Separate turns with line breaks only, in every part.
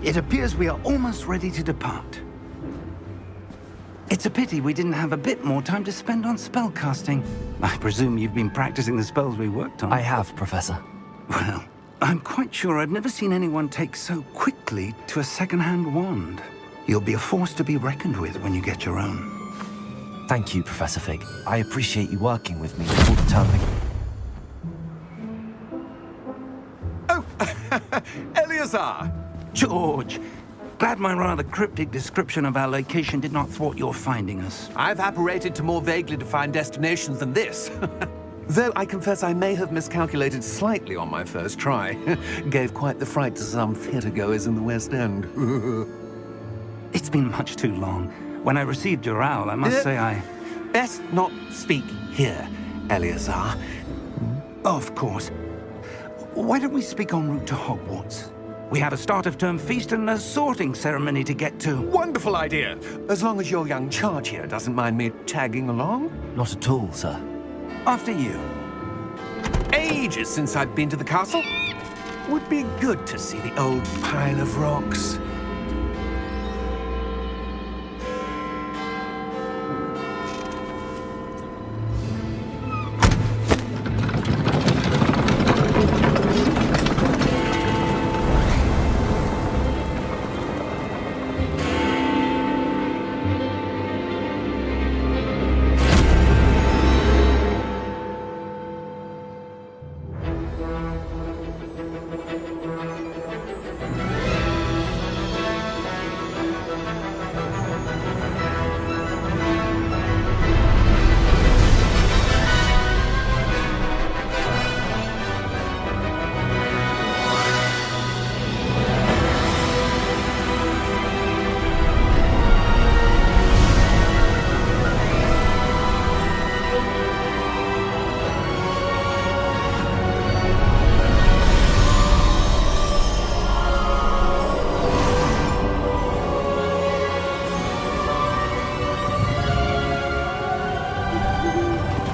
It appears we are almost ready to depart. It's a pity we didn't have a bit more time to spend on spellcasting. I presume you've been practicing the spells we worked on.
I have, Professor.
Well, I'm quite sure I've never seen anyone take so quickly to a second-hand wand. You'll be a force to be reckoned with when you get your own.
Thank you, Professor Fig. I appreciate you working with me all the time.
Oh, Eleazar!
George, glad my rather cryptic description of our location did not thwart your finding us.
I've apparated to more vaguely defined destinations than this. Though I confess I may have miscalculated slightly on my first try. Gave quite the fright to some theatre-goers in the West End.
It's been much too long. When I received your owl, I must say I...
Best not speak here, Eleazar.
Of course. Why don't we speak en route to Hogwarts? We have a start-of-term feast and a sorting ceremony to get to.
Wonderful idea! As long as your young charge here doesn't mind me tagging along.
Not at all, sir.
After you.
Ages since I've been to the castle. Would be good to see the old pile of rocks.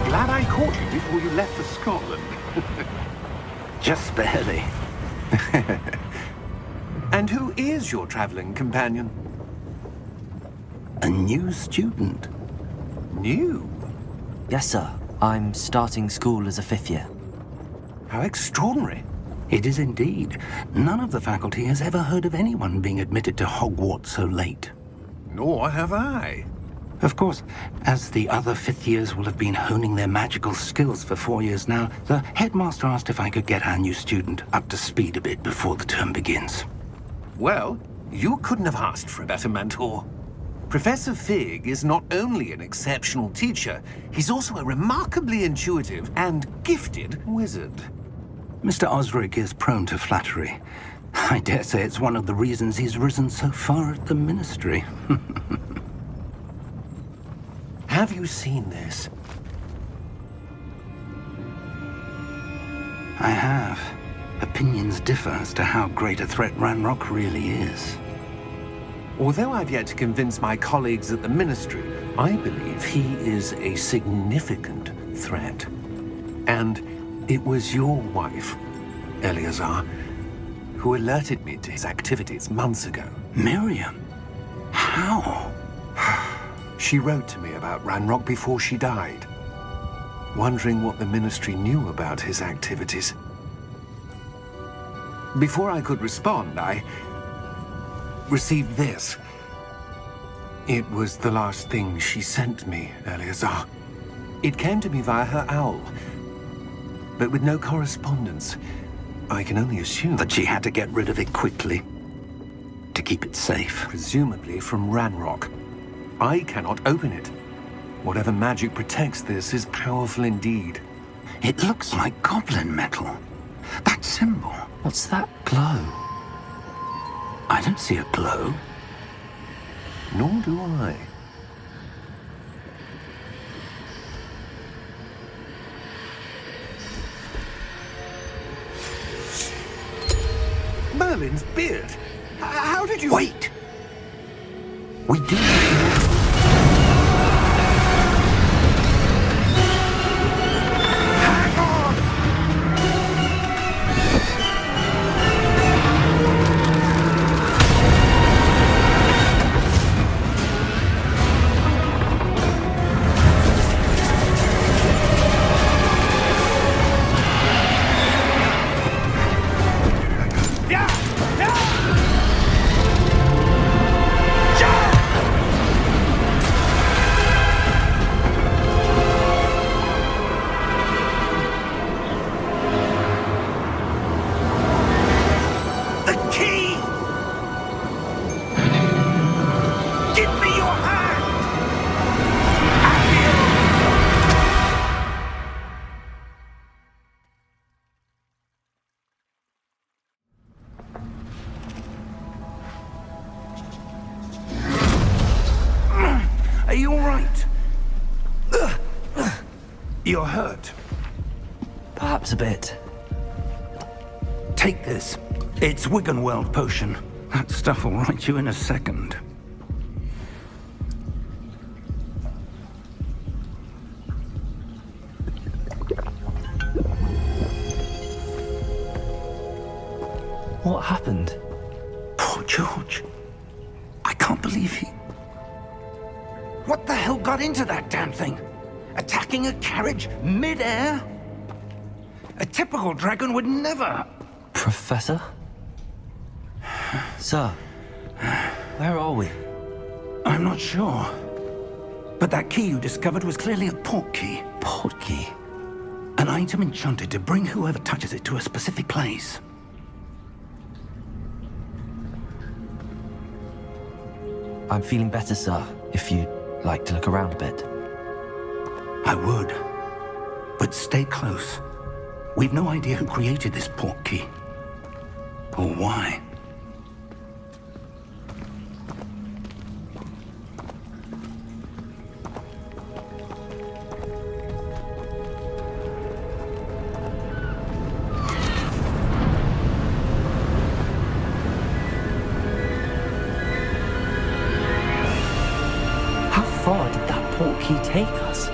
Glad I caught you before you left for Scotland.
Just barely.
And who is your traveling companion?
A new student.
New?
Yes, sir. I'm starting school as a 5th year.
How extraordinary.
It is indeed. None of the faculty has ever heard of anyone being admitted to Hogwarts so late.
Nor have I.
Of course, as the other 5th years will have been honing their magical skills for 4 years now, the headmaster asked if I could get our new student up to speed a bit before the term begins.
Well, you couldn't have asked for a better mentor. Professor Fig is not only an exceptional teacher, he's also a remarkably intuitive and gifted wizard.
Mr. Osric is prone to flattery. I dare say it's one of the reasons he's risen so far at the Ministry.
Have you seen this?
I have. Opinions differ as to how great a threat Ranrock really is.
Although I've yet to convince my colleagues at the Ministry, I believe he is a significant threat. And it was your wife, Eleazar, who alerted me to his activities months ago.
Miriam? How?
She wrote to me about Ranrock before she died, wondering what the Ministry knew about his activities. Before I could respond, I received this. It was the last thing she sent me, Eleazar. It came to me via her owl, but with no correspondence. I can only assume
That she had to get rid of it quickly, to keep it safe.
presumably from Ranrock. I cannot open it. Whatever magic protects this is powerful indeed.
It looks like goblin metal. That symbol.
What's that glow?
I don't see a glow.
Nor do I. Merlin's beard? How did you...
Wait! We do...
Hang on!
key! Give me your hand! Are you all right? You're hurt.
Perhaps a bit.
Take this. It's Wiggenweld potion. That stuff will right you in a second.
What happened?
Poor George. I can't believe he... What the hell got into that damn thing? Attacking a carriage mid-air? A typical dragon would never...
Professor? Sir, where are we?
I'm not sure. But that key you discovered was clearly a port key.
Port key?
An item enchanted to bring whoever touches it to a specific place.
I'm feeling better, sir, if you'd like to look around a bit.
I would. But stay close. We've no idea who created this port key. Or why.
How far did that port key take us?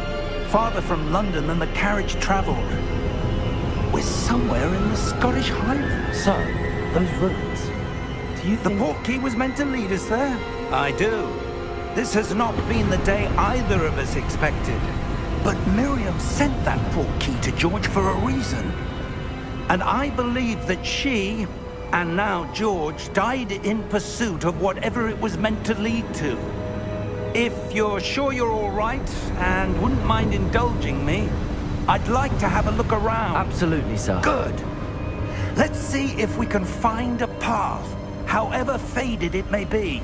Farther from London than the carriage traveled. We're somewhere in the Scottish Highlands.
Sir, those ruins. Do you
The
think...
port key was meant to lead us there? I do. This has not been the day either of us expected. But Miriam sent that port key to George for a reason. And I believe that she, and now George, died in pursuit of whatever it was meant to lead to. If you're sure you're all right, and wouldn't mind indulging me, I'd like to have a look around.
Absolutely, sir.
Good. Let's see if we can find a path, however faded it may be.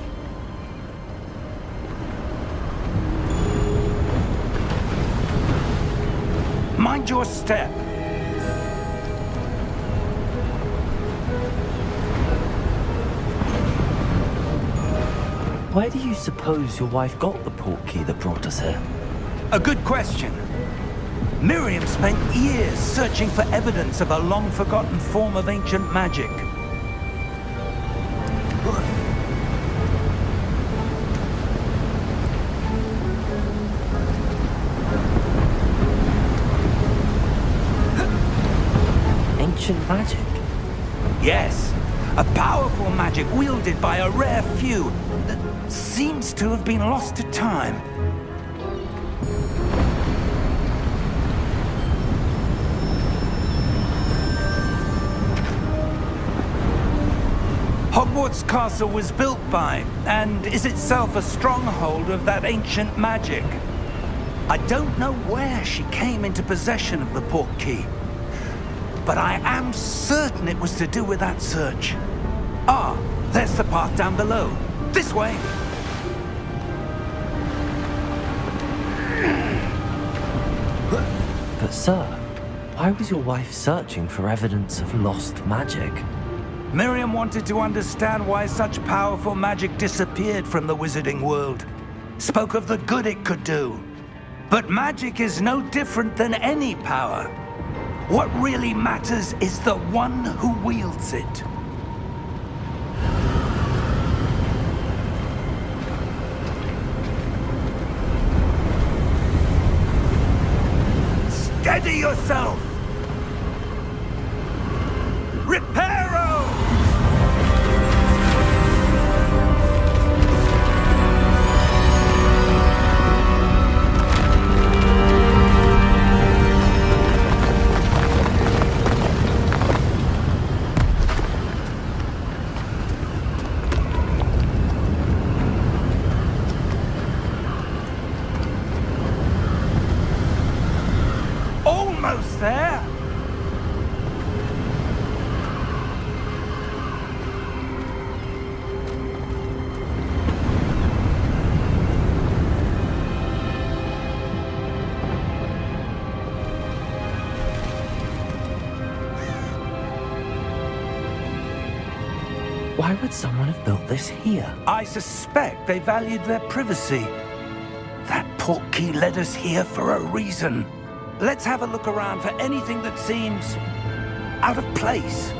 Mind your step.
Where do you suppose your wife got the port key that brought us here?
A good question. Miriam spent years searching for evidence of a long-forgotten form of ancient magic.
Ancient magic?
Yes, a powerful magic wielded by a rare few that seems to have been lost to time. Hogwarts Castle was built by, and is itself a stronghold of that ancient magic. I don't know where she came into possession of the port key, but I am certain it was to do with that search. Ah, there's the path down below. This way.
But sir, why was your wife searching for evidence of lost magic?
Miriam wanted to understand why such powerful magic disappeared from the wizarding world. Spoke of the good it could do. But magic is no different than any power. What really matters is the one who wields it. Steady yourself! Reparo! Almost
Why would someone have built this here?
I suspect they valued their privacy. That portkey led us here for a reason. Let's have a look around for anything that seems out of place.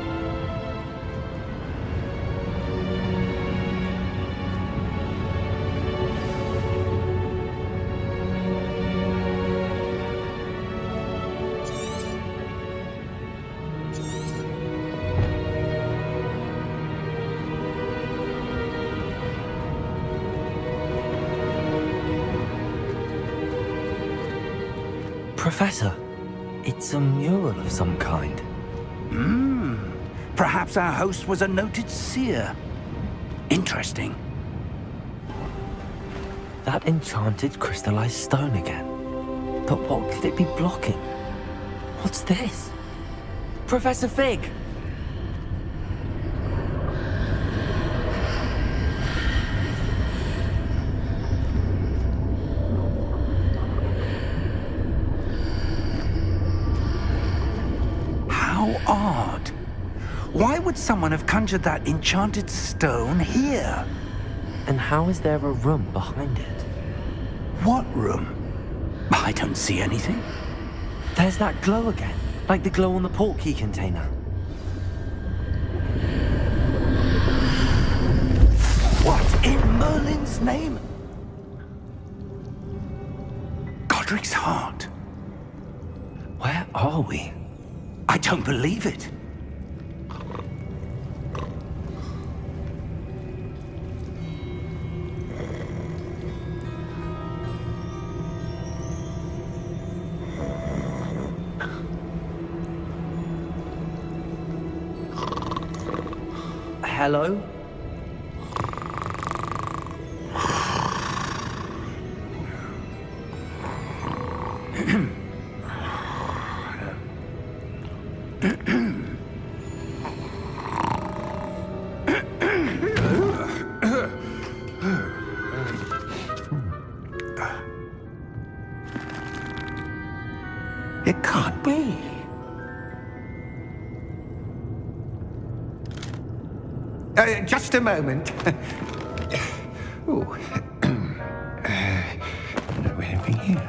Professor, it's a mural of some kind.
Perhaps our host was a noted seer. Interesting.
That enchanted crystallized stone again. But what could it be blocking? What's this? Professor Fig!
How odd. Why would someone have conjured that enchanted stone here?
And how is there a room behind it?
What room? I don't see anything.
There's that glow again, like the glow on the portkey container.
What in Merlin's name? Godric's heart.
Where are we?
I don't believe it.
Hello?
It can't be. Just a moment. Oh. Anything here?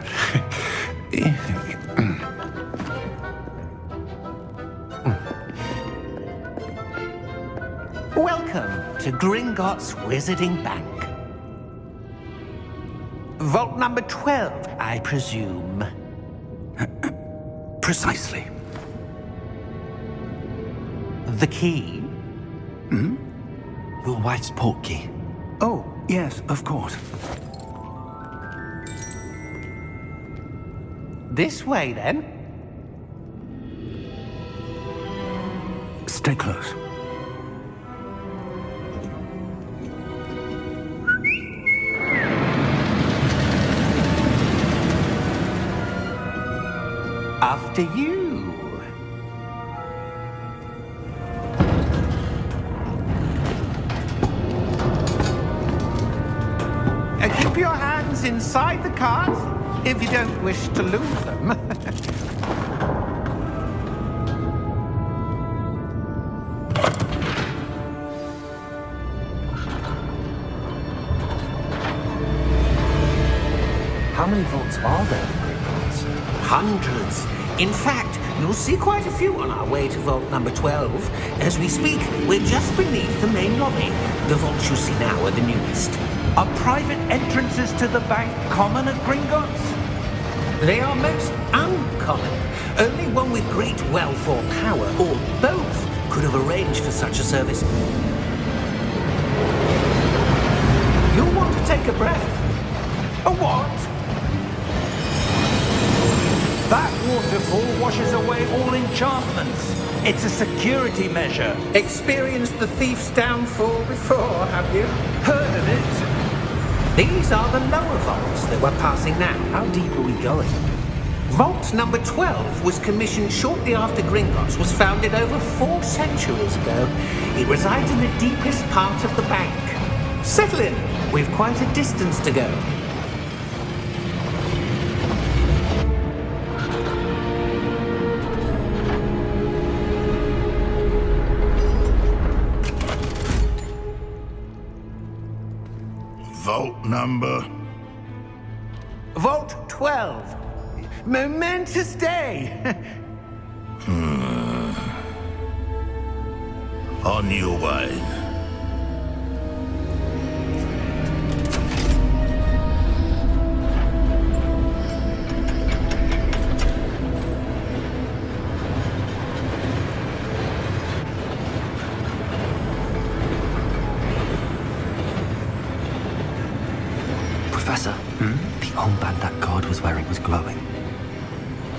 Welcome to Gringotts Wizarding Bank. Vault number 12, I presume.
Precisely.
The key?
Your wife's portkey.
Oh, yes, of course.
This way, then.
Stay close.
After you. Keep your hands inside the cart if you don't wish to lose them.
How many vaults are there in Gringotts?
Hundreds. In fact, you'll see quite a few on our way to vault number 12. As we speak, we're just beneath the main lobby. The vaults you see now are the newest.
Are private entrances to the bank common at Gringotts?
They are most uncommon. Only one with great wealth or power, or both, could have arranged for such a service. You'll want to take a breath.
A what? That waterfall washes away all enchantments. It's a security measure.
Experienced the thief's downfall before, have you?
Heard of it?
These are the lower vaults that we're passing now.
How deep are we going?
Vault number 12 was commissioned shortly after Gringotts was founded over 4 centuries ago. It resides in the deepest part of the bank. Settle in. We've quite a distance to go.
vault number?
Vault 12. Momentous day.
On your way.
Professor, the armband that guard was wearing was glowing.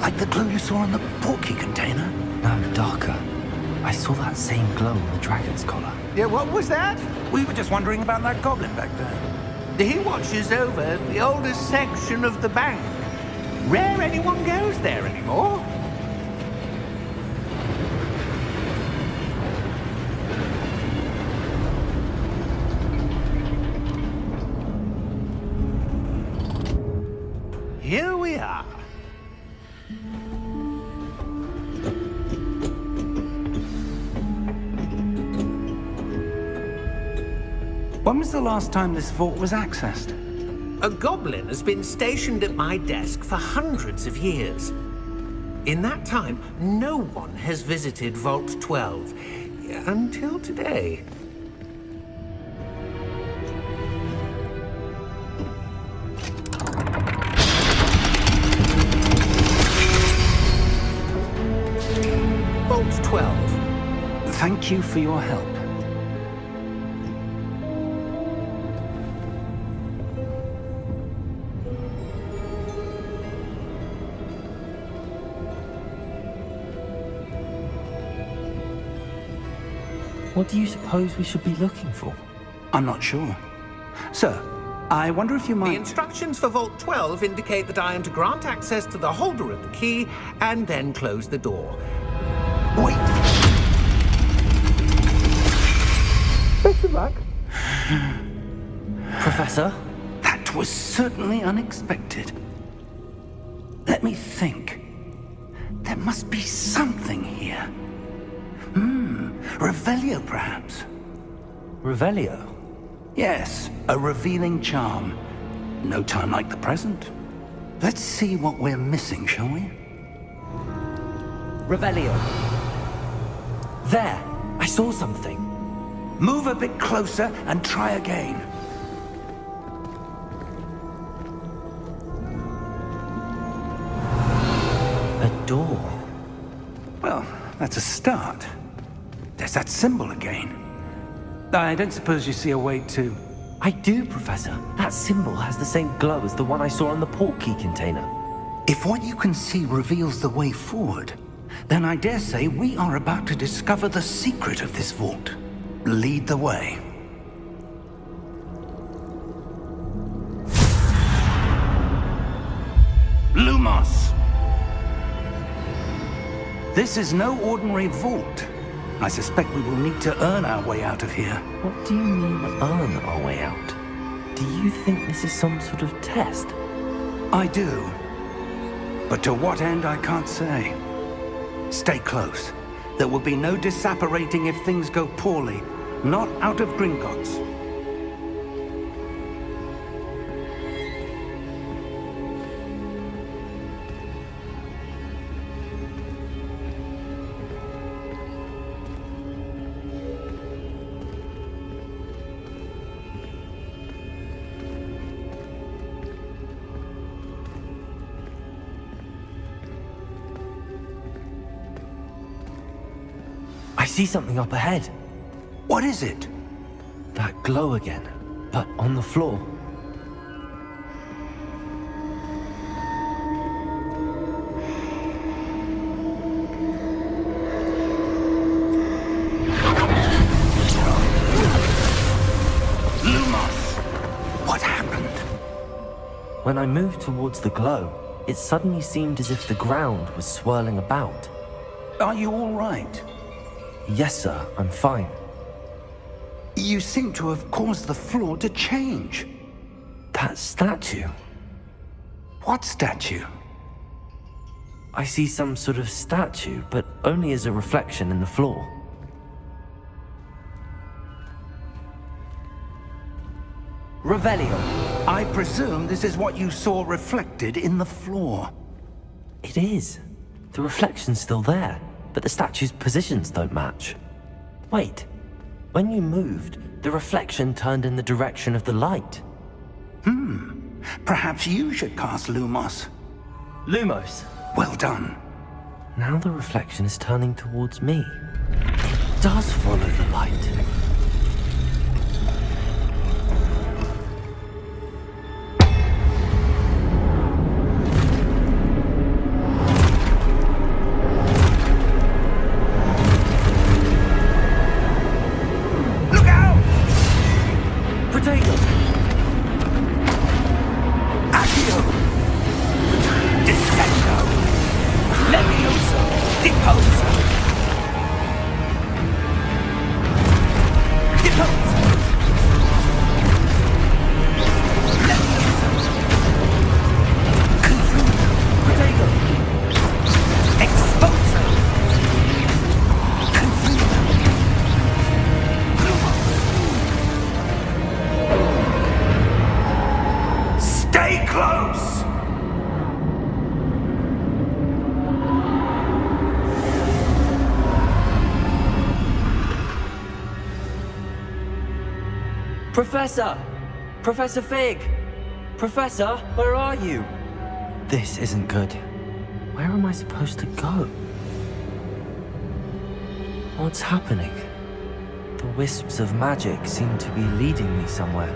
Like the glow you saw on the portkey container?
No, darker. I saw that same glow on the dragon's collar.
Yeah, what was that?
We were just wondering about that goblin back there.
He watches over the oldest section of the bank. Rare anyone goes there anymore. Here we are.
When was the last time this vault was accessed?
A goblin has been stationed at my desk for hundreds of years. In that time, no one has visited Vault 12 until today. Vault 12.
Thank you for your help.
What do you suppose we should be looking for?
I'm not sure. Sir, I wonder if you
The
might...
instructions for Vault 12 indicate that I am to grant access to the holder of the key and then close the door.
Wait!
Best of luck.
Professor?
That was certainly unexpected. Let me think. There must be something here. Revelio, perhaps?
Revelio?
Yes, a revealing charm. No time like the present. Let's see what we're missing, shall we?
Revelio. There! I saw something.
Move a bit closer and try again.
A door.
Well, that's a start. There's that symbol again. I don't suppose you see a way to...
I do, Professor. That symbol has the same glow as the one I saw on the portkey container.
If what you can see reveals the way forward, then I dare say we are about to discover the secret of this vault. Lead the way. Lumos! This is no ordinary vault. I suspect we will need to earn our way out of here.
What do you mean, earn our way out? Do you think this is some sort of test?
I do. But to what end, I can't say. Stay close. There will be no disapparating if things go poorly. Not out of Gringotts.
I see something up ahead.
What is it?
That glow again, but on the floor.
Lumos! What happened?
When I moved towards the glow, it suddenly seemed as if the ground was swirling about.
Are you all right?
Yes, sir, I'm fine.
You seem to have caused the floor to change.
That statue.
What statue?
I see some sort of statue, but only as a reflection in the floor. Revelio.
I presume this is what you saw reflected in the floor.
It is. The reflection's still there, but the statue's positions don't match. Wait. When you moved, the reflection turned in the direction of the light.
Perhaps you should cast Lumos.
Lumos.
Well done.
Now the reflection is turning towards me. It does follow the light.
Look out!
Protagonist.
Accio! Descendo! Levioso! Deposo! Deposo! Levioso! Confundo!
Protagonist.
Exposo! Confundo! Stay close!
Professor! Professor Fig! Professor, where are you? This isn't good. Where am I supposed to go? What's happening? The wisps of magic seem to be leading me somewhere.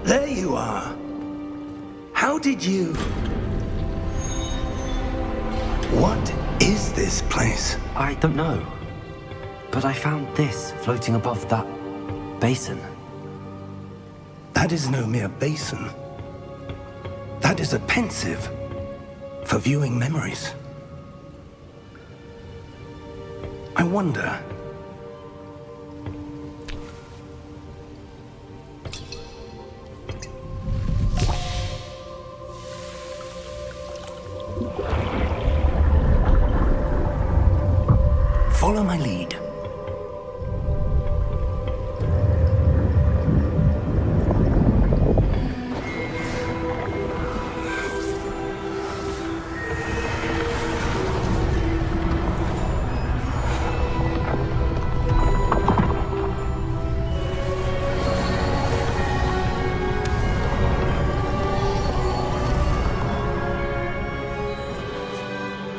There you are. How did you... What is this place?
I don't know. But I found this floating above that basin.
That is no mere basin. That is a pensive for viewing memories. I wonder... Follow my lead.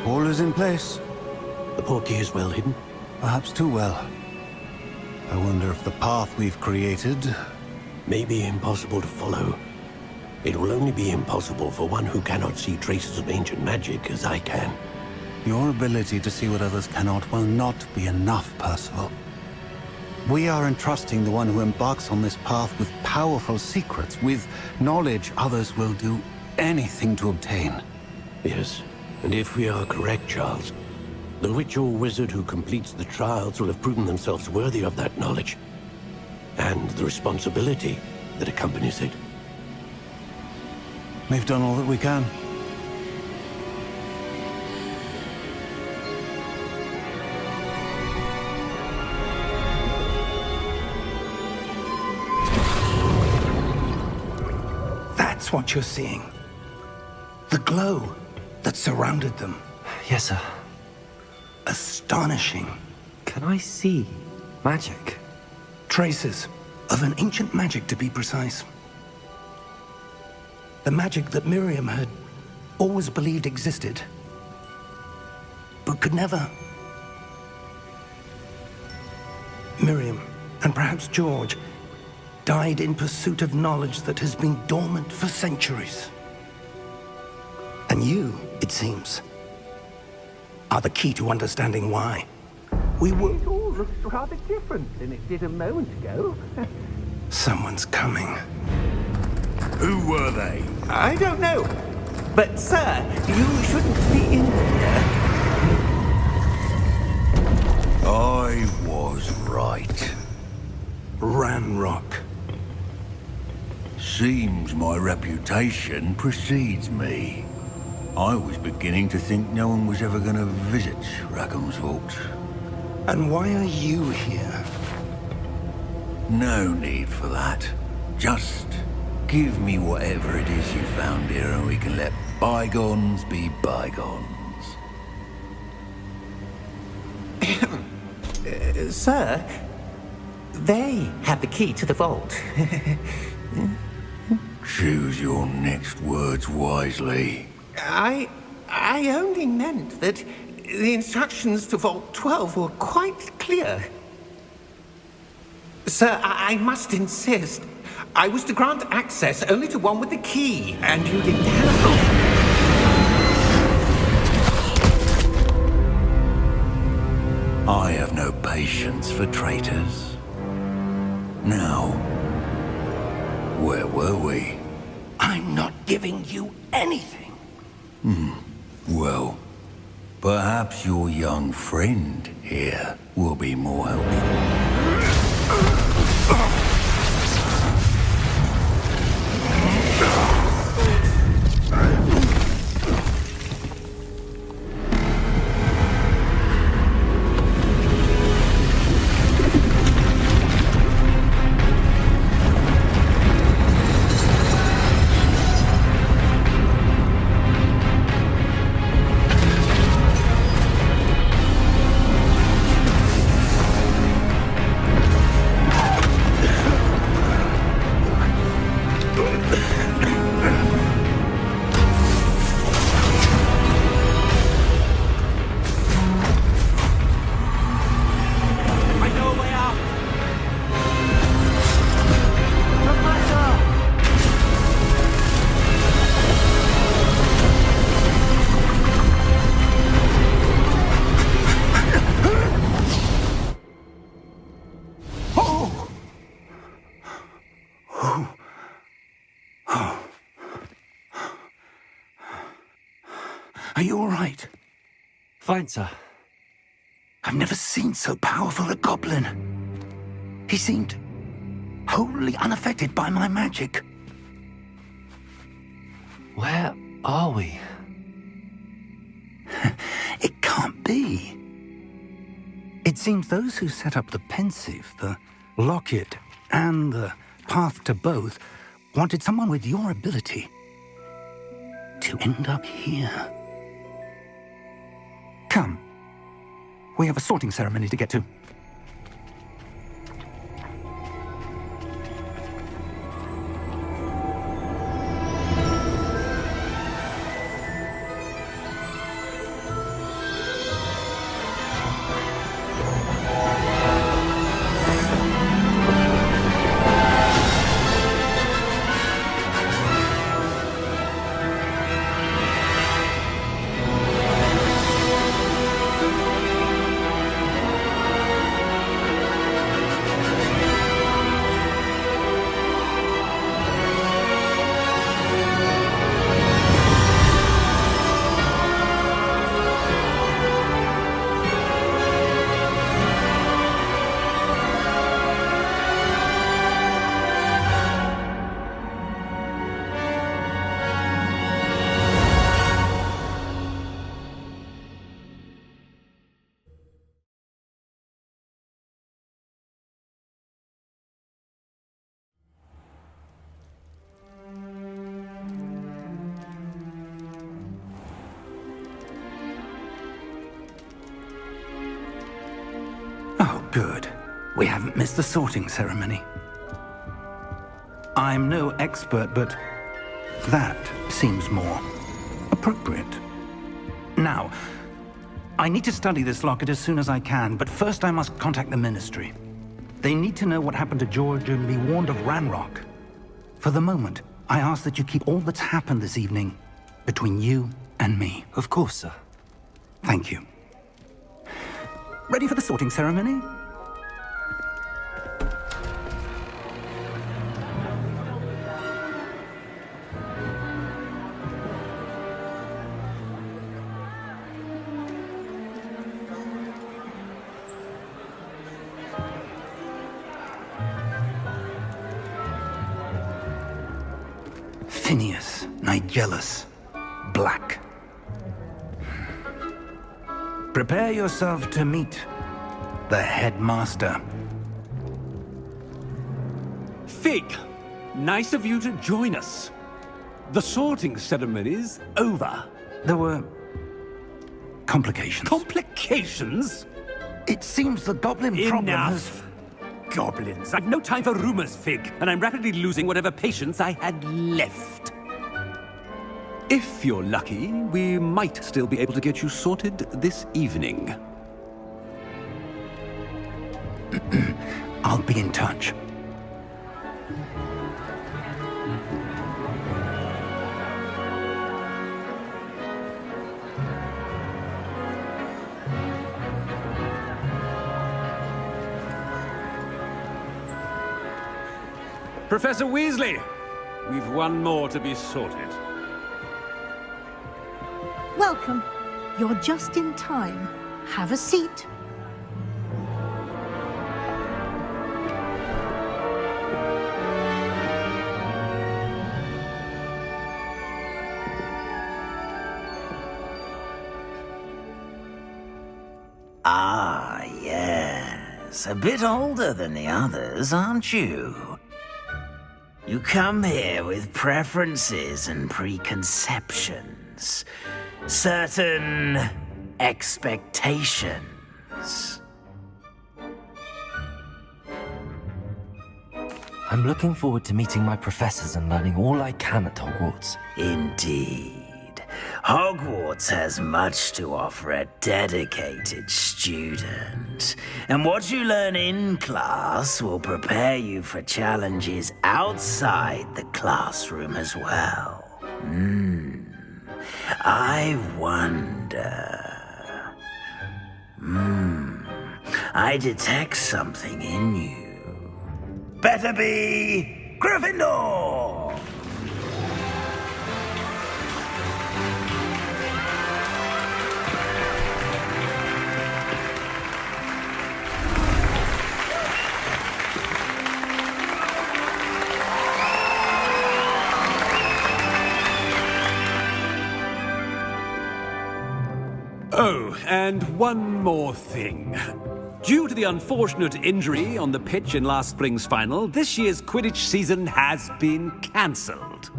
All is in place.
The portkey is well hidden.
Perhaps too well. I wonder if the path we've created...
May be impossible to follow. It will only be impossible for one who cannot see traces of ancient magic as I can.
Your ability to see what others cannot will not be enough, Percival. We are entrusting the one who embarks on this path with powerful secrets, with knowledge others will do anything to obtain.
Yes, and if we are correct, Charles, the witch or wizard who completes the trials will have proven themselves worthy of that knowledge, and the responsibility that accompanies it.
We've done all that we can.
That's what you're seeing. The glow that surrounded them.
Yes, sir.
Astonishing.
Can I see magic?
Traces of an ancient magic, to be precise.
The magic that Miriam had always believed existed, but could never. Miriam, and perhaps George, died in pursuit of knowledge that has been dormant for centuries. And you, it seems, are the key to understanding why. We were...
It all looks rather different than it did a moment ago.
Someone's coming.
Who were they?
I don't know. But, sir, you shouldn't be in here.
I was right.
Ranrock.
Seems my reputation precedes me. I was beginning to think no one was ever going to visit Rackham's vault.
And why are you here?
No need for that. Just give me whatever it is you found here and we can let bygones be bygones.
Sir, they have the key to the vault.
Choose your next words wisely.
I only meant that the instructions to Vault 12 were quite clear. Sir, I must insist. I was to grant access only to one with the key, and you didn't have...
I have no patience for traitors. Now, where were we?
I'm not giving you anything.
Well, perhaps your young friend here will be more helpful.
Are you all right?
Fine, sir.
I've never seen so powerful a goblin. He seemed wholly unaffected by my magic.
Where are we?
It can't be. It seems those who set up the pensive, the locket, and the path to both wanted someone with your ability to end up here. Come. We have a sorting ceremony to get to. Oh, good. We haven't missed the sorting ceremony. I'm no expert, but
That seems more appropriate. Now, I need to study this locket as soon as I can, but first I must contact the Ministry. They need to know what happened to George and be warned of Ranrock. For the moment, I ask that you keep all that's happened this evening between you and me.
Of course, sir.
Thank you. Ready for the sorting ceremony? Phineas, Nigellus, Black. Prepare yourself to meet the headmaster.
Fig, nice of you to join us. The sorting ceremony's over.
There were complications.
Complications?
It seems the goblin problem has...
Enough! Goblins. I've no time for rumors, Fig, and I'm rapidly losing whatever patience I had left. If you're lucky, we might still be able to get you sorted this evening.
I'll be in touch.
Professor Weasley, we've one more to be sorted.
Welcome. You're just in time. Have a seat.
Ah, yes. A bit older than the others, aren't you? You come here with preferences and preconceptions. Certain expectations.
I'm looking forward to meeting my professors and learning all I can at Hogwarts.
Indeed. Hogwarts has much to offer a dedicated student. And what you learn in class will prepare you for challenges outside the classroom as well. I wonder... I detect something in you. Better be Gryffindor!
Oh, and one more thing. Due to the unfortunate injury on the pitch in last spring's final, this year's Quidditch season has been cancelled.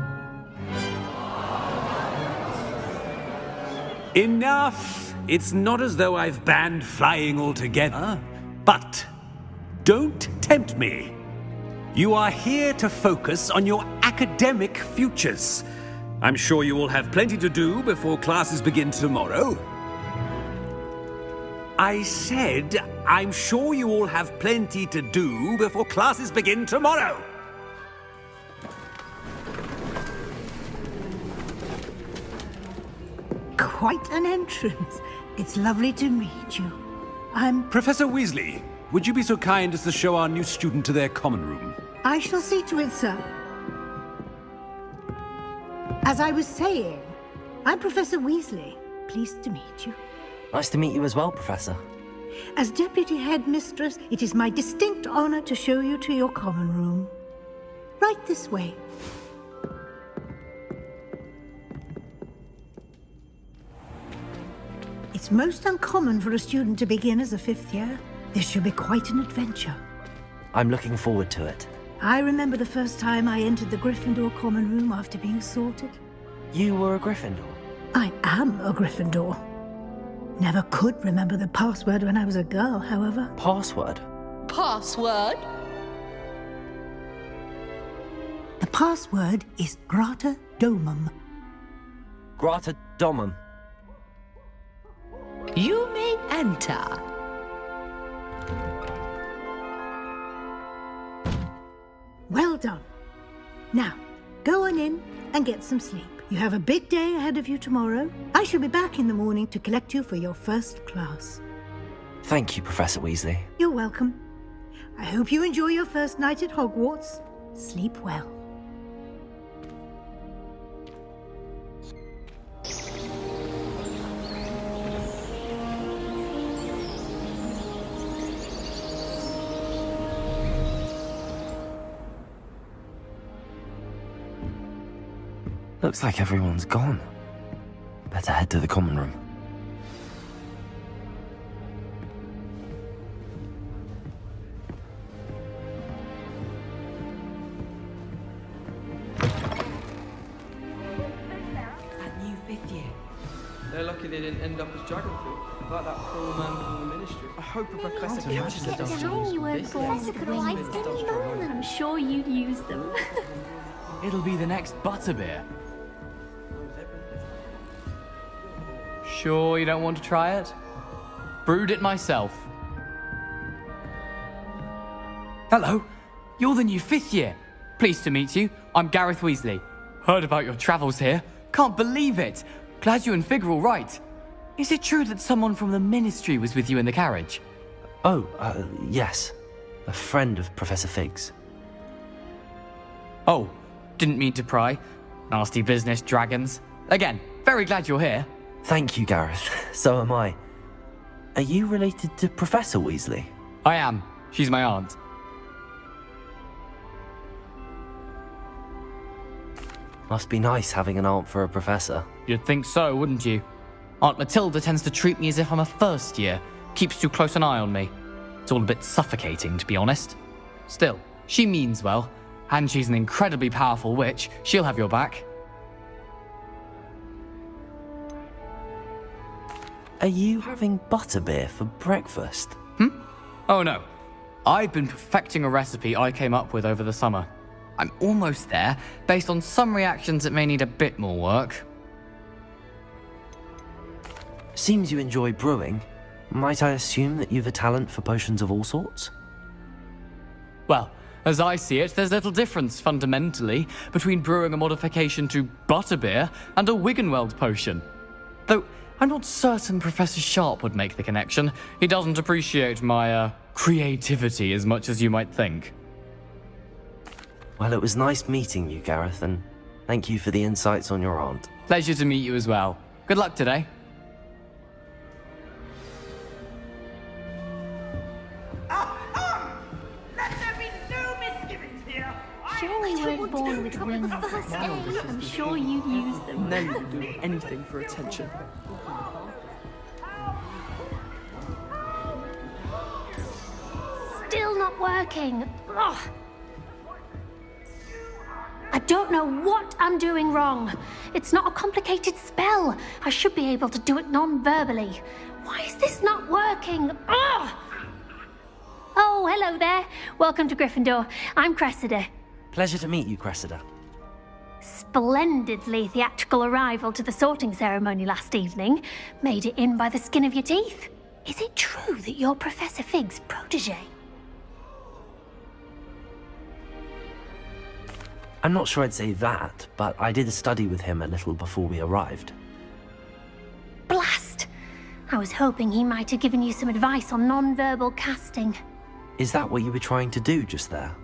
Enough! It's not as though I've banned flying altogether, but don't tempt me. You are here to focus on your academic futures. I'm sure you will have plenty to do before classes begin tomorrow. I said, I'm sure you all have plenty to do before classes begin tomorrow.
Quite an entrance. It's lovely to meet you. I'm...
Professor Weasley, would you be so kind as to show our new student to their common room?
I shall see to it, sir. As I was saying, I'm Professor Weasley. Pleased to meet you.
Nice to meet you as well, Professor.
As Deputy Headmistress, it is my distinct honor to show you to your common room. Right this way. It's most uncommon for a student to begin as a fifth year. This should be quite an adventure.
I'm looking forward to it.
I remember the first time I entered the Gryffindor common room after being sorted.
You were a Gryffindor?
I am a Gryffindor. Never could remember the password when I was a girl, however.
Password?
Password?
The password is Grata Domum.
Grata Domum.
You may enter.
Well done. Now, go on in and get some sleep. You have a big day ahead of you tomorrow. I shall be back in the morning to collect you for your first class.
Thank you, Professor Weasley.
You're welcome. I hope you enjoy your first night at Hogwarts. Sleep well.
Looks like everyone's gone. Better head to the common room.
That new 5th year. They're lucky they didn't end up as Dragonfleet, like that poor man from the Ministry. I hope a professor catches it.
Shame you weren't born with wings. Any moment, I'm sure you'd use them.
It'll be the next Butterbeer. Sure you don't want to try it? Brewed it myself. Hello, you're the new 5th year. Pleased to meet you. I'm Gareth Weasley. Heard about your travels here. Can't believe it. Glad you and Fig are all right. Is it true that someone from the Ministry was with you in the carriage?
Oh, yes. A friend of Professor Fig's.
Oh, didn't mean to pry. Nasty business, dragons. Again, very glad you're here.
Thank you, Gareth. So am I. Are you related to Professor Weasley?
I am. She's my aunt.
Must be nice having an aunt for a professor.
You'd think so, wouldn't you? Aunt Matilda tends to treat me as if I'm a first year. Keeps too close an eye on me. It's all a bit suffocating, to be honest. Still, she means well. And she's an incredibly powerful witch. She'll have your back.
Are you having butterbeer for breakfast?
Oh no. I've been perfecting a recipe I came up with over the summer. I'm almost there, based on some reactions that may need a bit more work.
Seems you enjoy brewing. Might I assume that you've a talent for potions of all sorts?
Well, as I see it, there's little difference, fundamentally, between brewing a modification to butterbeer and a Wiggenweld potion. Though, I'm not certain Professor Sharp would make the connection. He doesn't appreciate my, creativity as much as you might think.
Well, it was nice meeting you, Gareth, and thank you for the insights on your aunt.
Pleasure to meet you as well. Good luck today.
Surely you weren't born with wings. I'm sure you'd use them.
No, you'd do anything for attention.
Still not working. Ugh. I don't know what I'm doing wrong. It's not a complicated spell. I should be able to do it non-verbally. Why is this not working? Ugh. Oh, hello there. Welcome to Gryffindor. I'm Cressida.
Pleasure to meet you, Cressida.
Splendidly theatrical arrival to the sorting ceremony last evening. Made it in by the skin of your teeth. Is it true that you're Professor Fig's protege?
I'm not sure I'd say that, but I did study with him a little before we arrived.
Blast! I was hoping he might have given you some advice on non-verbal casting.
Is that what you were trying to do just there?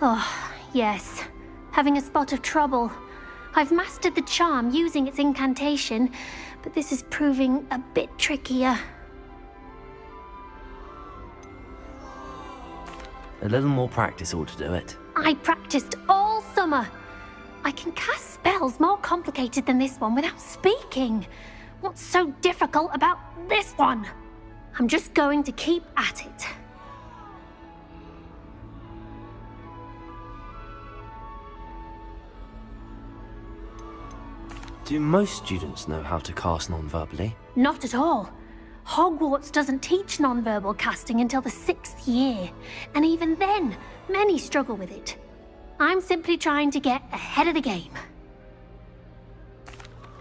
Oh, yes. Having a spot of trouble. I've mastered the charm using its incantation, but this is proving a bit trickier.
A little more practice ought to do it.
I practiced all summer. I can cast spells more complicated than this one without speaking. What's so difficult about this one? I'm just going to keep at it.
Do most students know how to cast non-verbally?
Not at all. Hogwarts doesn't teach non-verbal casting until the 6th year, and even then, many struggle with it. I'm simply trying to get ahead of the game.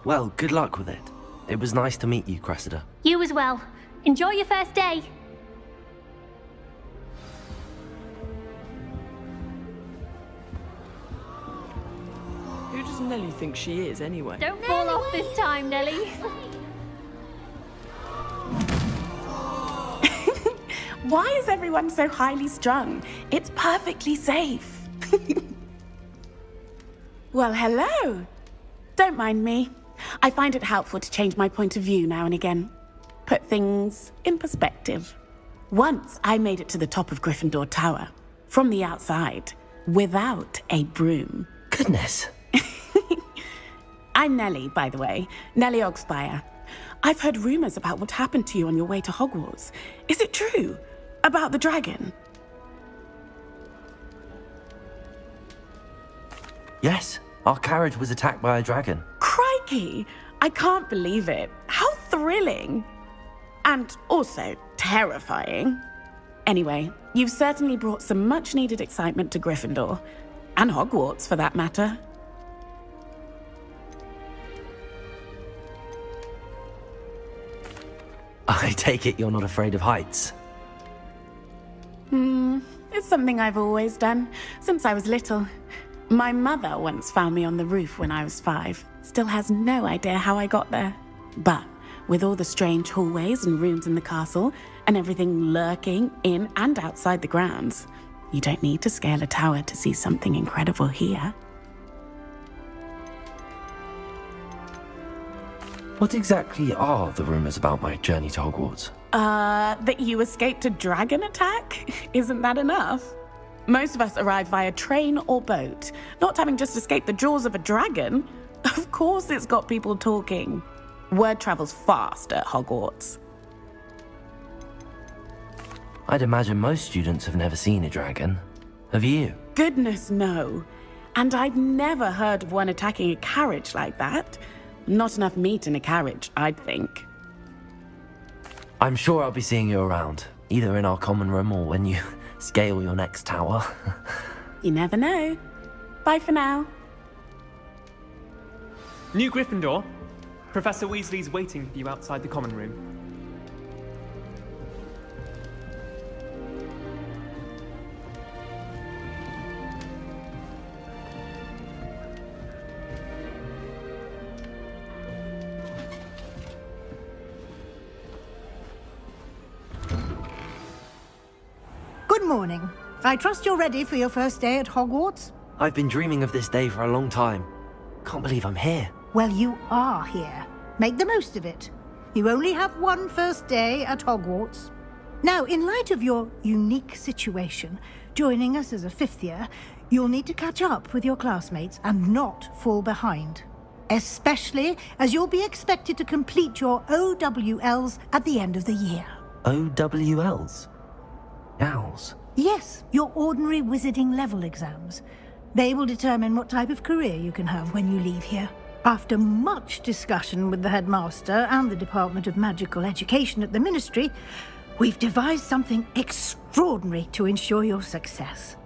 Well, good luck with it. It was nice to meet you, Cressida.
You as well. Enjoy your first day.
Who does Nellie think she is, anyway?
Don't fall off this time, Nellie.
Why is everyone so highly strung? It's perfectly safe. Well, hello. Don't mind me. I find it helpful to change my point of view now and again. Put things in perspective. Once I made it to the top of Gryffindor Tower, from the outside, without a broom.
Goodness.
I'm Nellie, by the way. Nellie Ogspire. I've heard rumors about what happened to you on your way to Hogwarts. Is it true? About the dragon?
Yes, our carriage was attacked by a dragon.
Crikey! I can't believe it. How thrilling! And also terrifying. Anyway, you've certainly brought some much-needed excitement to Gryffindor. And Hogwarts, for that matter.
I take it you're not afraid of heights.
It's something I've always done, since I was little. My mother once found me on the roof when I was 5. Still has no idea how I got there. But with all the strange hallways and rooms in the castle, and everything lurking in and outside the grounds, you don't need to scale a tower to see something incredible here.
What exactly are the rumors about my journey to Hogwarts?
That you escaped a dragon attack? Isn't that enough? Most of us arrive via train or boat, not having just escaped the jaws of a dragon. Of course it's got people talking. Word travels fast at Hogwarts.
I'd imagine most students have never seen a dragon. Have you?
Goodness, no. And I've never heard of one attacking a carriage like that. Not enough meat in a carriage, I'd think.
I'm sure I'll be seeing you around, either in our common room or when you scale your next tower.
You never know. Bye for now.
New Gryffindor. Professor Weasley's waiting for you outside the common room.
Good morning. I trust you're ready for your first day at Hogwarts?
I've been dreaming of this day for a long time. Can't believe I'm here.
Well, you are here. Make the most of it. You only have one first day at Hogwarts. Now, in light of your unique situation, joining us as a 5th year, you'll need to catch up with your classmates and not fall behind. Especially as you'll be expected to complete your OWLs at the end of the year.
OWLs? Owls?
Yes, your ordinary wizarding level exams. They will determine what type of career you can have when you leave here. After much discussion with the headmaster and the Department of Magical Education at the Ministry, we've devised something extraordinary to ensure your success.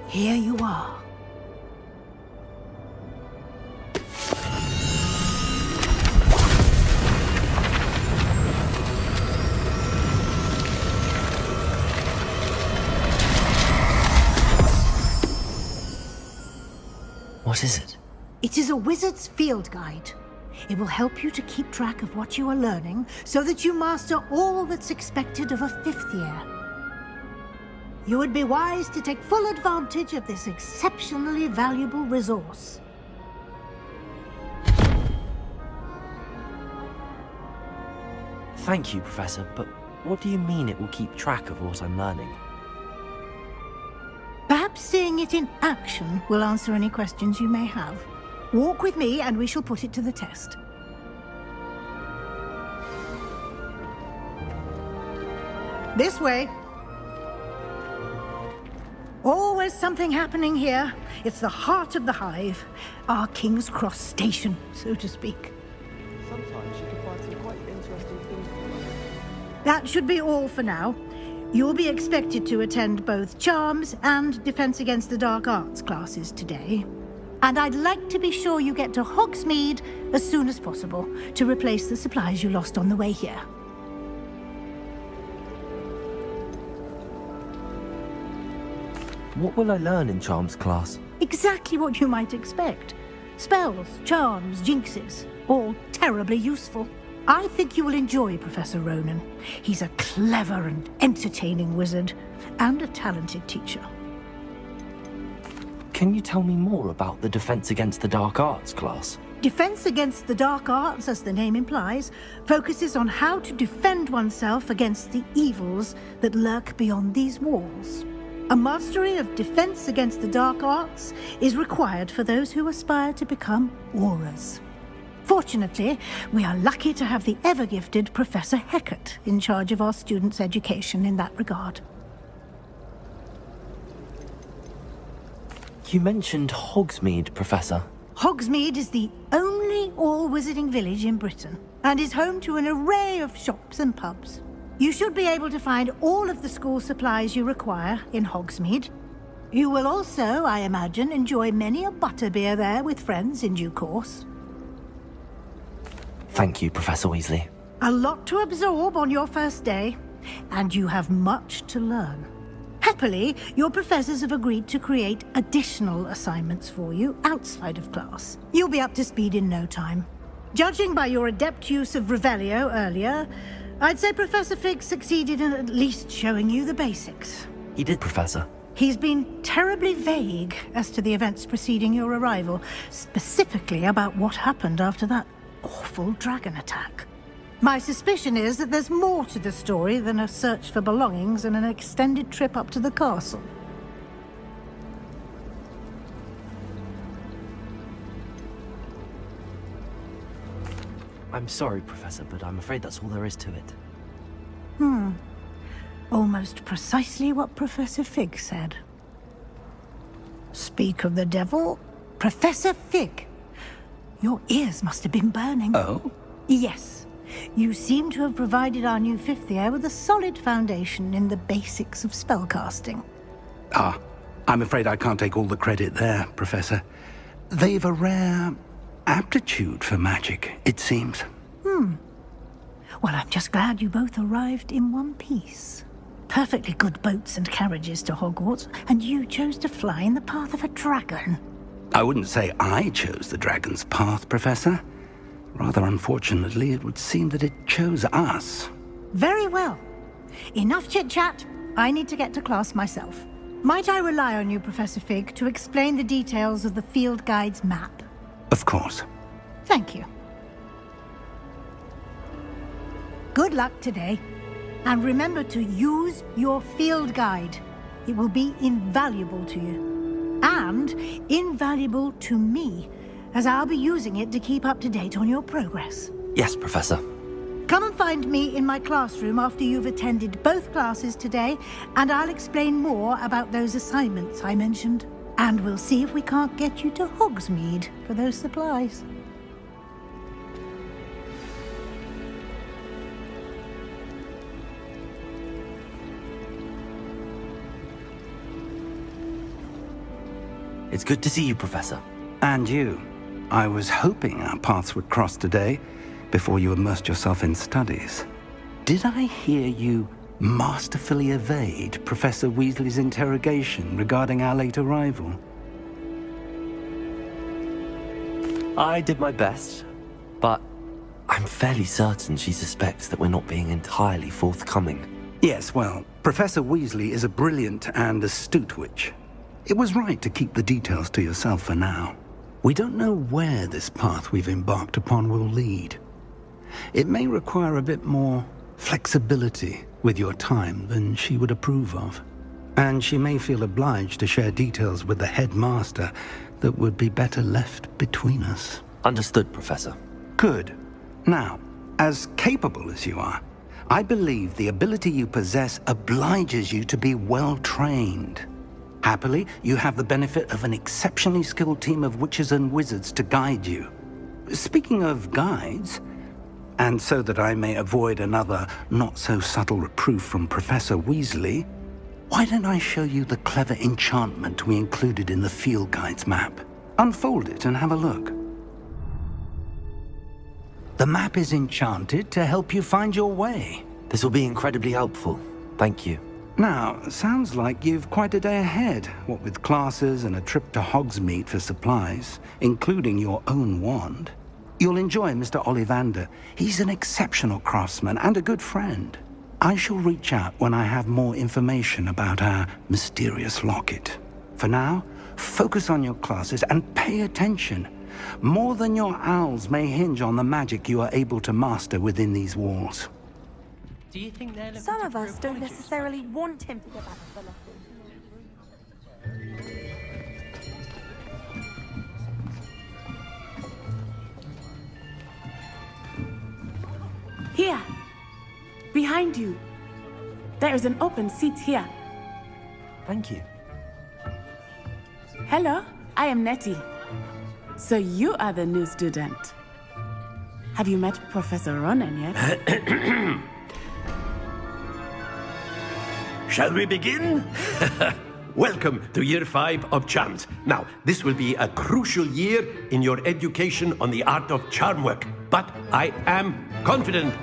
Here you are.
What is it?
It is a wizard's field guide. It will help you to keep track of what you are learning so that you master all that's expected of a 5th year. You would be wise to take full advantage of this exceptionally valuable resource.
Thank you, Professor, but what do you mean it will keep track of what I'm learning?
Perhaps seeing it in action will answer any questions you may have. Walk with me and we shall put it to the test. This way. Always something happening here. It's the heart of the hive. Our King's Cross station, so to speak.
Sometimes you can find some quite interesting things.
That should be all for now. You'll be expected to attend both Charms and Defense Against the Dark Arts classes today. And I'd like to be sure you get to Hogsmeade as soon as possible to replace the supplies you lost on the way here.
What will I learn in Charms class?
Exactly what you might expect. Spells, charms, jinxes, all terribly useful. I think you will enjoy Professor Ronan. He's a clever and entertaining wizard, and a talented teacher.
Can you tell me more about the Defense Against the Dark Arts class?
Defense Against the Dark Arts, as the name implies, focuses on how to defend oneself against the evils that lurk beyond these walls. A mastery of Defense Against the Dark Arts is required for those who aspire to become Auras. Fortunately, we are lucky to have the ever-gifted Professor Hecat in charge of our students' education in that regard.
You mentioned Hogsmeade, Professor.
Hogsmeade is the only all-wizarding village in Britain, and is home to an array of shops and pubs. You should be able to find all of the school supplies you require in Hogsmeade. You will also, I imagine, enjoy many a butterbeer there with friends in due course.
Thank you, Professor Weasley.
A lot to absorb on your first day, and you have much to learn. Happily, your professors have agreed to create additional assignments for you outside of class. You'll be up to speed in no time. Judging by your adept use of Revelio earlier, I'd say Professor Fig succeeded in at least showing you the basics.
He did, Professor.
He's been terribly vague as to the events preceding your arrival, specifically about what happened after that awful dragon attack. My suspicion is that there's more to the story than a search for belongings and an extended trip up to the castle.
I'm sorry, Professor, but I'm afraid that's all there is to it.
Almost precisely what Professor Fig said. Speak of the devil, Professor Fig. Your ears must have been burning.
Oh?
Yes. You seem to have provided our new fifth year with a solid foundation in the basics of spellcasting.
Ah, I'm afraid I can't take all the credit there, Professor. They've a rare aptitude for magic, it seems.
Well, I'm just glad you both arrived in one piece. Perfectly good boats and carriages to Hogwarts, and you chose to fly in the path of a dragon.
I wouldn't say I chose the dragon's path, Professor. Rather unfortunately, it would seem that it chose us.
Very well. Enough chit-chat. I need to get to class myself. Might I rely on you, Professor Fig, to explain the details of the field guide's map?
Of course.
Thank you. Good luck today. And remember to use your field guide. It will be invaluable to you. And invaluable to me, as I'll be using it to keep up to date on your progress.
Yes, Professor.
Come and find me in my classroom after you've attended both classes today, and I'll explain more about those assignments I mentioned. And we'll see if we can't get you to Hogsmeade for those supplies.
It's good to see you, Professor.
And you. I was hoping our paths would cross today, before you immersed yourself in studies. Did I hear you masterfully evade Professor Weasley's interrogation regarding our late arrival?
I did my best, but I'm fairly certain she suspects that we're not being entirely forthcoming.
Yes, well, Professor Weasley is a brilliant and astute witch. It was right to keep the details to yourself for now. We don't know where this path we've embarked upon will lead. It may require a bit more flexibility with your time than she would approve of. And she may feel obliged to share details with the headmaster that would be better left between us.
Understood, Professor.
Good. Now, as capable as you are, I believe the ability you possess obliges you to be well trained. Happily, you have the benefit of an exceptionally skilled team of witches and wizards to guide you. Speaking of guides, And so that I may avoid another not-so-subtle reproof from Professor Weasley, why don't I show you the clever enchantment we included in the field guide's map? Unfold it and have a look. The map is enchanted to help you find your way.
This will be incredibly helpful. Thank you.
Now, sounds like you've quite a day ahead, what with classes and a trip to Hogsmeade for supplies, including your own wand. You'll enjoy Mr. Ollivander. He's an exceptional craftsman and a good friend. I shall reach out when I have more information about our mysterious locket. For now, focus on your classes and pay attention. More than your owls may hinge on the magic you are able to master within these walls.
Do you think they're looking
Some
to
of us don't necessarily want him to get back to the
Here! Behind you! There is an open seat here.
Thank you.
Hello, I am Nettie. So you are the new student. Have you met Professor Ronan yet?
Shall we begin? Welcome to Year 5 of Charms. Now, this will be a crucial year in your education on the art of charm work. But I am confident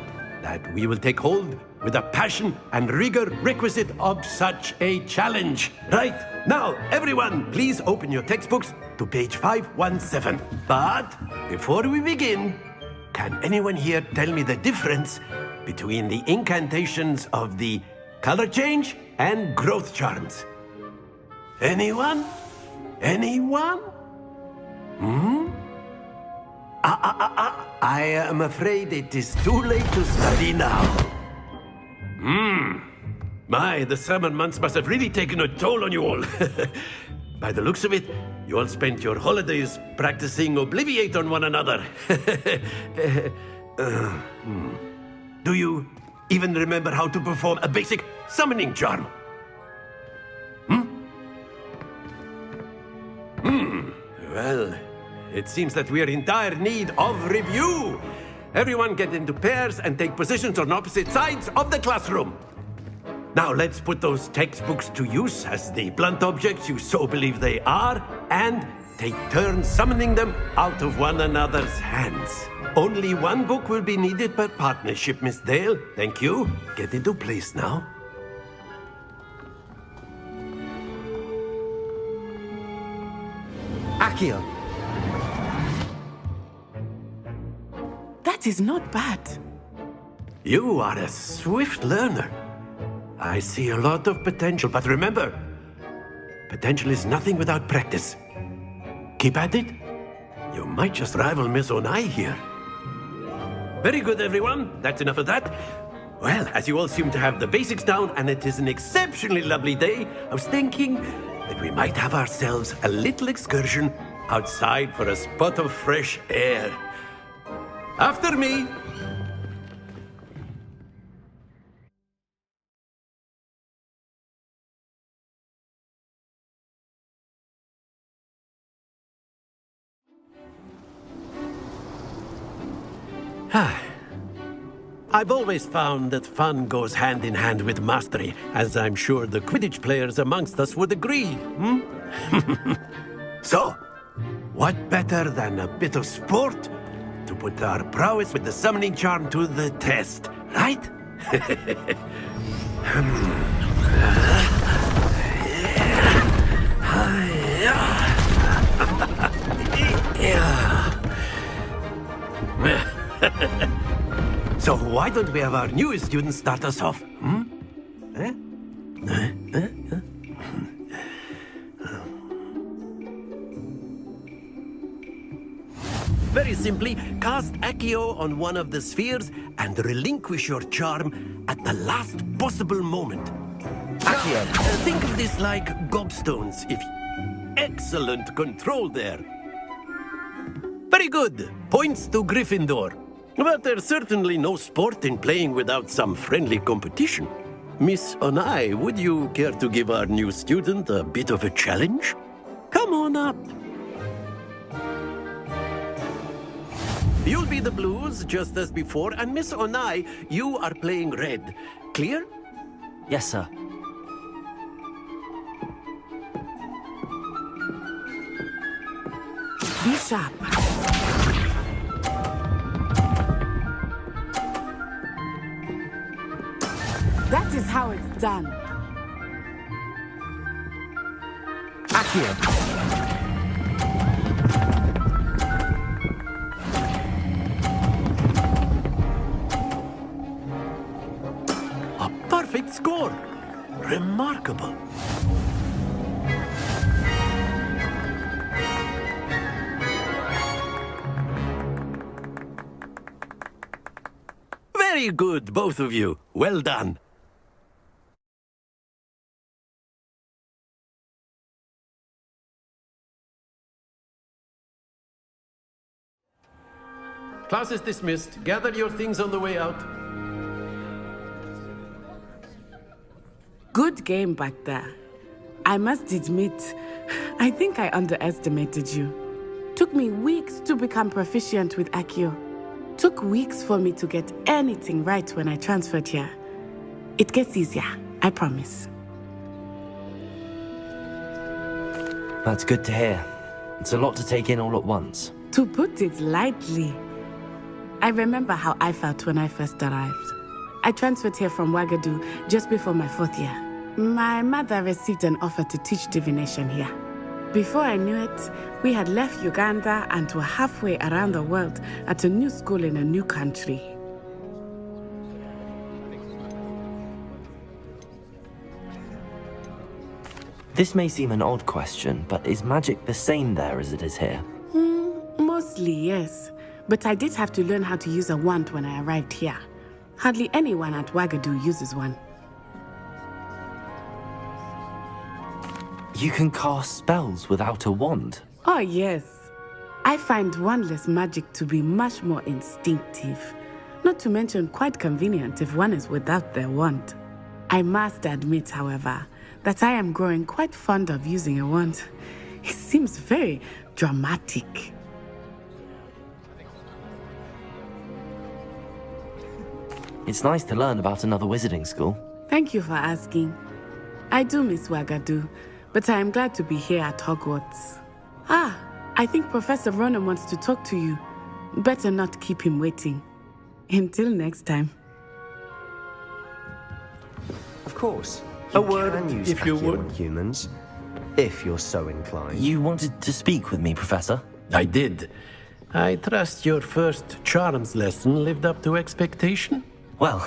that we will take hold with the passion and rigor requisite of such a challenge. Right, now, everyone, please open your textbooks to page 517. But before we begin, can anyone here tell me the difference between the incantations of the color change and growth charms? Anyone? Anyone? I am afraid it is too late to study now. My, the summer months must have really taken a toll on you all. By the looks of it, you all spent your holidays practicing Obliviate on one another. Do you even remember how to perform a basic summoning charm? Well, it seems that we are in dire need of review. Everyone get into pairs and take positions on opposite sides of the classroom. Now let's put those textbooks to use as the blunt objects you so believe they are, and take turns summoning them out of one another's hands. Only one book will be needed per partnership, Miss Dale. Thank you. Get into place now.
Accio!
That is not bad.
You are a swift learner. I see a lot of potential, but remember, potential is nothing without practice. Keep at it. You might just rival Miss Onai here. Very good, everyone. That's enough of that. Well, as you all seem to have the basics down, and it is an exceptionally lovely day, I was thinking that we might have ourselves a little excursion outside for a spot of fresh air. After me. I've always found that fun goes hand in hand with mastery, as I'm sure the Quidditch players amongst us would agree, So, what better than a bit of sport to put our prowess with the summoning charm to the test, right? So why don't we have our newest student start us off? Very simply, cast Accio on one of the spheres and relinquish your charm at the last possible moment. Accio. Think of this like gobstones, if... Excellent control there. Very good. Points to Gryffindor. But there's certainly no sport in playing without some friendly competition. Miss Onai, would you care to give our new student a bit of a challenge? Come on up. You'll be the blues, just as before, and Miss Onai, you are playing red. Clear?
Yes, sir.
Be sharp. That is how it's done.
Accio.
A perfect score. Remarkable. Very good, both of you. Well done. Class is dismissed. Gather your things on the way out.
Good game back there. I must admit, I think I underestimated you. Took me weeks to become proficient with Accio. Took weeks for me to get anything right when I transferred here. It gets easier, I promise.
That's good to hear. It's a lot to take in all at once.
To put it lightly, I remember how I felt when I first arrived. I transferred here from Ouagadougou just before my 4th year. My mother received an offer to teach divination here. Before I knew it, we had left Uganda and were halfway around the world at a new school in a new country.
This may seem an odd question, but is magic the same there as it is here?
Mostly, yes. But I did have to learn how to use a wand when I arrived here. Hardly anyone at Ouagadougou uses one.
You can cast spells without a wand?
Oh, yes. I find wandless magic to be much more instinctive. Not to mention quite convenient if one is without their wand. I must admit, however, that I am growing quite fond of using a wand. It seems very dramatic.
It's nice to learn about another wizarding school.
Thank you for asking. I do miss Ouagadougou, but I am glad to be here at Hogwarts. I think Professor Ronan wants to talk to you. Better not keep him waiting. Until next time.
Of course.
A word,
can use
if you
Accio
would.
on humans, if you're so inclined.
You wanted to speak with me, Professor?
I did. I trust your first charms lesson lived up to expectation?
Well,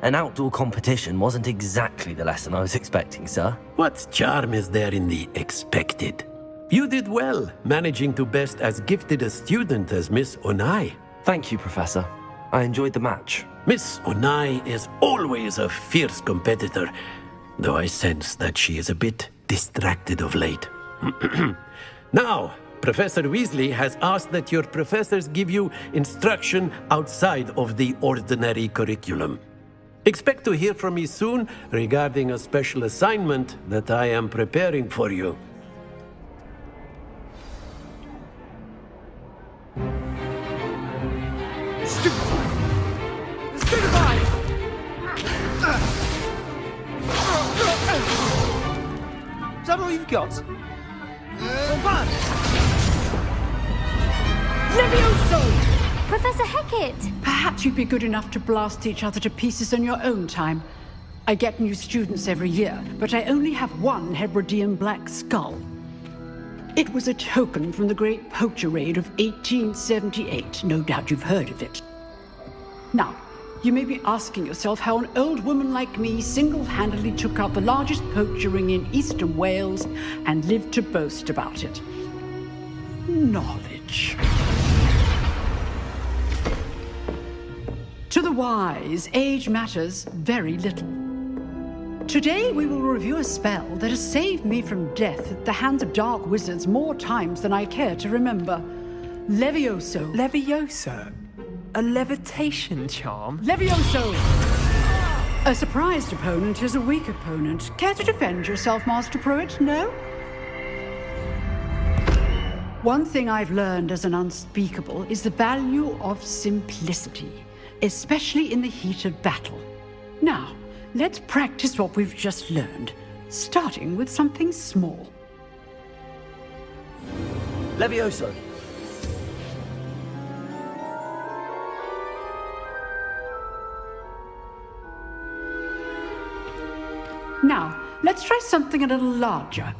an outdoor competition wasn't exactly the lesson I was expecting, sir.
What charm is there in the expected? You did well, managing to best as gifted a student as Miss Onai.
Thank you, Professor. I enjoyed the match.
Miss Onai is always a fierce competitor, though I sense that she is a bit distracted of late. Now, Professor Weasley has asked that your professors give you instruction outside of the ordinary curriculum. Expect to hear from me soon regarding a special assignment that I am preparing for you.
Is that all you've got?
Levioso!
Professor Hecat!
Perhaps you'd be good enough to blast each other to pieces on your own time. I get new students every year, but I only have one Hebridean black skull. It was a token from the Great Poacher Raid of 1878. No doubt you've heard of it. Now, you may be asking yourself how an old woman like me single-handedly took out the largest poacher ring in eastern Wales and lived to boast about it. Knowledge. To the wise, age matters very little. Today we will review a spell that has saved me from death at the hands of dark wizards more times than I care to remember. Levioso.
Levioso? A levitation charm?
Levioso! A surprised opponent is a weak opponent. Care to defend yourself, Master Pruitt? No? One thing I've learned as an unspeakable is the value of simplicity, especially in the heat of battle. Now, let's practice what we've just learned, starting with something small.
Levioso.
Now, let's try something a little larger.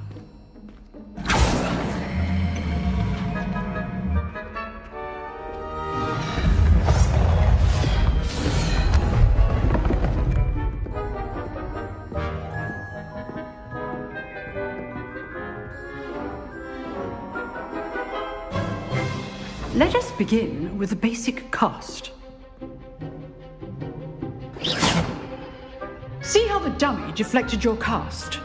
Let us begin with the basic cast. See how the dummy deflected your cast?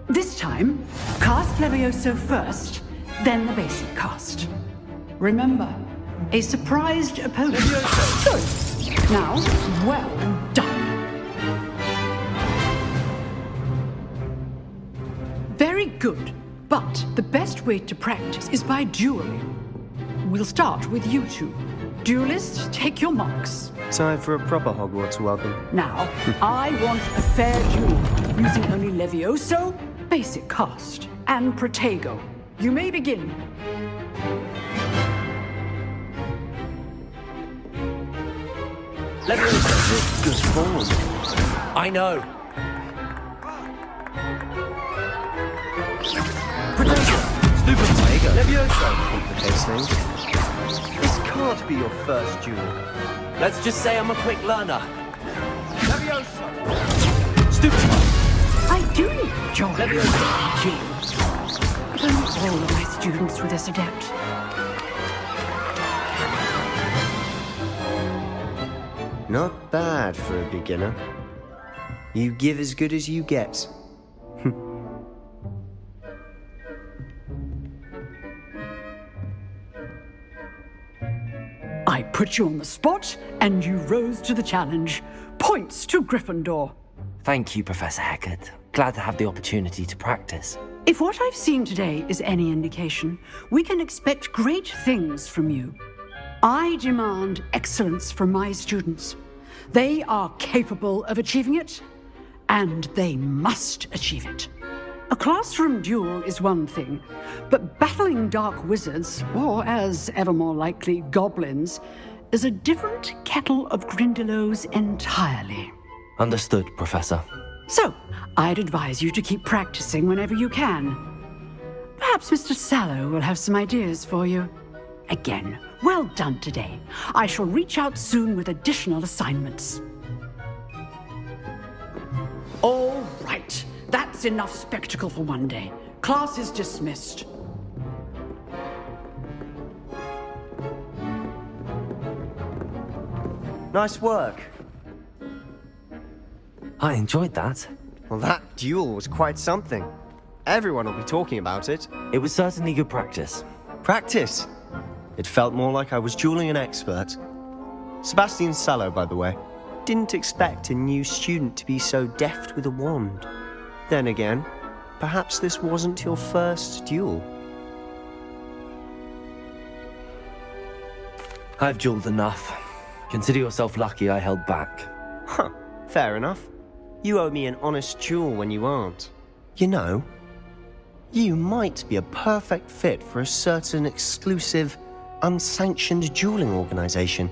This time, cast Levioso first, then the basic cast. Remember, a surprised opponent. Good. Now, well done. Very good, but the best way to practice is by dueling. We'll start with you two. Duelists, take your marks.
Time for a proper Hogwarts welcome.
Now, I want a fair duel, using only Levioso, basic cast, and Protego. You may begin.
Levioso, good form. I know. Protego, stupid Protego. Levioso complicates things. This can't be your first duel. Let's just say I'm a quick learner. Levioso! Stupid!
I do enjoy duels. But only all of my students were this adept.
Not bad for a beginner. You give as good as you get.
I put you on the spot, and you rose to the challenge. Points to Gryffindor.
Thank you, Professor Hecat. Glad to have the opportunity to practice.
If what I've seen today is any indication, we can expect great things from you. I demand excellence from my students. They are capable of achieving it, and they must achieve it. A classroom duel is one thing, but battling dark wizards, or as ever more likely, goblins, is a different kettle of Grindylows entirely.
Understood, Professor.
So, I'd advise you to keep practicing whenever you can. Perhaps Mr. Sallow will have some ideas for you. Again, well done today. I shall reach out soon with additional assignments. All right. That's enough spectacle for one day. Class is dismissed.
Nice work.
I enjoyed that.
Well, that duel was quite something. Everyone will be talking about it.
It was certainly good practice.
Practice? It felt more like I was dueling an expert. Sebastian Sallow, by the way. Didn't expect a new student to be so deft with a wand. Then again, perhaps this wasn't your first duel.
I've dueled enough. Consider yourself lucky I held back.
Huh, fair enough. You owe me an honest duel when you aren't. You know, you might be a perfect fit for a certain exclusive, unsanctioned dueling organization.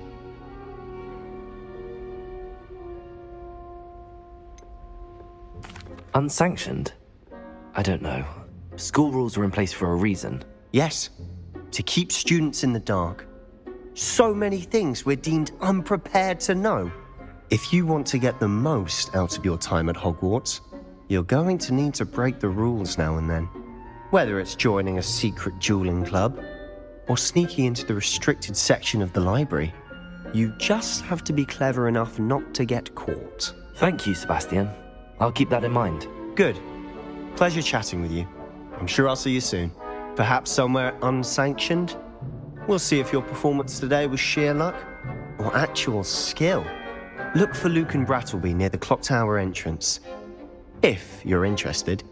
Unsanctioned? I don't know. School rules are in place for a reason.
Yes, to keep students in the dark. So many things we're deemed unprepared to know. If you want to get the most out of your time at Hogwarts, you're going to need to break the rules now and then. Whether it's joining a secret dueling club, or sneaking into the restricted section of the library, you just have to be clever enough not to get caught.
Thank you, Sebastian. I'll keep that in mind.
Good. Pleasure chatting with you. I'm sure I'll see you soon. Perhaps somewhere unsanctioned? We'll see if your performance today was sheer luck or actual skill. Look for Luke and Brattleby near the clock tower entrance, if you're interested.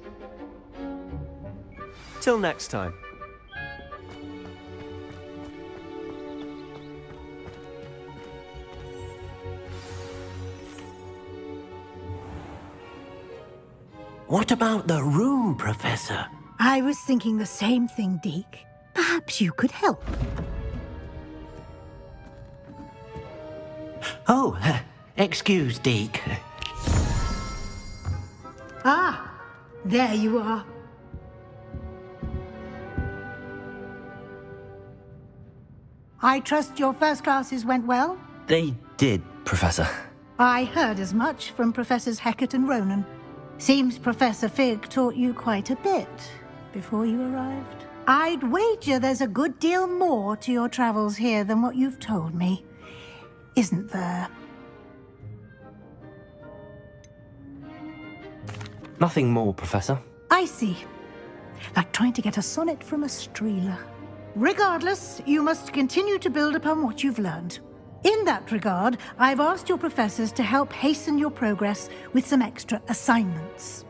Till next time.
What about the room, Professor?
I was thinking the same thing, Deke. Perhaps you could help.
Oh, excuse, Deke.
Ah, there you are. I trust your first classes went well?
They did, Professor.
I heard as much from Professors Hecat and Ronan. Seems Professor Fig taught you quite a bit before you arrived. I'd wager there's a good deal more to your travels here than what you've told me. Isn't there?
Nothing more, Professor.
I see. Like trying to get a sonnet from a streeler. Regardless, you must continue to build upon what you've learned. In that regard, I've asked your professors to help hasten your progress with some extra assignments.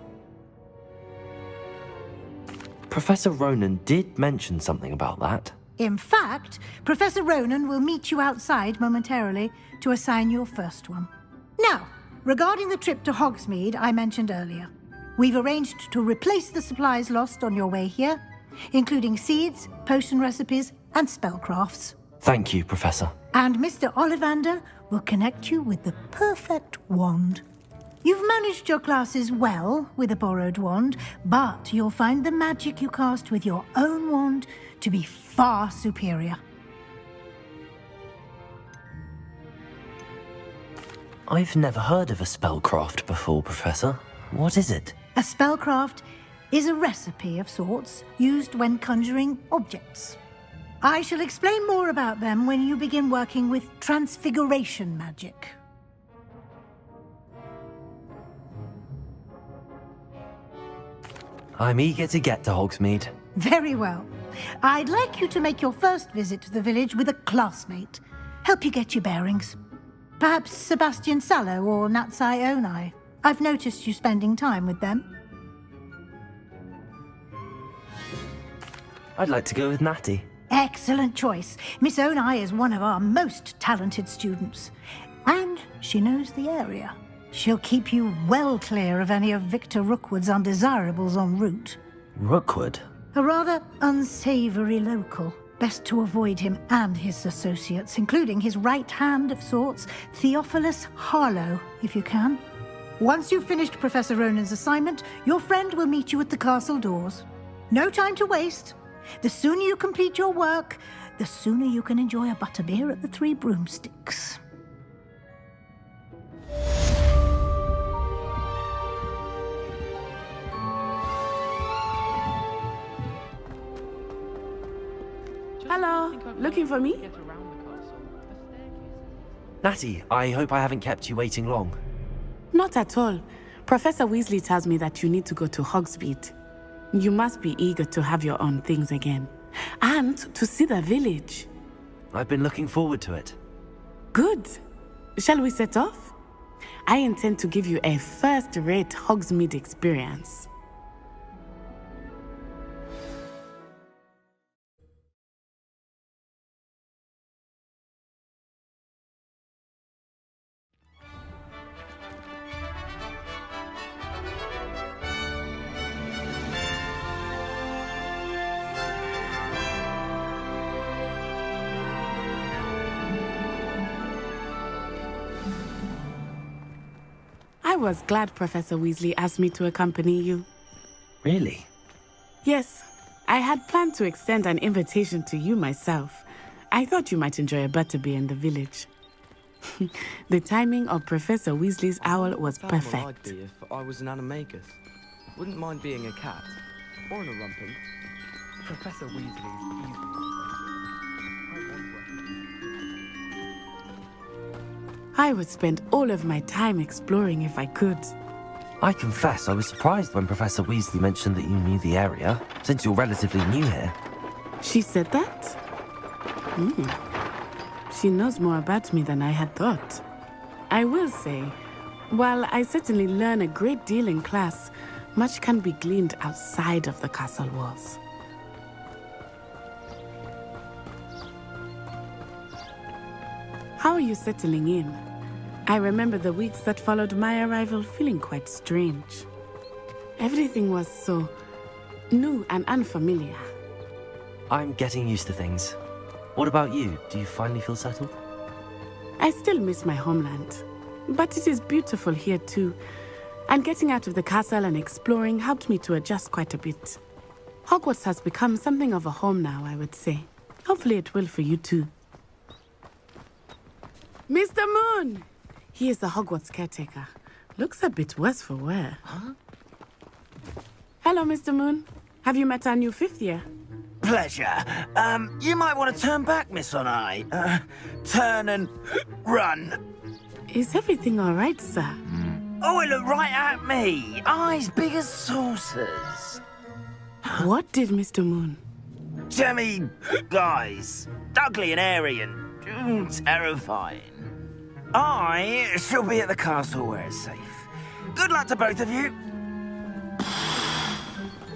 Professor Ronan did mention something about that.
In fact, Professor Ronan will meet you outside momentarily to assign your first one. Now, regarding the trip to Hogsmeade I mentioned earlier, we've arranged to replace the supplies lost on your way here, including seeds, potion recipes, and spellcrafts.
Thank you, Professor.
And Mr. Ollivander will connect you with the perfect wand. You've managed your classes well with a borrowed wand, but you'll find the magic you cast with your own wand to be far superior.
I've never heard of a spellcraft before, Professor. What is it?
A spellcraft is a recipe of sorts used when conjuring objects. I shall explain more about them when you begin working with transfiguration magic.
I'm eager to get to Hogsmeade.
Very well. I'd like you to make your first visit to the village with a classmate. Help you get your bearings. Perhaps Sebastian Sallow or Natsai Onai. I've noticed you spending time with them.
I'd like to go with Natty.
Excellent choice. Miss Onai is one of our most talented students. And she knows the area. She'll keep you well clear of any of Victor Rookwood's undesirables en route.
Rookwood?
A rather unsavory local. Best to avoid him and his associates, including his right hand of sorts, Theophilus Harlow, if you can. Once you've finished Professor Ronan's assignment, your friend will meet you at the castle doors. No time to waste. The sooner you complete your work, the sooner you can enjoy a butterbeer at the Three Broomsticks.
Hello, looking for me?
Natty, I hope I haven't kept you waiting long.
Not at all. Professor Weasley tells me that you need to go to Hogsmeade. You must be eager to have your own things again. And to see the village.
I've been looking forward to it.
Good. Shall we set off? I intend to give you a first-rate Hogsmeade experience. I was glad Professor Weasley asked me to accompany you.
Really?
Yes, I had planned to extend an invitation to you myself. I thought you might enjoy a butterbeer in the village. The timing of Professor Weasley's owl was perfect.
I'd be if I was an animagus. Wouldn't mind being a cat or an rumpin. Professor Weasley's easy.
I would spend all of my time exploring if I could.
I confess I was surprised when Professor Weasley mentioned that you knew the area, since you're relatively new here.
She said that? She knows more about me than I had thought. I will say, while I certainly learn a great deal in class, much can be gleaned outside of the castle walls. How are you settling in? I remember the weeks that followed my arrival feeling quite strange. Everything was so new and unfamiliar.
I'm getting used to things. What about you? Do you finally feel settled?
I still miss my homeland, but it is beautiful here too. And getting out of the castle and exploring helped me to adjust quite a bit. Hogwarts has become something of a home now, I would say. Hopefully it will for you too. Mr. Moon! He is the Hogwarts caretaker. Looks a bit worse for wear. Huh? Hello, Mr. Moon. Have you met our new 5th year?
Pleasure. You might want to turn back, Miss Onai. Turn and run.
Is everything all right, sir?
Oh, it looked right at me. Eyes big as saucers.
What did Mr. Moon?
Jemmy guys. Ugly and airy and terrifying. I shall be at the castle where it's safe. Good luck to both of you.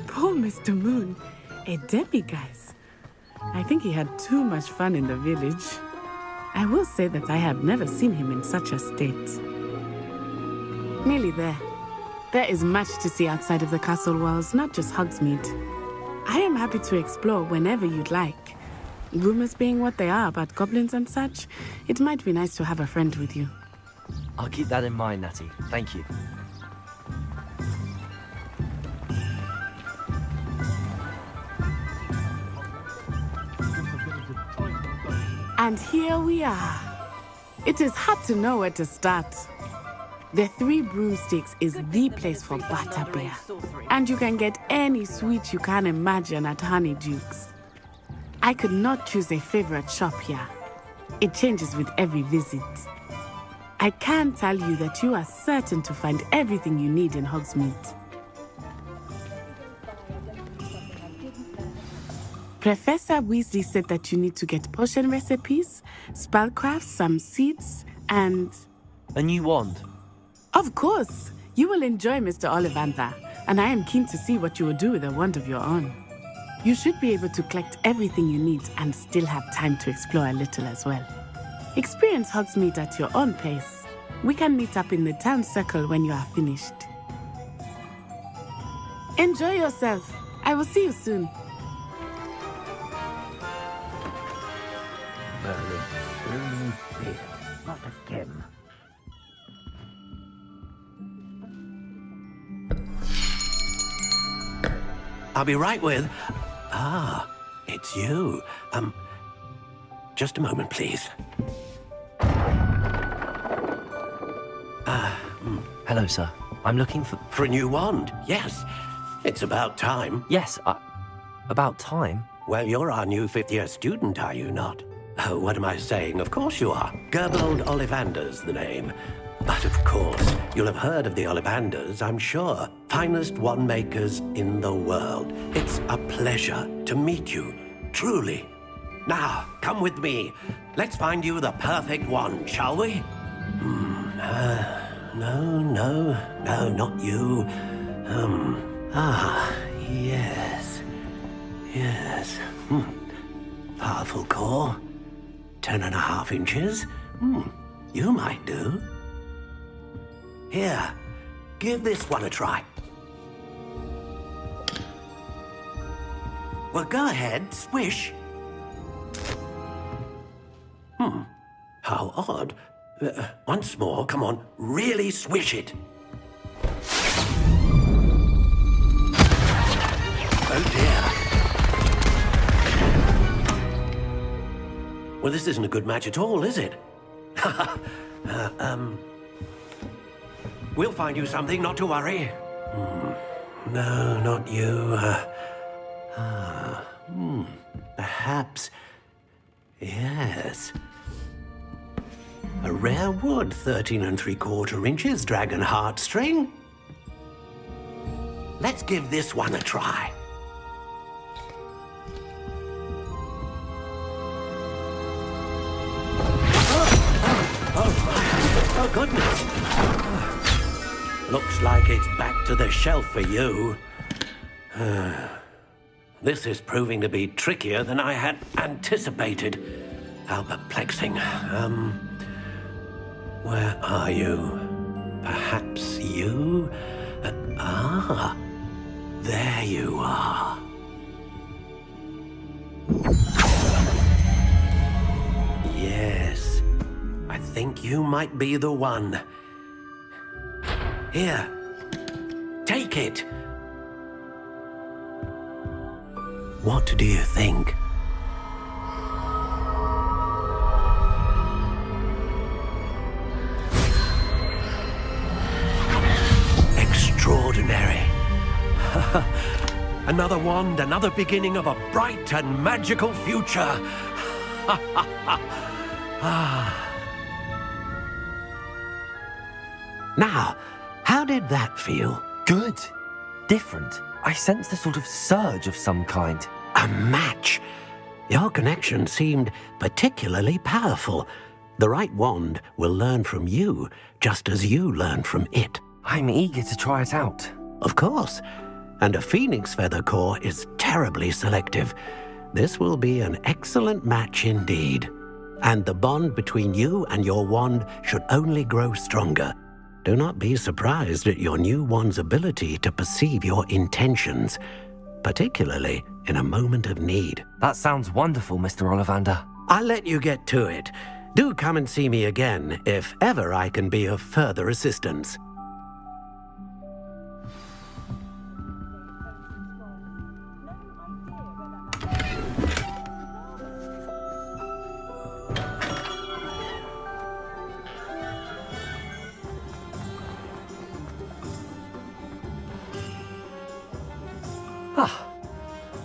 Poor Mr. Moon. A demiguise. I think he had too much fun in the village. I will say that I have never seen him in such a state. Nearly there. There is much to see outside of the castle walls, not just Hogsmeade. I am happy to explore whenever you'd like. Rumors being what they are about goblins and such, it might be nice to have a friend with you.
I'll keep that in mind, Natty. Thank you.
And here we are. It is hard to know where to start. The Three Broomsticks is the place for butterbeer. And you can get any sweet you can imagine at Honeyduke's. I could not choose a favorite shop here. It changes with every visit. I can tell you that you are certain to find everything you need in Hogsmeade. Professor Weasley said that you need to get potion recipes, spellcrafts, some seeds, and...
A new wand?
Of course! You will enjoy Mr. Ollivander, and I am keen to see what you will do with a wand of your own. You should be able to collect everything you need and still have time to explore a little as well. Experience Hogsmeade at your own pace. We can meet up in the town circle when you are finished. Enjoy yourself. I will see you soon.
Not again.
I'll be right with... it's you. Just a moment, please.
Hello, sir. I'm looking for...
For a new wand, yes. It's about time.
Yes, about time?
Well, you're our new 5th year student, are you not? Oh, what am I saying? Of course you are. Gerbold Ollivander's the name. But of course, you'll have heard of the Ollivanders, I'm sure. Finest wand makers in the world. It's a pleasure to meet you, truly. Now, come with me. Let's find you the perfect wand, shall we? No, not you. Yes. Powerful core. 10.5 inches. You might do. Here, give this one a try. Well, go ahead, swish. How odd. Once more, come on, really swish it. Oh dear. Well, this isn't a good match at all, is it? We'll find you something, not to worry. No, not you. Perhaps... Yes. A rare wood, 13 3/4 inches, dragon heartstring. Let's give this one a try. Oh, goodness. Looks like it's back to the shelf for you. This is proving to be trickier than I had anticipated. How perplexing. Where are you? Perhaps you? There you are. Yes, I think you might be the one. Here, take it. What do you think? Extraordinary. Another wand, another beginning of a bright and magical future. Now, how did that feel?
Good. Different. I sensed a sort of surge of some kind.
A match. Your connection seemed particularly powerful. The right wand will learn from you, just as you learn from it.
I'm eager to try it out.
Of course. And a phoenix feather core is terribly selective. This will be an excellent match indeed. And the bond between you and your wand should only grow stronger. Do not be surprised at your new wand's ability to perceive your intentions, particularly in a moment of need.
That sounds wonderful, Mr. Ollivander.
I'll let you get to it. Do come and see me again if ever I can be of further assistance.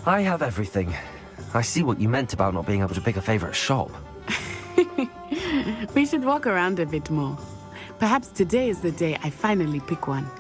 I have everything. I see what you meant about not being able to pick a favorite shop.
We should walk around a bit more. Perhaps today is the day I finally pick one.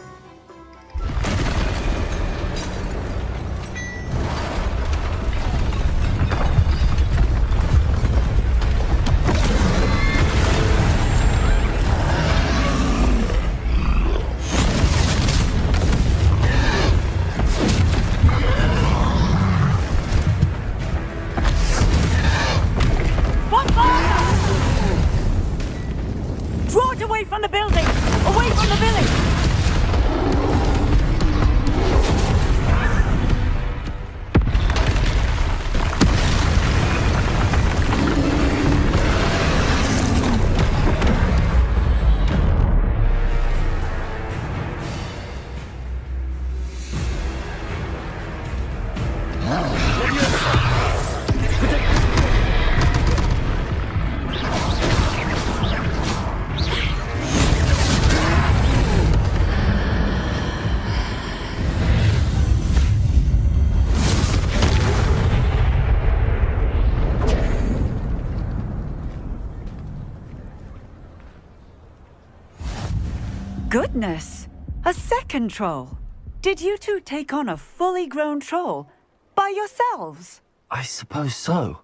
Goodness! A second troll! Did you two take on a fully grown troll by yourselves?
I suppose so.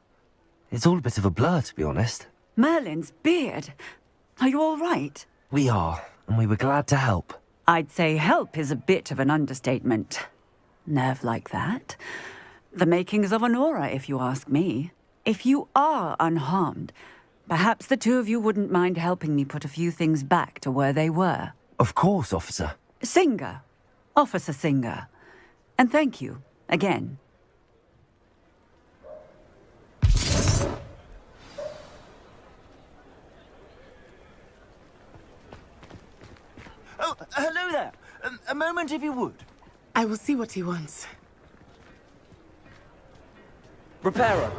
It's all a bit of a blur, to be honest.
Merlin's beard. Are you all right?
We are, and we were glad to help.
I'd say help is a bit of an understatement. Nerve like that. The makings of an aura, if you ask me. If you are unharmed, perhaps the two of you wouldn't mind helping me put a few things back to where they were.
Of course, officer.
Singer. Officer Singer. And thank you, again.
Oh, hello there. A moment if you would.
I will see what he wants.
Reparo.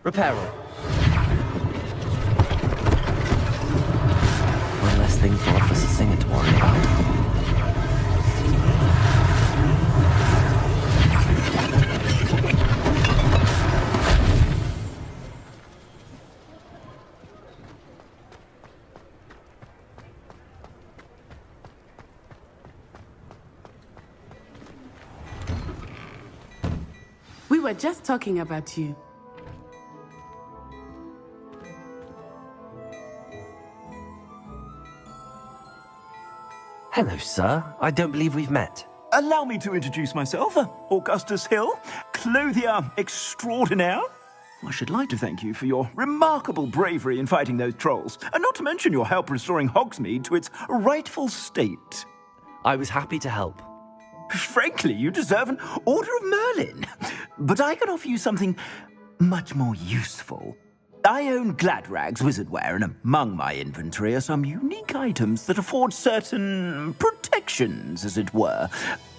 Reparo.
One less thing for Officer Singer to worry about.
We were just talking about you.
Hello, sir. I don't believe we've met.
Allow me to introduce myself, Augustus Hill, clothier extraordinaire. I should like to thank you for your remarkable bravery in fighting those trolls, and not to mention your help restoring Hogsmeade to its rightful state.
I was happy to help.
Frankly, you deserve an Order of Merlin. But I can offer you something much more useful. I own Gladrag's wizardware, and among my inventory are some unique items that afford certain protections, as it were.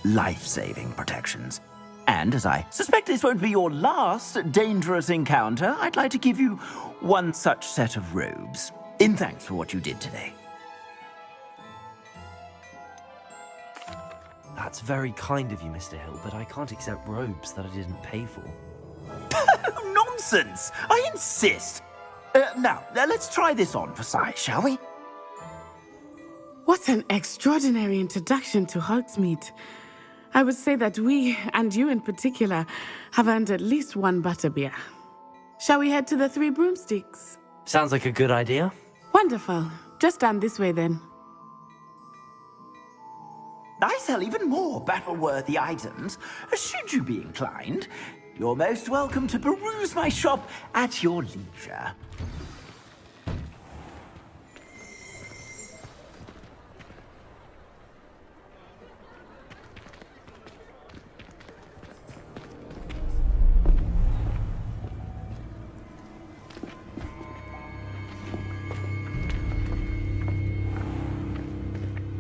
Life-saving protections. And as I suspect this won't be your last dangerous encounter, I'd like to give you one such set of robes, in thanks for what you did today.
That's very kind of you, Mr. Hill, but I can't accept robes that I didn't pay for.
Nonsense! I insist! Now, let's try this on for size, shall we?
What an extraordinary introduction to Hogsmeade. I would say that we, and you in particular, have earned at least one butterbeer. Shall we head to the Three Broomsticks?
Sounds like a good idea.
Wonderful. Just down this way then.
I sell even more battle-worthy items. Should you be inclined, you're most welcome to peruse my shop at your leisure.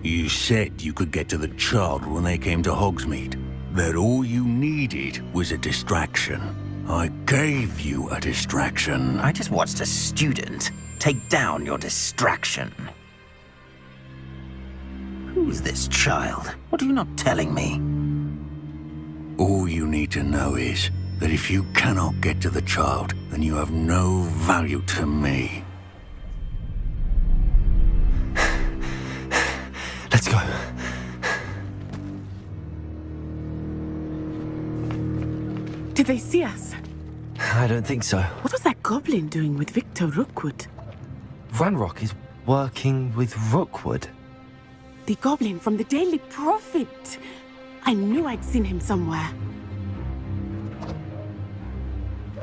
You said you could get to the child when they came to Hogsmeade. That all you needed was a distraction. I gave you a distraction.
I just watched a student take down your distraction. Who's this child? What are you not telling me?
All you need to know is that if you cannot get to the child, then you have no value to me.
Let's go.
Did they see us?
I don't think so.
What was that goblin doing with Victor Rookwood?
Ranrock is working with Rookwood.
The goblin from the Daily Prophet. I knew I'd seen him somewhere.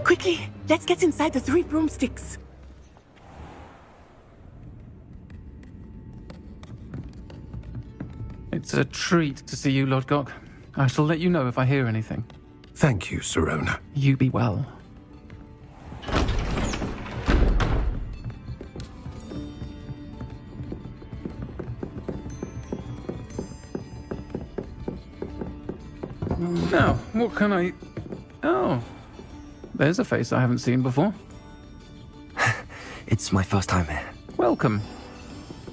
Quickly, let's get inside the Three Broomsticks.
It's a treat to see you, Lodgok. I shall let you know if I hear anything.
Thank you, Sirona.
You be well. Now, what can I... Oh, there's a face I haven't seen before.
It's my first time here.
Welcome.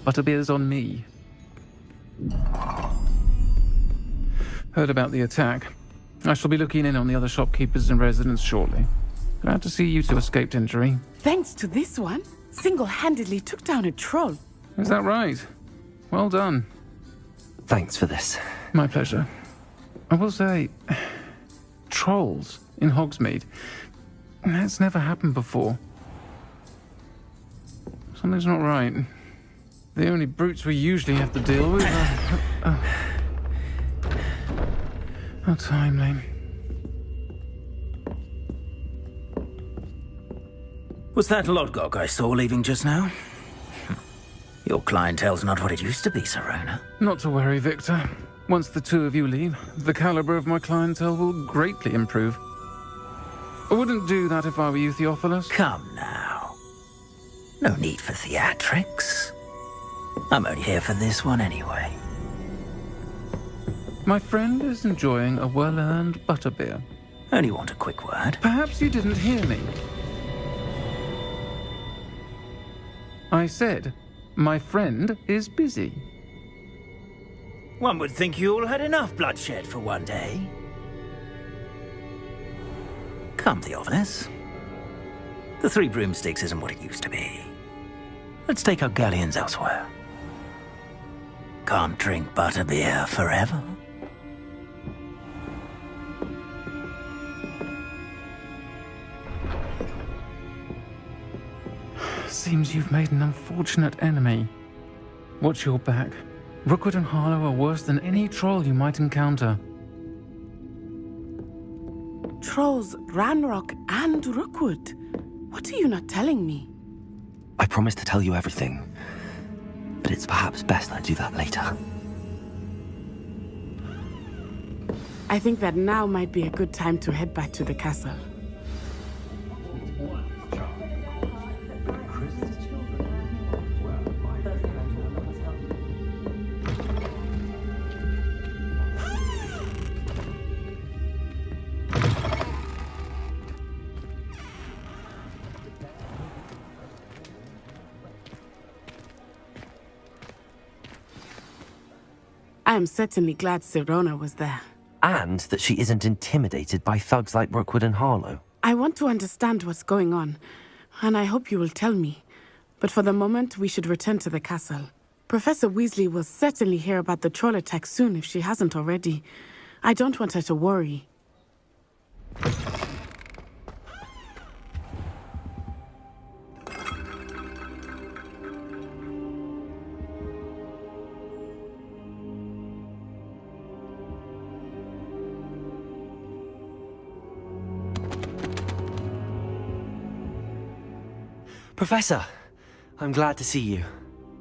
Butterbeer's on me. Heard about the attack. I shall be looking in on the other shopkeepers and residents shortly. Glad to see you two escaped injury.
Thanks to this one, single-handedly took down a troll.
Is that right? Well done.
Thanks for this.
My pleasure. I will say, trolls in Hogsmeade. That's never happened before. Something's not right. The only brutes we usually have to deal with are... How timely.
Was that Lodgok I saw leaving just now? Your clientele's not what it used to be, Sirona.
Not to worry, Victor. Once the two of you leave, the caliber of my clientele will greatly improve. I wouldn't do that if I were you, Theophilus.
Come now. No need for theatrics. I'm only here for this one anyway.
My friend is enjoying a well-earned butterbeer.
Only want a quick word.
Perhaps you didn't hear me. I said, my friend is busy.
One would think you all had enough bloodshed for one day. Come, Theophilus. The Three Broomsticks isn't what it used to be. Let's take our galleons elsewhere. Can't drink butterbeer forever.
Seems you've made an unfortunate enemy. Watch your back. Rookwood and Harlow are worse than any troll you might encounter.
Trolls, Ranrock, and Rookwood. What are you not telling me?
I promise to tell you everything, but it's perhaps best I do that later.
I think that now might be a good time to head back to the castle. I am certainly glad Sirona was there.
And that she isn't intimidated by thugs like Rookwood and Harlow.
I want to understand what's going on, and I hope you will tell me. But for the moment, we should return to the castle. Professor Weasley will certainly hear about the troll attack soon if she hasn't already. I don't want her to worry.
Professor, I'm glad to see you.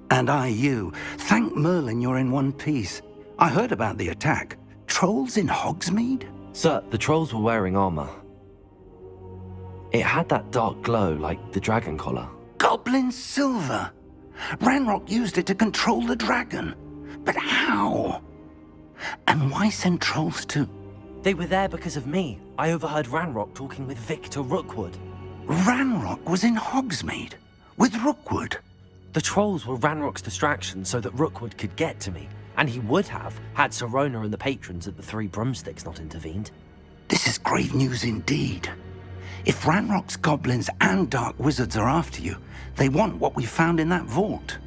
And I you. Thank Merlin you're in one piece. I heard about the attack. Trolls in Hogsmeade?
Sir, the trolls were wearing armor. It had that dark glow like the dragon collar.
Goblin silver! Ranrock used it to control the dragon. But how? And why send trolls to...
They were there because of me. I overheard Ranrock talking with Victor Rookwood.
Ranrock was in Hogsmeade? With Rookwood?
The trolls were Ranrock's distraction so that Rookwood could get to me. And he would have, had Sirona and the patrons at the Three Broomsticks not intervened.
This is grave news indeed. If Ranrock's goblins and dark wizards are after you, they want what we found in that vault.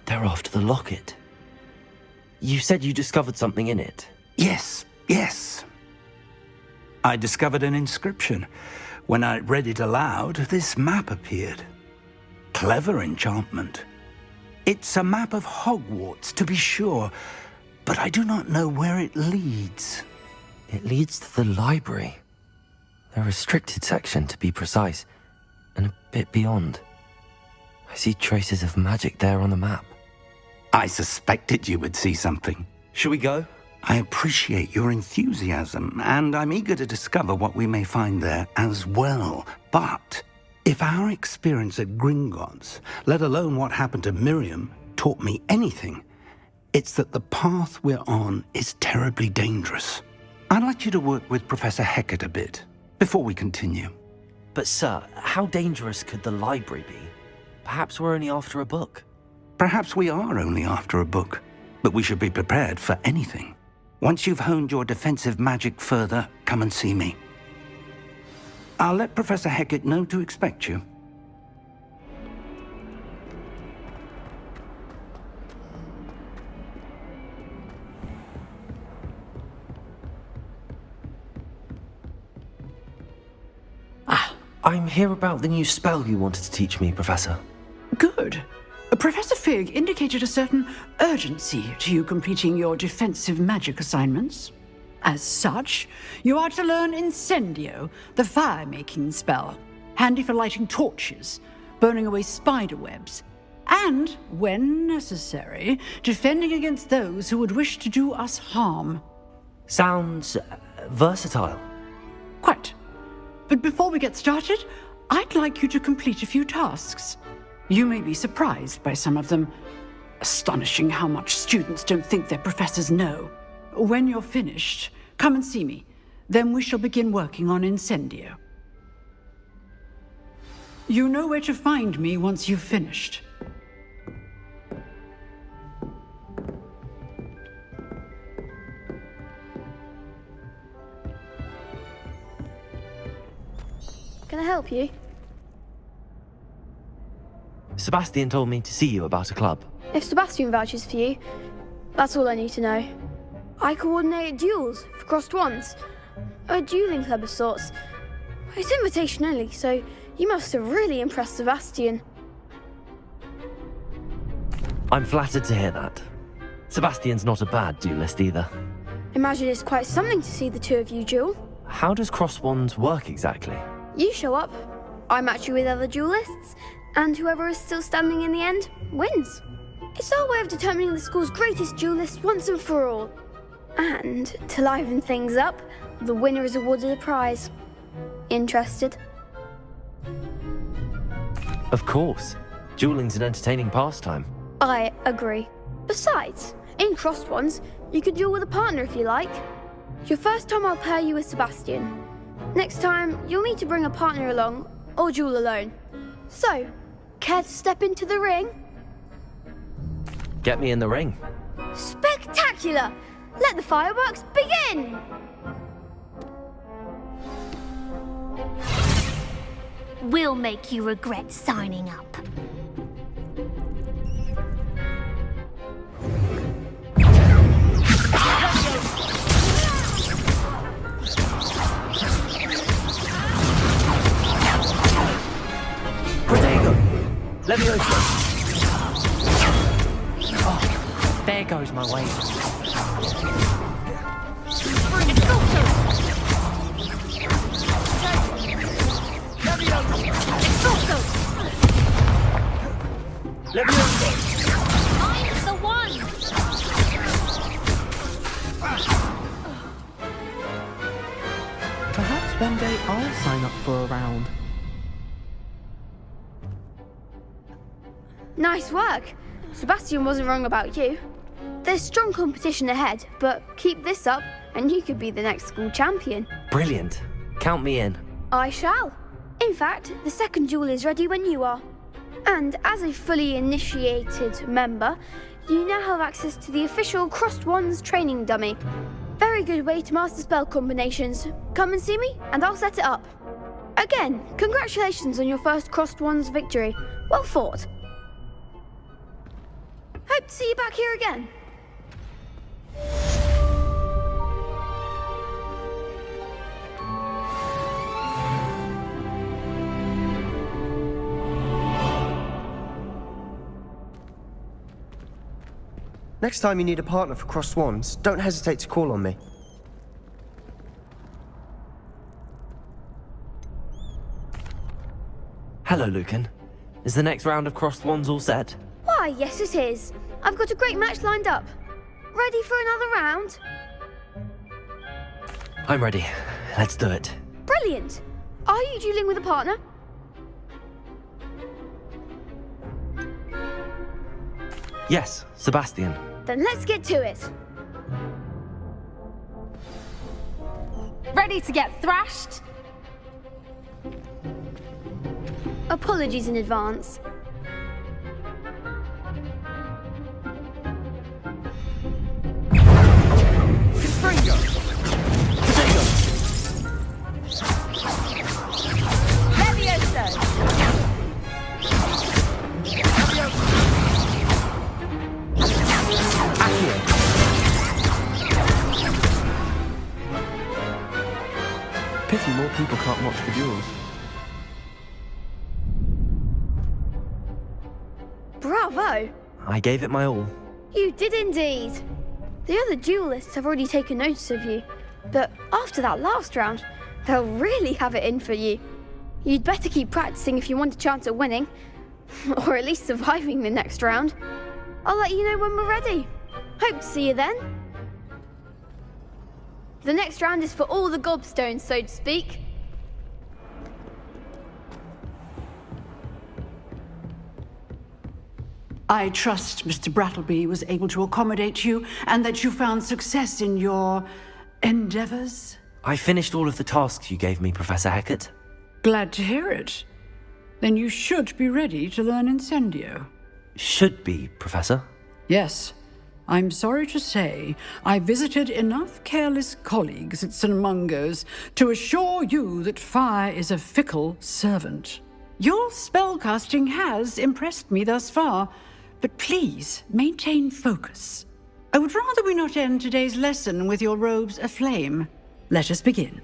They're after the locket. You said you discovered something in it.
Yes. I discovered an inscription. When I read it aloud, this map appeared. Clever enchantment. It's a map of Hogwarts, to be sure, but I do not know where it leads.
It leads to the library. The restricted section, to be precise, and a bit beyond. I see traces of magic there on the map.
I suspected you would see something.
Shall we go?
I appreciate your enthusiasm, and I'm eager to discover what we may find there as well. But if our experience at Gringotts, let alone what happened to Miriam, taught me anything, it's that the path we're on is terribly dangerous. I'd like you to work with Professor Hecat a bit before we continue.
But sir, how dangerous could the library be? Perhaps we're only after a book.
Perhaps we are only after a book, but we should be prepared for anything. Once you've honed your defensive magic further, come and see me. I'll let Professor Hecat know to expect you.
I'm here about the new spell you wanted to teach me, Professor.
Good. Professor Fig indicated a certain urgency to you completing your defensive magic assignments. As such, you are to learn Incendio, the fire-making spell, handy for lighting torches, burning away spider webs, and, when necessary, defending against those who would wish to do us harm.
Sounds versatile.
Quite. But before we get started, I'd like you to complete a few tasks. You may be surprised by some of them. Astonishing how much students don't think their professors know. When you're finished, come and see me. Then we shall begin working on Incendio. You know where to find me once you've finished.
Can I help you?
Sebastian told me to see you about a club.
If Sebastian vouches for you, that's all I need to know. I coordinate duels for crossed wands. A dueling club of sorts. It's invitation only, so you must have really impressed Sebastian.
I'm flattered to hear that. Sebastian's not a bad duelist either.
Imagine it's quite something to see the two of you duel.
How does cross wands work exactly?
You show up, I match you with other duelists, and whoever is still standing in the end wins. It's our way of determining the school's greatest duelist once and for all. And to liven things up, the winner is awarded a prize. Interested?
Of course. Dueling's an entertaining pastime.
I agree. Besides, in crossed ones, you can duel with a partner if you like. Your first time I'll pair you with Sebastian. Next time, you'll need to bring a partner along, or duel alone. So, care to step into the ring?
Get me in the ring.
Spectacular! Let the fireworks begin!
We'll make you regret signing up.
Leviosa! Oh, there goes my weight.
Leviosa! I'm the one!
Perhaps one day I'll sign up for a round.
Nice work. Sebastian wasn't wrong about you. There's strong competition ahead, but keep this up and you could be the next school champion.
Brilliant. Count me in.
I shall. In fact, the second duel is ready when you are. And as a fully initiated member, you now have access to the official Crossed Wands training dummy. Very good way to master spell combinations. Come and see me and I'll set it up. Again, congratulations on your first Crossed Wands victory. Well fought. Hope to see you back here again.
Next time you need a partner for crossed wands, don't hesitate to call on me.
Hello, Lucan. Is the next round of crossed wands all set?
Why, yes it is. I've got a great match lined up. Ready for another round?
I'm ready. Let's do it.
Brilliant. Are you dueling with a partner?
Yes, Sebastian.
Then let's get to it.
Ready to get thrashed?
Apologies in advance.
Pity more people can't watch the duels.
Bravo!
I gave it my all.
You did indeed. The other duelists have already taken notice of you, but after that last round, they'll really have it in for you. You'd better keep practicing if you want a chance at winning, or at least surviving the next round. I'll let you know when we're ready. Hope to see you then. The next round is for all the gobstones, so to speak.
I trust Mr. Brattleby was able to accommodate you and that you found success in your endeavors.
I finished all of the tasks you gave me, Professor Hecat.
Glad to hear it. Then you should be ready to learn Incendio.
Should be, Professor.
Yes. I'm sorry to say, I visited enough careless colleagues at St. Mungo's to assure you that fire is a fickle servant. Your spellcasting has impressed me thus far, but please maintain focus. I would rather we not end today's lesson with your robes aflame. Let us begin.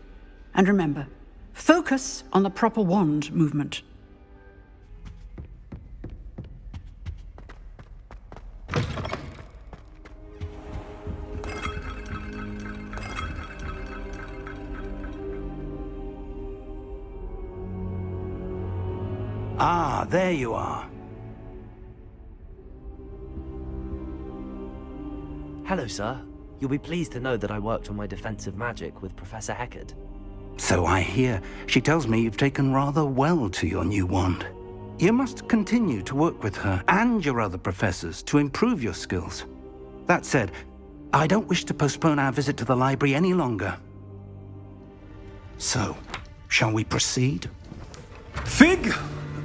And remember, focus on the proper wand movement.
Ah, there you are.
Hello, sir. You'll be pleased to know that I worked on my defensive magic with Professor Heckard.
So I hear. She tells me you've taken rather well to your new wand. You must continue to work with her and your other professors to improve your skills. That said, I don't wish to postpone our visit to the library any longer. So, shall we proceed?
Fig!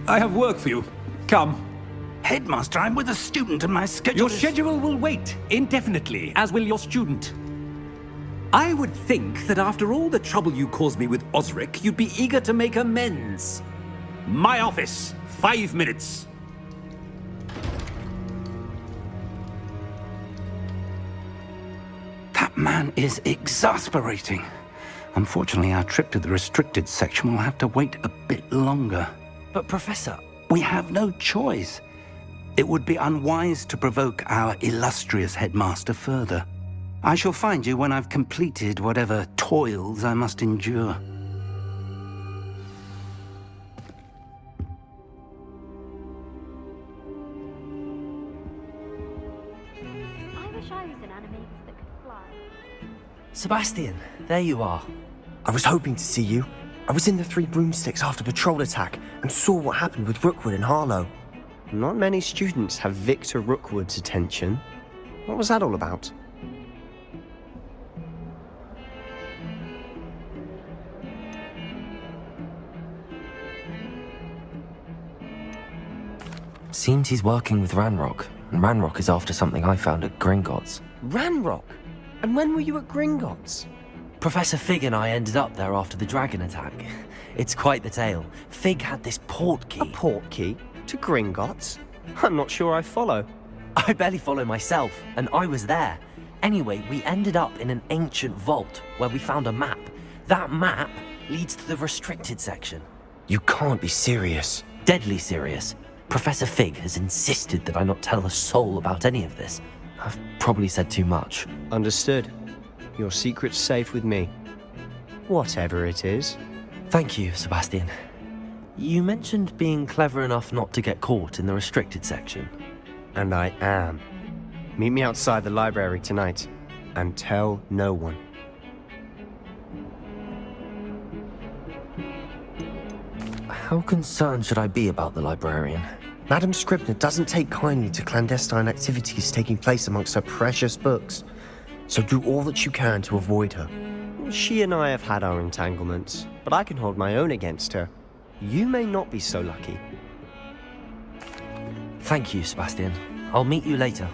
I have work for you. Come.
Headmaster, I'm with a student and my schedule
Your schedule will wait indefinitely, as will your student. I would think that after all the trouble you caused me with Osric, you'd be eager to make amends. My office, 5 minutes.
That man is exasperating. Unfortunately, our trip to the restricted section will have to wait a bit longer.
But Professor...
We have no choice. It would be unwise to provoke our illustrious headmaster further. I shall find you when I've completed whatever toils I must endure.
I wish I was an animator that could fly.
Sebastian, there you are.
I was hoping to see you. I was in the Three Broomsticks after patrol attack and saw what happened with Rookwood and Harlow. Not many students have Victor Rookwood's attention. What was that all about?
Seems he's working with Ranrock, and Ranrock is after something I found at Gringotts.
Ranrock? And when were you at Gringotts?
Professor Fig and I ended up there after the dragon attack. It's quite the tale. Fig had this port key.
A port key? To Gringotts? I'm not sure I follow.
I barely follow myself, and I was there. Anyway, we ended up in an ancient vault where we found a map. That map leads to the restricted section.
You can't be serious.
Deadly serious. Professor Fig has insisted that I not tell a soul about any of this. I've probably said too much.
Understood. Your secret's safe with me. Whatever it is.
Thank you, Sebastian. You mentioned being clever enough not to get caught in the restricted section.
And I am. Meet me outside the library tonight, and tell no one.
How concerned should I be about the librarian?
Madam Scribner doesn't take kindly to clandestine activities taking place amongst her precious books, so do all that you can to avoid her. She and I have had our entanglements, but I can hold my own against her. You may not be so lucky.
Thank you, Sebastian. I'll meet you later.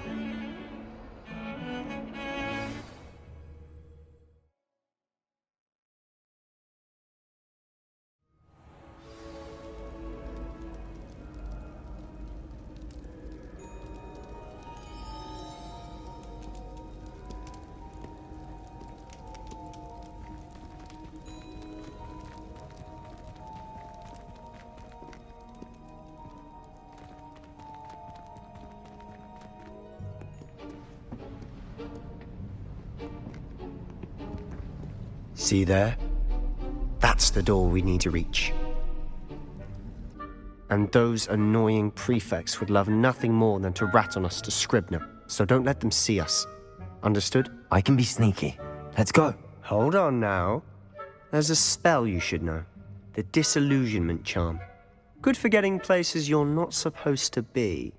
See there? That's the door we need to reach. And those annoying prefects would love nothing more than to rat on us to Scribner, so don't let them see us. Understood?
I can be sneaky. Let's go.
Hold on now. There's a spell you should know. The Disillusionment Charm. Good for getting places you're not supposed to be.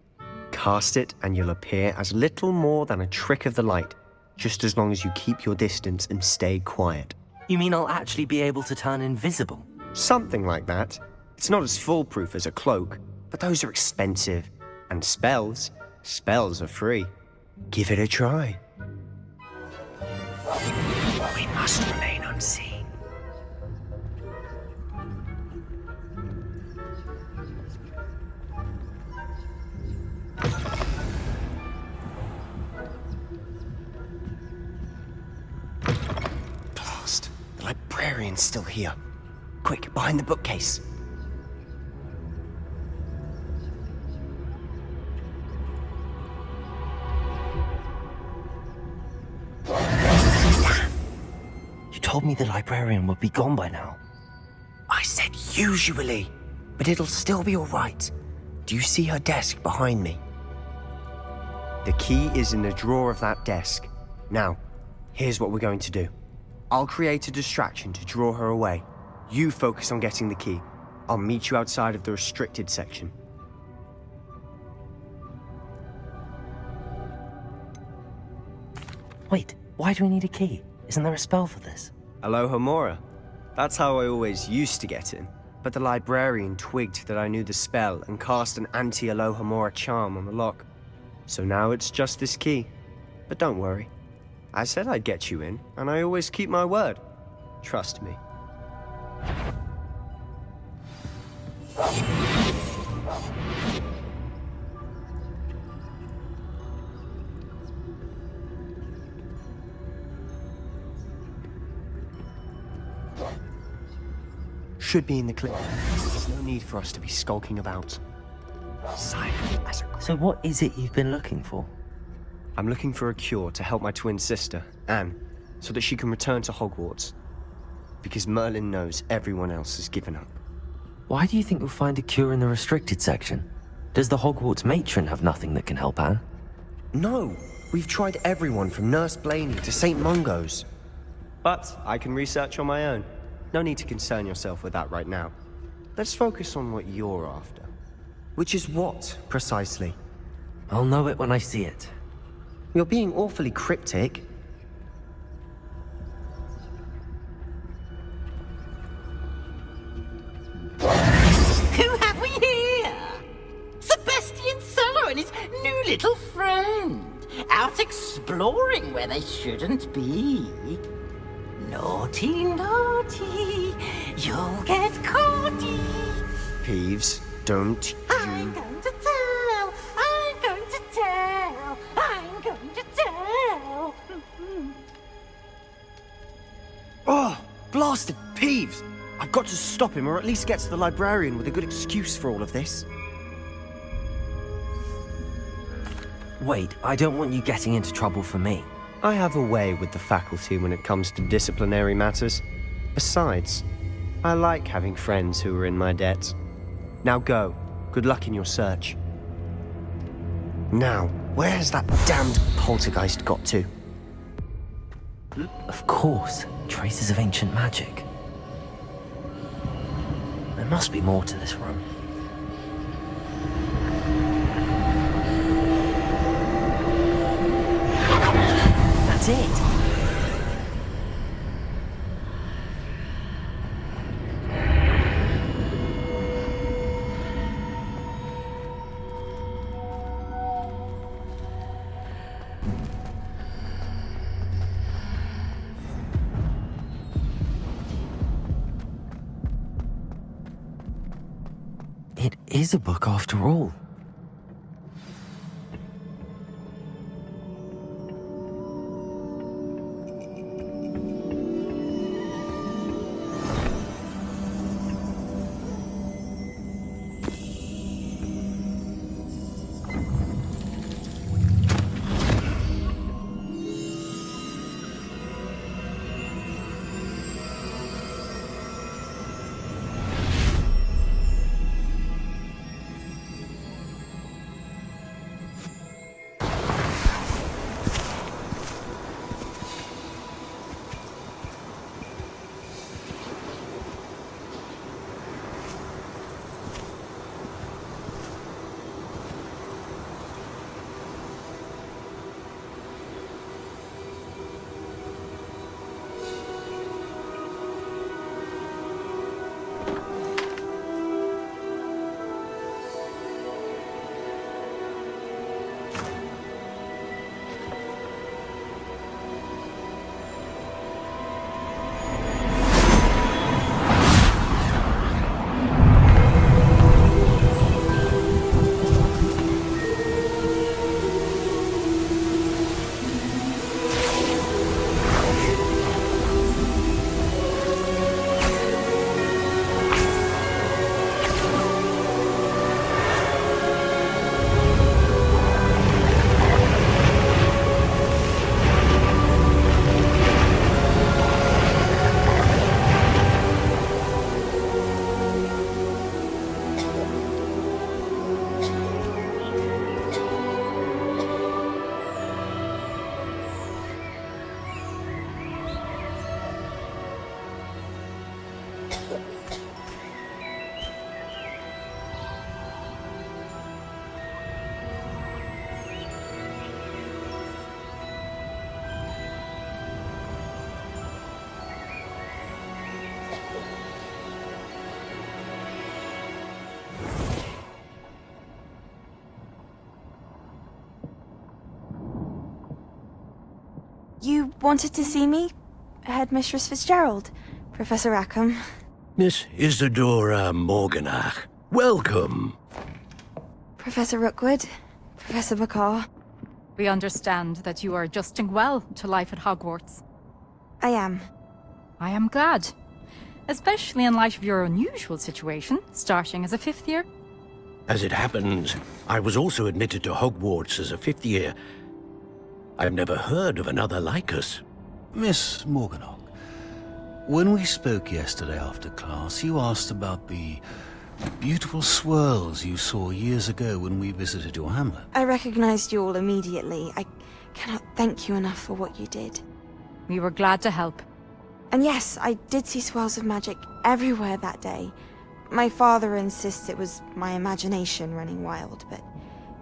Cast it and you'll appear as little more than a trick of the light, just as long as you keep your distance and stay quiet.
You mean I'll actually be able to turn invisible?
Something like that. It's not as foolproof as a cloak, but those are expensive. And spells are free. Give it a try. We must remain unseen. Blast! The librarian librarian's still here. Quick, behind the bookcase.
You told me the librarian would be gone by now.
I said usually, but it'll still be all right. Do you see her desk behind me? The key is in the drawer of that desk. Now, here's what we're going to do. I'll create a distraction to draw her away. You focus on getting the key. I'll meet you outside of the restricted section.
Wait, why do we need a key? Isn't there a spell for this?
Alohomora. That's how I always used to get in. But the librarian twigged that I knew the spell and cast an anti-Alohomora charm on the lock. So now it's just this key. But don't worry. I said I'd get you in, and I always keep my word. Trust me. Should be in the clip. There's no need for us to be skulking about. Silent as a...
So what is it you've been looking for?
I'm looking for a cure to help my twin sister, Anne, so that she can return to Hogwarts. Because Merlin knows everyone else has given up.
Why do you think you'll find a cure in the restricted section? Does the Hogwarts matron have nothing that can help Anne?
No! We've tried everyone from Nurse Blaney to St. Mungo's. But I can research on my own. No need to concern yourself with that right now. Let's focus on what you're after. Which is what, precisely?
I'll know it when I see it.
You're being awfully cryptic.
Who have we here? Sebastian Cello and his new little friend. Out exploring where they shouldn't be. Naughty, naughty, you'll get caughty.
Peeves, don't
I'm going to tell, I'm going to tell, I'm going to tell.
Oh, blasted Peeves! I've got to stop him, or at least get to the librarian with a good excuse for all of this.
Wait, I don't want you getting into trouble for me.
I have a way with the faculty when it comes to disciplinary matters. Besides, I like having friends who are in my debt. Now go. Good luck in your search. Now, where has that damned poltergeist got to?
Of course, traces of ancient magic. There must be more to this room. That's it! It is a book after all.
You wanted to see me? Headmistress Fitzgerald, Professor Rackham.
Miss Isadora Morganach, welcome.
Professor Rookwood, Professor McCaw.
We understand that you are adjusting well to life at Hogwarts.
I am.
I am glad. Especially in light of your unusual situation, starting as a 5th year.
As it happens, I was also admitted to Hogwarts as a 5th year. I've never heard of another like us.
Miss Morganach, when we spoke yesterday after class, you asked about the beautiful swirls you saw years ago when we visited your hamlet.
I recognized you all immediately. I cannot thank you enough for what you did.
We were glad to help.
And yes, I did see swirls of magic everywhere that day. My father insists it was my imagination running wild, but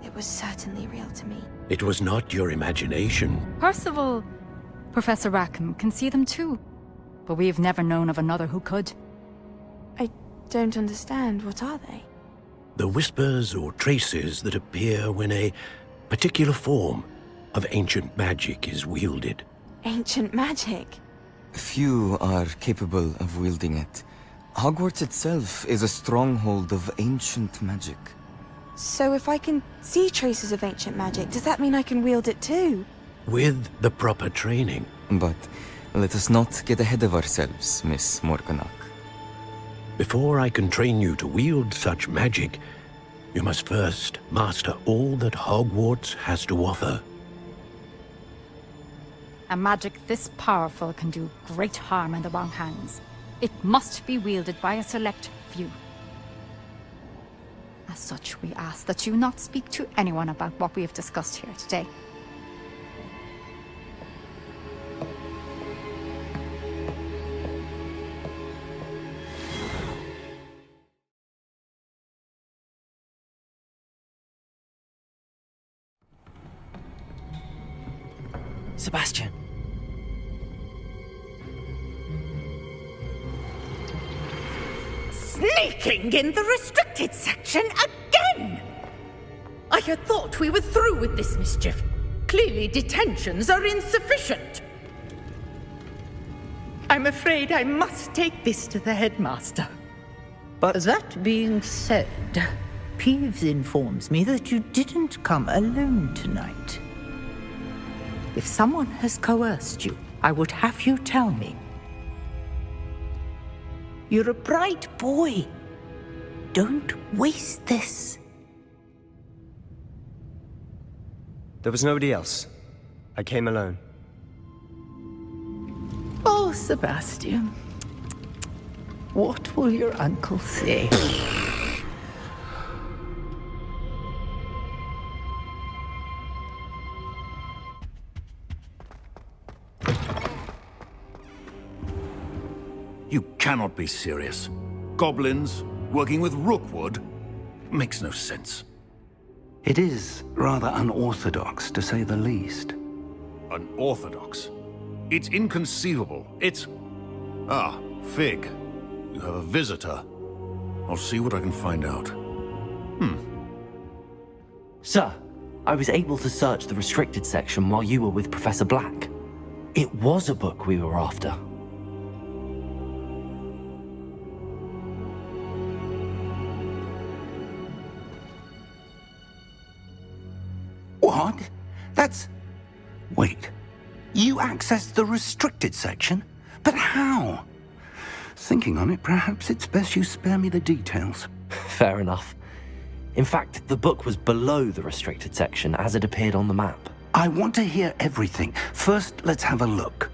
it was certainly real to me.
It was not your imagination.
Percival, Professor Rackham can see them too. But we've never known of another who could.
I don't understand. What are they?
The whispers or traces that appear when a particular form of ancient magic is wielded.
Ancient magic?
Few are capable of wielding it. Hogwarts itself is a stronghold of ancient magic.
So if I can see traces of ancient magic, does that mean I can wield it too?
With the proper training.
But let us not get ahead of ourselves, Miss Morganach.
Before I can train you to wield such magic, you must first master all that Hogwarts has to offer.
A magic this powerful can do great harm in the wrong hands. It must be wielded by a select few. As such, we ask that you not speak to anyone about what we have discussed here today.
Sebastian.
Sneaking in the restricted section again! I had thought we were through with this mischief. Clearly detentions are insufficient. I'm afraid I must take this to the headmaster.
But that being said, Peeves informs me that you didn't come alone tonight. If someone has coerced you, I would have you tell me. You're a bright boy. Don't waste this.
There was nobody else. I came alone.
Oh, Sebastian. What will your uncle say?
You cannot be serious. Goblins working with Rookwood makes no sense.
It is rather unorthodox, to say the least.
Unorthodox? It's inconceivable. It's... Ah, Fig. You have a visitor. I'll see what I can find out.
Sir, I was able to search the restricted section while you were with Professor Black. It was a book we were after.
What? That's... Wait. You accessed the restricted section? But how? Thinking on it, perhaps it's best you spare me the details.
Fair enough. In fact, the book was below the restricted section as it appeared on the map.
I want to hear everything. First, let's have a look.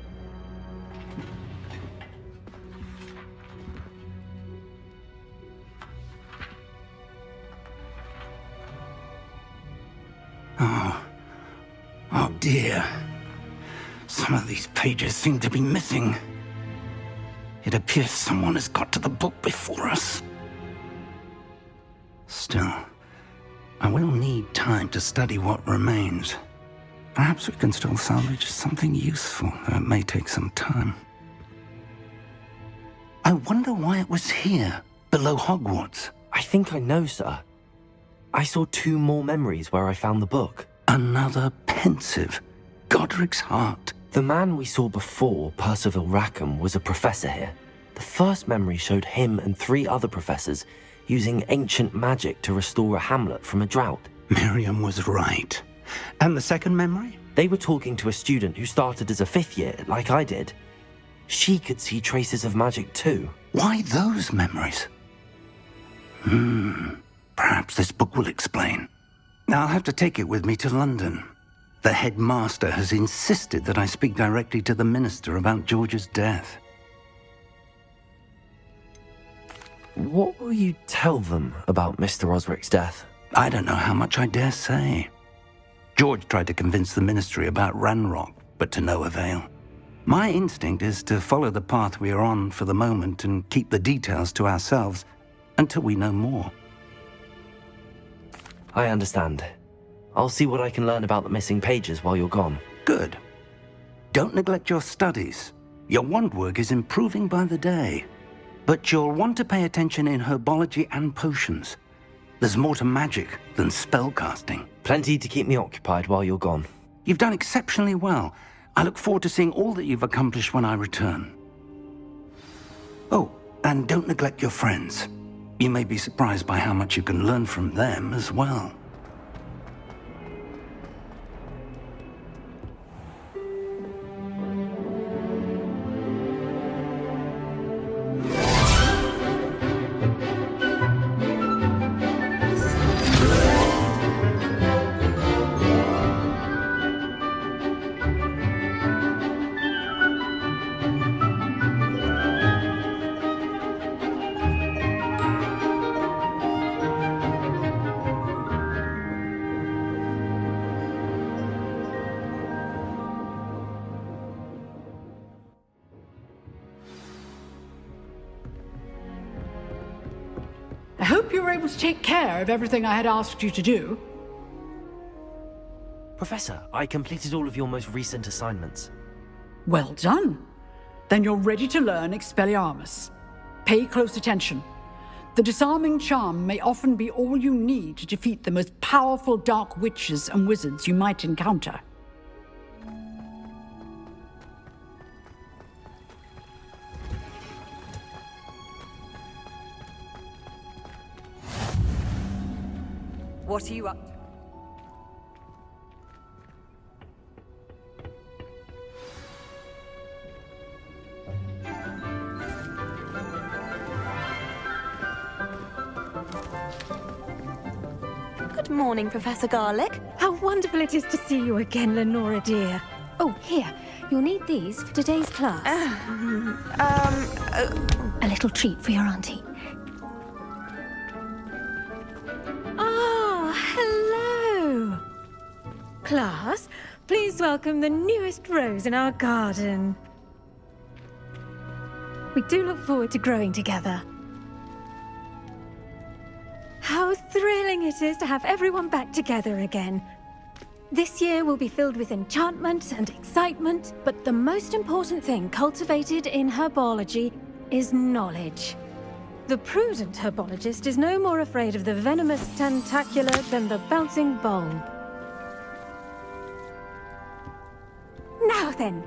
Oh dear. Some of these pages seem to be missing. It appears someone has got to the book before us. Still, I will need time to study what remains. Perhaps we can still salvage something useful, though it may take some time. I wonder why it was here, below Hogwarts.
I think I know, sir. I saw 2 more memories where I found the book.
Another pensive. Godric's heart.
The man we saw before, Percival Rackham, was a professor here. The first memory showed him and 3 other professors using ancient magic to restore a hamlet from a drought.
Miriam was right. And the second memory?
They were talking to a student who started as a 5th year, like I did. She could see traces of magic too.
Why those memories? Perhaps this book will explain. I'll have to take it with me to London. The headmaster has insisted that I speak directly to the minister about George's death.
What will you tell them about Mr. Osric's death?
I don't know how much I dare say. George tried to convince the ministry about Ranrock, but to no avail. My instinct is to follow the path we are on for the moment and keep the details to ourselves until we know more.
I understand. I'll see what I can learn about the missing pages while you're gone.
Good. Don't neglect your studies. Your wand work is improving by the day. But you'll want to pay attention in herbology and potions. There's more to magic than spellcasting.
Plenty to keep me occupied while you're gone.
You've done exceptionally well. I look forward to seeing all that you've accomplished when I return. Oh, and don't neglect your friends. You may be surprised by how much you can learn from them as well.
I hope you were able to take care of everything I had asked you to do.
Professor, I completed all of your most recent assignments.
Well done. Then you're ready to learn Expelliarmus. Pay close attention. The disarming charm may often be all you need to defeat the most powerful dark witches and wizards you might encounter.
What are you up to?
Good morning, Professor Garlick.
How wonderful it is to see you again, Lenora dear. Oh, here. You'll need these for today's class. A little treat for your auntie. Ah, hello. Class, please welcome the newest rose in our garden. We do look forward to growing together. How thrilling it is to have everyone back together again. This year will be filled with enchantment and excitement, but the most important thing cultivated in herbology is knowledge. The prudent herbologist is no more afraid of the venomous tentacular than the bouncing bulb. Now then,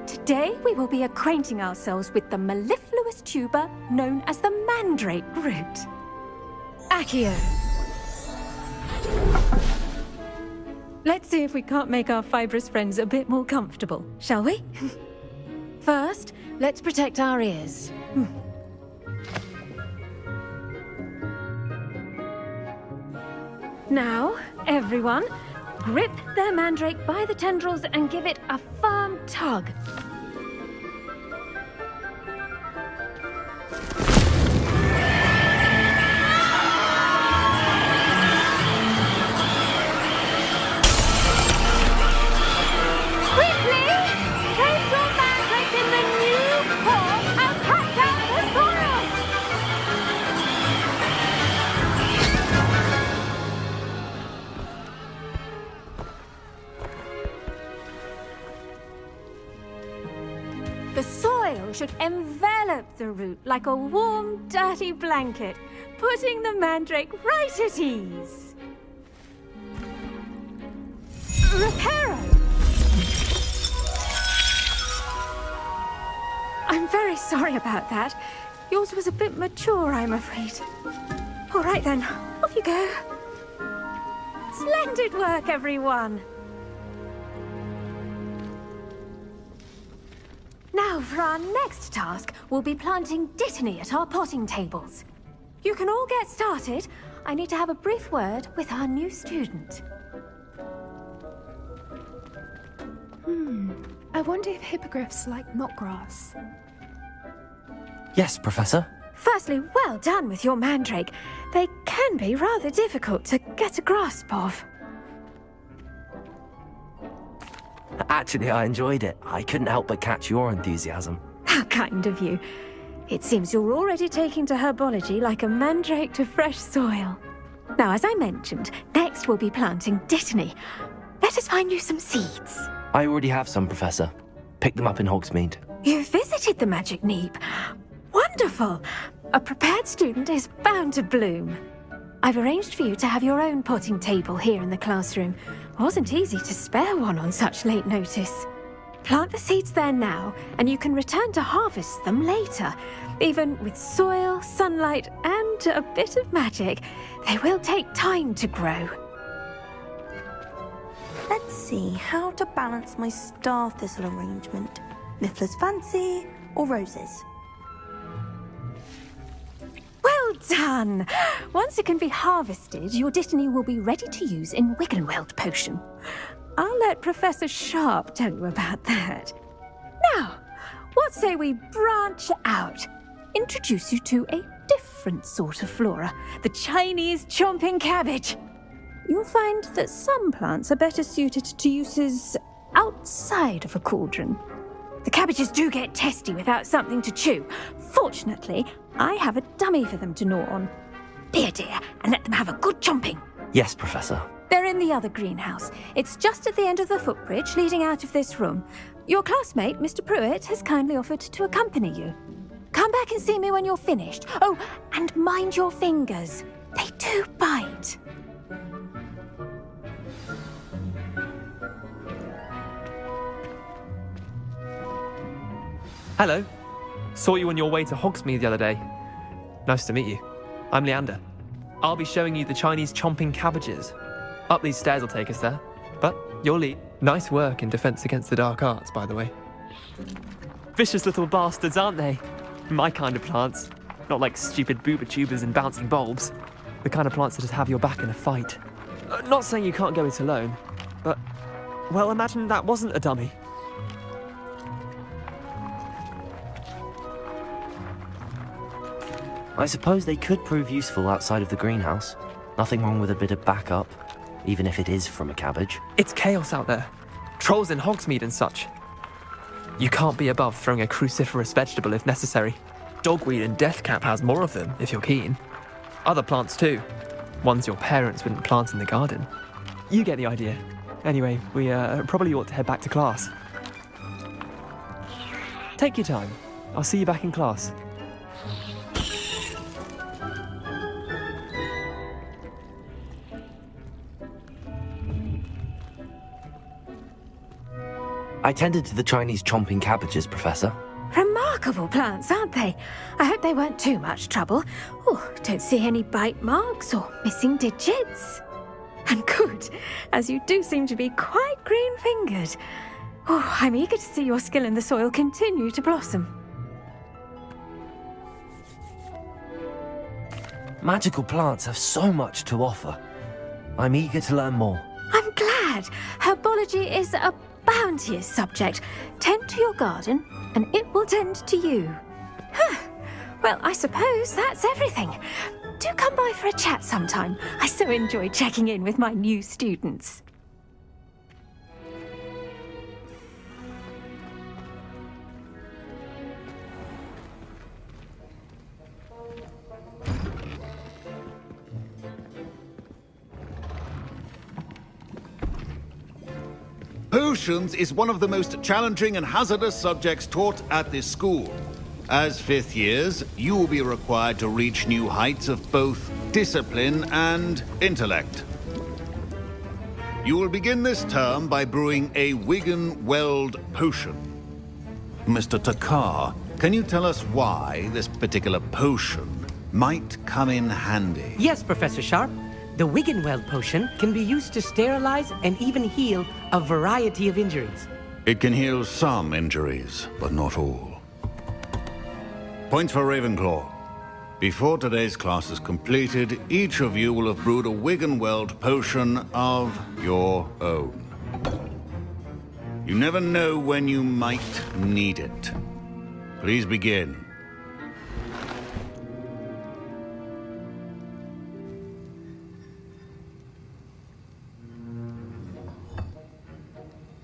today we will be acquainting ourselves with the mellifluous tuber known as the mandrake root. Accio. Let's see if we can't make our fibrous friends a bit more comfortable, shall we? First, let's protect our ears. Now, everyone, grip their mandrake by the tendrils and give it a firm tug. The soil should envelop the root like a warm, dirty blanket, putting the mandrake right at ease. Reparo!
very sorry about that. Yours was a bit mature, I'm afraid. All right then, off you go. Splendid work, everyone. Now, for our next task, we'll be planting Dittany at our potting tables. You can all get started. I need to have a brief word with our new student.
I wonder if hippogriffs like knotgrass.
Yes, Professor.
Firstly, well done with your mandrake. They can be rather difficult to get a grasp of.
Actually, I enjoyed it. I couldn't help but catch your enthusiasm.
How kind of you. It seems you're already taking to herbology like a mandrake to fresh soil. Now, as I mentioned, next we'll be planting Dittany. Let us find you some seeds.
I already have some, Professor. Picked them up in Hogsmeade.
You visited the Magic Neep. Wonderful! A prepared student is bound to bloom. I've arranged for you to have your own potting table here in the classroom. Wasn't easy to spare one on such late notice. Plant the seeds there now, and you can return to harvest them later. Even with soil, sunlight, and a bit of magic, they will take time to grow.
Let's see how to balance my star thistle arrangement. Miffler's Fancy or roses?
Well done! Once it can be harvested, your Dittany will be ready to use in Wiggenweld Potion. I'll let Professor Sharp tell you about that. Now, what say we branch out? Introduce you to a different sort of flora, the Chinese chomping cabbage. You'll find that some plants are better suited to uses outside of a cauldron. The cabbages do get testy without something to chew. Fortunately, I have a dummy for them to gnaw on. Be a dear and let them have a good chomping.
Yes, Professor.
They're in the other greenhouse. It's just at the end of the footbridge leading out of this room. Your classmate, Mr. Pruitt, has kindly offered to accompany you. Come back and see me when you're finished. Oh, and mind your fingers. They do bite.
Hello. Saw you on your way to Hogsmeade the other day. Nice to meet you. I'm Leander. I'll be showing you the Chinese chomping cabbages. Up these stairs will take us there. But you'll lead. Nice work in defense against the dark arts, by the way. Vicious little bastards, aren't they? My kind of plants. Not like stupid booba tubers and bouncing bulbs. The kind of plants that just have your back in a fight. Not saying you can't go it alone, but, well, imagine that wasn't a dummy.
I suppose they could prove useful outside of the greenhouse. Nothing wrong with a bit of backup, even if it is from a cabbage.
It's chaos out there. Trolls in Hogsmeade and such. You can't be above throwing a cruciferous vegetable if necessary. Dogweed and deathcap has more of them, if you're keen. Other plants too. Ones your parents wouldn't plant in the garden. You get the idea. Anyway, we probably ought to head back to class. Take your time. I'll see you back in class.
I tended to the Chinese chomping cabbages, Professor.
Remarkable plants, aren't they? I hope they weren't too much trouble. Oh, don't see any bite marks or missing digits. And good, as you do seem to be quite green-fingered. Oh, I'm eager to see your skill in the soil continue to blossom.
Magical plants have so much to offer. I'm eager to learn more.
I'm glad. Herbology is a bounteous subject. Tend to your garden, and it will tend to you. Well, I suppose that's everything. Do come by for a chat sometime. I so enjoy checking in with my new students.
Potions is one of the most challenging and hazardous subjects taught at this school. As fifth years, you will be required to reach new heights of both discipline and intellect. You will begin this term by brewing a Wiggenweld potion. Mr. Takar can you tell us why this particular potion might come in handy?
Yes, Professor Sharp. The Wiggenweld potion can be used to sterilize and even heal a variety of injuries.
It can heal some injuries, but not all. Points for Ravenclaw. Before today's class is completed, each of you will have brewed a Wiggenweld potion of your own. You never know when you might need it. Please begin.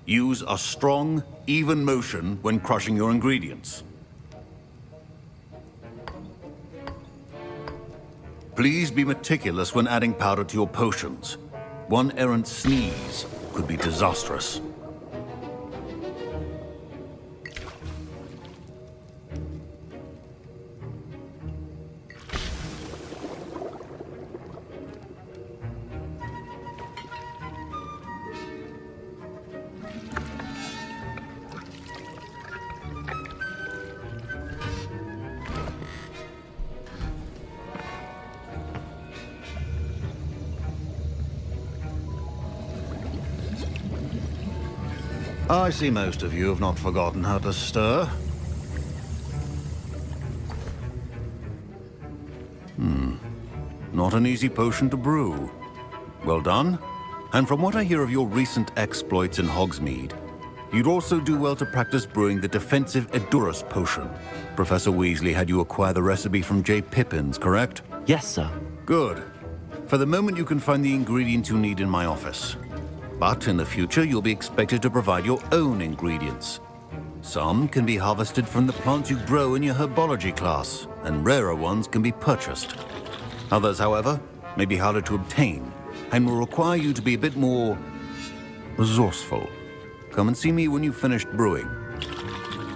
Use a strong, even motion when crushing your ingredients. Please be meticulous when adding powder to your potions. One errant sneeze could be disastrous. I see most of you have not forgotten how to stir. Not an easy potion to brew. Well done. And from what I hear of your recent exploits in Hogsmeade, you'd also do well to practice brewing the defensive Edurus potion. Professor Weasley had you acquire the recipe from J. Pippins, correct?
Yes, sir.
Good. For the moment, you can find the ingredients you need in my office. But in the future, you'll be expected to provide your own ingredients. Some can be harvested from the plants you grow in your herbology class, and rarer ones can be purchased. Others, however, may be harder to obtain, and will require you to be a bit more resourceful. Come and see me when you've finished brewing,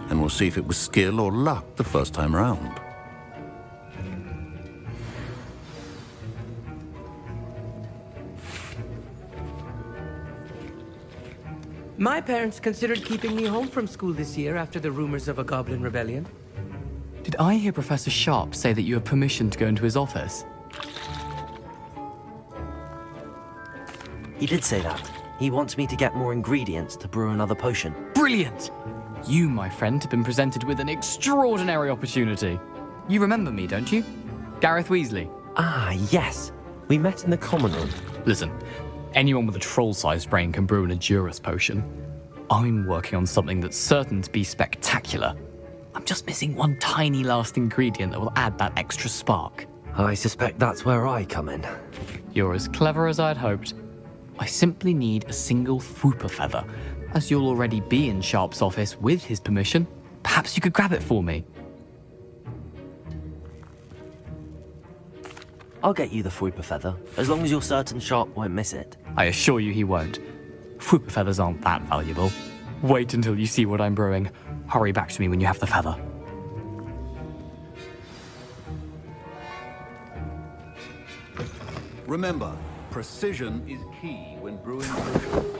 and we'll see if it was skill or luck the first time around.
My parents considered keeping me home from school this year after the rumors of a goblin rebellion.
Did I hear Professor Sharp say that you have permission to go into his office?
He did say that. He wants me to get more ingredients to brew another potion.
Brilliant! You, my friend, have been presented with an extraordinary opportunity. You remember me, don't you? Gareth Weasley.
Ah, yes. We met in the common room.
Listen, anyone with a troll-sized brain can brew an Edurus potion. I'm working on something that's certain to be spectacular. I'm just missing one tiny last ingredient that will add that extra spark.
I suspect that's where I come in.
You're as clever as I'd hoped. I simply need a single Fwooper feather. As you'll already be in Sharp's office with his permission, perhaps you could grab it for me.
I'll get you the Fwooper feather, as long as you're certain Sharp won't miss it.
I assure you he won't. Fwooper feathers aren't that valuable. Wait until you see what I'm brewing. Hurry back to me when you have the feather.
Remember, precision is key when brewing potions.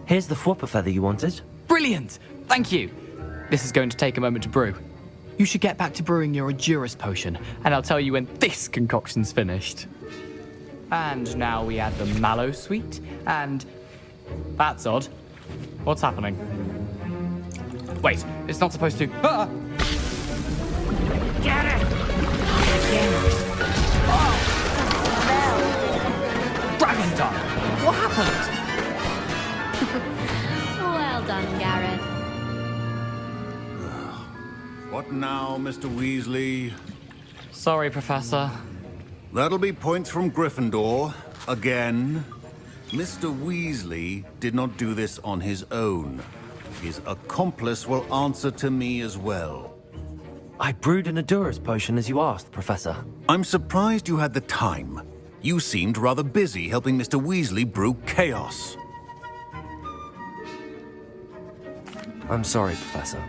Here's the Fwooper feather you wanted.
Brilliant! Thank you! This is going to take a moment to brew. You should get back to brewing your Edurus potion, and I'll tell you when this concoction's finished. And now we add the mallow sweet, and... That's odd. What's happening? Wait, it's not supposed to... Ah!
Get it!
Dragon Dog! What happened?
Well done, Gareth.
What now, Mr. Weasley?
Sorry, Professor.
That'll be points from Gryffindor. Again. Mr. Weasley did not do this on his own. His accomplice will answer to me as well.
I brewed an Edurus potion as you asked, Professor.
I'm surprised you had the time. You seemed rather busy helping Mr. Weasley brew chaos.
I'm sorry, Professor.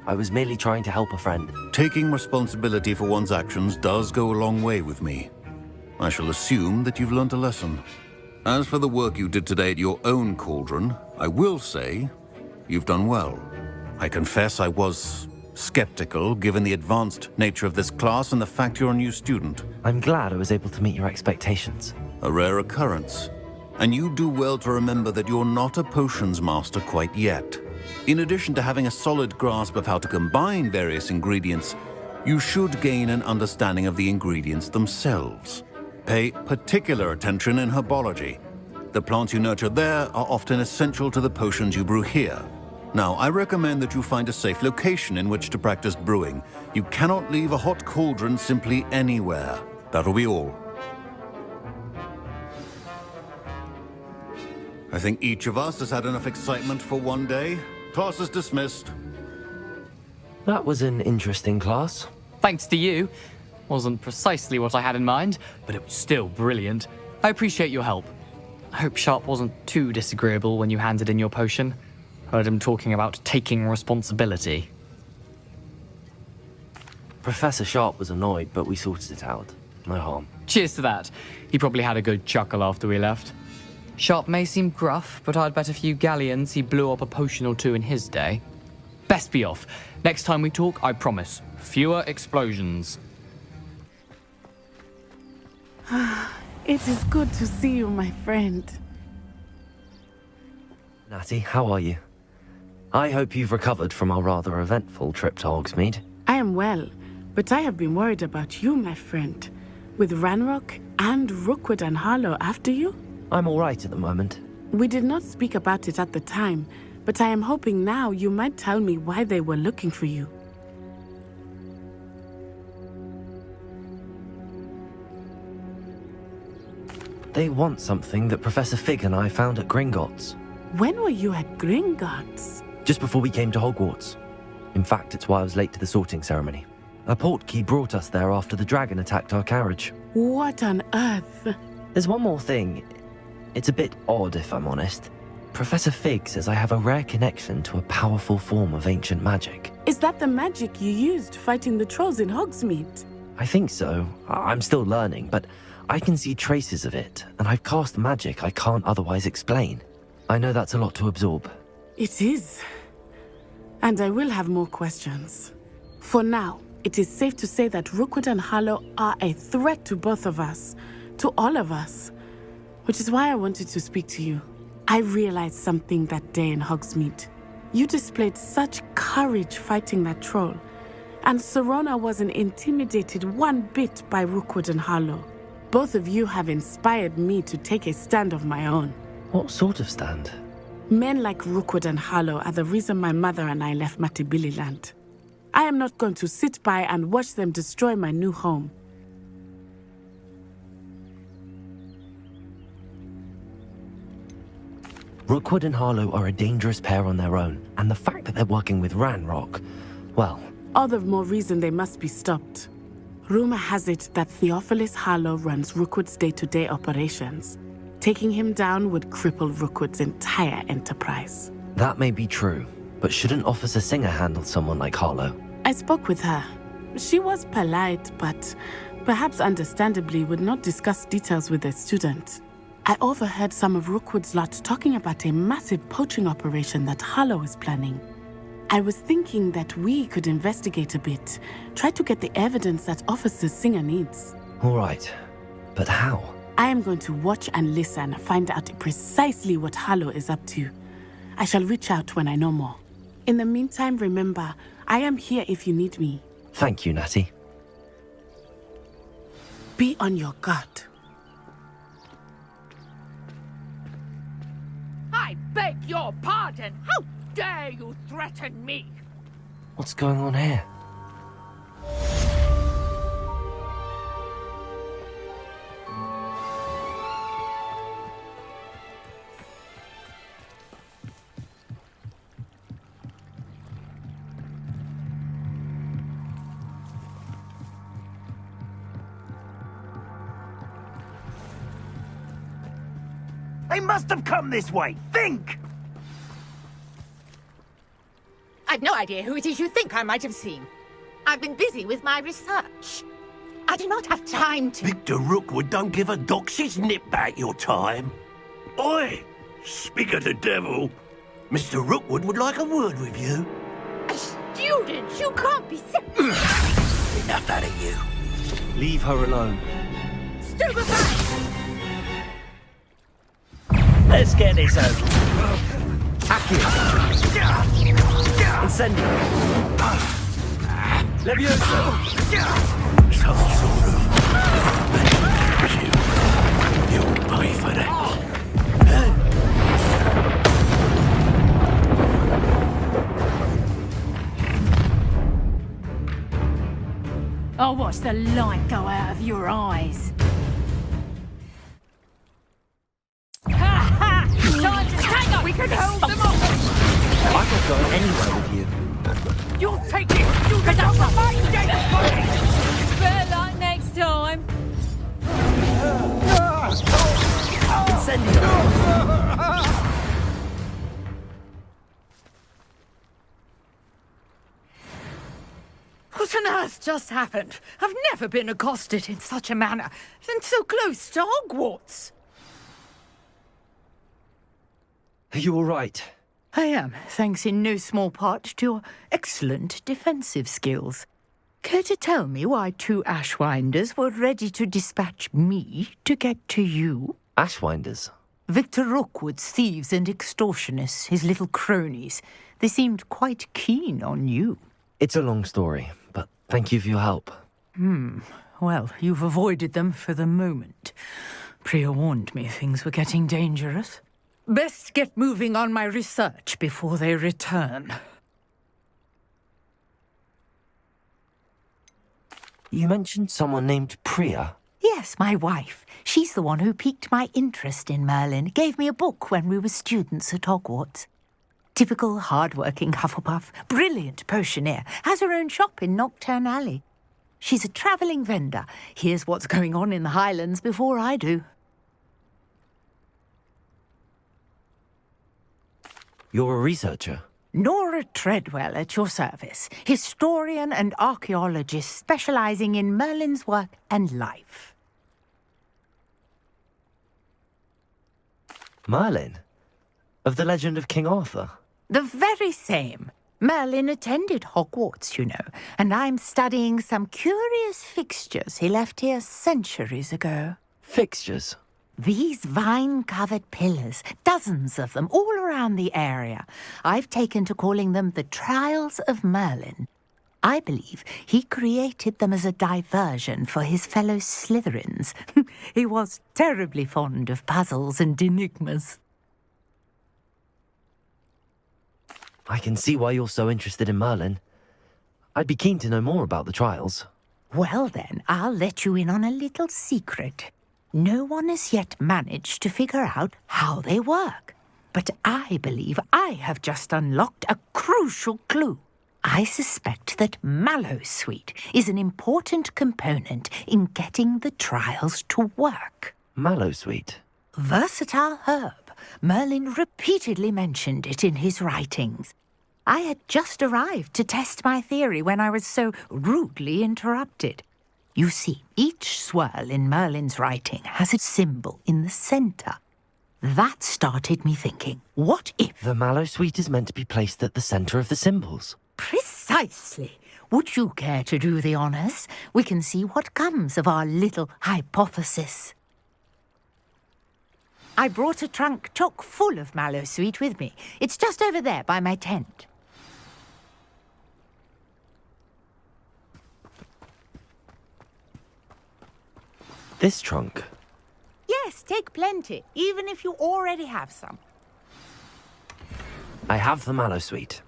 I was merely trying to help a friend.
Taking responsibility for one's actions does go a long way with me. I shall assume that you've learnt a lesson. As for the work you did today at your own cauldron, I will say you've done well. I confess I was skeptical given the advanced nature of this class and the fact you're a new student.
I'm glad I was able to meet your expectations.
A rare occurrence. And you do well to remember that you're not a potions master quite yet. In addition to having a solid grasp of how to combine various ingredients, you should gain an understanding of the ingredients themselves. Pay particular attention in herbology. The plants you nurture there are often essential to the potions you brew here. Now, I recommend that you find a safe location in which to practice brewing. You cannot leave a hot cauldron simply anywhere. That'll be all. I think each of us has had enough excitement for one day. Class is dismissed.
That was an interesting class.
Thanks to you. Wasn't precisely what I had in mind, but it was still brilliant. I appreciate your help. I hope Sharp wasn't too disagreeable when you handed in your potion. Heard him talking about taking responsibility.
Professor Sharp was annoyed, but we sorted it out. No harm.
Cheers to that. He probably had a good chuckle after we left. Sharp may seem gruff, but I'd bet a few galleons he blew up a potion or two in his day. Best be off. Next time we talk, I promise, fewer explosions.
It is good to see you, my friend.
Natty, how are you? I hope you've recovered from our rather eventful trip to Hogsmeade.
I am well, but I have been worried about you, my friend. With Ranrock and Rookwood and Harlow after you?
I'm all right at the moment.
We did not speak about it at the time, but I am hoping now you might tell me why they were looking for you.
They want something that Professor Fig and I found at Gringotts.
When were you at Gringotts?
Just before we came to Hogwarts. In fact, it's why I was late to the sorting ceremony. A portkey brought us there after the dragon attacked our carriage.
What on earth?
There's one more thing. It's a bit odd, if I'm honest. Professor Fig says I have a rare connection to a powerful form of ancient magic.
Is that the magic you used fighting the trolls in Hogsmeade?
I think so. I'm still learning, but I can see traces of it, and I've cast magic I can't otherwise explain. I know that's a lot to absorb.
It is. And I will have more questions. For now, it is safe to say that Rookwood and Harlow are a threat to both of us, to all of us. Which is why I wanted to speak to you. I realized something that day in Hogsmeade. You displayed such courage fighting that troll, and Serona wasn't intimidated one bit by Rookwood and Harlow. Both of you have inspired me to take a stand of my own.
What sort of stand?
Men like Rookwood and Harlow are the reason my mother and I left Matibili Land. I am not going to sit by and watch them destroy my new home.
Rookwood and Harlow are a dangerous pair on their own, and the fact that they're working with Ranrock, well...
All the more reason they must be stopped. Rumor has it that Theophilus Harlow runs Rookwood's day-to-day operations. Taking him down would cripple Rookwood's entire enterprise.
That may be true, but shouldn't Officer Singer handle someone like Harlow?
I spoke with her. She was polite, but perhaps understandably would not discuss details with a student. I overheard some of Rookwood's lot talking about a massive poaching operation that Harlow is planning. I was thinking that we could investigate a bit, try to get the evidence that Officer Singer needs.
All right, but how?
I am going to watch and listen, find out precisely what Harlow is up to. I shall reach out when I know more. In the meantime, remember, I am here if you need me.
Thank you, Natty.
Be on your guard.
I beg your pardon! How dare you threaten me?
What's going on here?
They must have come this way. Think!
I've no idea who it is you think I might have seen. I've been busy with my research. I do not have time to...
Victor Rookwood don't give a doxy's nip back your time. Oi! Speak of the devil. Mr. Rookwood would like a word with you.
A students! You can't be
Enough out of you.
Leave her alone.
Stupefy!
Let's get this over. Accio. Incendio. Levioso.
Some sort of... You'll pay for that.
I'll watch the light go out of your eyes. Ha ha! Time to take up!
We can hold them off!
I'm not going anywhere with you.
You'll take this student out of my dead body!
Better luck next time.
Incendio.
What on earth just happened? I've never been accosted in such a manner, and so close to Hogwarts.
Are you all right?
I am, thanks in no small part to your excellent defensive skills. Care to tell me why 2 Ashwinders were ready to dispatch me to get to you?
Ashwinders?
Victor Rookwood's thieves and extortionists, his little cronies. They seemed quite keen on you.
It's a long story, but thank you for your help.
Well, you've avoided them for the moment. Priya warned me things were getting dangerous. Best get moving on my research before they return.
You mentioned someone named Priya.
Yes, my wife. She's the one who piqued my interest in Merlin. Gave me a book when we were students at Hogwarts. Typical hard-working Hufflepuff, brilliant potioneer, has her own shop in Knockturn Alley. She's a travelling vendor. Hears what's going on in the Highlands before I do.
You're a researcher?
Nora Treadwell at your service. Historian and archaeologist specialising in Merlin's work and life.
Merlin? Of the legend of King Arthur?
The very same. Merlin attended Hogwarts, you know, and I'm studying some curious fixtures he left here centuries ago.
Fixtures?
These vine-covered pillars, dozens of them, all around the area. I've taken to calling them the Trials of Merlin. I believe he created them as a diversion for his fellow Slytherins. He was terribly fond of puzzles and enigmas.
I can see why you're so interested in Merlin. I'd be keen to know more about the trials.
Well then, I'll let you in on a little secret. No one has yet managed to figure out how they work. But I believe I have just unlocked a crucial clue. I suspect that Mallowsweet is an important component in getting the trials to work.
Mallowsweet?
Versatile herb. Merlin repeatedly mentioned it in his writings. I had just arrived to test my theory when I was so rudely interrupted. You see, each swirl in Merlin's writing has a symbol in the centre. That started me thinking, what if...
The Mallowsweet is meant to be placed at the centre of the symbols.
Precisely. Would you care to do the honours? We can see what comes of our little hypothesis. I brought a trunk chock full of Mallowsweet with me. It's just over there by my tent.
This trunk?
Yes, take plenty, even if you already have some.
I have the Mallowsweet.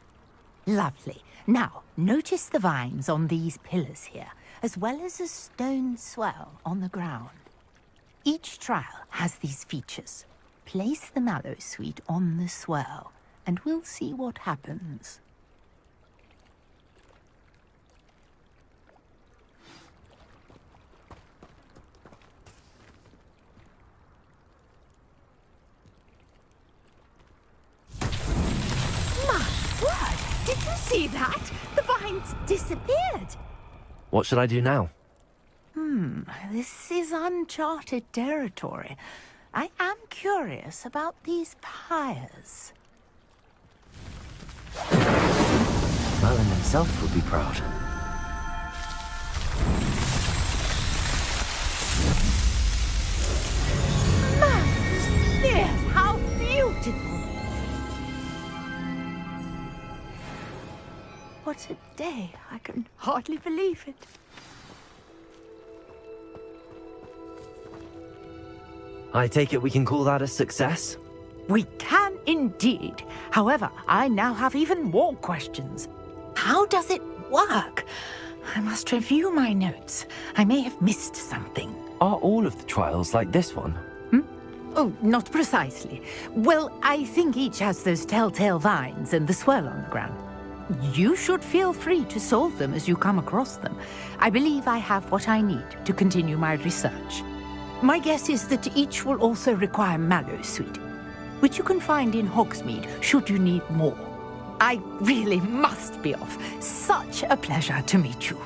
Lovely. Now, notice the vines on these pillars here, as well as a stone swell on the ground. Each trial has these features. Place the Mallowsweet on the swell, and we'll see what happens. Did you see that? The vines disappeared.
What should I do now?
This is uncharted territory. I am curious about these pyres.
Merlin himself would be proud.
There, how beautiful!
What a day. I can hardly believe it.
I take it we can call that a success?
We can indeed. However, I now have even more questions. How does it work? I must review my notes. I may have missed something.
Are all of the trials like this one?
Oh, not precisely. Well, I think each has those telltale vines and the swirl on the ground. You should feel free to solve them as you come across them. I believe I have what I need to continue my research. My guess is that each will also require mallow sweet, which you can find in Hogsmeade should you need more. I really must be off. Such a pleasure to meet you.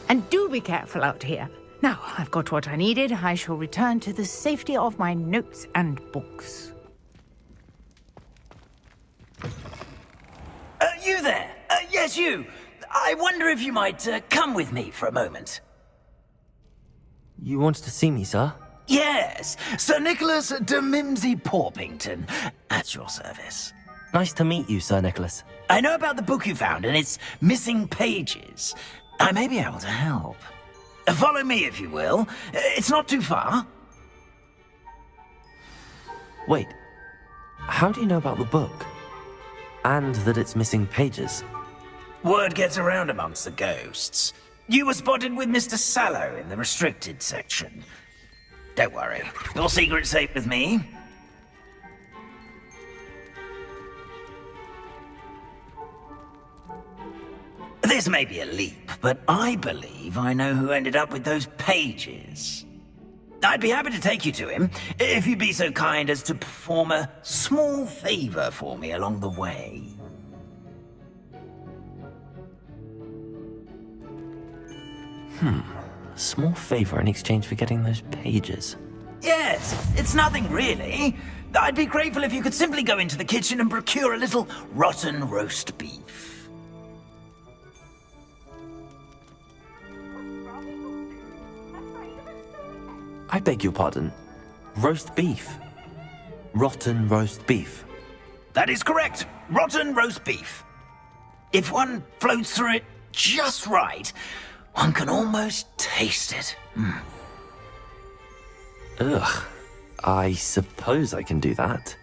And do be careful out here. Now, I've got what I needed. I shall return to the safety of my notes and books.
You there? Yes, you. I wonder if you might come with me for a moment.
You wanted to see me, sir?
Yes, Sir Nicholas de Mimsy Porpington, at your service.
Nice to meet you, Sir Nicholas.
I know about the book you found and its missing pages. I may be able to help. Follow me, if you will. It's not too far.
Wait, how do you know about the book? And that it's missing pages?
Word gets around amongst the ghosts. You were spotted with Mr. Sallow in the restricted section. Don't worry, your secret's safe with me. This may be a leap, but I believe I know who ended up with those pages. I'd be happy to take you to him, if you'd be so kind as to perform a small favor for me along the way.
A small favor in exchange for getting those pages.
Yes, it's nothing really. I'd be grateful if you could simply go into the kitchen and procure a little rotten roast beef.
I beg your pardon. Roast beef. Rotten roast beef.
That is correct. Rotten roast beef. If one floats through it just right, one can almost taste it.
Ugh. I suppose I can do that.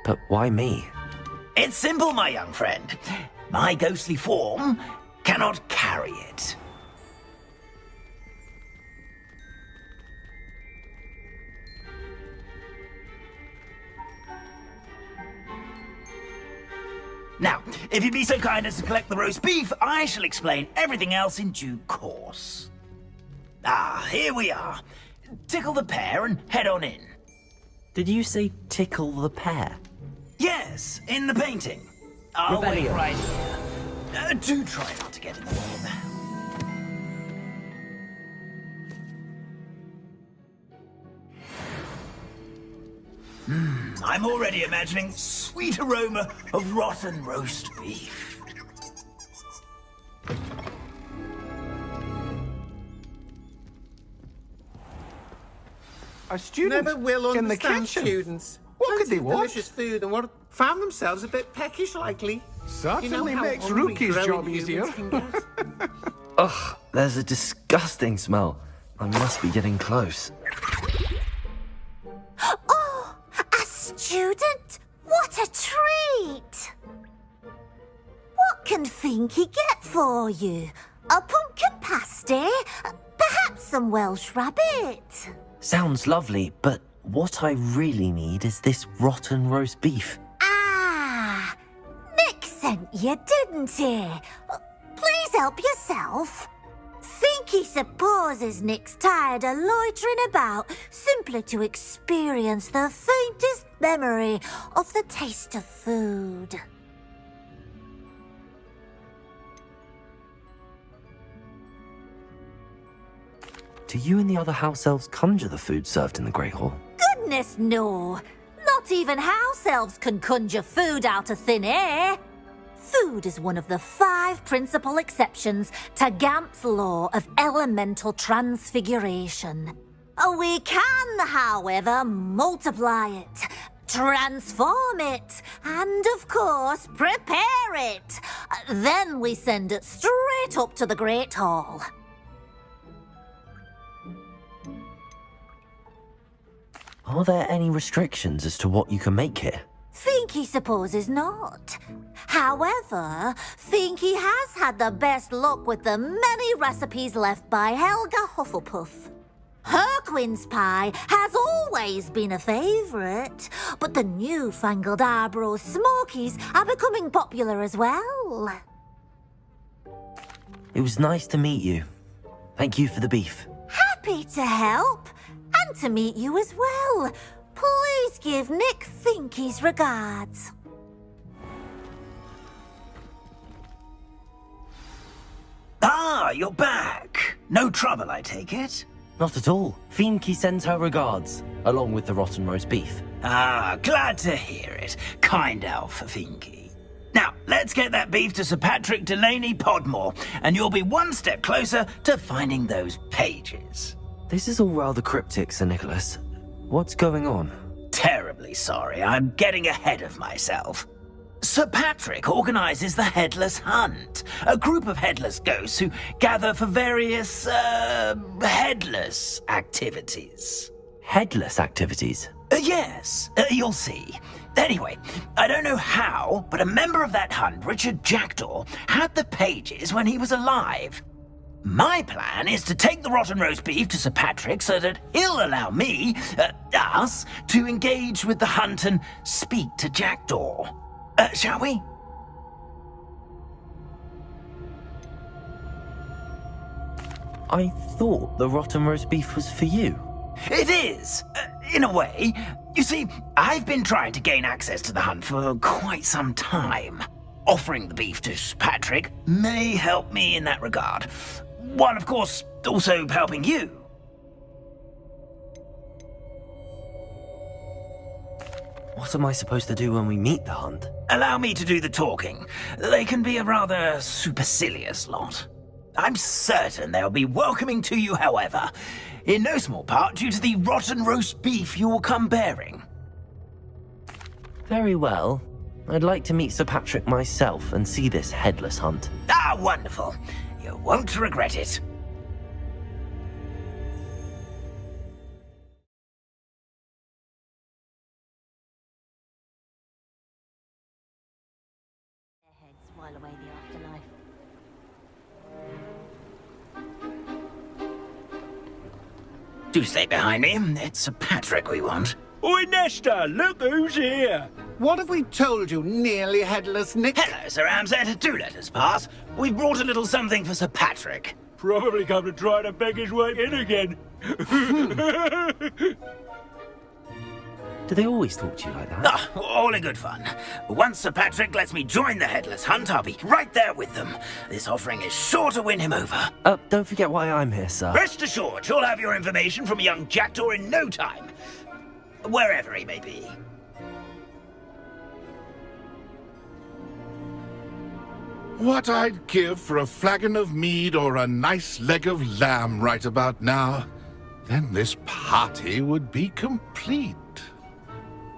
But why me?
It's simple, my young friend. My ghostly form cannot carry it. Now, if you'd be so kind as to collect the roast beef, I shall explain everything else in due course. Ah, here we are. Tickle the pear and head on in.
Did you say tickle the pear?
Yes, in the painting. I'll wait
Revelio.
right here. Do try not to get in the way of the house. I'm already imagining sweet aroma of rotten roast beef.
Our students
never will
in the
understand
kitchen.
students.
What could they
Plenty of
want?
delicious food and what found themselves a bit peckish likely.
Certainly
how
makes
hungry
Rookie's
growing
job
humans
easier.
can get.
Ugh, there's a disgusting smell. I must be getting close.
Oh, a student? What a treat! What can Finky get for you? A pumpkin pasty? Perhaps some Welsh rabbit?
Sounds lovely, but what I really need is this rotten roast beef.
Ah, Nick sent you, didn't he? Please help yourself. Finky supposes Nick's tired of loitering about simply to experience the faintest memory of the taste of food.
Do you and the other house elves conjure the food served in the Great Hall?
Goodness, no. Not even house elves can conjure food out of thin air.
Food is one of the 5 principal exceptions to Gamp's law of elemental transfiguration. We can, however, multiply it, transform it, and of course, prepare it. Then we send it straight up to the Great Hall.
Are there any restrictions as to what you can make here?
Finky supposes not. However, Finky has had the best luck with the many recipes left by Helga Hufflepuff. Her quince pie has always been a favourite, but the newfangled Arbroath Smokies are becoming popular as well.
It was nice to meet you. Thank you for the beef.
Happy to help, and to meet you as well. Please give Nick Finky's regards.
Ah, you're back. No trouble, I take it?
Not at all. Finky sends her regards, along with the rotten roast beef.
Ah, glad to hear it. Kind elf, Finky. Now, let's get that beef to Sir Patrick Delaney Podmore, and you'll be one step closer to finding those pages.
This is all rather cryptic, Sir Nicholas. What's going on?
Terribly sorry, I'm getting ahead of myself. Sir Patrick organises the Headless Hunt, a group of headless ghosts who gather for various, headless activities.
Headless activities?
Yes, you'll see. Anyway, I don't know how, but a member of that hunt, Richard Jackdaw, had the pages when he was alive. My plan is to take the rotten roast beef to Sir Patrick so that he'll allow me, us, to engage with the hunt and speak to Jackdaw. Shall we?
I thought the rotten roast beef was for you.
It is, in a way. You see, I've been trying to gain access to the hunt for quite some time. Offering the beef to Sir Patrick may help me in that regard. While, of course, also helping you.
What am I supposed to do when we meet the hunt?
Allow me to do the talking. They can be a rather supercilious lot. I'm certain they'll be welcoming to you, however, in no small part due to the rotten roast beef you will come bearing.
Very well. I'd like to meet Sir Patrick myself and see this headless hunt.
Ah, wonderful. You won't regret it.
While away the afterlife.
Do stay behind me. It's Sir Patrick we want.
Oi, Nesta, look who's here. What have we told you, nearly headless Nick?
Hello, Sir Ramsay. Do let us pass. We've brought a little something for Sir Patrick.
Probably come to try to beg his way in again.
Do they always talk to you like that?
Ah, all in good fun. Once Sir Patrick lets me join the Headless Hunt, I'll be right there with them. This offering is sure to win him over.
Don't forget why I'm here, sir.
Rest assured, you'll have your information from young Jackdaw in no time. Wherever he may be.
What I'd give for a flagon of mead or a nice leg of lamb right about now. Then this party would be complete.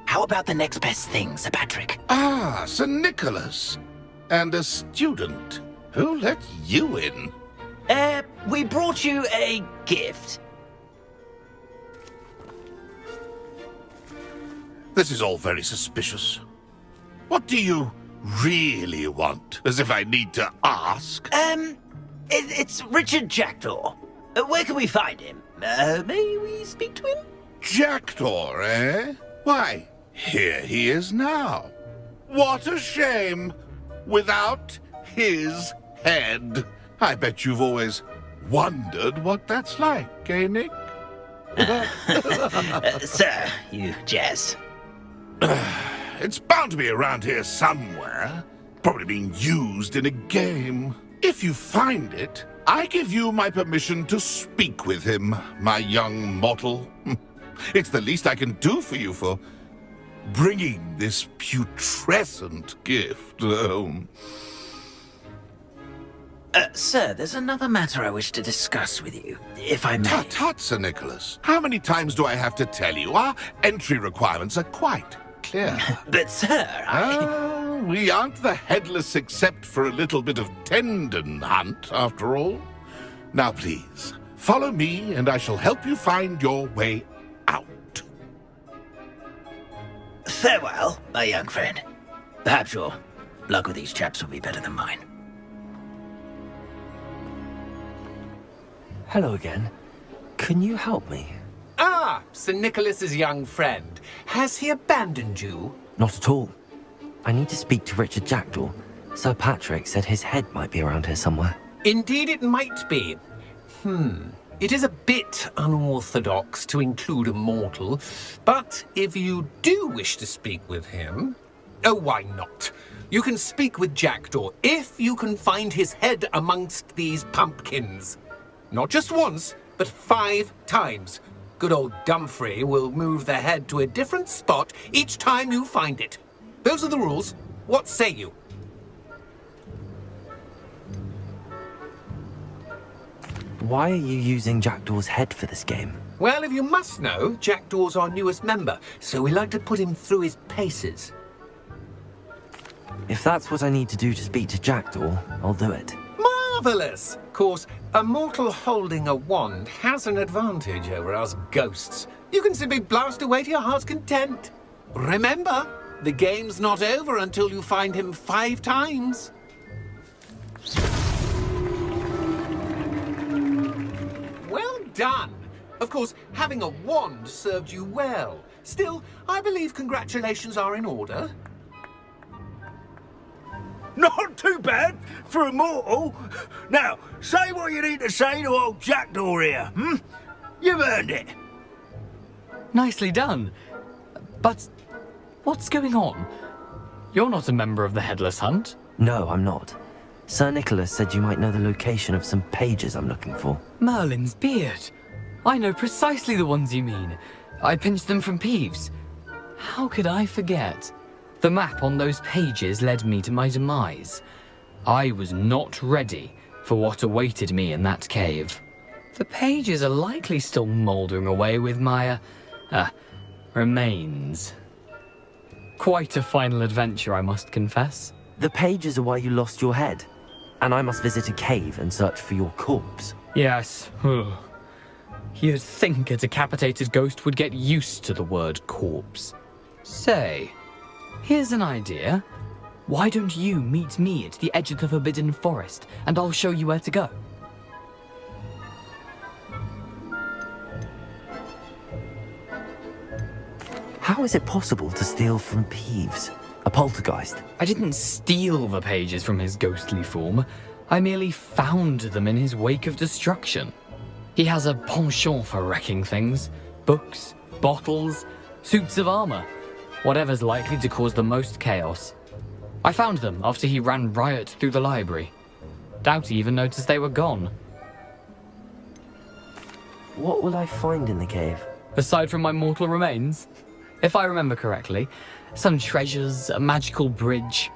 How about the next best thing, Sir Patrick?
Ah, Sir Nicholas. And a student. Who let you in?
We brought you a gift.
This is all very suspicious. What do you really want? As if I need to ask.
It's Richard Jackdaw. Where can we find him? May we speak to him?
Jackdaw, eh? Why, here he is now. What a shame. Without his head. I bet you've always wondered what that's like, eh, Nick?
Sir, you jest.
It's bound to be around here somewhere. Probably being used in a game. If you find it, I give you my permission to speak with him, my young mortal. It's the least I can do for you for bringing this putrescent gift home.
Sir, there's another matter I wish to discuss with you, if I may.
Tut, Sir Nicholas. How many times do I have to tell you? Our entry requirements are quite clear.
But, sir,
we aren't the headless except for a little bit of tendon hunt, after all. Now, please, follow me, and I shall help you find your way out.
Farewell, my young friend. Perhaps your luck with these chaps will be better than mine.
Hello again. Can you help me?
Ah, Sir Nicholas's young friend. Has he abandoned you?
Not at all. I need to speak to Richard Jackdaw. Sir Patrick said his head might be around here somewhere.
Indeed it might be. It is a bit unorthodox to include a mortal, but if you do wish to speak with him... Oh, why not? You can speak with Jackdaw if you can find his head amongst these pumpkins. Not just once, but 5 times. Good old Dumfrey will move the head to a different spot each time you find it. Those are the rules. What say you?
Why are you using Jackdaw's head for this game?
Well, if you must know, Jackdaw's our newest member, so we like to put him through his paces.
If that's what I need to do to speak to Jackdaw, I'll do it.
Marvellous! Of course, a mortal holding a wand has an advantage over us ghosts. You can simply blast away to your heart's content. Remember, the game's not over until you find him 5 times. Well done! Of course, having a wand served you well. Still, I believe congratulations are in order.
Not too bad for a mortal. Now, say what you need to say to old Jackdaw here, You've earned it.
Nicely done. But what's going on? You're not a member of the Headless Hunt.
No, I'm not. Sir Nicholas said you might know the location of some pages I'm looking for.
Merlin's beard. I know precisely the ones you mean. I pinched them from Peeves. How could I forget? The map on those pages led me to my demise. I was not ready for what awaited me in that cave. The pages are likely still mouldering away with my, remains. Quite a final adventure, I must confess.
The pages are why you lost your head, and I must visit a cave and search for your corpse.
Yes. You'd think a decapitated ghost would get used to the word corpse. Say, here's an idea. Why don't you meet me at the edge of the Forbidden Forest, and I'll show you where to go?
How is it possible to steal from Peeves, a poltergeist?
I didn't steal the pages from his ghostly form. I merely found them in his wake of destruction. He has a penchant for wrecking things. Books, bottles, suits of armor. Whatever's likely to cause the most chaos. I found them after he ran riot through the library. Doubt he even noticed they were gone.
What will I find in the cave?
Aside from my mortal remains? If I remember correctly, some treasures, a magical bridge.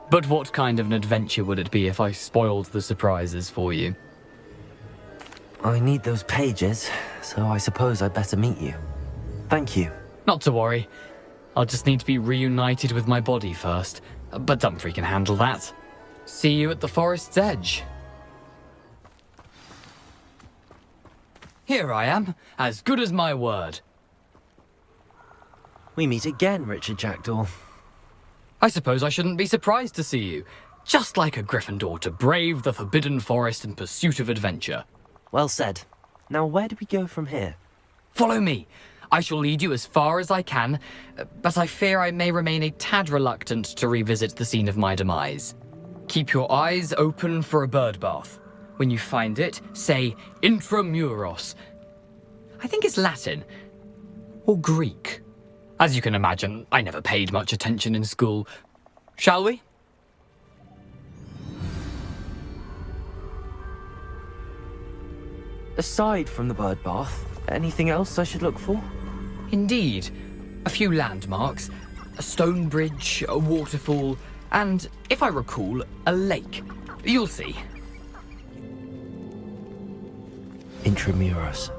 But what kind of an adventure would it be if I spoiled the surprises for you?
I need those pages, so I suppose I'd better meet you. Thank you.
Not to worry. I'll just need to be reunited with my body first. But Dumfrey can handle that. See you at the forest's edge. Here I am, as good as my word.
We meet again, Richard Jackdaw.
I suppose I shouldn't be surprised to see you. Just like a Gryffindor to brave the Forbidden Forest in pursuit of adventure.
Well said. Now where do we go from here?
Follow me. I shall lead you as far as I can, but I fear I may remain a tad reluctant to revisit the scene of my demise. Keep your eyes open for a bird bath. When you find it, say intramuros. I think it's Latin. Or Greek. As you can imagine, I never paid much attention in school. Shall we?
Aside from the bird bath, anything else I should look for?
Indeed. A few landmarks, a stone bridge, a waterfall, and, if I recall, a lake. You'll see.
Intramuros.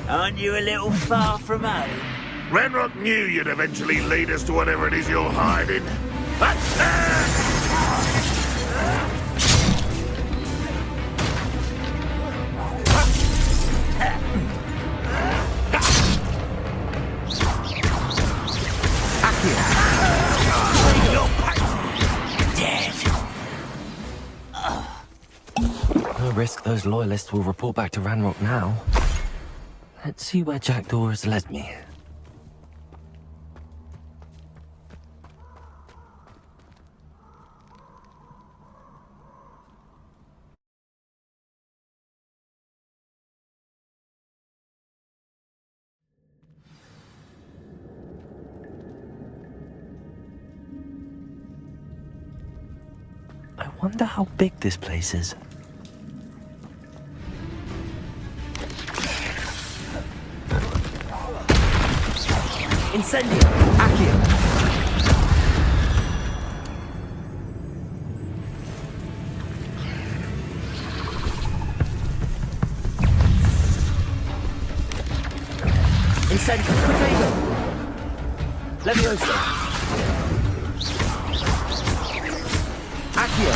Aren't you a little far from home?
Ranrock knew you'd eventually lead us to whatever it is you're hiding.
No risk those loyalists will report back to Ranrock now. Let's see where Jackdaw has led me. I wonder how big this place is.
Incendio! Accio! Incendio! Potato! Leviosa! Accio!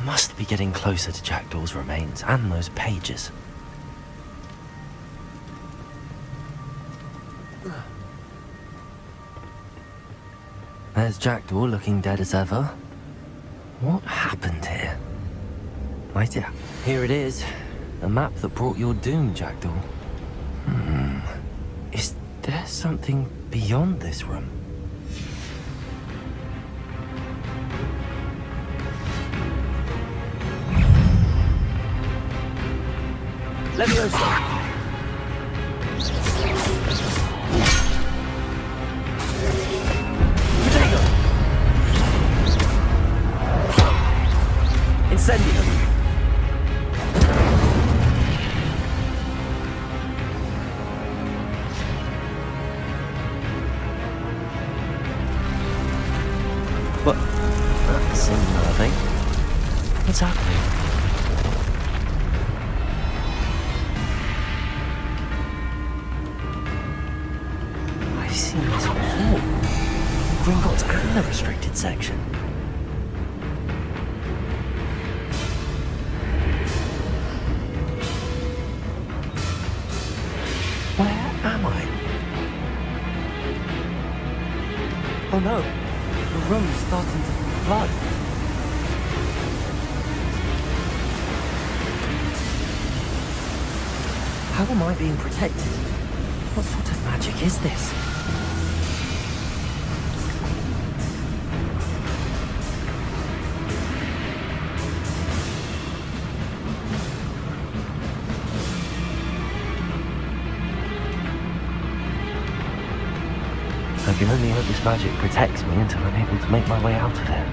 Must be getting closer to Jackdaw's remains and those pages. There's Jackdaw looking dead as ever. What happened here? Right here. Here it is. The map that brought your doom, Jackdaw. Is there something beyond this room?
Leviosa! Potato! Incendio!
What? That's unnerving. What's happening? I've seen this before. Gringotts and the restricted section. Where am I? Oh no, the room's starting to flood. How am I being protected? What sort of magic is this? I can only hope this magic protects me until I'm able to make my way out of here.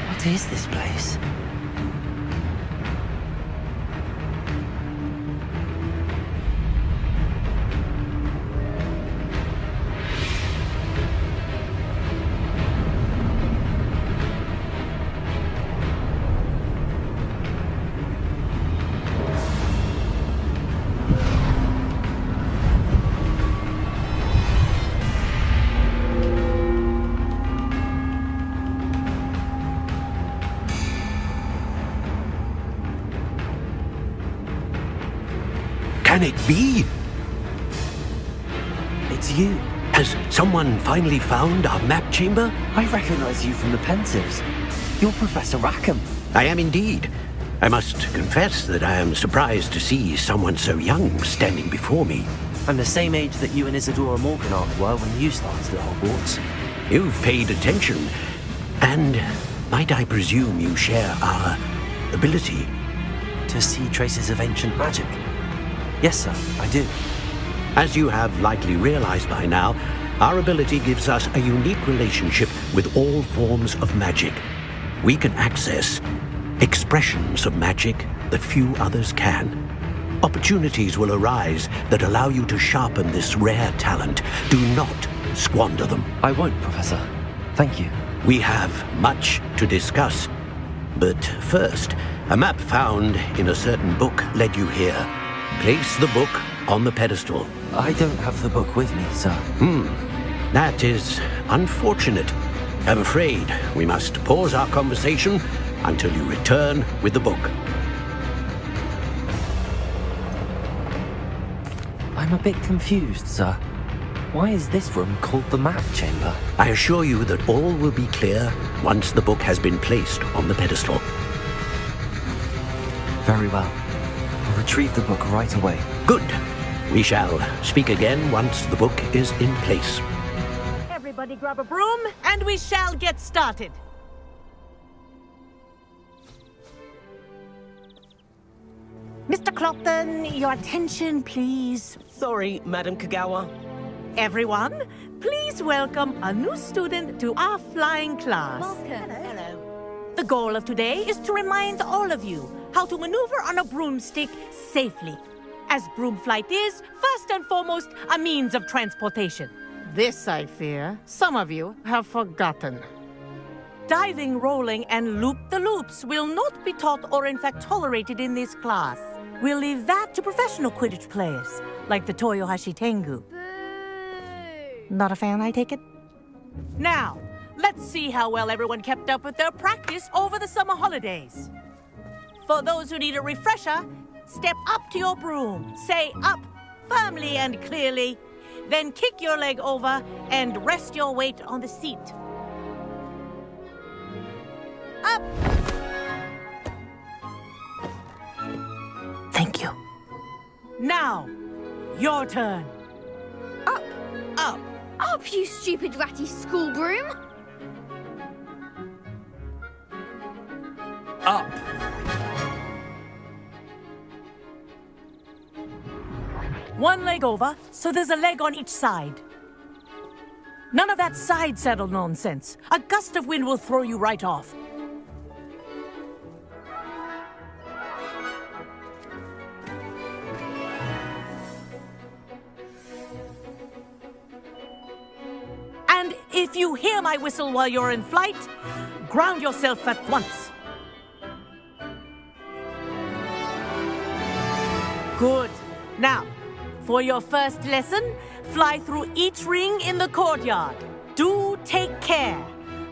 What is this place?
Can it be?
It's you.
Has someone finally found our map chamber?
I recognize you from the Pensives. You're Professor Rackham.
I am indeed. I must confess that I am surprised to see someone so young standing before me.
I'm the same age that you and Isadora Morganach were when you started at Hogwarts.
You've paid attention, and might I presume you share our ability?
To see traces of ancient magic? Yes, sir, I do.
As you have likely realized by now, our ability gives us a unique relationship with all forms of magic. We can access expressions of magic that few others can. Opportunities will arise that allow you to sharpen this rare talent. Do not squander them.
I won't, Professor. Thank you.
We have much to discuss. But first, a map found in a certain book led you here. Place the book on the pedestal.
I don't have the book with me, sir.
That is unfortunate. I'm afraid we must pause our conversation until you return with the book.
I'm a bit confused, sir. Why is this room called the map chamber?
I assure you that all will be clear once the book has been placed on the pedestal.
Very well. I'll retrieve the book right away.
Good. We shall speak again once the book is in place.
Everybody grab a broom, and we shall get started. Mr. Clopton, your attention, please.
Sorry, Madam Kagawa.
Everyone, please welcome a new student to our flying class.
Welcome. Hello.
The goal of today is to remind all of you how to maneuver on a broomstick safely, as broom flight is, first and foremost, a means of transportation. This, I fear, some of you have forgotten. Diving, rolling, and loop-the-loops will not be taught or in fact tolerated in this class. We'll leave that to professional Quidditch players, like the Toyohashi Tengu. Not a fan, I take it? Now, let's see how well everyone kept up with their practice over the summer holidays. For those who need a refresher, step up to your broom, say up firmly and clearly, then kick your leg over and rest your weight on the seat. Up! Thank you. Now, your turn.
Up!
Up!
Up, you stupid ratty school broom!
Up!
One leg over, so there's a leg on each side. None of that side saddle nonsense. A gust of wind will throw you right off. And if you hear my whistle while you're in flight, ground yourself at once. Good. Now, for your first lesson, fly through each ring in the courtyard. Do take care.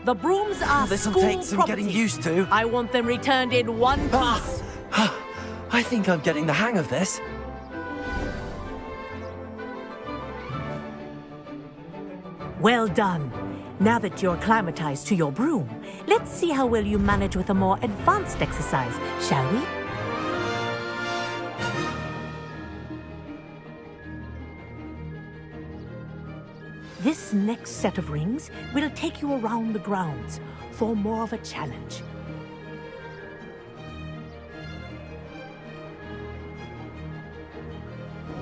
The brooms are
This'll
school
take some
property.
getting used to.
I want them returned in one piece.
I think I'm getting the hang of this.
Well done. Now that you're acclimatized to your broom, let's see how well you manage with a more advanced exercise, shall we? This next set of rings will take you around the grounds for more of a challenge.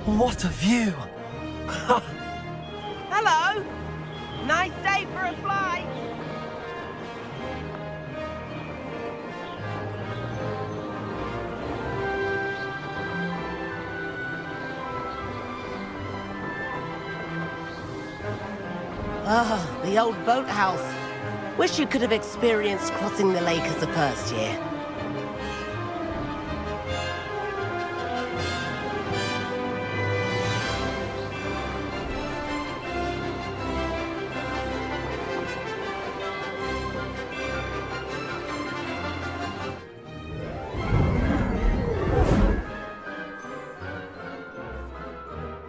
What a view!
Hello! Nice day for a flight!
Ah, the old boathouse. Wish you could have experienced crossing the lake as a first year.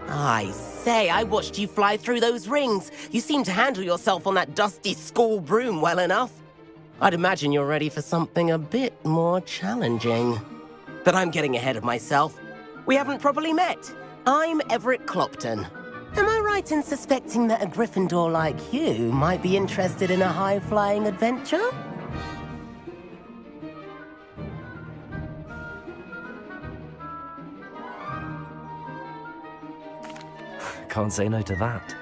I say, I watched you fly through those rings. You seem to handle yourself on that dusty school broom well enough. I'd imagine you're ready for something a bit more challenging. But I'm getting ahead of myself. We haven't properly met. I'm Everett Clopton. Am I right in suspecting that a Gryffindor like you might be interested in a high-flying adventure?
Can't say no to that.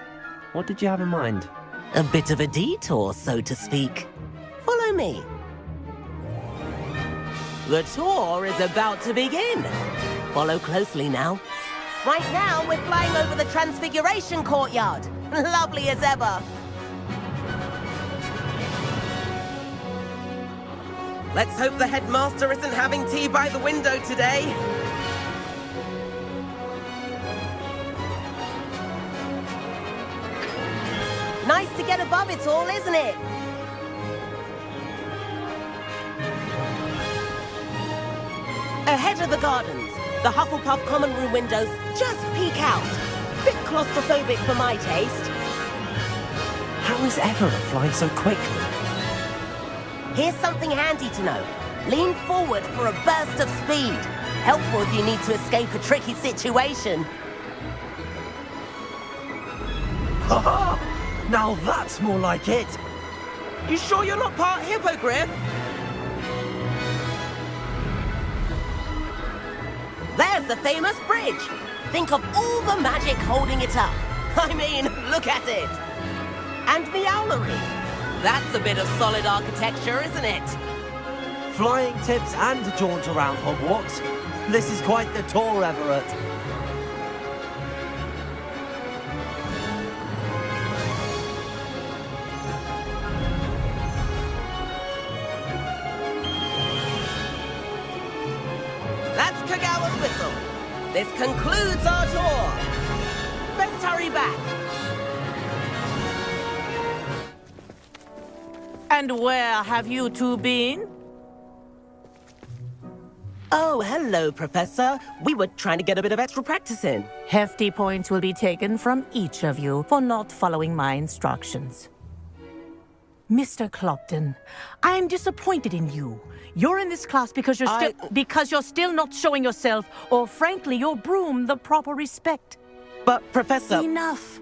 What did you have in mind?
A bit of a detour, so to speak. Follow me. The tour is about to begin. Follow closely now. Right now, we're flying over the Transfiguration Courtyard. Lovely as ever. Let's hope the headmaster isn't having tea by the window today. Nice to get above it all, isn't it? Ahead of the gardens, the Hufflepuff common room windows just peek out. Bit claustrophobic for my taste.
How is Everett flying so quickly?
Here's something handy to know. Lean forward for a burst of speed. Helpful if you need to escape a tricky situation.
Ha! Now that's more like it!
You sure you're not part hippogriff? There's the famous bridge. Think of all the magic holding it up. I mean, look at it. And the owlery. That's a bit of solid architecture, isn't it?
Flying tips and a jaunt around Hogwarts. This is quite the tour, Everett.
That's Kagawa's whistle. This concludes our tour. Let's hurry back.
And where have you two been?
Oh, hello, Professor. We were trying to get a bit of extra practice in.
Hefty points will be taken from each of you for not following my instructions. Mr. Clopton, I am disappointed in you. You're in this class because you're still not showing yourself, or frankly, your broom the proper respect.
But, Professor...
Enough.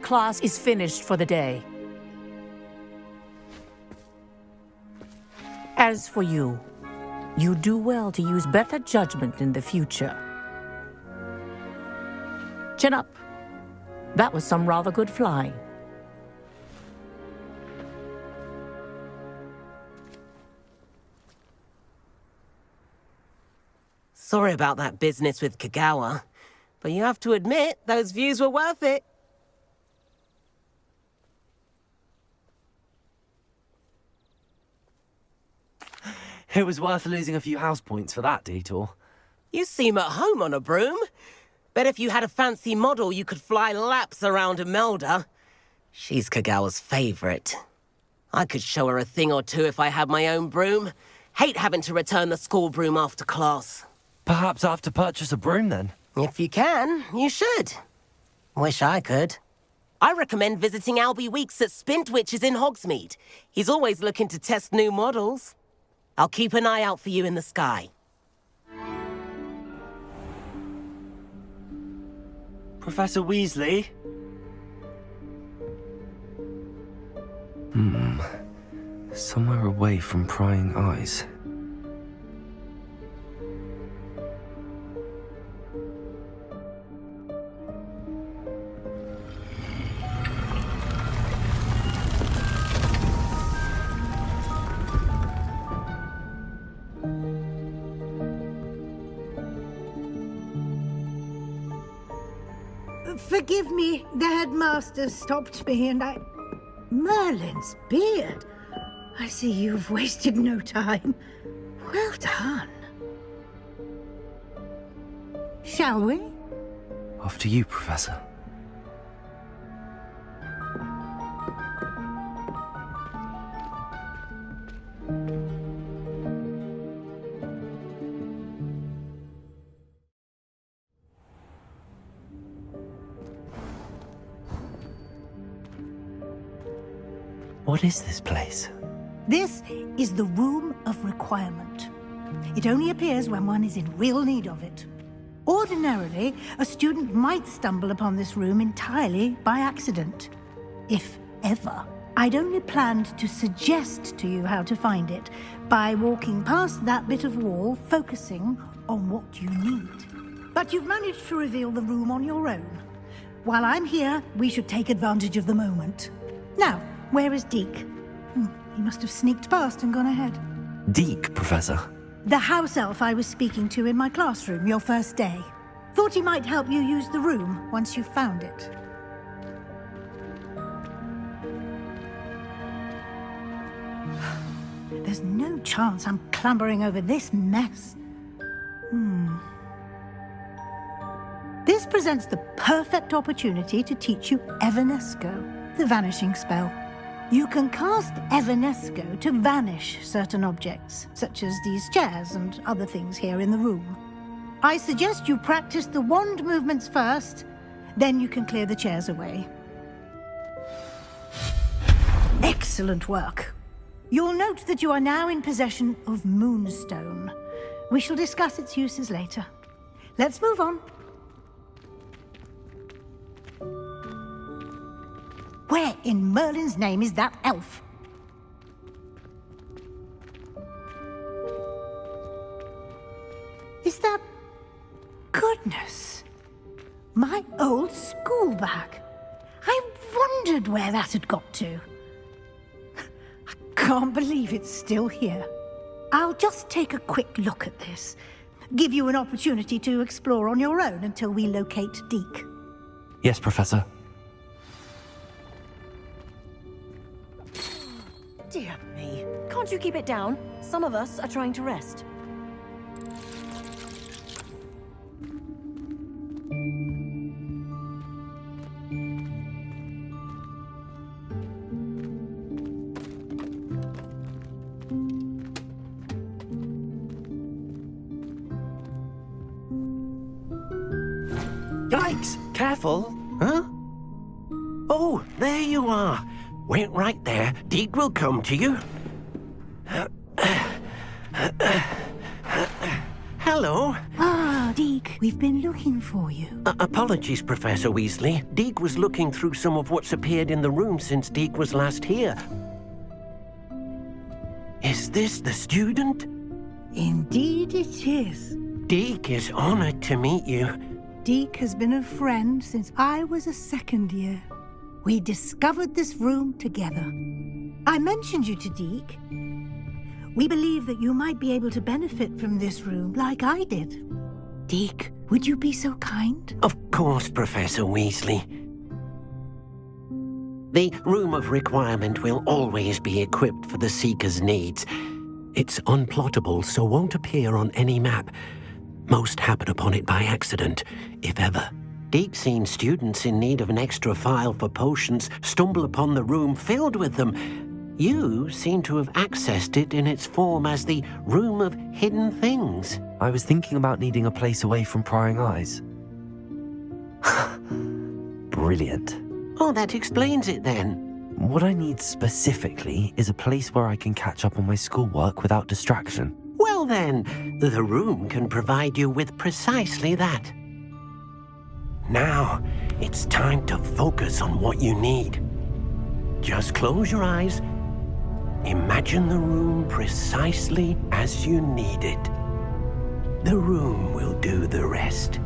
Class is finished for the day. As for you, you do well to use better judgment in the future. Chin up. That was some rather good flying.
Sorry about that business with Kagawa, but you have to admit, those views were worth it.
It was worth losing a few house points for that detour.
You seem at home on a broom. Bet if you had a fancy model, you could fly laps around Imelda. She's Kagawa's favorite. I could show her a thing or two if I had my own broom. Hate having to return the school broom after class.
Perhaps I have to purchase a broom then?
If you can, you should. Wish I could. I recommend visiting Albie Weeks at Spintwitches in Hogsmeade. He's always looking to test new models. I'll keep an eye out for you in the sky.
Professor Weasley? Somewhere away from prying eyes.
Forgive me, the headmaster stopped me and I... Merlin's beard. I see you've wasted no time. Well done. Shall we?
After you, Professor. What is this place?
This is the Room of Requirement. It only appears when one is in real need of it. Ordinarily, a student might stumble upon this room entirely by accident. If ever. I'd only planned to suggest to you how to find it by walking past that bit of wall, focusing on what you need. But you've managed to reveal the room on your own. While I'm here, we should take advantage of the moment. Now, where is Deke? He must have sneaked past and gone ahead.
Deke, Professor.
The house elf I was speaking to in my classroom your first day. Thought he might help you use the room once you found it. There's no chance I'm clambering over this mess. This presents the perfect opportunity to teach you Evanesco, the vanishing spell. You can cast Evanesco to vanish certain objects, such as these chairs and other things here in the room. I suggest you practice the wand movements first, then you can clear the chairs away. Excellent work. You'll note that you are now in possession of Moonstone. We shall discuss its uses later. Let's move on. Where in Merlin's name is that elf? Is that... Goodness! My old school bag. I wondered where that had got to. I can't believe it's still here. I'll just take a quick look at this. Give you an opportunity to explore on your own until we locate Deke.
Yes, Professor.
Dear me. Can't you keep it down? Some of us are trying to rest.
Yikes! Careful! Huh? Oh, there you are! Wait right there. Deke will come to you. Hello.
Ah, Deke, we've been looking for you.
Apologies, Professor Weasley. Deke was looking through some of what's appeared in the room since Deke was last here. Is this the student?
Indeed it is.
Deke is honored to meet you.
Deke has been a friend since I was a second year. We discovered this room together. I mentioned you to Deke. We believe that you might be able to benefit from this room like I did. Deke, would you be so kind?
Of course, Professor Weasley. The Room of Requirement will always be equipped for the Seeker's needs. It's unplottable, so won't appear on any map. Most happen upon it by accident, if ever. Deke's seen students in need of an extra file for potions stumble upon the room filled with them. You seem to have accessed it in its form as the Room of Hidden Things.
I was thinking about needing a place away from prying eyes. Brilliant.
Oh, that explains it then.
What I need specifically is a place where I can catch up on my schoolwork without distraction.
Well then, the room can provide you with precisely that. Now, it's time to focus on what you need. Just close your eyes. Imagine the room precisely as you need it. The room will do the rest.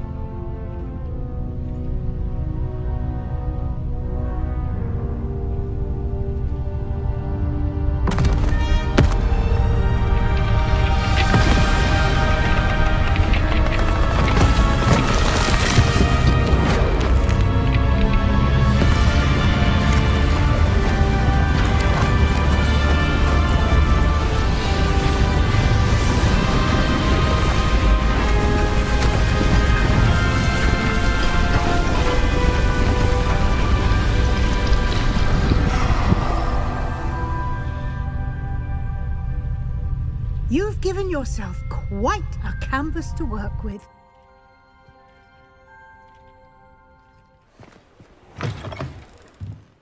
You've given yourself quite a canvas to work with.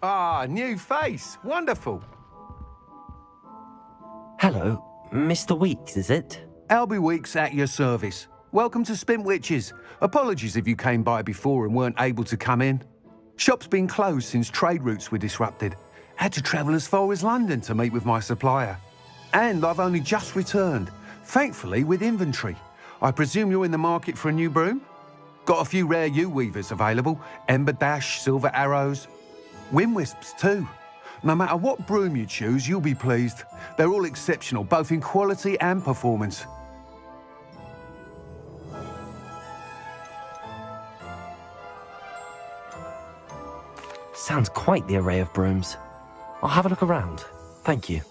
Ah, new face. Wonderful.
Mr. Weeks, is it?
Albie Weeks at your service. Welcome to Spintwitches. Apologies if you came by before and weren't able to come in. Shop's been closed since trade routes were disrupted. Had to travel as far as London to meet with my supplier. And I've only just returned, thankfully with inventory. I presume you're in the market for a new broom? Got a few rare U-weavers available. Ember Dash, Silver Arrows. Wind Wisps too. No matter what broom you choose, you'll be pleased. They're all exceptional, both in quality and performance.
Sounds quite the array of brooms. I'll have a look around. Thank you.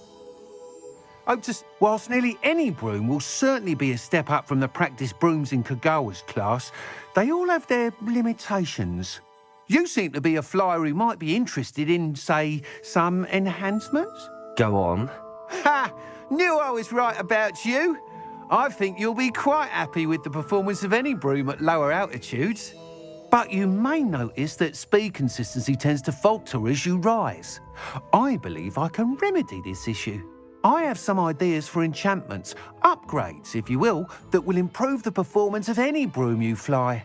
Whilst nearly any broom will certainly be a step up from the practice brooms in Kagawa's class, they all have their limitations. You seem to be a flyer who might be interested in, say, some enhancements?
Go on.
Ha! Knew I was right about you. I think you'll be quite happy with the performance of any broom at lower altitudes. But you may notice that speed consistency tends to falter as you rise. I believe I can remedy this issue. I have some ideas for enchantments, upgrades, if you will, that will improve the performance of any broom you fly.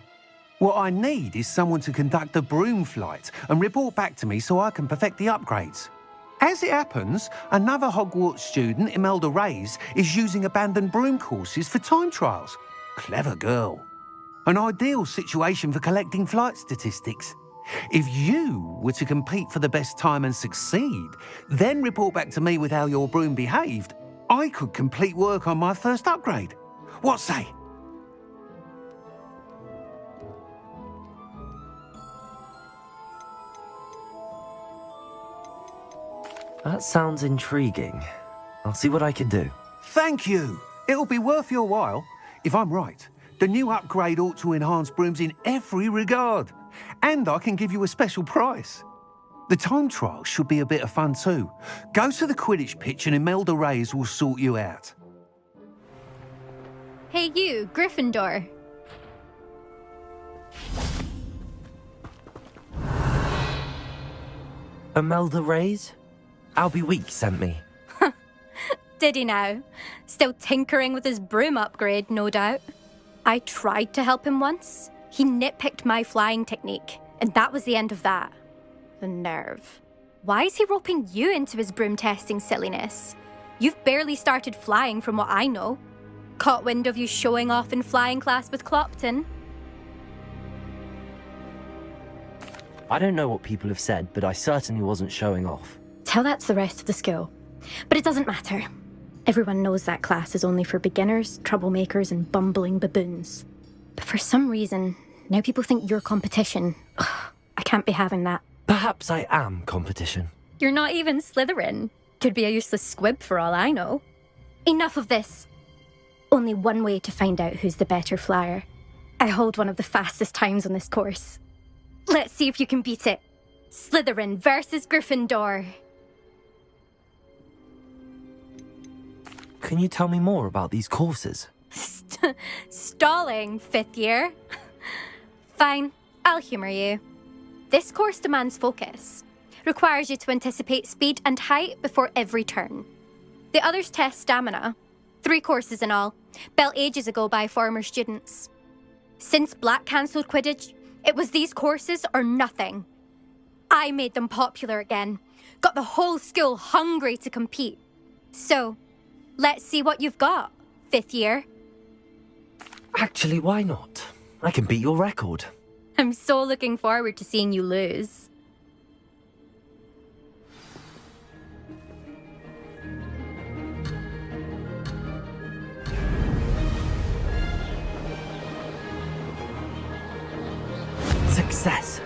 What I need is someone to conduct a broom flight and report back to me so I can perfect the upgrades. As it happens, another Hogwarts student, Imelda Reyes, is using abandoned broom courses for time trials. Clever girl. An ideal situation for collecting flight statistics. If you were to compete for the best time and succeed, then report back to me with how your broom behaved, I could complete work on my first upgrade. What say?
That sounds intriguing. I'll see what I can do.
Thank you. It'll be worth your while. If I'm right, the new upgrade ought to enhance brooms in every regard. And I can give you a special price. The time trial should be a bit of fun too. Go to the Quidditch pitch and Imelda Reyes will sort you out.
Hey you, Gryffindor.
Imelda Reyes? Albie Weeks sent me.
Did he now? Still tinkering with his broom upgrade, no doubt. I tried to help him once. He nitpicked my flying technique, and that was the end of that. The nerve. Why is he roping you into his broom testing silliness? You've barely started flying from what I know. Caught wind of you showing off in flying class with Clopton.
I don't know what people have said, but I certainly wasn't showing off.
Tell that to the rest of the school. But it doesn't matter. Everyone knows that class is only for beginners, troublemakers, and bumbling baboons. But for some reason, now people think you're competition. Ugh, I can't be having that.
Perhaps I am competition.
You're not even Slytherin. Could be a useless squib for all I know. Enough of this. Only one way to find out who's the better flyer. I hold one of the fastest times on this course. Let's see if you can beat it. Slytherin versus Gryffindor.
Can you tell me more about these courses?
Stalling, 5th year. Fine, I'll humour you. This course demands focus. Requires you to anticipate speed and height before every turn. The others test stamina. 3 courses in all, built ages ago by former students. Since Black cancelled Quidditch, it was these courses or nothing. I made them popular again. Got the whole school hungry to compete. So, let's see what you've got, 5th year.
Actually, why not? I can beat your record.
I'm so looking forward to seeing you lose.
Success.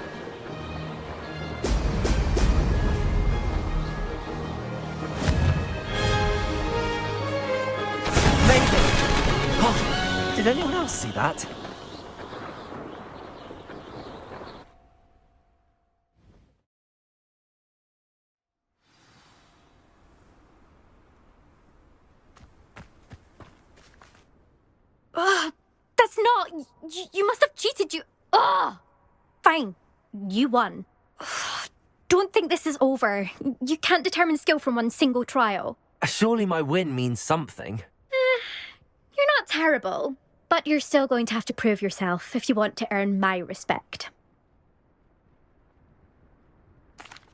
Did anyone else see that?
Ugh, that's not... You must have cheated, you... Ugh! Fine, you won. Ugh, don't think this is over. You can't determine skill from one single trial.
Surely my win means something.
You're not terrible, but you're still going to have to prove yourself if you want to earn my respect.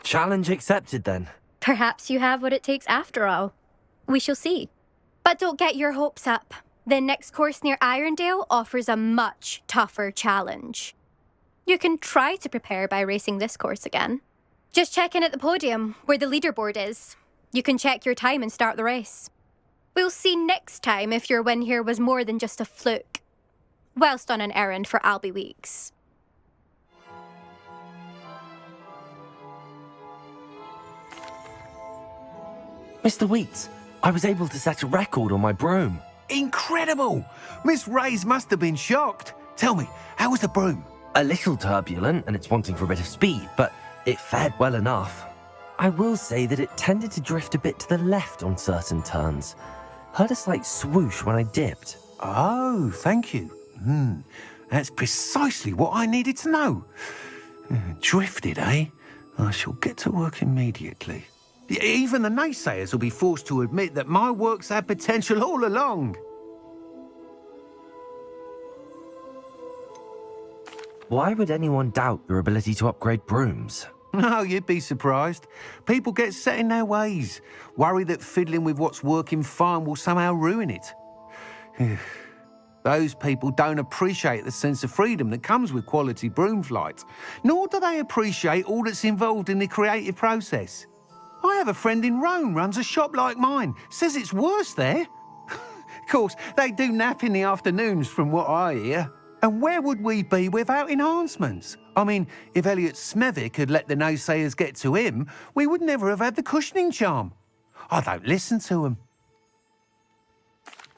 Challenge accepted, then.
Perhaps you have what it takes after all. We shall see. But don't get your hopes up. The next course near Irondale offers a much tougher challenge. You can try to prepare by racing this course again. Just check in at the podium, where the leaderboard is. You can check your time and start the race. We'll see next time if your win here was more than just a fluke, whilst on an errand for Albie Weeks.
Mr. Weeks, I was able to set a record on my broom.
Incredible! Miss Reyes must have been shocked. Tell me, how was the broom?
A little turbulent, and it's wanting for a bit of speed, but it fared well enough. I will say that it tended to drift a bit to the left on certain turns. Heard a slight swoosh when I dipped.
Oh, thank you. That's precisely what I needed to know. Drifted, eh? I shall get to work immediately. Even the naysayers will be forced to admit that my work's had potential all along.
Why would anyone doubt your ability to upgrade brooms?
No, you'd be surprised. People get set in their ways, worry that fiddling with what's working fine will somehow ruin it. Those people don't appreciate the sense of freedom that comes with quality broom flight, nor do they appreciate all that's involved in the creative process. I have a friend in Rome runs a shop like mine, says it's worse there. Of course, they do nap in the afternoons from what I hear. And where would we be without enhancements? I mean, if Elliot Smethwick had let the naysayers get to him, we would never have had the cushioning charm. I don't listen to them.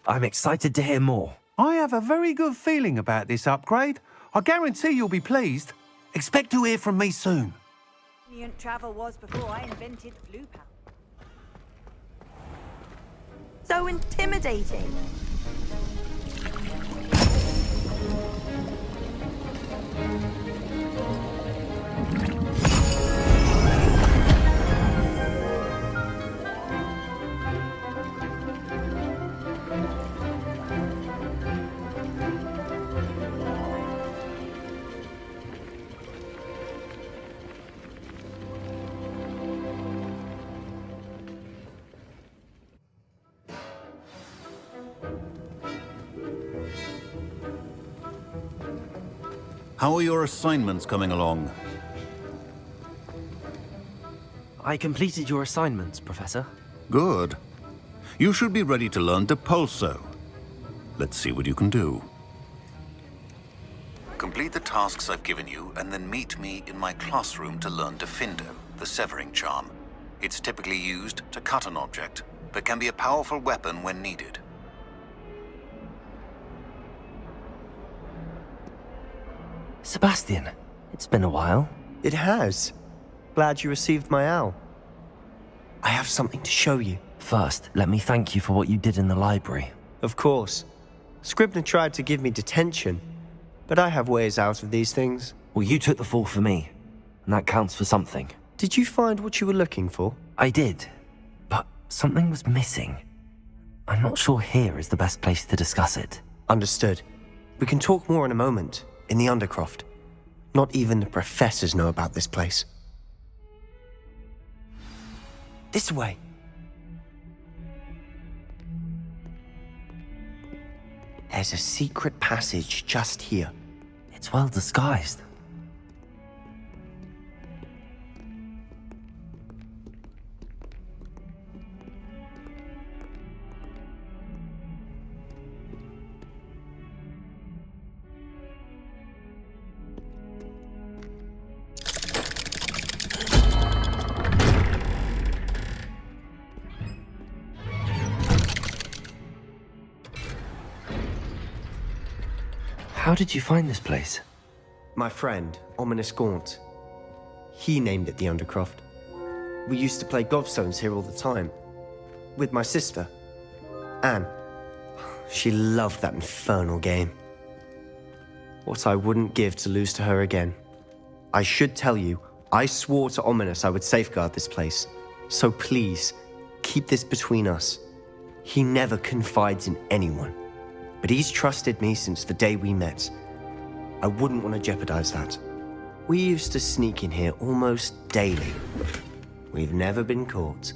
I'm excited to hear more.
I have a very good feeling about this upgrade. I guarantee you'll be pleased. Expect to hear from me soon.
Travel was before I invented Blue Power.
So intimidating.
How are your assignments coming along?
I completed your assignments, Professor.
Good. You should be ready to learn Depulso. Let's see what you can do. Complete the tasks I've given you, and then meet me in my classroom to learn Defindo, the severing charm. It's typically used to cut an object, but can be a powerful weapon when needed.
Sebastian, it's been a while.
It has. Glad you received my owl. I have something to show you.
First, let me thank you for what you did in the library.
Of course. Scribner tried to give me detention, but I have ways out of these things.
Well, you took the fall for me, and that counts for something.
Did you find what you were looking for?
I did, but something was missing. I'm not sure here is the best place to discuss it.
Understood. We can talk more in a moment. In the Undercroft. Not even the professors know about this place. This way. There's a secret passage just here.
It's well disguised. How did you find this place?
My friend, Ominous Gaunt. He named it the Undercroft. We used to play gobstones here all the time. With my sister, Anne. She loved that infernal game. What I wouldn't give to lose to her again. I should tell you, I swore to Ominous I would safeguard this place. So please, keep this between us. He never confides in anyone, but he's trusted me since the day we met. I wouldn't want to jeopardize that. We used to sneak in here almost daily. We've never been caught.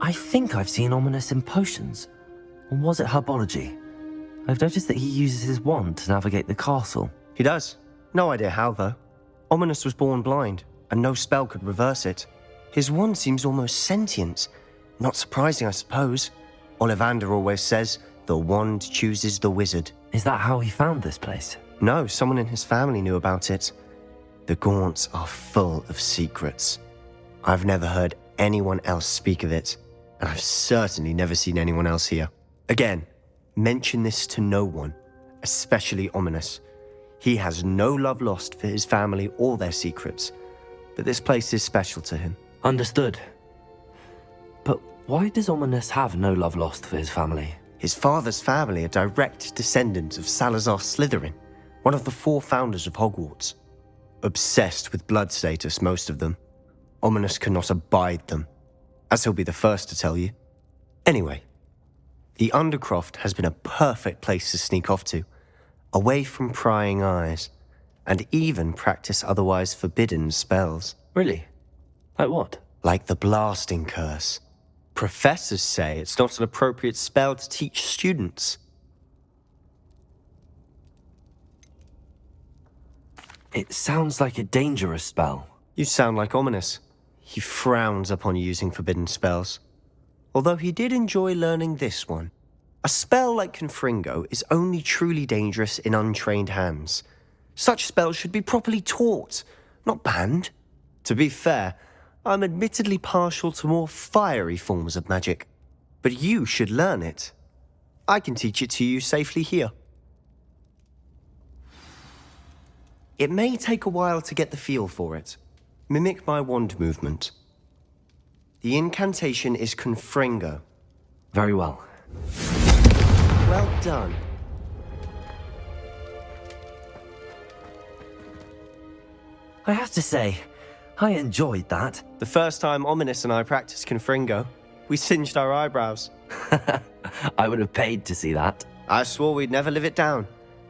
I think I've seen Ominous in potions. Or was it herbology? I've noticed that he uses his wand to navigate the castle.
He does. No idea how, though. Ominous was born blind, and no spell could reverse it. His wand seems almost sentient. Not surprising, I suppose. Ollivander always says, the wand chooses the wizard.
Is that how he found this place?
No, someone in his family knew about it. The Gaunts are full of secrets. I've never heard anyone else speak of it, and I've certainly never seen anyone else here. Again, mention this to no one, especially Ominous. He has no love lost for his family or their secrets, but this place is special to him.
Understood. But why does Ominous have no love lost for his family?
His father's family are direct descendants of Salazar Slytherin, one of the 4 founders of Hogwarts. Obsessed with blood status, most of them. Ominous cannot abide them, as he'll be the first to tell you. Anyway, the Undercroft has been a perfect place to sneak off to, away from prying eyes, and even practice otherwise forbidden spells.
Really? Like what?
Like the Blasting Curse. Professors say it's not an appropriate spell to teach students.
It sounds like a dangerous spell.
You sound like Ominous. He frowns upon using forbidden spells. Although he did enjoy learning this one. A spell like Confringo is only truly dangerous in untrained hands. Such spells should be properly taught, not banned. To be fair, I'm admittedly partial to more fiery forms of magic. But you should learn it. I can teach it to you safely here. It may take a while to get the feel for it. Mimic my wand movement. The incantation is Confringo.
Very well.
Well done.
I have to say, I enjoyed that.
The first time Ominous and I practiced Confringo, we singed our eyebrows.
I would have paid to see that.
I swore we'd never live it down.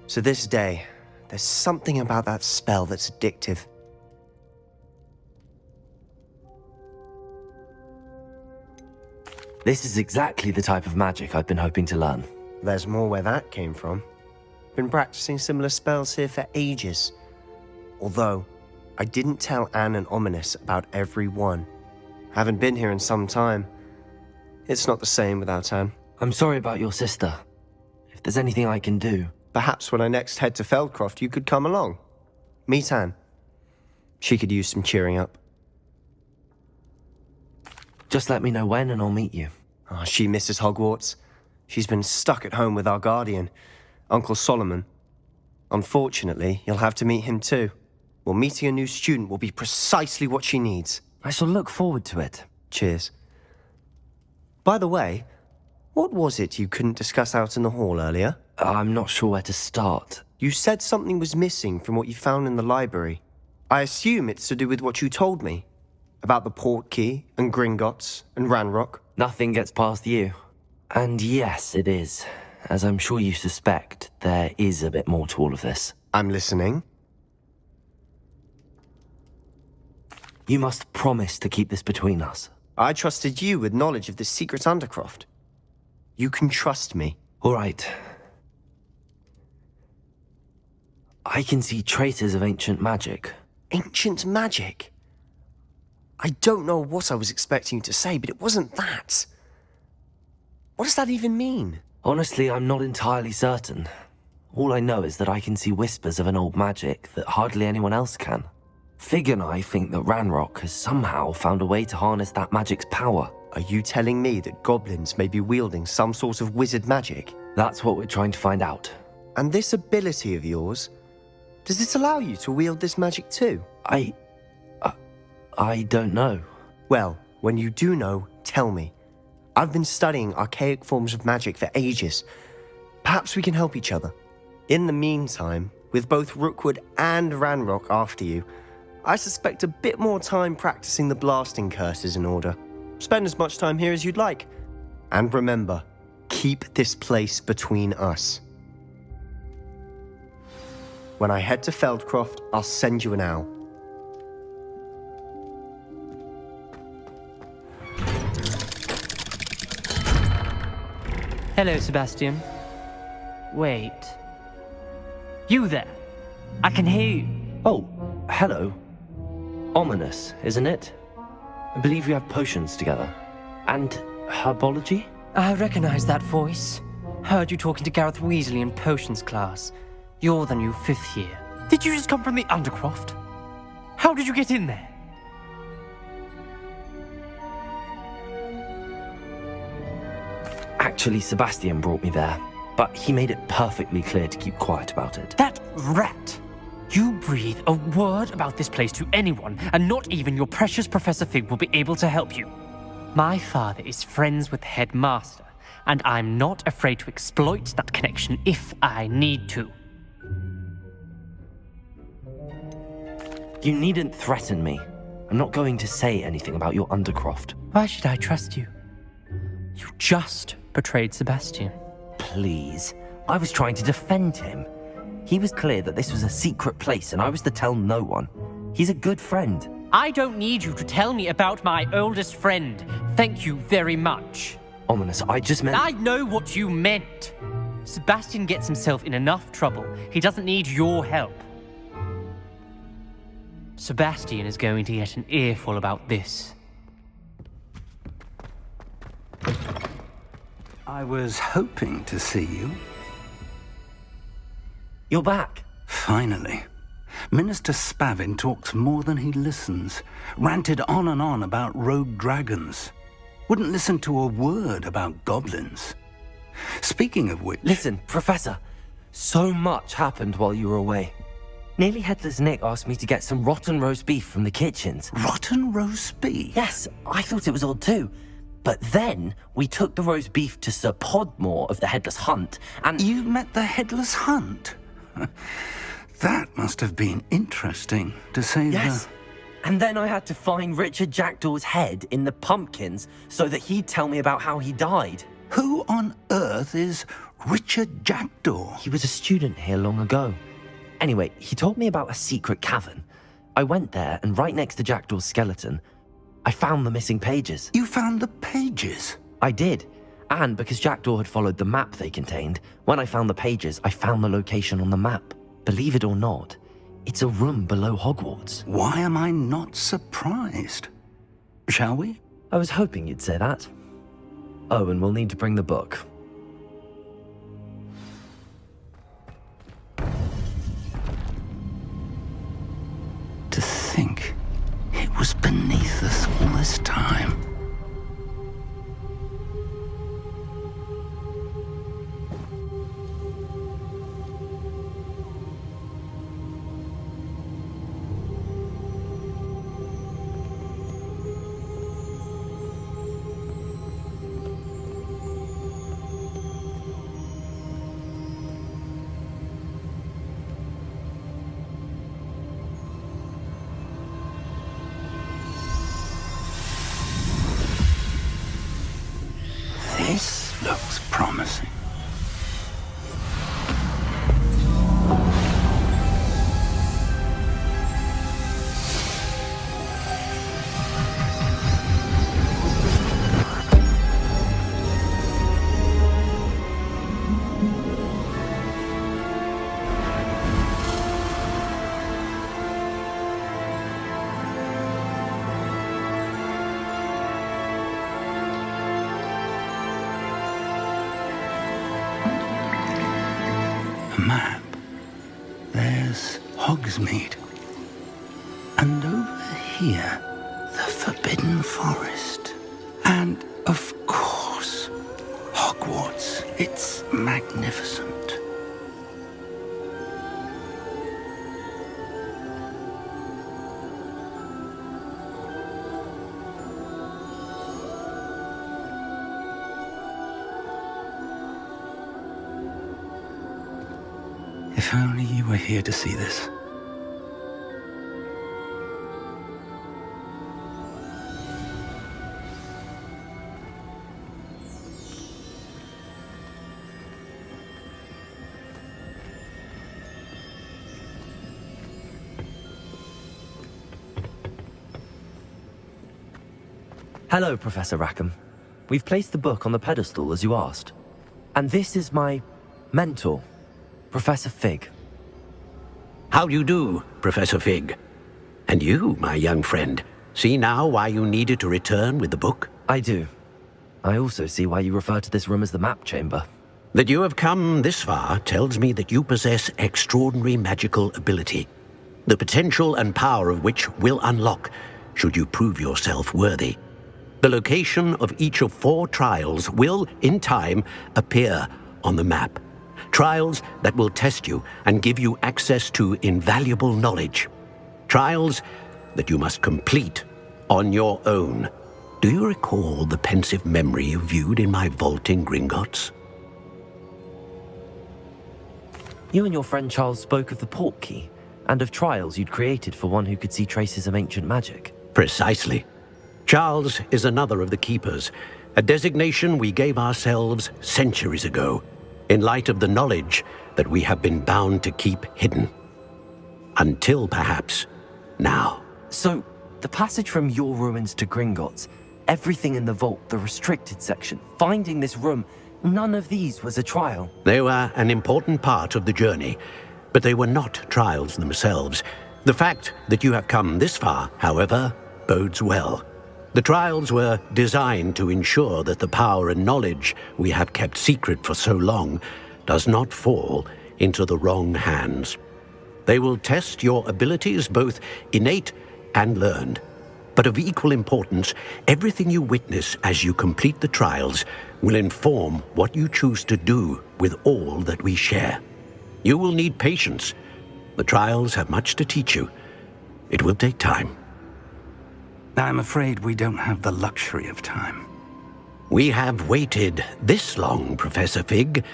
So this day, there's something about that spell that's addictive.
This is exactly the type of magic I've been hoping to learn.
There's more where that came from. Been practicing similar spells here for ages. Although, I didn't tell Anne and Ominous about every one. Haven't been here in some time. It's not the same without Anne.
I'm sorry about your sister. If there's anything I can do...
Perhaps when I next head to Feldcroft, you could come along. Meet Anne. She could use some cheering up.
Just let me know when and I'll meet you.
Oh, she misses Hogwarts. She's been stuck at home with our guardian, Uncle Solomon. Unfortunately, you'll have to meet him too. Well, meeting a new student will be precisely what she needs.
I shall look forward to it.
Cheers. By the way, what was it you couldn't discuss out in the hall earlier?
I'm not sure where to start.
You said something was missing from what you found in the library. I assume it's to do with what you told me. About the Portkey, and Gringotts, and Ranrock.
Nothing gets past you. And yes, it is. As I'm sure you suspect, there is a bit more to all of this.
I'm listening.
You must promise to keep this between us.
I trusted you with knowledge of this secret Undercroft. You can trust me.
All right. I can see traces of ancient magic.
Ancient magic? I don't know what I was expecting you to say, but it wasn't that. What does that even mean?
Honestly, I'm not entirely certain. All I know is that I can see whispers of an old magic that hardly anyone else can. Fig and I think that Ranrock has somehow found a way to harness that magic's power.
Are you telling me that goblins may be wielding some sort of wizard magic?
That's what we're trying to find out.
And this ability of yours, does it allow you to wield this magic too?
I don't know.
Well, when you do know, tell me. I've been studying archaic forms of magic for ages. Perhaps we can help each other. In the meantime, with both Rookwood and Ranrock after you, I suspect a bit more time practicing the blasting curse is in order. Spend as much time here as you'd like. And remember, keep this place between us. When I head to Feldcroft, I'll send you an owl.
Hello, Sebastian. Wait. You there? I can hear you.
Oh, hello. Ominous, isn't it? I believe we have potions together. And herbology?
I recognize that voice. Heard you talking to Gareth Weasley in potions class. You're the new 5th year. Did you just come from the Undercroft? How did you get in there?
Actually, Sebastian brought me there, but he made it perfectly clear to keep quiet about it.
That rat! You breathe a word about this place to anyone, and not even your precious Professor Fig will be able to help you. My father is friends with the headmaster, and I'm not afraid to exploit that connection if I need to.
You needn't threaten me. I'm not going to say anything about your Undercroft.
Why should I trust you? You just betrayed Sebastian.
Please. I was trying to defend him. He was clear that this was a secret place and I was to tell no one. He's a good friend.
I don't need you to tell me about my oldest friend. Thank you very much.
Ominous, I just meant...
I know what you meant. Sebastian gets himself in enough trouble. He doesn't need your help. Sebastian is going to get an earful about this.
I was hoping to see you.
You're back.
Finally. Minister Spavin talks more than he listens. Ranted on and on about rogue dragons. Wouldn't listen to a word about goblins. Speaking of which...
Listen, Professor. So much happened while you were away. Nearly Headless Nick asked me to get some rotten roast beef from the kitchens.
Rotten roast beef?
Yes, I thought it was odd too. But then we took the roast beef to Sir Podmore of the Headless Hunt, and...
You met the Headless Hunt? That must have been interesting, to say the...
Yes. And then I had to find Richard Jackdaw's head in the pumpkins so that he'd tell me about how he died.
Who on earth is Richard Jackdaw?
He was a student here long ago. Anyway, he told me about a secret cavern. I went there, and right next to Jackdaw's skeleton, I found the missing pages.
You found the pages?
I did. And because Jackdaw had followed the map they contained, when I found the pages, I found the location on the map. Believe it or not, it's a room below Hogwarts.
Why am I not surprised? Shall we?
I was hoping you'd say that. Oh, and we'll need to bring the book.
To think it was beneath us all this time. This looks promising. Map. There's Hogsmeade. And over here, the Forbidden Forest. And, of course, Hogwarts. It's magnificent. If only you were here to see this.
Hello, Professor Rackham. We've placed the book on the pedestal as you asked. And this is my mentor, Professor Fig.
How do you do, Professor Fig? And you, my young friend, see now why you needed to return with the book?
I do. I also see why you refer to this room as the map chamber.
That you have come this far tells me that you possess extraordinary magical ability, the potential and power of which will unlock should you prove yourself worthy. The location of each of 4 trials will, in time, appear on the map. Trials that will test you and give you access to invaluable knowledge. Trials that you must complete on your own. Do you recall the pensive memory you viewed in my vault in Gringotts?
You and your friend Charles spoke of the portkey, and of trials you'd created for one who could see traces of ancient magic.
Precisely. Charles is another of the Keepers, a designation we gave ourselves centuries ago, in light of the knowledge that we have been bound to keep hidden. Until, perhaps, now.
So, the passage from your ruins to Gringotts, everything in the vault, the restricted section, finding this room, none of these was a trial.
They were an important part of the journey, but they were not trials themselves. The fact that you have come this far, however, bodes well. The trials were designed to ensure that the power and knowledge we have kept secret for so long does not fall into the wrong hands. They will test your abilities, both innate and learned. But of equal importance, everything you witness as you complete the trials will inform what you choose to do with all that we share. You will need patience. The trials have much to teach you. It will take time.
I'm afraid we don't have the luxury of time.
We have waited this long, Professor Fig.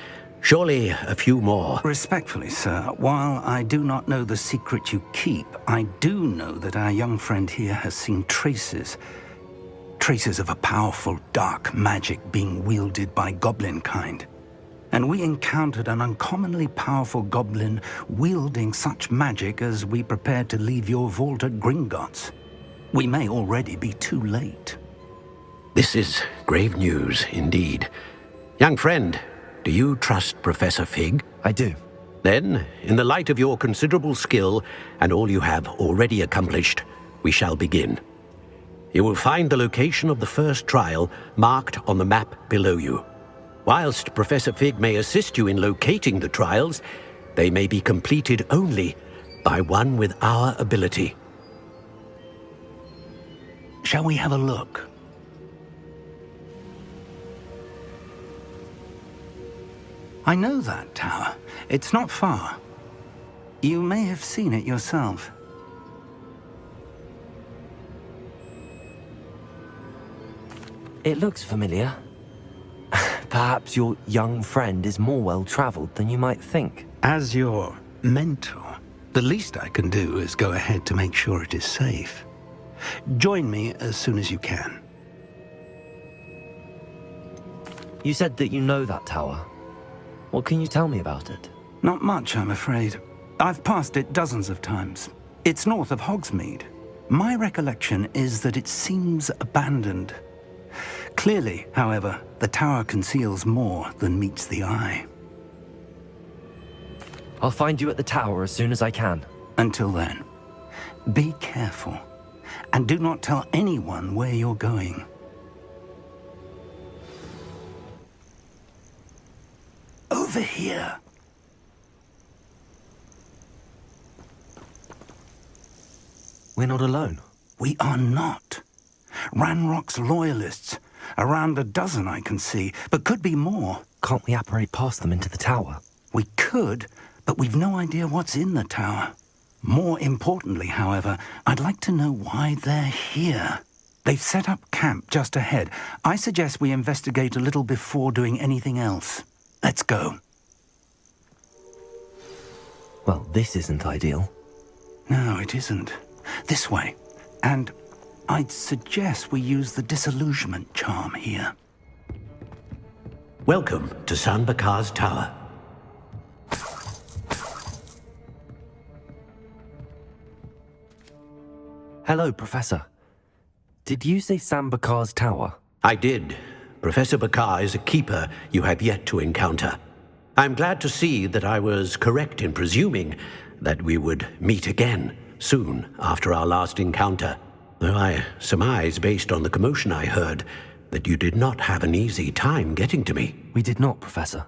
Surely a few more.
Respectfully, sir, while I do not know the secret you keep, I do know that our young friend here has seen traces of a powerful dark magic being wielded by goblin kind. And we encountered an uncommonly powerful goblin wielding such magic as we prepared to leave your vault at Gringotts. We may already be too late.
This is grave news indeed. Young friend, do you trust Professor Fig?
I do.
Then, in the light of your considerable skill and all you have already accomplished, we shall begin. You will find the location of the first trial marked on the map below you. Whilst Professor Fig may assist you in locating the trials, they may be completed only by one with our ability.
Shall we have a look? I know that tower. It's not far. You may have seen it yourself.
It looks familiar. Perhaps your young friend is more well-traveled than you might think.
As your mentor, the least I can do is go ahead to make sure it is safe. Join me as soon as you can.
You said that you know that tower. What can you tell me about it?
Not much, I'm afraid. I've passed it dozens of times. It's north of Hogsmeade. My recollection is that it seems abandoned. Clearly, however, the tower conceals more than meets the eye.
I'll find you at the tower as soon as I can.
Until then, be careful, and do not tell anyone where you're going. Over here.
We're not alone.
We are not. Ranrock's loyalists. Around a dozen I can see, but could be more.
Can't we apparate past them into the tower?
We could, but we've no idea what's in the tower. More importantly, however, I'd like to know why they're here. They've set up camp just ahead. I suggest we investigate a little before doing anything else. Let's go.
Well, this isn't ideal.
No, it isn't. This way. And I'd suggest we use the disillusionment charm here.
Welcome to Sanbakar's Tower.
Hello, Professor. Did you say Sam Bakar's tower?
I did. Professor Bakar is a keeper you have yet to encounter. I'm glad to see that I was correct in presuming that we would meet again soon after our last encounter, though I surmise, based on the commotion I heard, that you did not have an easy time getting to me.
We did not, Professor.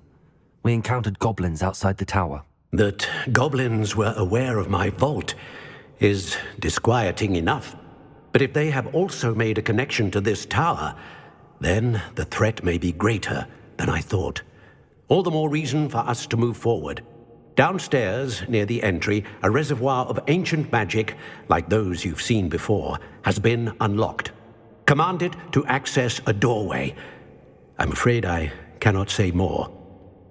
We encountered goblins outside the tower.
That goblins were aware of my vault is disquieting enough. But if they have also made a connection to this tower, then the threat may be greater than I thought. All the more reason for us to move forward. Downstairs, near the entry, a reservoir of ancient magic, like those you've seen before, has been unlocked. Command it to access a doorway. I'm afraid I cannot say more.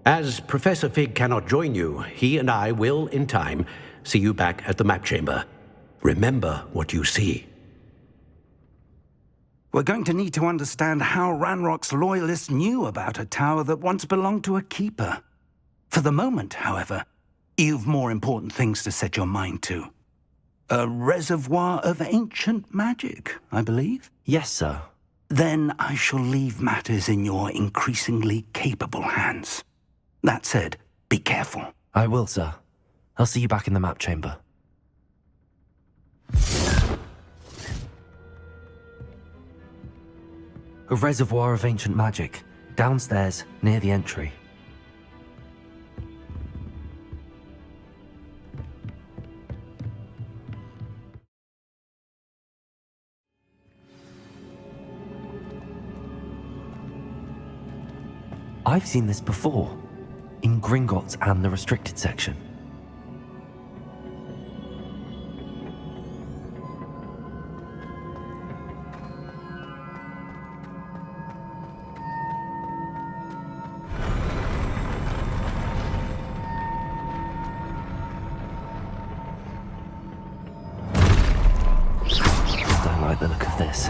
As Professor Fig cannot join you, he and I will, in time, see you back at the map chamber. Remember what you see.
We're going to need to understand how Ranrock's loyalists knew about a tower that once belonged to a keeper. For the moment, however, you've more important things to set your mind to. A reservoir of ancient magic, I believe?
Yes, sir.
Then I shall leave matters in your increasingly capable hands. That said, be careful.
I will, sir. I'll see you back in the map chamber. A reservoir of ancient magic, downstairs, near the entry. I've seen this before, in Gringotts and the restricted section. Don't like the look of this.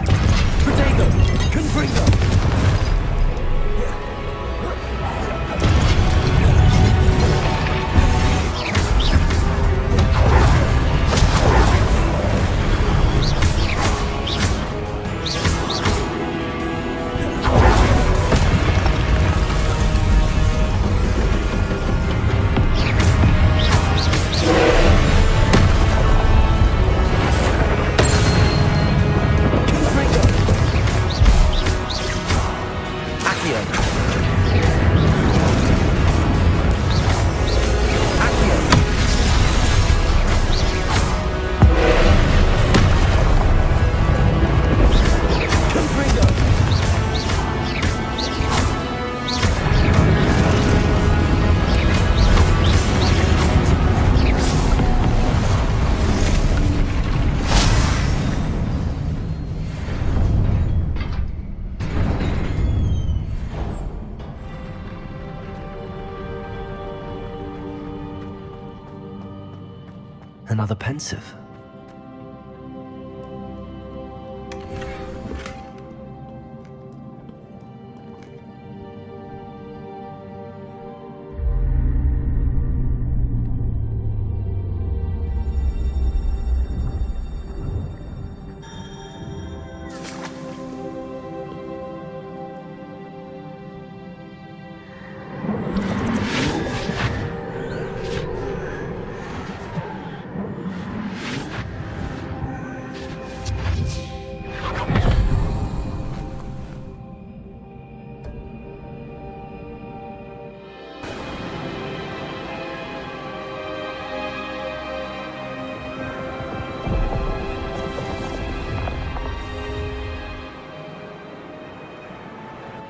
Another pensive.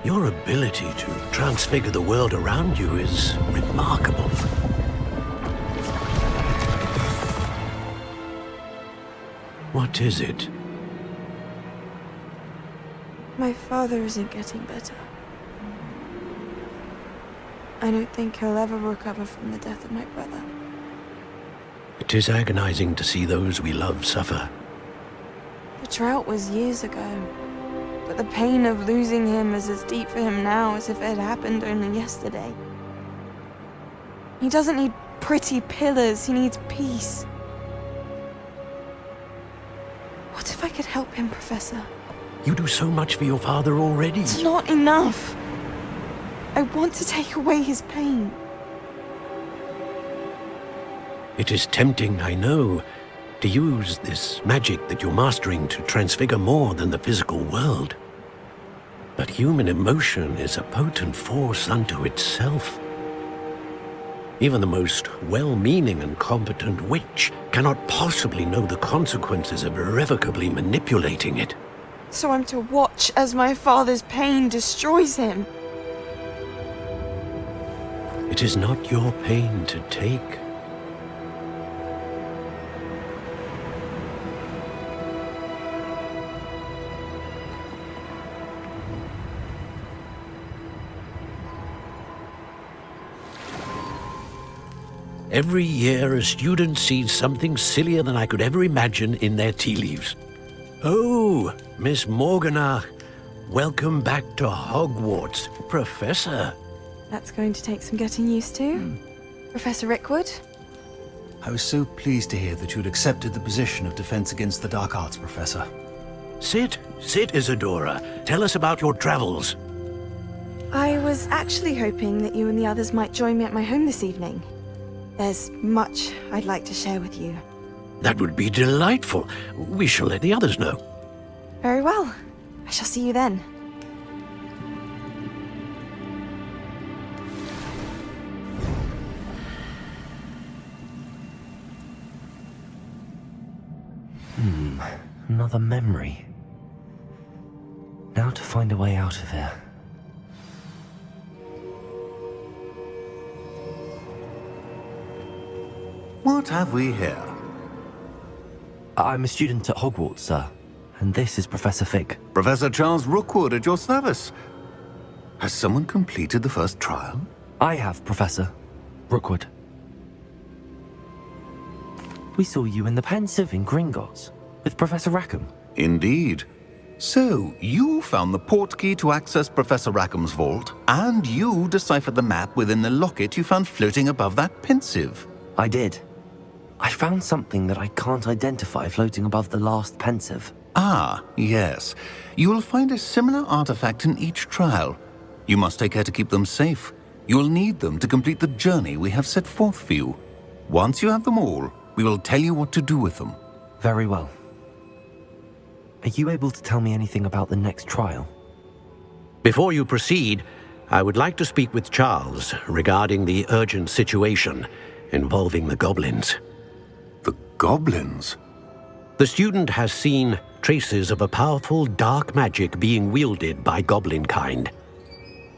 Your ability to transfigure the world around you is remarkable. What is it?
My father isn't getting better. I don't think he'll ever recover from the death of my brother.
It is agonizing to see those we love suffer.
The drought was years ago, but the pain of losing him is as deep for him now as if it had happened only yesterday. He doesn't need pretty pillars, he needs peace. What if I could help him, Professor?
You do so much for your father already.
It's not enough. I want to take away his pain.
It is tempting, I know, to use this magic that you're mastering to transfigure more than the physical world. But human emotion is a potent force unto itself. Even the most well-meaning and competent witch cannot possibly know the consequences of irrevocably manipulating it.
So I'm to watch as my father's pain destroys him.
It is not your pain to take. Every year, a student sees something sillier than I could ever imagine in their tea leaves. Oh, Miss Morganach, welcome back to Hogwarts, Professor.
That's going to take some getting used to. Professor Rickwood?
I was so pleased to hear that you'd accepted the position of Defense Against the Dark Arts, Professor.
Sit, Isadora. Tell us about your travels.
I was actually hoping that you and the others might join me at my home this evening. There's much I'd like to share with you.
That would be delightful. We shall let the others know.
Very well. I shall see you then.
Another memory. Now to find a way out of here.
What have we here?
I'm a student at Hogwarts, sir. And this is Professor Fig.
Professor Charles Rookwood at your service. Has someone completed the first trial?
I have, Professor Rookwood. We saw you in the Pensive in Gringotts with Professor Rackham.
Indeed. So, you found the portkey to access Professor Rackham's vault, and you deciphered the map within the locket you found floating above that Pensive.
I did. I found something that I can't identify floating above the last Pensive.
Ah, yes. You will find a similar artifact in each trial. You must take care to keep them safe. You'll need them to complete the journey we have set forth for you. Once you have them all, we will tell you what to do with them.
Very well. Are you able to tell me anything about the next trial?
Before you proceed, I would like to speak with Charles regarding the urgent situation involving the goblins.
The goblins?
The student has seen traces of a powerful dark magic being wielded by goblin kind.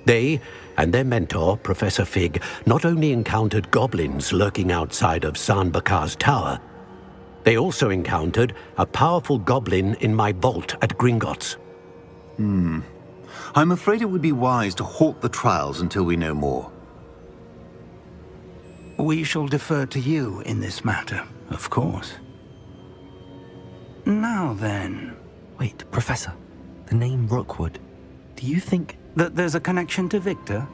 They and their mentor, Professor Fig, not only encountered goblins lurking outside of San Bakar's tower, they also encountered a powerful goblin in my vault at Gringotts.
I'm afraid it would be wise to halt the trials until we know more.
We shall defer to you in this matter, of course. Now then...
Wait, Professor. The name Rookwood. Do you think...
that there's a connection to Victor?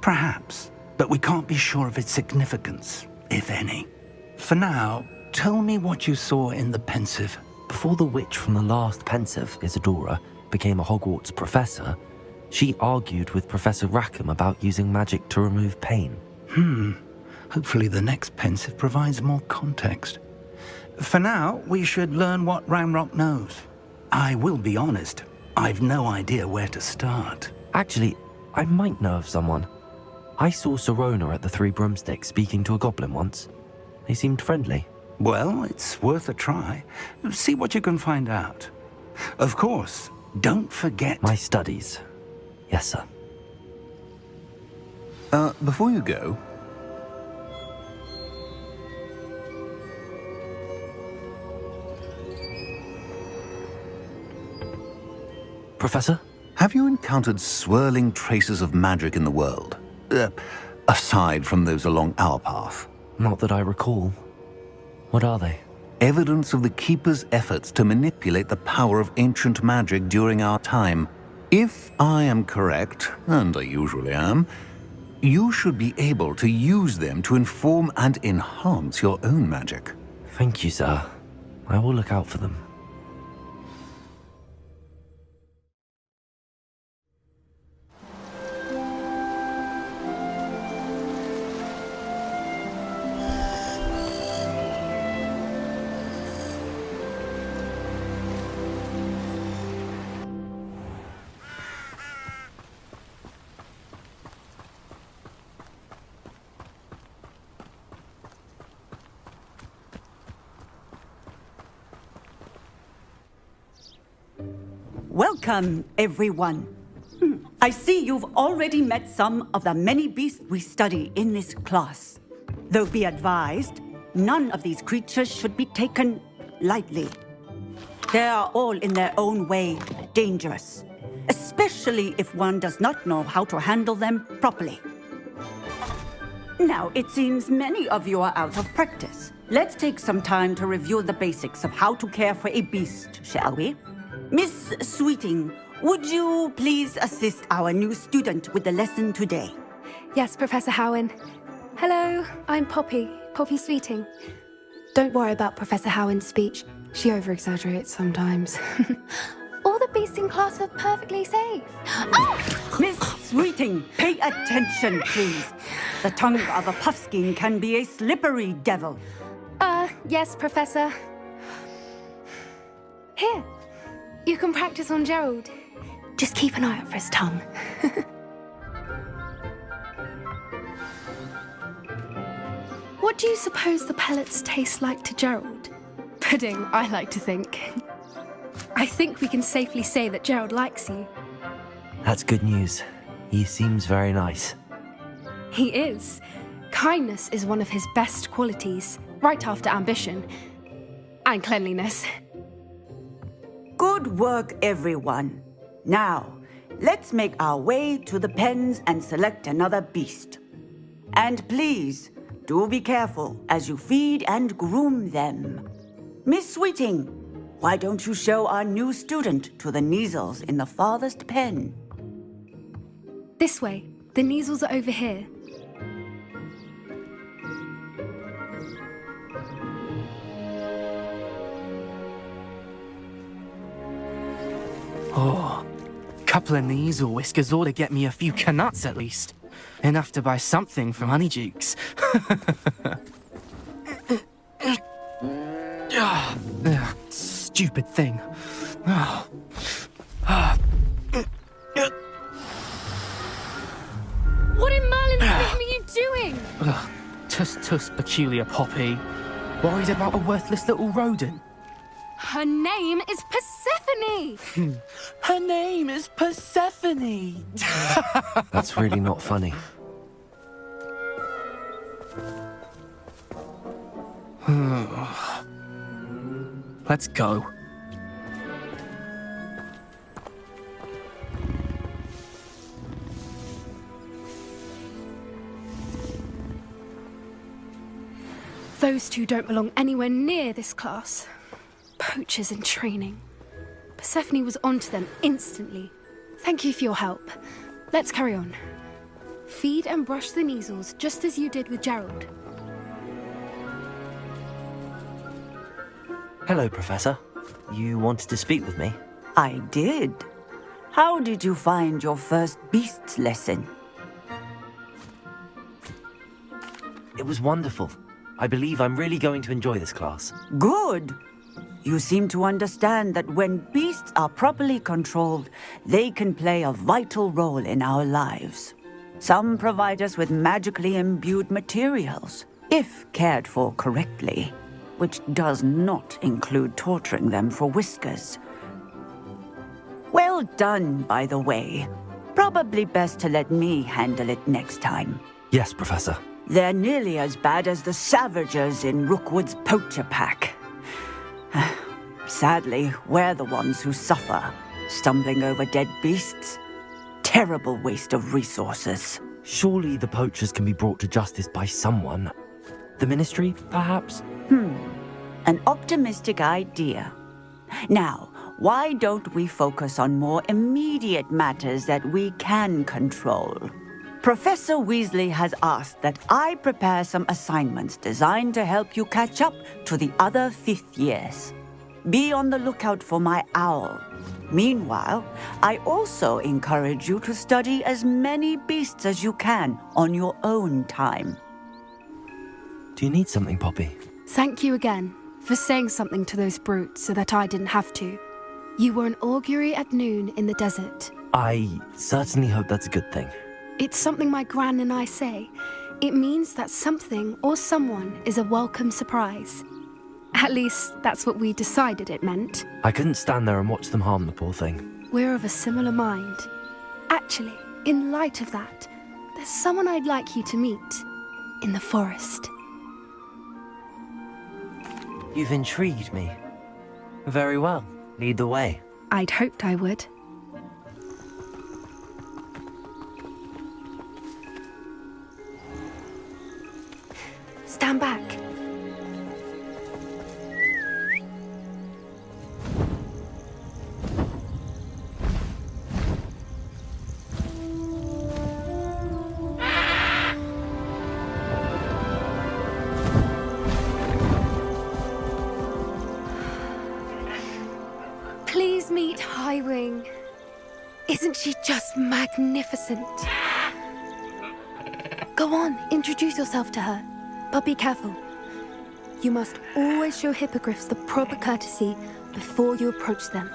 Perhaps, but we can't be sure of its significance, if any. For now, tell me what you saw in the Pensive.
Before the witch from the last Pensive, Isadora, became a Hogwarts professor, she argued with Professor Rackham about using magic to remove pain.
Hopefully the next Pensive provides more context. For now, we should learn what Ranrock knows. I will be honest, I've no idea where to start.
Actually, I might know of someone. I saw Serona at the Three Broomsticks speaking to a goblin once. They seemed friendly.
Well, it's worth a try. See what you can find out. Of course, don't forget...
My studies. Yes, sir.
Before you go...
Professor?
Have you encountered swirling traces of magic in the world? Aside from those along our path?
Not that I recall. What are they?
Evidence of the Keeper's efforts to manipulate the power of ancient magic during our time. If I am correct, and I usually am, you should be able to use them to inform and enhance your own magic.
Thank you, sir. I will look out for them.
Welcome, everyone. I see you've already met some of the many beasts we study in this class. Though be advised, none of these creatures should be taken lightly. They are all in their own way dangerous, especially if one does not know how to handle them properly. Now, it seems many of you are out of practice. Let's take some time to review the basics of how to care for a beast, shall we? Miss Sweeting, would you please assist our new student with the lesson today?
Yes, Professor Howen. Hello, I'm Poppy Sweeting. Don't worry about Professor Howen's speech. She over-exaggerates sometimes. All the beasts in class are perfectly safe. Oh!
Miss Sweeting, pay attention, please. The tongue of a puffskein can be a slippery devil.
Yes, Professor. Here, you can practice on Gerald. Just keep an eye out for his tongue. What do you suppose the pellets taste like to Gerald? Pudding, I like to think. I think we can safely say that Gerald likes you.
That's good news. He seems very nice.
He is. Kindness is one of his best qualities, right after ambition. And cleanliness.
Good work, everyone. Now, let's make our way to the pens and select another beast. And please, do be careful as you feed and groom them. Miss Sweeting, why don't you show our new student to the Kneazles in the farthest pen?
This way. The Kneazles are over here.
Oh, couple of Kneazle whiskers ought to get me a few canuts at least. Enough to buy something from Honeydukes. Stupid thing.
What in Merlin's name are you doing?
Tuss, peculiar Poppy. Worried about a worthless little rodent?
Her name is Persephone!
Her name is Persephone!
That's really not funny.
Let's go.
Those two don't belong anywhere near this class. Poachers in training. Persephone was onto them instantly. Thank you for your help. Let's carry on. Feed and brush the Kneazles just as you did with Gerald.
Hello, Professor. You wanted to speak with me?
I did. How did you find your first beasts lesson?
It was wonderful. I believe I'm really going to enjoy this class.
Good. You seem to understand that when beasts are properly controlled, they can play a vital role in our lives. Some provide us with magically imbued materials, if cared for correctly, which does not include torturing them for whiskers. Well done, by the way. Probably best to let me handle it next time.
Yes, Professor.
They're nearly as bad as the Savagers in Rookwood's poacher pack. Sadly, we're the ones who suffer, stumbling over dead beasts. Terrible waste of resources.
Surely the poachers can be brought to justice by someone. The Ministry, perhaps?
An optimistic idea. Now, why don't we focus on more immediate matters that we can control? Professor Weasley has asked that I prepare some assignments designed to help you catch up to the other 5th years. Be on the lookout for my owl. Meanwhile, I also encourage you to study as many beasts as you can on your own time.
Do you need something, Poppy?
Thank you again for saying something to those brutes so that I didn't have to. You were an augury at noon in the desert.
I certainly hope that's a good thing.
It's something my gran and I say. It means that something or someone is a welcome surprise. At least, that's what we decided it meant.
I couldn't stand there and watch them harm the poor thing.
we're of a similar mind. Actually, in light of that, there's someone I'd like you to meet in the forest.
You've intrigued me. Very well. Lead the way.
I'd hoped I would. Stand back. Please meet Highwing. Isn't she just magnificent? Go on, introduce yourself to her. But be careful. You must always show hippogriffs the proper courtesy before you approach them.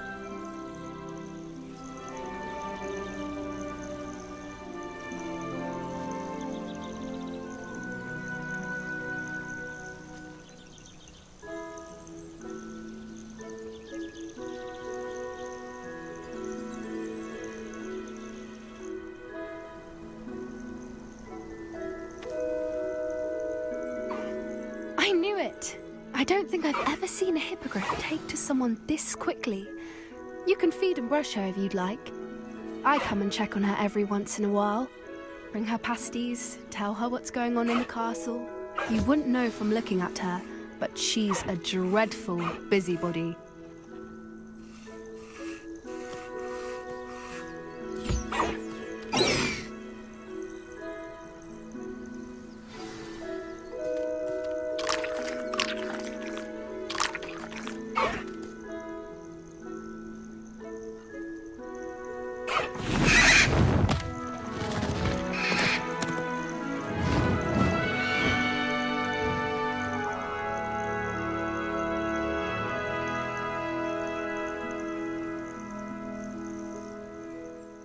I knew it! I don't think I've ever seen a hippogriff take to someone this quickly. You can feed and brush her if you'd like. I come and check on her every once in a while. Bring her pasties, tell her what's going on in the castle. You wouldn't know from looking at her, but she's a dreadful busybody.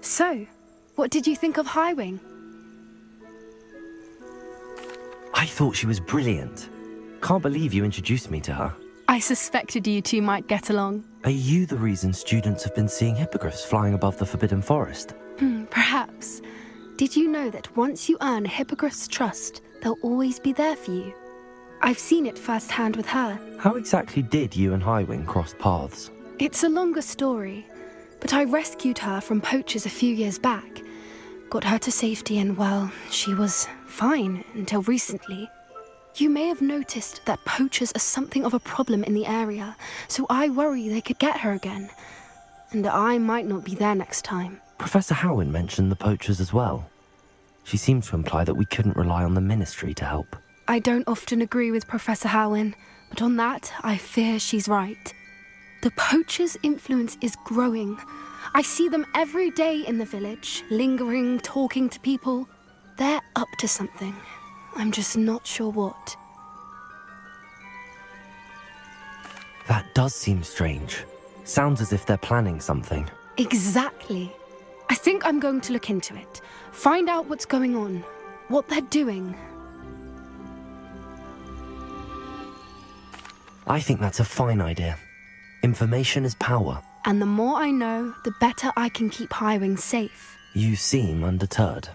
So, what did you think of Highwing?
I thought she was brilliant. Can't believe you introduced me to her.
I suspected you two might get along.
Are you the reason students have been seeing hippogriffs flying above the Forbidden Forest?
Perhaps. Did you know that once you earn a hippogriff's trust, they'll always be there for you? I've seen it firsthand with her.
How exactly did you and Highwing cross paths?
It's a longer story, but I rescued her from poachers a few years back. Got her to safety and, well, she was fine until recently. You may have noticed that poachers are something of a problem in the area, so I worry they could get her again. And I might not be there next time.
Professor Howin mentioned the poachers as well. She seemed to imply that we couldn't rely on the Ministry to help.
I don't often agree with Professor Howin, but on that, I fear she's right. The poachers' influence is growing. I see them every day in the village, lingering, talking to people. They're up to something. I'm just not sure what.
That does seem strange. Sounds as if they're planning something.
Exactly. I think I'm going to look into it. Find out what's going on, what they're doing.
I think that's a fine idea. Information is power.
And the more I know, the better I can keep Highwing safe.
You seem undeterred.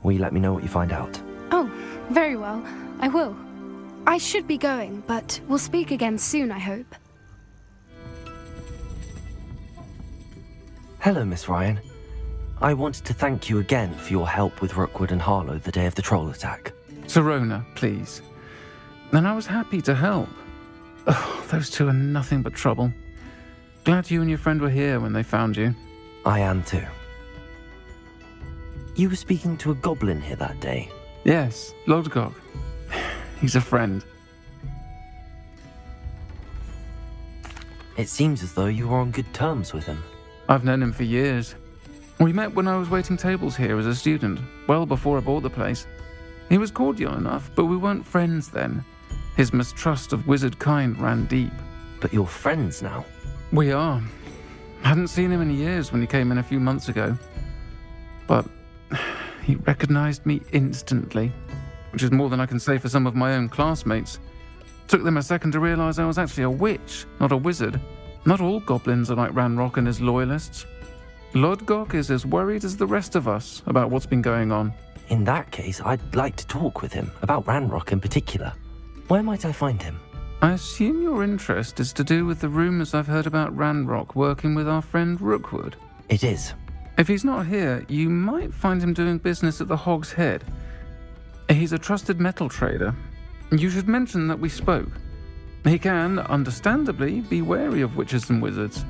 Will you let me know what you find out?
Oh, very well. I will. I should be going, but we'll speak again soon, I hope.
Hello, Miss Ryan. I wanted to thank you again for your help with Rookwood and Harlow the day of the troll attack.
Serona, please. And I was happy to help. Oh, those two are nothing but trouble. Glad you and your friend were here when they found you.
I am too. You were speaking to a goblin here that day?
Yes, Lodgok. He's a friend.
It seems as though you were on good terms with him.
I've known him for years. We met when I was waiting tables here as a student, well before I bought the place. He was cordial enough, but we weren't friends then. His mistrust of wizard kind ran deep.
But you're friends now?
We are. Hadn't seen him in years when he came in a few months ago. But he recognized me instantly, which is more than I can say for some of my own classmates. Took them a second to realize I was actually a witch, not a wizard. Not all goblins are like Ranrock and his loyalists. Lodgok is as worried as the rest of us about what's been going on.
In that case, I'd like to talk with him, about Ranrock in particular. Where might I find him?
I assume your interest is to do with the rumours I've heard about Ranrock working with our friend Rookwood.
It is.
If he's not here, you might find him doing business at the Hog's Head. He's a trusted metal trader. You should mention that we spoke. He can, understandably, be wary of witches and wizards,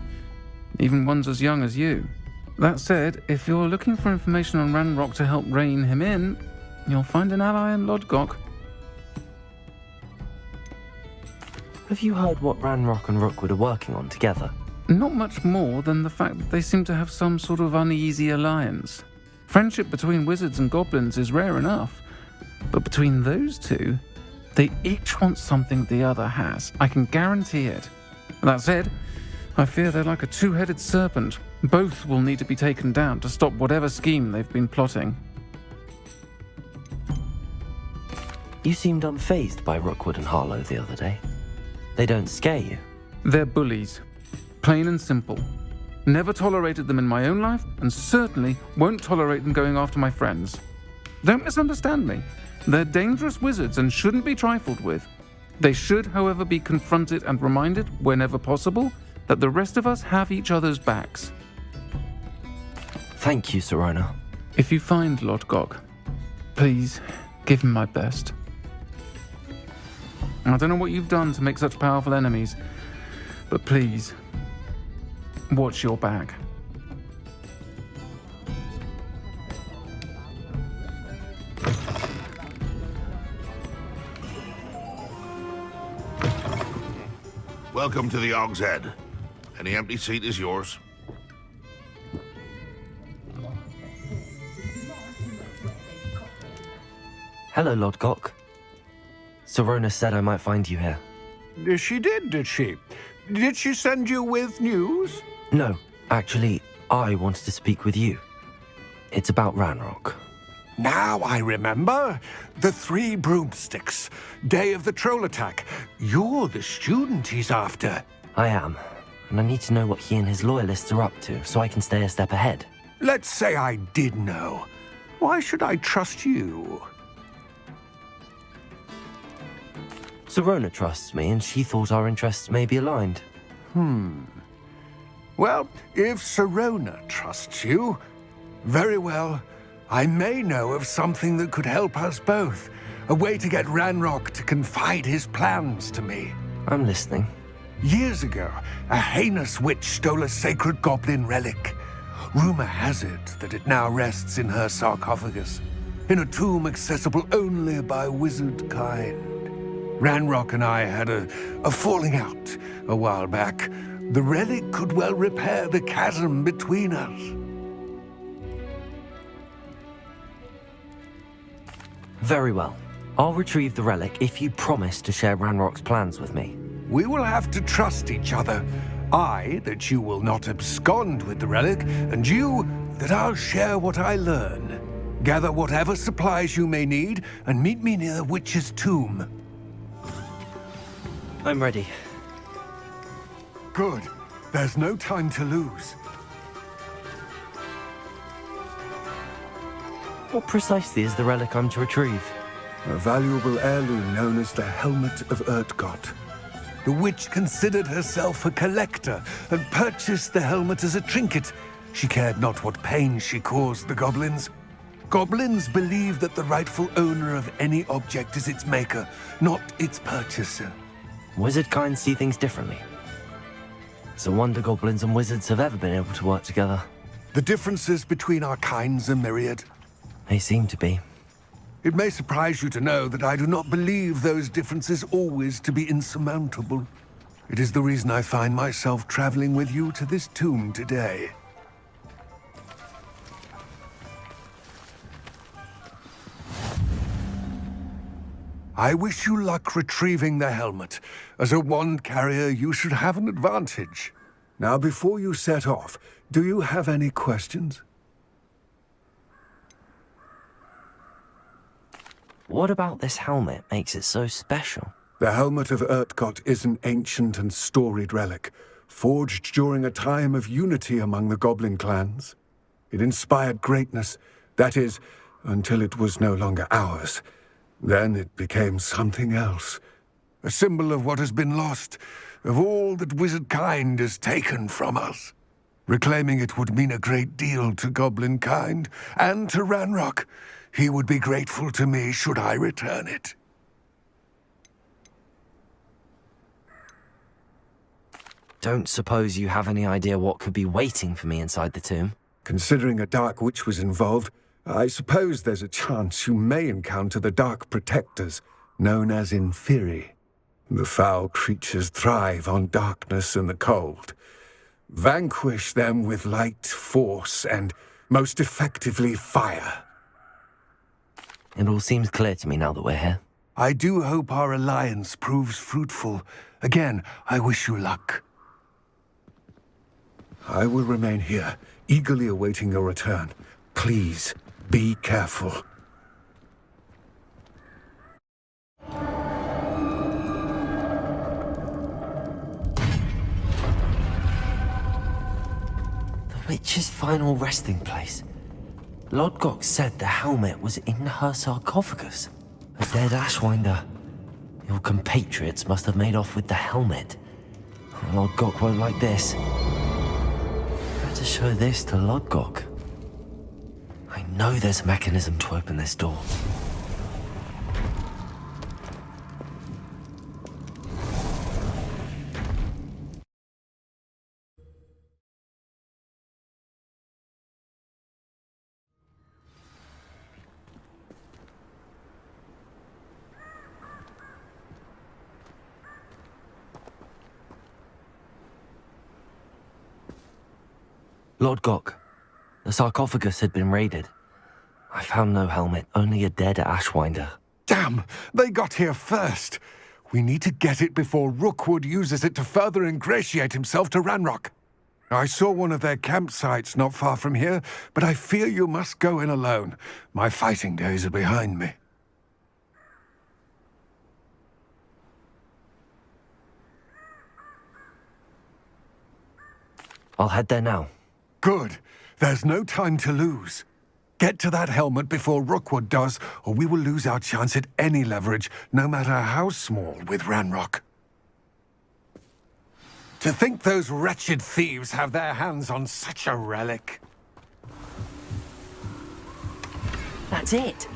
even ones as young as you. That said, if you're looking for information on Ranrock to help rein him in, you'll find an ally in Lodgok.
Have you heard what Ranrock and Rookwood are working on together?
Not much more than the fact that they seem to have some sort of uneasy alliance. Friendship between wizards and goblins is rare enough, but between those two, they each want something the other has. I can guarantee it. That said, I fear they're like a two-headed serpent. Both will need to be taken down to stop whatever scheme they've been plotting.
You seemed unfazed by Rookwood and Harlow the other day. They don't scare you?
They're bullies. Plain and simple. Never tolerated them in my own life, and certainly won't tolerate them going after my friends. Don't misunderstand me. They're dangerous wizards and shouldn't be trifled with. They should, however, be confronted and reminded, whenever possible, that the rest of us have each other's backs.
Thank you, Sirona.
If you find Lodgok, please give him my best. I don't know what you've done to make such powerful enemies, but please, watch your back.
Welcome to the Hog's Head. Any empty seat is yours.
Hello, Lodgok. Sirona said I might find you here.
She did she? Did she send you with news?
No, actually, I wanted to speak with you. It's about Ranrock.
Now I remember. The 3 broomsticks. Day of the troll attack. You're the student he's after.
I am, and I need to know what he and his loyalists are up to so I can stay a step ahead.
Let's say I did know. Why should I trust you?
Sirona trusts me, and she thought our interests may be aligned.
Well, if Sirona trusts you, very well. I may know of something that could help us both. A way to get Ranrock to confide his plans to me.
I'm listening.
Years ago, a heinous witch stole a sacred goblin relic. Rumor has it that it now rests in her sarcophagus, in a tomb accessible only by wizard kind. Ranrock and I had a falling out a while back. The relic could well repair the chasm between us.
Very well. I'll retrieve the relic if you promise to share Ranrock's plans with me.
We will have to trust each other. I, that you will not abscond with the relic, and you, that I'll share what I learn. Gather whatever supplies you may need, and meet me near the witch's tomb.
I'm ready.
Good. There's no time to lose.
What precisely is the relic I'm to retrieve?
A valuable heirloom known as the Helmet of Urtkot. The witch considered herself a collector and purchased the helmet as a trinket. She cared not what pain she caused the goblins. Goblins believe that the rightful owner of any object is its maker, not its purchaser.
Wizard kind see things differently. It's a wonder goblins and wizards have ever been able to work together.
The differences between our kinds are myriad.
They seem to be.
It may surprise you to know that I do not believe those differences always to be insurmountable. It is the reason I find myself traveling with you to this tomb today. I wish you luck retrieving the helmet. As a wand carrier, you should have an advantage. Now, before you set off, do you have any questions?
What about this helmet makes it so special?
The Helmet of Urtkot is an ancient and storied relic,
forged during a time of unity among the goblin clans. It inspired greatness, that is, until it was no longer ours. Then it became something else. A symbol of what has been lost, of all that wizard kind has taken from us. Reclaiming it would mean a great deal to goblin kind, and to Ranrock. He would be grateful to me should I return it.
Don't suppose you have any idea what could be waiting for me inside the tomb?
Considering a Dark Witch was involved, I suppose there's a chance you may encounter the Dark Protectors, known as Inferi. The foul creatures thrive on darkness and the cold. Vanquish them with light, force, and, most effectively, fire.
It all seems clear to me now that we're here.
I do hope our alliance proves fruitful. Again, I wish you luck. I will remain here, eagerly awaiting your return. Please, be careful.
The witch's final resting place. Lodgok said the helmet was in her sarcophagus. A dead Ashwinder. Your compatriots must have made off with the helmet. Lodgok won't like this. Better show this to Lodgok. I know there's a mechanism to open this door. Lodgok, the sarcophagus had been raided. I found no helmet, only a dead Ashwinder.
Damn! They got here first! We need to get it before Rookwood uses it to further ingratiate himself to Ranrock. I saw one of their campsites not far from here, but I fear you must go in alone. My fighting days are behind me.
I'll head there now.
Good. There's no time to lose. Get to that helmet before Rookwood does, or we will lose our chance at any leverage, no matter how small, with Ranrock. To think those wretched thieves have their hands on such a relic.
That's it.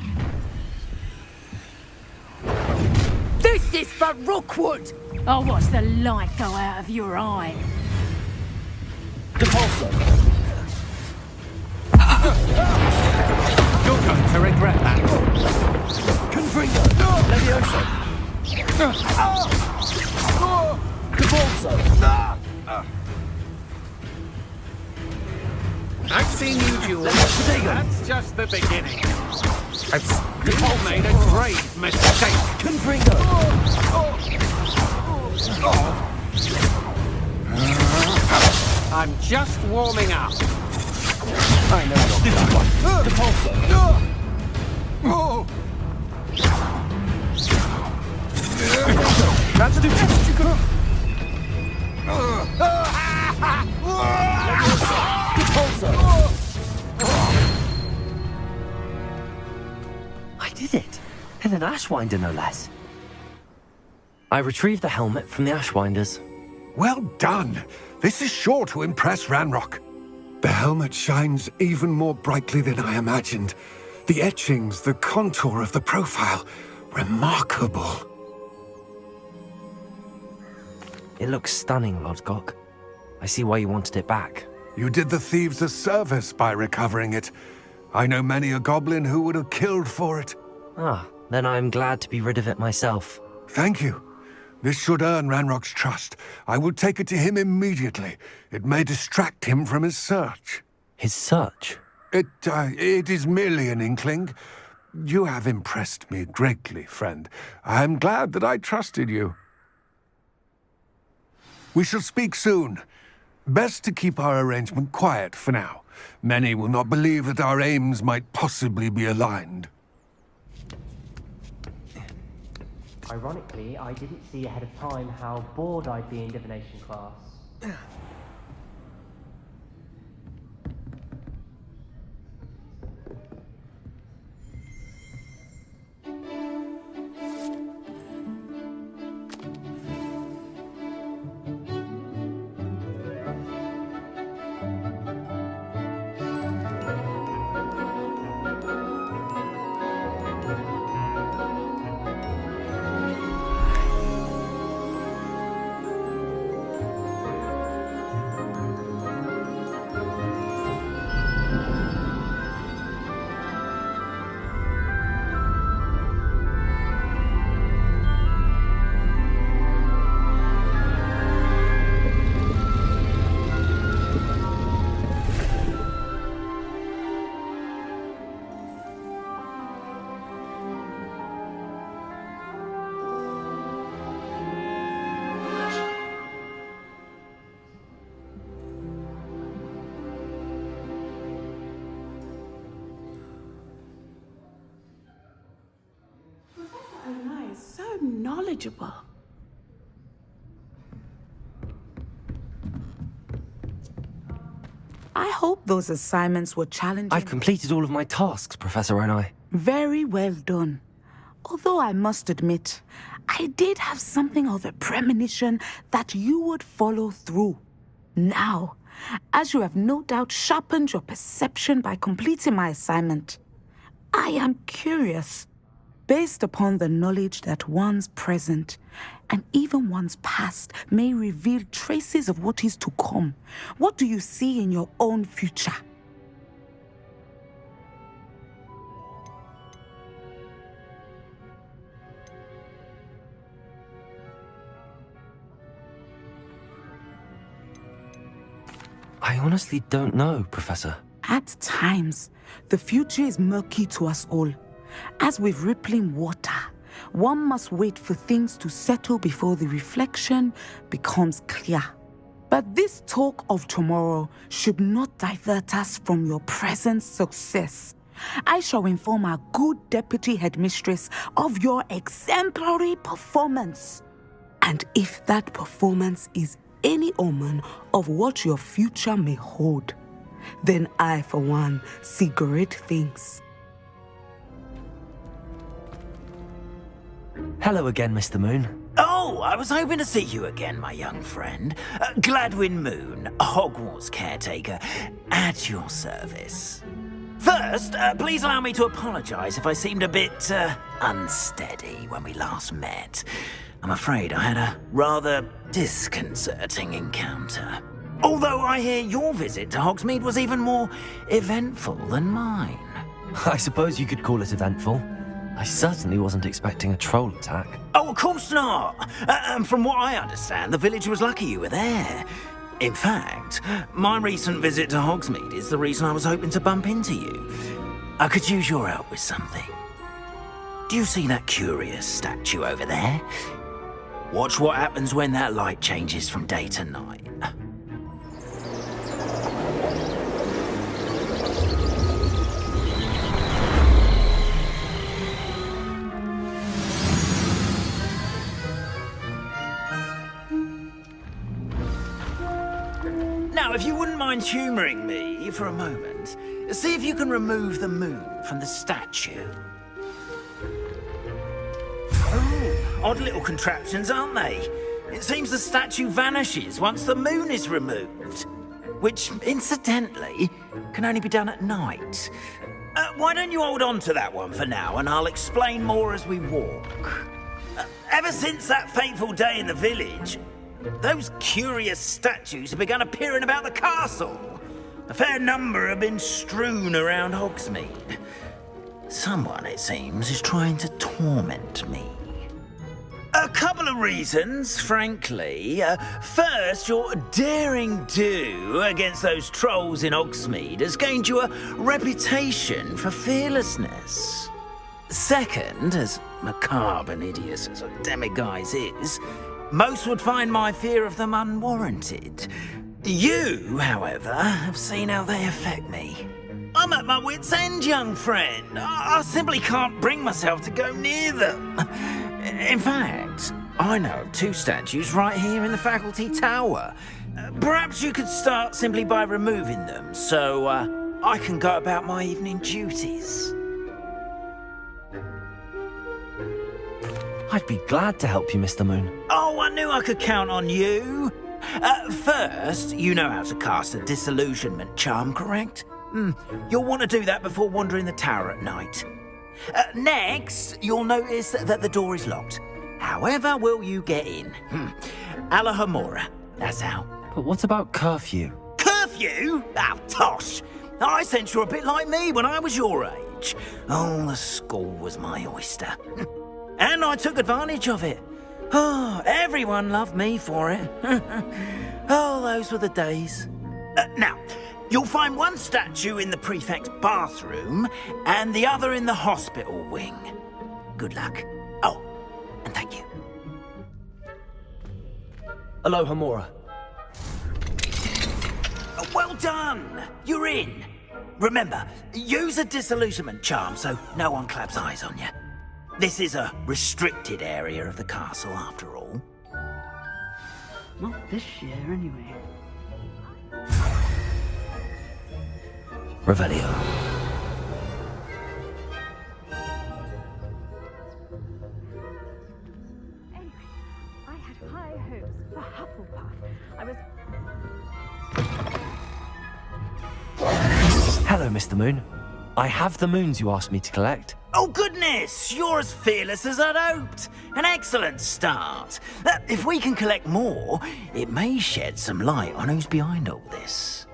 This is for Rookwood!
I'll watch the light go out of your eye.
Depulso. You're going to regret that. Confringo. Levioso. Depulso.
I've seen you duel. That's just the beginning. You've made a grave mistake.
Confringo.
I'm just warming up.
I know you're one. Depulso. That's the best you could.
I did it. And an Ashwinder, no less. I retrieved the helmet from the Ashwinders.
Well done! This is sure to impress Ranrock. The helmet shines even more brightly than I imagined. The etchings, the contour of the profile, remarkable.
It looks stunning, Lodgok. I see why you wanted it back.
You did the thieves a service by recovering it. I know many a goblin who would have killed for it.
Ah, then I'm glad to be rid of it myself.
Thank you. This should earn Ranrock's trust. I will take it to him immediately. It may distract him from his search.
His search?
It is merely an inkling. You have impressed me greatly, friend. I am glad that I trusted you. We shall speak soon. Best to keep our arrangement quiet for now. Many will not believe that our aims might possibly be aligned.
Ironically, I didn't see ahead of time how bored I'd be in divination class.
So knowledgeable.
I hope those assignments were challenging.
I've completed all of my tasks, Professor Onai.
Very well done. Although I must admit, I did have something of a premonition that you would follow through. Now, as you have no doubt sharpened your perception by completing my assignment, I am curious. Based upon the knowledge that one's present and even one's past may reveal traces of what is to come, what do you see in your own future?
I honestly don't know, Professor.
At times, the future is murky to us all. As with rippling water, one must wait for things to settle before the reflection becomes clear. But this talk of tomorrow should not divert us from your present success. I shall inform our good deputy headmistress of your exemplary performance. And if that performance is any omen of what your future may hold, then I, for one, see great things.
Hello again, Mr. Moon.
Oh, I was hoping to see you again, my young friend. Gladwin Moon, Hogwarts caretaker, at your service. First, please allow me to apologize if I seemed a bit unsteady when we last met. I'm afraid I had a rather disconcerting encounter. Although I hear your visit to Hogsmeade was even more eventful than mine.
I suppose you could call it eventful. I certainly wasn't expecting a troll attack.
Oh, of course not. And from what I understand, the village was lucky you were there. In fact, my recent visit to Hogsmeade is the reason I was hoping to bump into you. I could use your help with something. Do you see that curious statue over there? Watch what happens when that light changes from day to night. Now, if you wouldn't mind humouring me for a moment, see if you can remove the moon from the statue. Oh, odd little contraptions, aren't they? It seems the statue vanishes once the moon is removed, which, incidentally, can only be done at night. Why don't you hold on to that one for now, and I'll explain more as we walk. Ever since that fateful day in the village, those curious statues have begun appearing about the castle. A fair number have been strewn around Hogsmeade. Someone, it seems, is trying to torment me. A couple of reasons, frankly. First, your daring do against those trolls in Hogsmeade has gained you a reputation for fearlessness. Second, as macabre and hideous as a demiguise is, most would find my fear of them unwarranted. You, however, have seen how they affect me. I'm at my wit's end, young friend. I simply can't bring myself to go near them. In fact, I know of 2 statues right here in the faculty tower. Perhaps you could start simply by removing them, so I can go about my evening duties.
I'd be glad to help you, Mr. Moon.
Oh, I knew I could count on you. First, you know how to cast a disillusionment charm, correct? You'll want to do that before wandering the tower at night. Next, you'll notice that the door is locked. However will you get in? Alahomora, that's how.
But what about curfew?
Curfew? Oh, tosh! I sense you're a bit like me when I was your age. Oh, the school was my oyster. And I took advantage of it. Oh, everyone loved me for it. Oh, those were the days. Now, you'll find one statue in the prefect's bathroom and the other in the hospital wing. Good luck. Oh, and thank you.
Alohomora.
Well done! You're in. Remember, use a disillusionment charm so no one claps eyes on you. This is a restricted area of the castle, after all.
Not this year, anyway.
Revelio.
Anyway, I had high hopes for Hufflepuff. I was...
Hello, Mr. Moon. I have the moons you asked me to collect.
Oh, goodness! You're as fearless as I'd hoped. An excellent start. If we can collect more, it may shed some light on who's behind all this.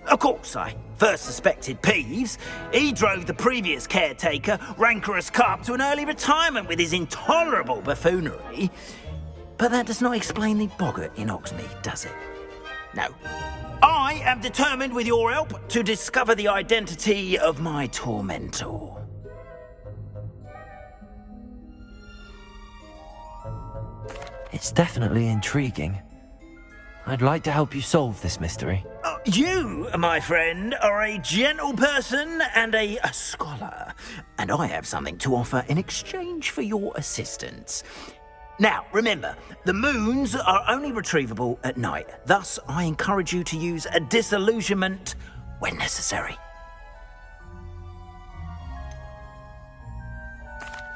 Of course, I first suspected Peeves. He drove the previous caretaker, Rancorous Carp, to an early retirement with his intolerable buffoonery. But that does not explain the boggart in Hogsmeade, does it? No. I am determined, with your help, to discover the identity of my tormentor.
It's definitely intriguing. I'd like to help you solve this mystery.
You, my friend, are a gentle person and a scholar, and I have something to offer in exchange for your assistance. Now, remember, the moons are only retrievable at night. Thus, I encourage you to use a disillusionment when necessary.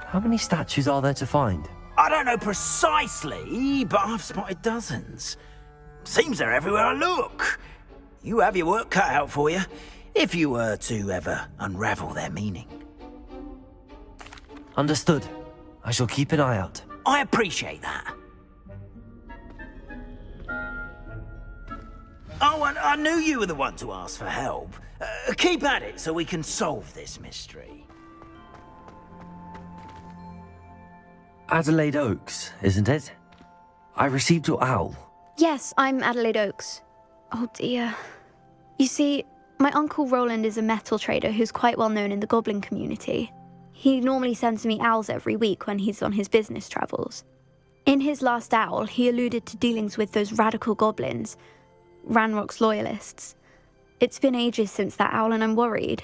How many statues are there to find?
I don't know precisely, but I've spotted dozens. Seems they're everywhere I look. You have your work cut out for you, if you were to ever unravel their meaning.
Understood. I shall keep an eye out.
I appreciate that. Oh, and I knew you were the one to ask for help. Keep at it so we can solve this mystery.
Adelaide Oaks, isn't it? I received your owl.
Yes, I'm Adelaide Oaks. Oh dear. You see, my Uncle Roland is a metal trader who's quite well known in the goblin community. He normally sends me owls every week when he's on his business travels. In his last owl, he alluded to dealings with those radical goblins, Ranrock's loyalists. It's been ages since that owl and I'm worried.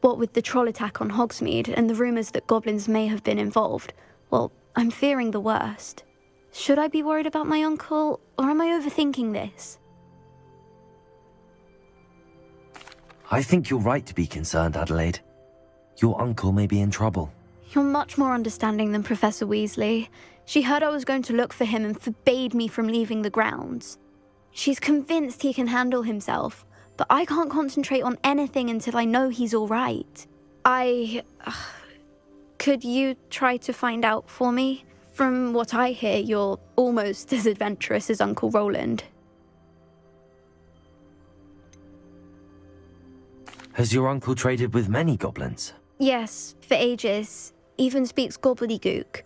What with the troll attack on Hogsmeade and the rumours that goblins may have been involved, well, I'm fearing the worst. Should I be worried about my uncle, or am I overthinking this?
I think you're right to be concerned, Adelaide. Your uncle may be in trouble.
You're much more understanding than Professor Weasley. She heard I was going to look for him and forbade me from leaving the grounds. She's convinced he can handle himself, but I can't concentrate on anything until I know he's all right. Could you try to find out for me? From what I hear, you're almost as adventurous as Uncle Roland.
Has your uncle traded with many goblins?
Yes, for ages. Even speaks gobbledygook.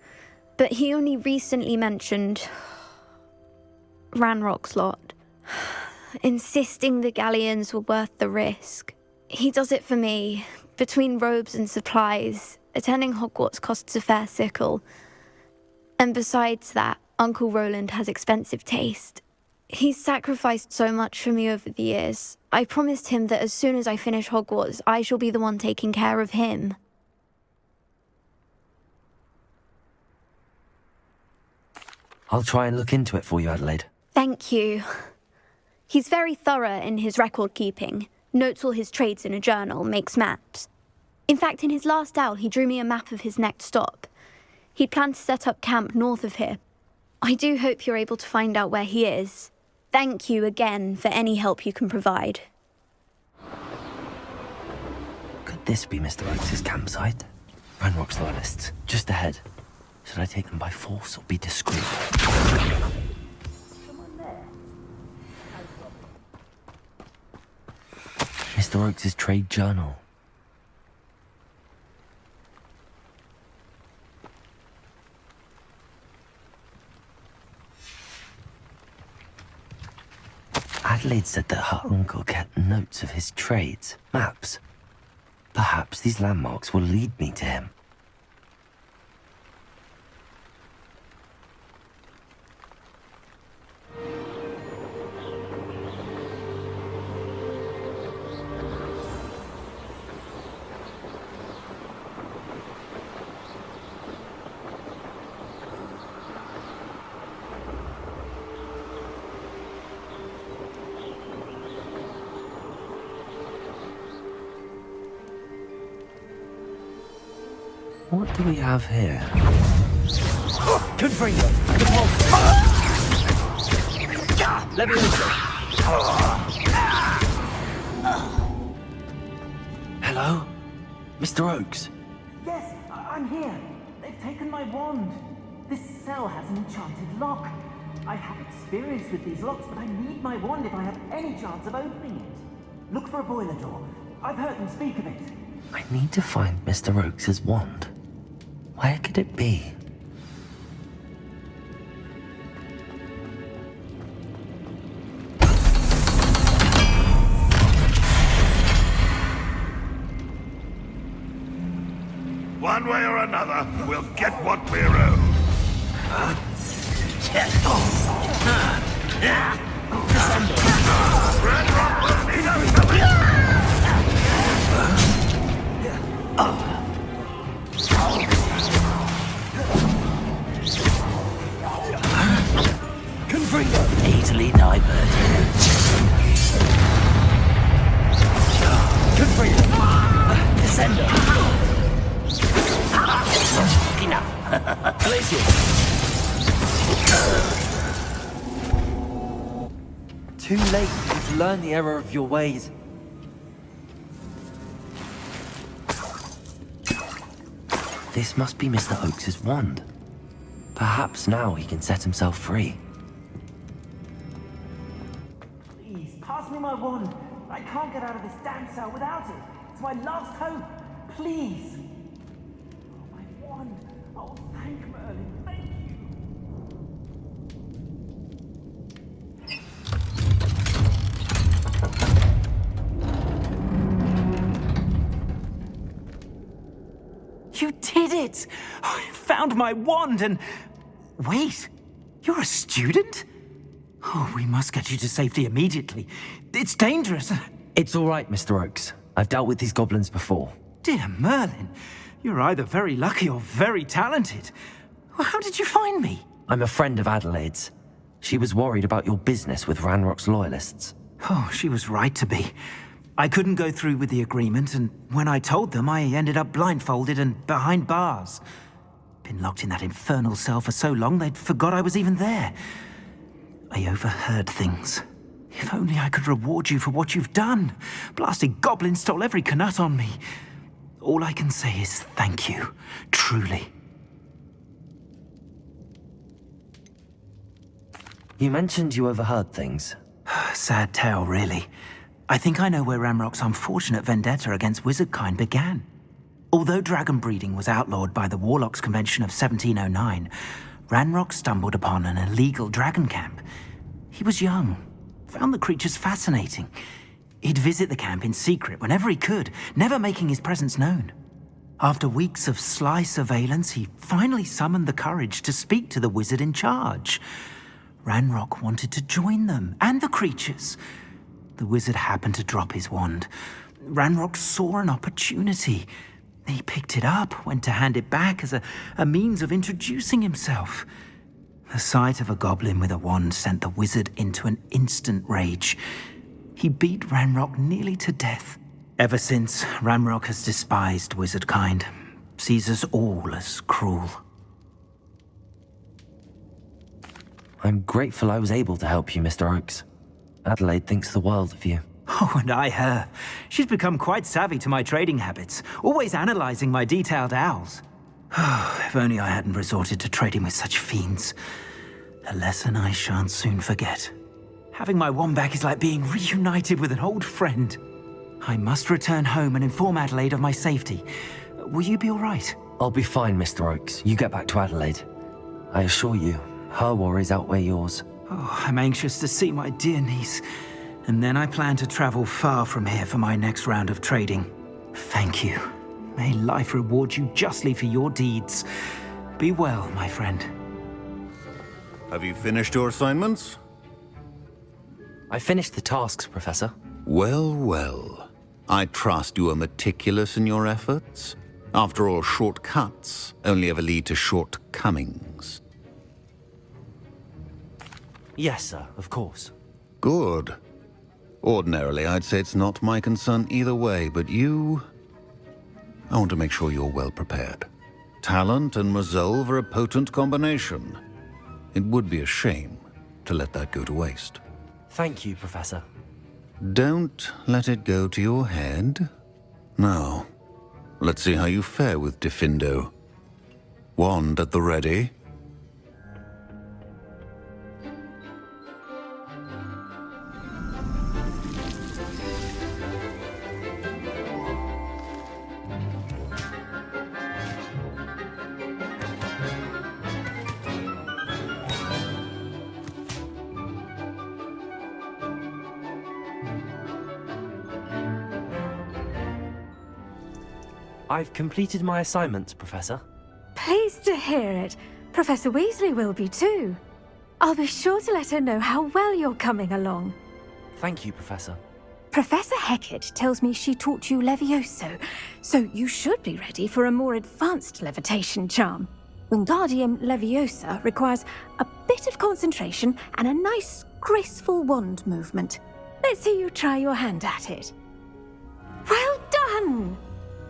But he only recently mentioned Ranrock's lot, insisting the galleons were worth the risk. He does it for me. Between robes and supplies, attending Hogwarts costs a fair sickle. And besides that, Uncle Roland has expensive taste. He's sacrificed so much for me over the years. I promised him that as soon as I finish Hogwarts, I shall be the one taking care of him.
I'll try and look into it for you, Adelaide.
Thank you. He's very thorough in his record keeping, notes all his trades in a journal, makes maps. In fact, in his last owl, he drew me a map of his next stop. He'd planned to set up camp north of here. I do hope you're able to find out where he is. Thank you again for any help you can provide.
Could this be Mr. Oakes' campsite? Ranrock's loyalists, just ahead. Should I take them by force or be discreet? Mr. Oakes' trade journal. Adelaide said that her uncle kept notes of his trades, maps. Perhaps these landmarks will lead me to him. What do we have here?
Confringo! The pulse! Levioso!
Hello? Mr. Oakes?
Yes, I'm here. They've taken my wand. This cell has an enchanted lock. I have experience with these locks, but I need my wand if I have any chance of opening it. Look for a boiler door. I've heard them speak of it.
I need to find Mr. Oakes' wand. Where could it be?
One way or another, we'll get what we're owed. Ranrock will need us.
Easily diverted.
Confringo!
Descender!
Enough! Glacier!
Too late for you to learn the error of your ways. This must be Mr. Oakes' wand. Perhaps now he can set himself free.
Please, pass me my wand. I can't get out of this damn cell without it. It's my last hope. Please. Oh, my wand. Oh, thank Merlin. Thank you.
You did it! I found my wand and... Wait, you're a student? Oh, we must get you to safety immediately. It's dangerous.
It's all right, Mr. Oakes. I've dealt with these goblins before.
Dear Merlin, you're either very lucky or very talented. Well, how did you find me?
I'm a friend of Adelaide's. She was worried about your business with Ranrock's loyalists.
Oh, she was right to be. I couldn't go through with the agreement, and when I told them, I ended up blindfolded and behind bars. Been locked in that infernal cell for so long, they'd forgot I was even there. I overheard things. If only I could reward you for what you've done. Blasted goblin stole every canut on me. All I can say is thank you, truly.
You mentioned you overheard things.
Sad tale, really. I think I know where Ranrock's unfortunate vendetta against wizardkind began. Although dragon breeding was outlawed by the Warlocks Convention of 1709, Ranrock stumbled upon an illegal dragon camp. He was young, found the creatures fascinating. He'd visit the camp in secret whenever he could, never making his presence known. After weeks of sly surveillance, he finally summoned the courage to speak to the wizard in charge. Ranrock wanted to join them, and the creatures. The wizard happened to drop his wand. Ranrock saw an opportunity. He picked it up, went to hand it back as a means of introducing himself. The sight of a goblin with a wand sent the wizard into an instant rage. He beat Ranrock nearly to death. Ever since, Ranrock has despised wizard kind, sees us all as cruel.
I'm grateful I was able to help you, Mr. Oakes. Adelaide thinks the world of you.
Oh, and I her. She's become quite savvy to my trading habits, always analyzing my detailed owls. If only I hadn't resorted to trading with such fiends. A lesson I shan't soon forget. Having my wand back is like being reunited with an old friend. I must return home and inform Adelaide of my safety. Will you be all right?
I'll be fine, Mr. Oakes. You get back to Adelaide. I assure you, her worries outweigh yours.
Oh, I'm anxious to see my dear niece. And then I plan to travel far from here for my next round of trading. Thank you. May life reward you justly for your deeds. Be well, my friend.
Have you finished your assignments?
I finished the tasks, Professor.
Well, well. I trust you are meticulous in your efforts. After all, shortcuts only ever lead to shortcomings.
Yes, sir, of course.
Good. Ordinarily, I'd say it's not my concern either way, but you... I want to make sure you're well prepared. Talent and resolve are a potent combination. It would be a shame to let that go to waste.
Thank you, Professor.
Don't let it go to your head. Now, let's see how you fare with Diffindo. Wand at the ready.
I've completed my assignments, Professor.
Pleased to hear it. Professor Weasley will be too. I'll be sure to let her know how well you're coming along.
Thank you, Professor.
Professor Hecat tells me she taught you Levioso, so you should be ready for a more advanced levitation charm. Wingardium Leviosa requires a bit of concentration and a nice, graceful wand movement. Let's see you try your hand at it. Well done!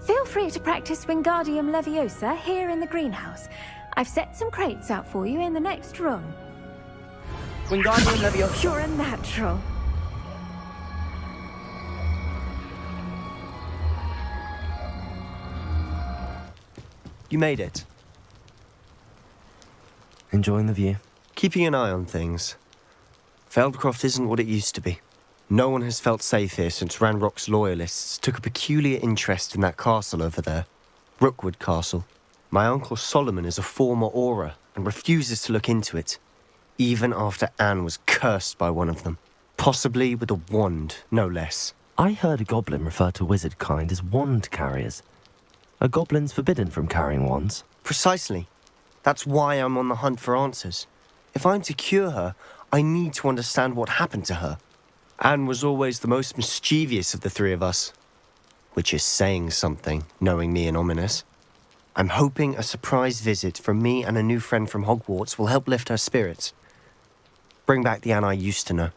Feel free to practice Wingardium Leviosa here in the greenhouse. I've set some crates out for you in the next room.
Wingardium Leviosa.
You're a natural.
You made it.
Enjoying the view?
Keeping an eye on things. Feldcroft isn't what it used to be. No one has felt safe here since Ranrock's loyalists took a peculiar interest in that castle over there. Rookwood Castle. My uncle Solomon is a former Auror and refuses to look into it, even after Anne was cursed by one of them. Possibly with a wand, no less.
I heard a goblin refer to wizard kind as wand carriers. Are goblins forbidden from carrying wands?
Precisely. That's why I'm on the hunt for answers. If I'm to cure her, I need to understand what happened to her. Anne was always the most mischievous of the three of us. Which is saying something, knowing me and Ominous. I'm hoping a surprise visit from me and a new friend from Hogwarts will help lift her spirits. Bring back the Anne I used to know.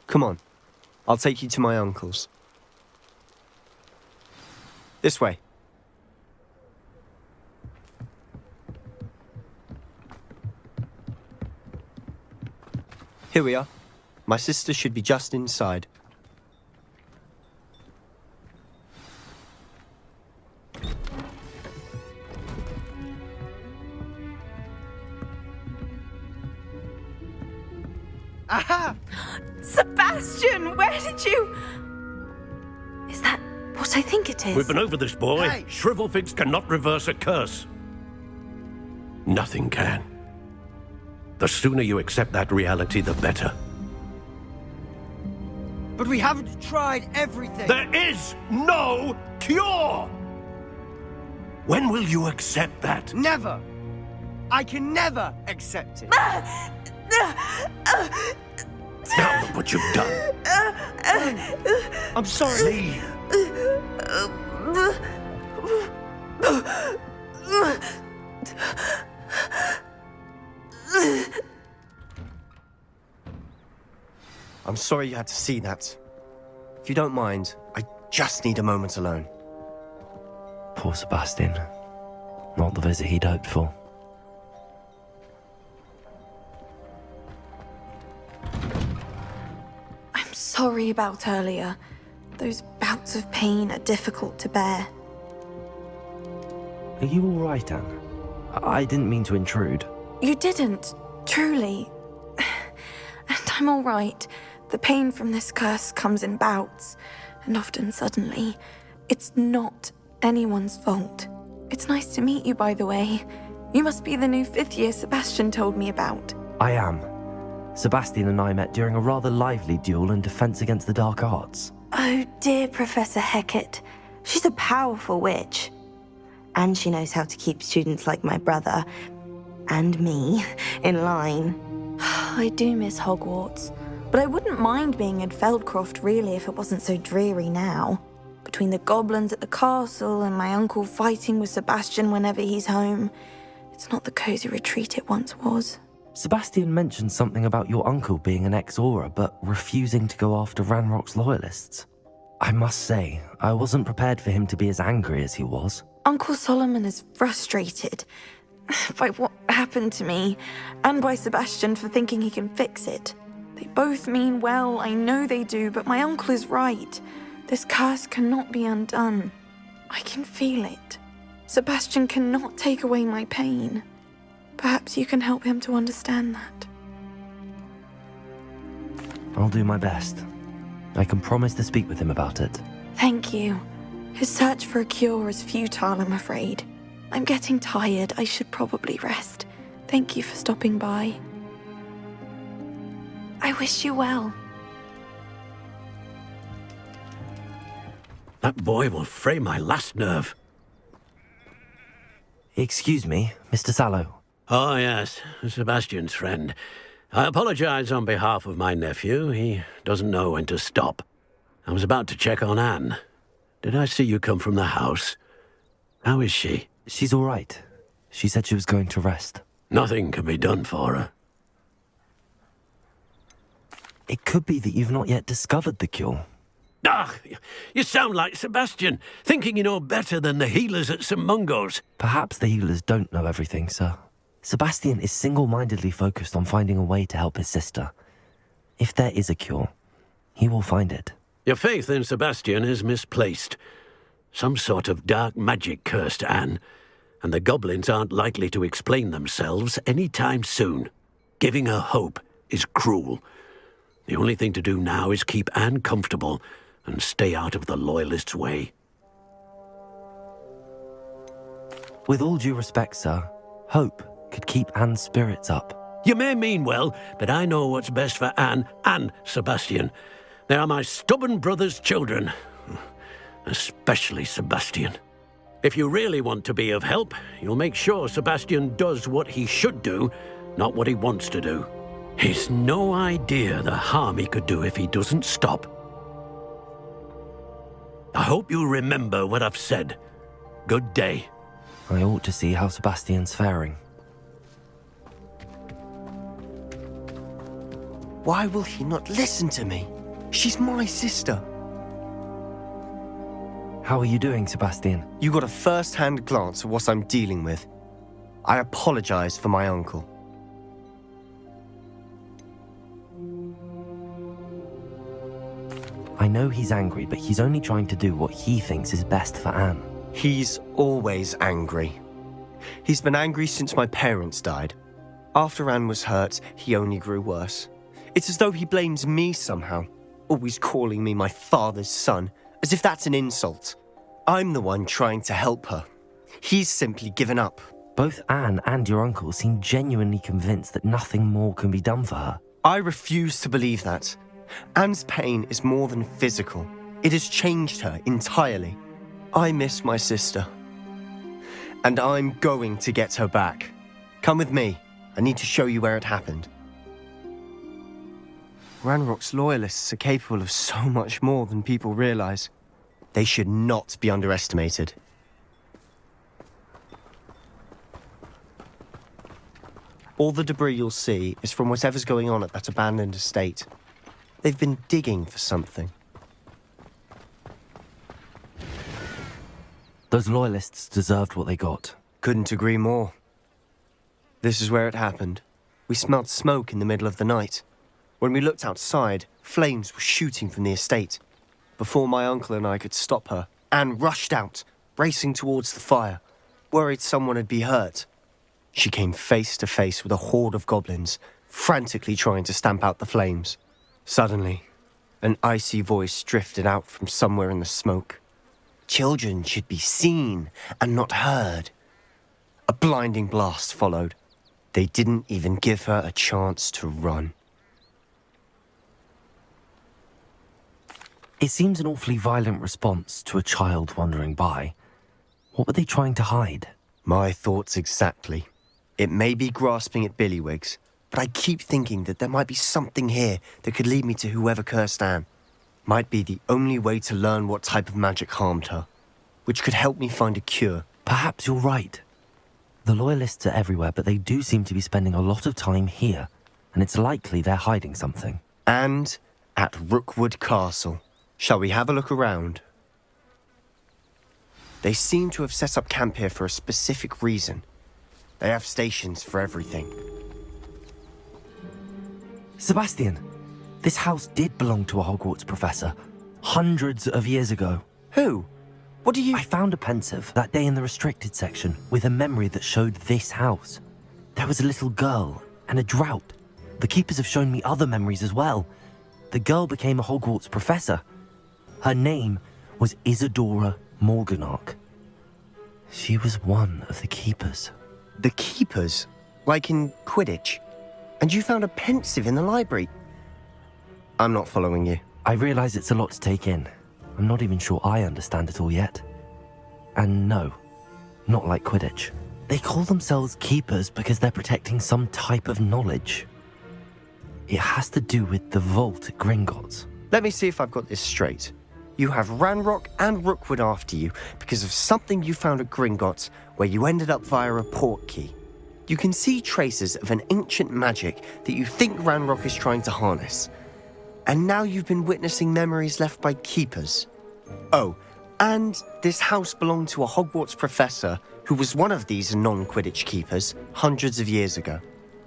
Come on, I'll take you to my uncle's. This way. Here we are. My sister should be just inside.
Aha! Sebastian, where did you... Is that what I think it is?
We've been over this, boy.
Hey.
Shrivelfigs cannot reverse a curse. Nothing can. The sooner you accept that reality, the better.
But we haven't tried everything.
There is no cure! When will you accept that?
Never. I can never accept it.
Now look what you've done.
I'm sorry.
Leave.
I'm sorry you had to see that. If you don't mind, I just need a moment alone.
Poor Sebastian. Not the visit he'd hoped for.
I'm sorry about earlier. Those bouts of pain are difficult to bear.
Are you all right, Anne? I didn't mean to intrude.
You didn't, truly. And I'm all right. The pain from this curse comes in bouts, and often suddenly. It's not anyone's fault. It's nice to meet you, by the way. You must be the new 5th year Sebastian told me about.
I am. Sebastian and I met during a rather lively duel in defense against the dark arts.
Oh dear, Professor Hecat. She's a powerful witch. And she knows how to keep students like my brother, and me, in line.
I do miss Hogwarts, but I wouldn't mind being in Feldcroft really if it wasn't so dreary now. Between the goblins at the castle and my uncle fighting with Sebastian whenever he's home, it's not the cozy retreat it once was.
Sebastian mentioned something about your uncle being an ex-Auror, but refusing to go after Ranrock's loyalists. I must say, I wasn't prepared for him to be as angry as he was.
Uncle Solomon is frustrated by what happened to me, and by Sebastian for thinking he can fix it. They both mean well, I know they do, but my uncle is right. This curse cannot be undone. I can feel it. Sebastian cannot take away my pain. Perhaps you can help him to understand that.
I'll do my best. I can promise to speak with him about it.
Thank you. His search for a cure is futile, I'm afraid. I'm getting tired. I should probably rest. Thank you for stopping by. I wish you well.
That boy will fray my last nerve.
Excuse me, Mr. Sallow.
Oh, yes, Sebastian's friend. I apologize on behalf of my nephew. He doesn't know when to stop. I was about to check on Anne. Did I see you come from the house? How is she?
She's all right. She said she was going to rest.
Nothing can be done for her.
It could be that you've not yet discovered the cure.
Ah, you sound like Sebastian, thinking you know better than the healers at St. Mungo's.
Perhaps the healers don't know everything, sir. Sebastian is single-mindedly focused on finding a way to help his sister. If there is a cure, he will find it.
Your faith in Sebastian is misplaced. Some sort of dark magic cursed Anne, and the goblins aren't likely to explain themselves any time soon. Giving her hope is cruel. The only thing to do now is keep Anne comfortable and stay out of the Loyalists' way.
With all due respect, sir, hope could keep Anne's spirits up.
You may mean well, but I know what's best for Anne and Sebastian. They are my stubborn brother's children. Especially Sebastian. If you really want to be of help, you'll make sure Sebastian does what he should do, not what he wants to do. He's no idea the harm he could do if he doesn't stop. I hope you'll remember what I've said. Good day.
I ought to see how Sebastian's faring.
Why will he not listen to me? She's my sister.
How are you doing, Sebastian?
You got a first-hand glance at what I'm dealing with. I apologize for my uncle.
I know he's angry, but he's only trying to do what he thinks is best for Anne.
He's always angry. He's been angry since my parents died. After Anne was hurt, he only grew worse. It's as though he blames me somehow, always calling me my father's son, as if that's an insult. I'm the one trying to help her. He's simply given up.
Both Anne and your uncle seem genuinely convinced that nothing more can be done for her.
I refuse to believe that. Anne's pain is more than physical. It has changed her entirely. I miss my sister. And I'm going to get her back. Come with me. I need to show you where it happened. Ranrock's loyalists are capable of so much more than people realize. They should not be underestimated. All the debris you'll see is from whatever's going on at that abandoned estate. They've been digging for something.
Those loyalists deserved what they got.
Couldn't agree more. This is where it happened. We smelled smoke in the middle of the night. When we looked outside, flames were shooting from the estate. Before my uncle and I could stop her, Anne rushed out, racing towards the fire, worried someone had been hurt. She came face to face with a horde of goblins, frantically trying to stamp out the flames. Suddenly, an icy voice drifted out from somewhere in the smoke. Children should be seen and not heard. A blinding blast followed. They didn't even give her a chance to run.
It seems an awfully violent response to a child wandering by. What were they trying to hide?
My thoughts exactly. It may be grasping at billywhigs, but I keep thinking that there might be something here that could lead me to whoever cursed Anne. Might be the only way to learn what type of magic harmed her, which could help me find a cure.
Perhaps you're right. The Loyalists are everywhere, but they do seem to be spending a lot of time here, and it's likely they're hiding something.
And at Rookwood Castle. Shall we have a look around? They seem to have set up camp here for a specific reason. They have stations for everything.
Sebastian, this house did belong to a Hogwarts professor, hundreds of years ago.
Who? What do you...
I found a pensive that day in the restricted section with a memory that showed this house. There was a little girl and a drought. The keepers have shown me other memories as well. The girl became a Hogwarts professor. Her name was Isadora Morganach. She was one of the keepers.
The keepers? Like in Quidditch? And you found a pensive in the library? I'm not following you.
I realize it's a lot to take in. I'm not even sure I understand it all yet. And no, not like Quidditch. They call themselves keepers because they're protecting some type of knowledge. It has to do with the vault at Gringotts.
Let me see if I've got this straight. You have Ranrock and Rookwood after you because of something you found at Gringotts where you ended up via a portkey. You can see traces of an ancient magic that you think Ranrock is trying to harness. And now you've been witnessing memories left by keepers. Oh, and this house belonged to a Hogwarts professor who was one of these non-Quidditch keepers hundreds of years ago.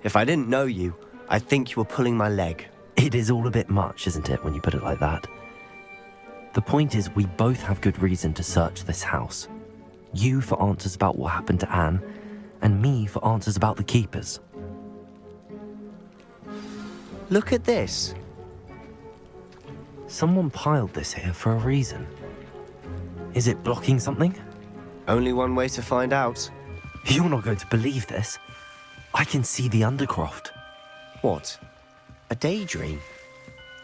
If I didn't know you, I'd think you were pulling my leg.
It is all a bit much, isn't it, when you put it like that? The point is, we both have good reason to search this house. You for answers about what happened to Anne, and me for answers about the keepers.
Look at this.
Someone piled this here for a reason. Is it blocking something?
Only one way to find out.
You're not going to believe this. I can see the Undercroft.
What? A daydream?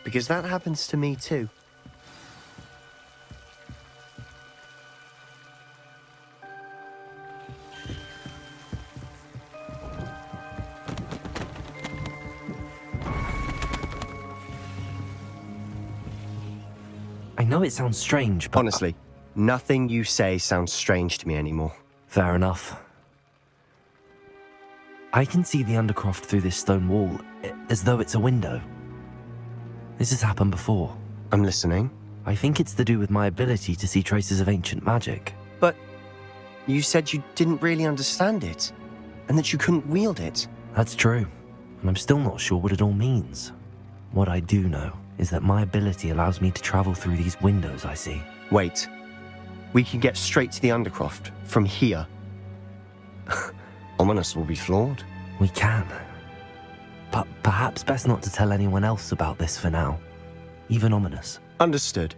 Because that happens to me too.
I know it sounds strange, but...
Honestly, nothing you say sounds strange to me anymore.
Fair enough. I can see the Undercroft through this stone wall, as though it's a window. This has happened before.
I'm listening.
I think it's to do with my ability to see traces of ancient magic.
But you said you didn't really understand it, and that you couldn't wield it.
That's true, and I'm still not sure what it all means. What I do know is that my ability allows me to travel through these windows I see.
Wait. We can get straight to the Undercroft from here. Ominous will be flawed.
We can. But perhaps best not to tell anyone else about this for now. Even Ominous.
Understood.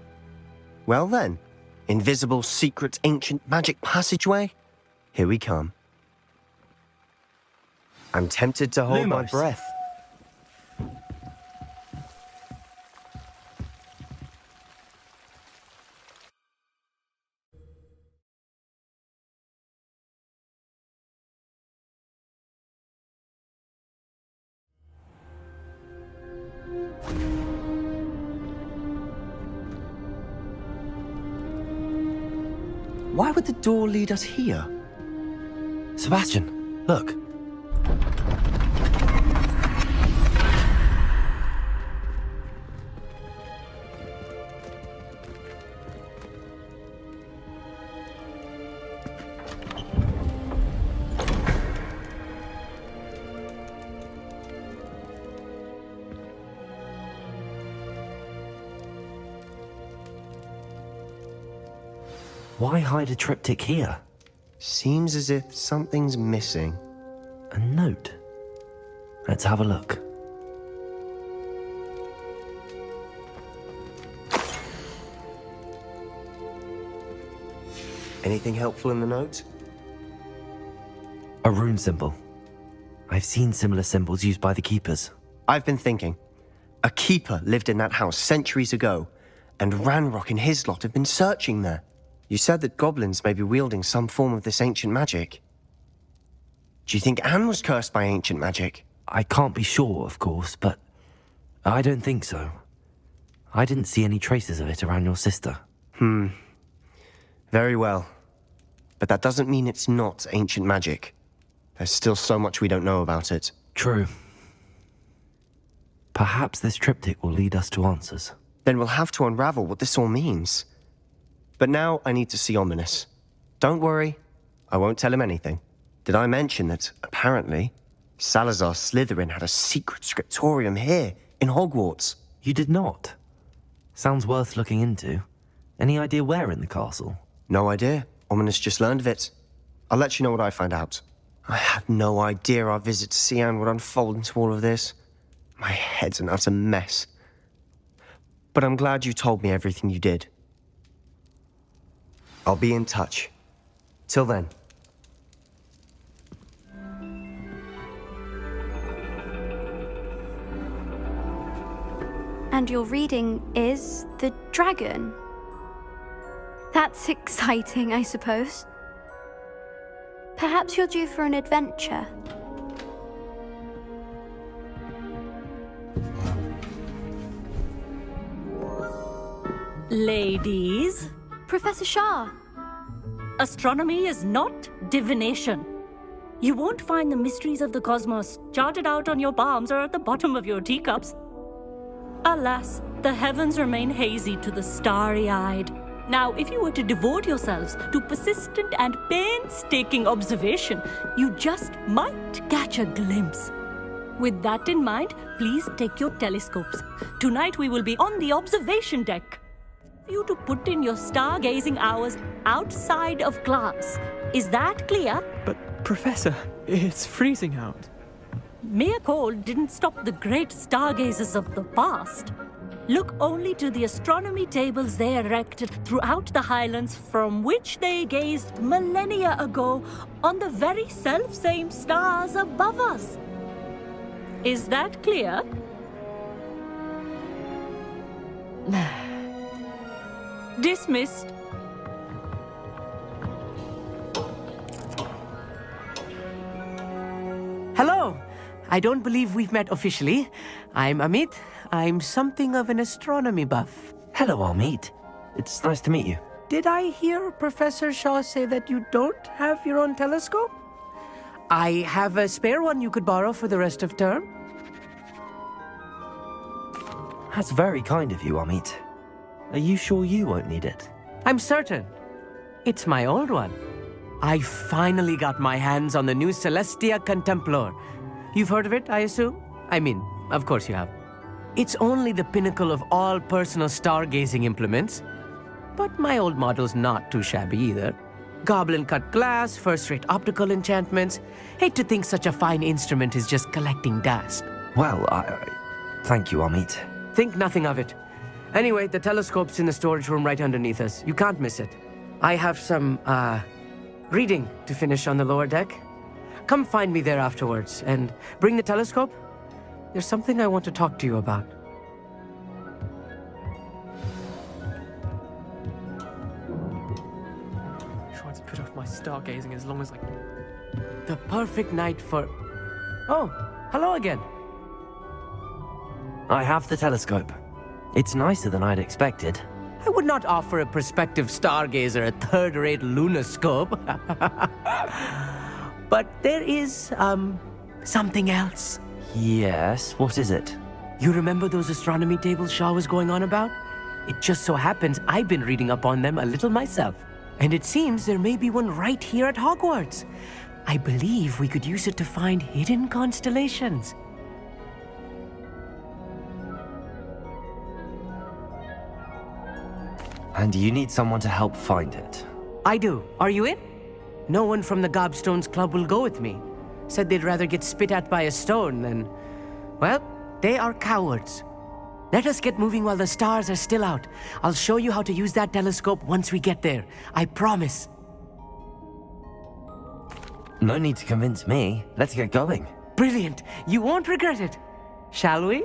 Well then, invisible, secret, ancient magic passageway? Here we come. I'm tempted to hold my breath. Why would the door lead us here?
Sebastian, look. Why hide a triptych here?
Seems as if something's missing.
A note. Let's have a look.
Anything helpful in the note?
A rune symbol. I've seen similar symbols used by the keepers.
I've been thinking. A keeper lived in that house centuries ago, and Ranrock and his lot have been searching there. You said that goblins may be wielding some form of this ancient magic. Do you think Anne was cursed by ancient magic?
I can't be sure, of course, but I don't think so. I didn't see any traces of it around your sister.
Very well. But that doesn't mean it's not ancient magic. There's still so much we don't know about it.
True. Perhaps this triptych will lead us to answers.
Then we'll have to unravel what this all means. But now I need to see Ominous. Don't worry, I won't tell him anything. Did I mention that, apparently, Salazar Slytherin had a secret scriptorium here, in Hogwarts?
You did not? Sounds worth looking into. Any idea where in the castle?
No idea. Ominous just learned of it. I'll let you know what I find out. I had no idea our visit to Cian would unfold into all of this. My head's an utter mess. But I'm glad you told me everything you did. I'll be in touch. Till then.
And your reading is the dragon. That's exciting, I suppose. Perhaps you're due for an adventure.
Ladies.
Professor Shah.
Astronomy is not divination. You won't find the mysteries of the cosmos charted out on your palms or at the bottom of your teacups. Alas, the heavens remain hazy to the starry-eyed. Now, if you were to devote yourselves to persistent and painstaking observation, you just might catch a glimpse. With that in mind, please take your telescopes. Tonight we will be on the observation deck. For you to put in your stargazing hours outside of class. Is that clear?
But, Professor, it's freezing out.
Mere cold didn't stop the great stargazers of the past. Look only to the astronomy tables they erected throughout the Highlands from which they gazed millennia ago on the very self-same stars above us. Is that clear? Dismissed.
Hello. I don't believe we've met officially. I'm Amit. I'm something of an astronomy buff.
Hello, Hogsmeade. It's nice to meet you.
Did I hear Professor Shaw say that you don't have your own telescope? I have a spare one you could borrow for the rest of term.
That's very kind of you, Hogsmeade. Are you sure you won't need it?
I'm certain. It's my old one. I finally got my hands on the new Celestia Contemplar. You've heard of it, I assume? I mean, of course you have. It's only the pinnacle of all personal stargazing implements. But my old model's not too shabby either. Goblin-cut glass, first-rate optical enchantments. Hate to think such a fine instrument is just collecting dust.
Well, thank you, Hogsmeade.
Think nothing of it. Anyway, the telescope's in the storage room right underneath us. You can't miss it. I have some, reading to finish on the lower deck. Come find me there afterwards, and bring the telescope. There's something I want to talk to you about.
Trying to put off my stargazing as long as I can.
The perfect night for... Oh, hello again.
I have the telescope. It's nicer than I'd expected.
I would not offer a prospective stargazer a third-rate lunoscope. But there is, something else.
Yes, what is it?
You remember those astronomy tables Shaw was going on about? It just so happens I've been reading up on them a little myself. And it seems there may be one right here at Hogwarts. I believe we could use it to find hidden constellations.
And you need someone to help find it.
I do. Are you in? No one from the Gobstones Club will go with me. Said they'd rather get spit at by a stone than... Well, they are cowards. Let us get moving while the stars are still out. I'll show you how to use that telescope once we get there. I promise.
No need to convince me. Let's get going.
Brilliant. You won't regret it. Shall we?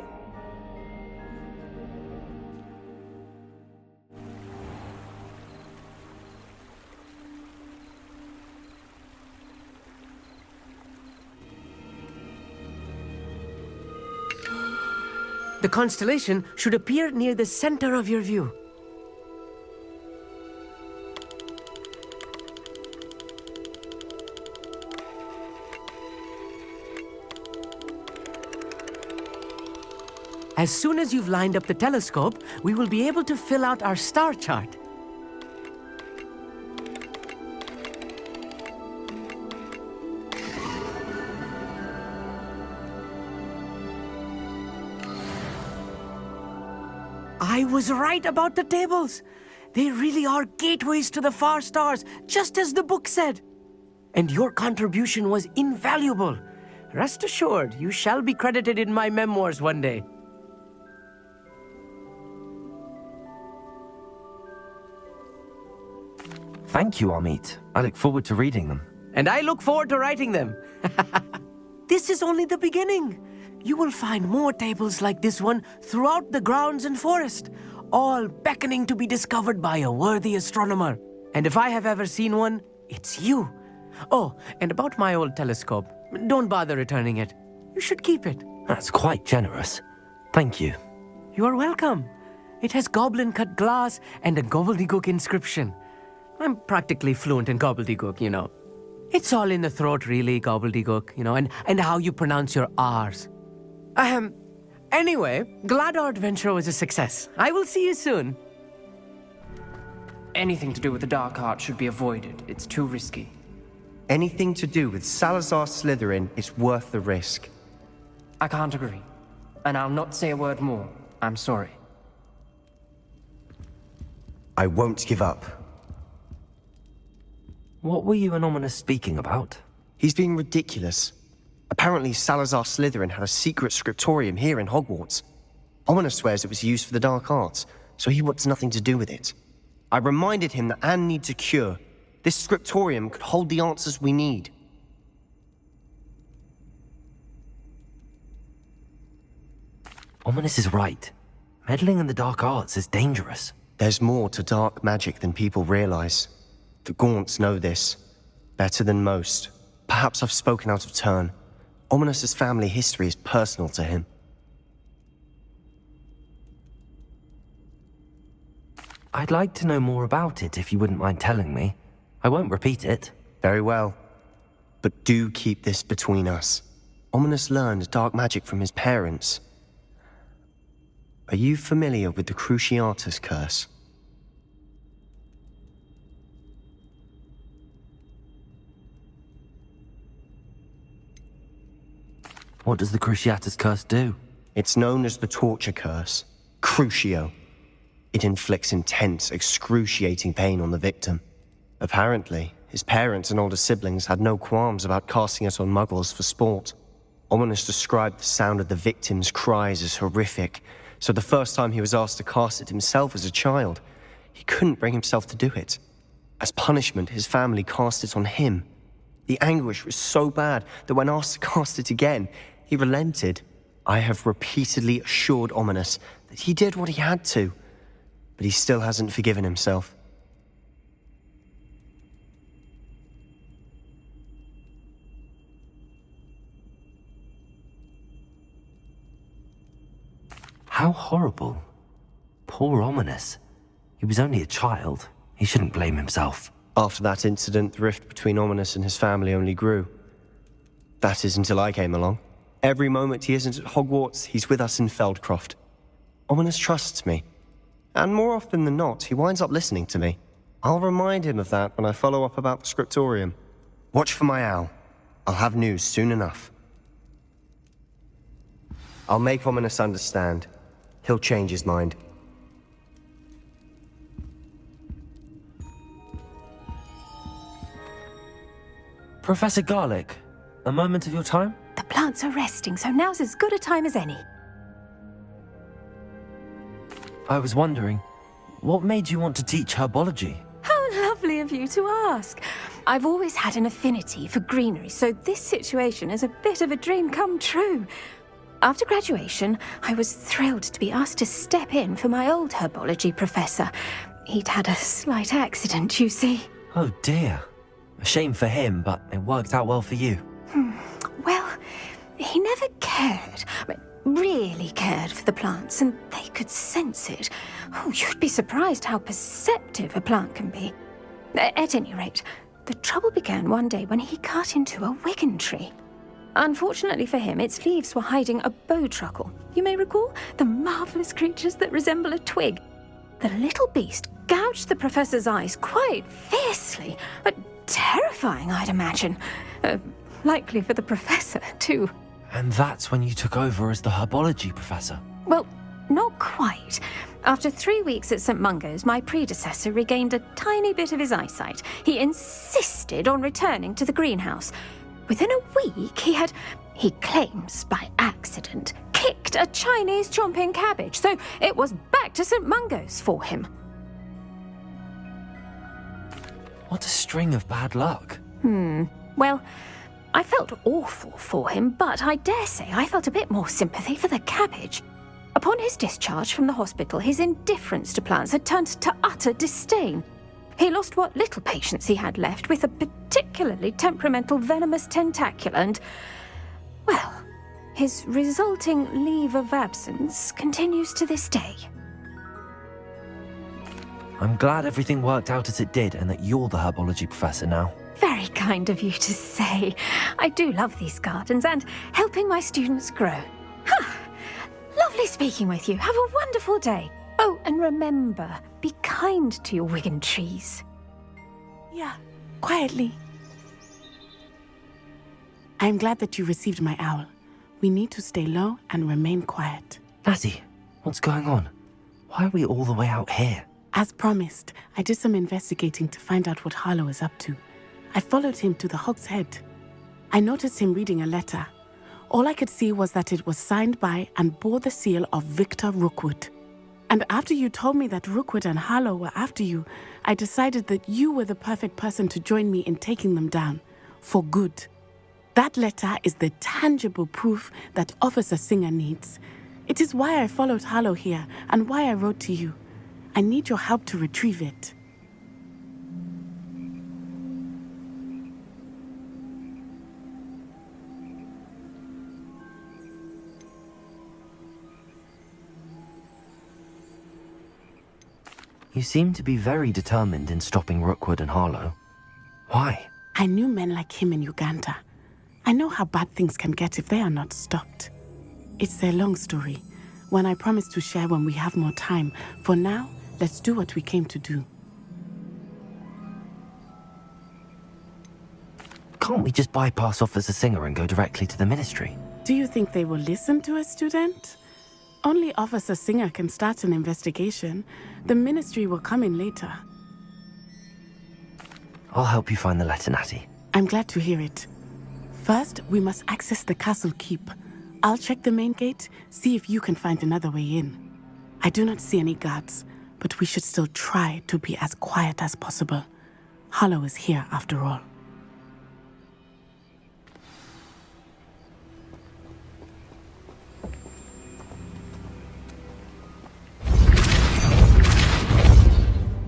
The constellation should appear near the center of your view. As soon as you've lined up the telescope, we will be able to fill out our star chart. I was right about the tables. They really are gateways to the far stars, just as the book said. And your contribution was invaluable. Rest assured, you shall be credited in my memoirs one day.
Thank you, Hogsmeade. I look forward to reading them.
And I look forward to writing them. This is only the beginning. You will find more tables like this one throughout the grounds and forest, all beckoning to be discovered by a worthy astronomer. And if I have ever seen one, it's you. Oh, and about my old telescope, don't bother returning it. You should keep it.
That's quite generous. Thank you.
You are welcome. It has goblin-cut glass and a gobbledygook inscription. I'm practically fluent in gobbledygook, you know. It's all in the throat, really, gobbledygook, you know, and how you pronounce your R's. Anyway, glad our adventure was a success. I will see you soon.
Anything to do with the dark art should be avoided. It's too risky.
Anything to do with Salazar Slytherin is worth the risk.
I can't agree. And I'll not say a word more. I'm sorry.
I won't give up.
What were you and Ominous speaking about?
He's being ridiculous. Apparently, Salazar Slytherin had a secret scriptorium here in Hogwarts. Ominous swears it was used for the dark arts, so he wants nothing to do with it. I reminded him that Anne needs a cure. This scriptorium could hold the answers we need.
Ominous is right. Meddling in the dark arts is dangerous.
There's more to dark magic than people realize. The Gaunts know this. Better than most. Perhaps I've spoken out of turn. Ominous's family history is personal to him.
I'd like to know more about it if you wouldn't mind telling me. I won't repeat it.
Very well. But do keep this between us. Ominous learned dark magic from his parents. Are you familiar with the Cruciatus curse?
What does the Cruciatus curse do?
It's known as the torture curse. Crucio. It inflicts intense, excruciating pain on the victim. Apparently, his parents and older siblings had no qualms about casting it on muggles for sport. Ominous described the sound of the victim's cries as horrific, so the first time he was asked to cast it himself as a child, he couldn't bring himself to do it. As punishment, his family cast it on him. The anguish was so bad that when asked to cast it again, he relented. I have repeatedly assured Ominous that he did what he had to, but he still hasn't forgiven himself.
How horrible. Poor Ominous. He was only a child. He shouldn't blame himself.
After that incident, the rift between Ominous and his family only grew. That is until I came along. Every moment he isn't at Hogwarts, he's with us in Feldcroft. Ominous trusts me. And more often than not, he winds up listening to me. I'll remind him of that when I follow up about the scriptorium. Watch for my owl. I'll have news soon enough. I'll make Ominous understand. He'll change his mind.
Professor Garlic, a moment of your time?
The plants are resting, so now's as good a time as any.
I was wondering, what made you want to teach herbology?
How lovely of you to ask. I've always had an affinity for greenery, so this situation is a bit of a dream come true. After graduation, I was thrilled to be asked to step in for my old herbology professor. He'd had a slight accident, you see.
Oh dear. A shame for him, but it worked out well for you.
Well, he never cared, really cared for the plants, and they could sense it. Oh, you'd be surprised how perceptive a plant can be. At any rate, the trouble began one day when he cut into a wigan tree. Unfortunately for him, its leaves were hiding a bowtruckle. You may recall the marvellous creatures that resemble a twig. The little beast gouged the professor's eyes quite fiercely, but terrifying, I'd imagine. Likely for the professor, too.
And that's when you took over as the herbology professor?
Well, not quite. After 3 weeks at St. Mungo's, my predecessor regained a tiny bit of his eyesight. He insisted on returning to the greenhouse. Within a week, he claims by accident, kicked a Chinese chomping cabbage, so it was back to St. Mungo's for him.
What a string of bad luck.
Well, I felt awful for him, but I dare say I felt a bit more sympathy for the cabbage. Upon his discharge from the hospital, his indifference to plants had turned to utter disdain. He lost what little patience he had left with a particularly temperamental venomous tentacula and, well, his resulting leave of absence continues to this day.
I'm glad everything worked out as it did and that you're the herbology professor now.
Very kind of you to say. I do love these gardens and helping my students grow. Lovely speaking with you. Have a wonderful day. Oh, and remember, be kind to your wigan trees.
Yeah, quietly. I'm glad that you received my owl. We need to stay low and remain quiet.
Natty, what's going on? Why are we all the way out here?
As promised, I did some investigating to find out what Harlow is up to. I followed him to the Hogshead. I noticed him reading a letter. All I could see was that it was signed by and bore the seal of Victor Rookwood. And after you told me that Rookwood and Harlow were after you, I decided that you were the perfect person to join me in taking them down. For good. That letter is the tangible proof that Officer Singer needs. It is why I followed Harlow here and why I wrote to you. I need your help to retrieve it.
You seem to be very determined in stopping Rookwood and Harlow. Why?
I knew men like him in Uganda. I know how bad things can get if they are not stopped. It's a long story, one I promise to share when we have more time. For now, let's do what we came to do.
Can't we just bypass Officer Singer and go directly to the ministry?
Do you think they will listen to a student? Only Officer Singer can start an investigation. The ministry will come in later.
I'll help you find the letter, Natty.
I'm glad to hear it. First, we must access the castle keep. I'll check the main gate, see if you can find another way in. I do not see any guards, but we should still try to be as quiet as possible. Harlow is here after all.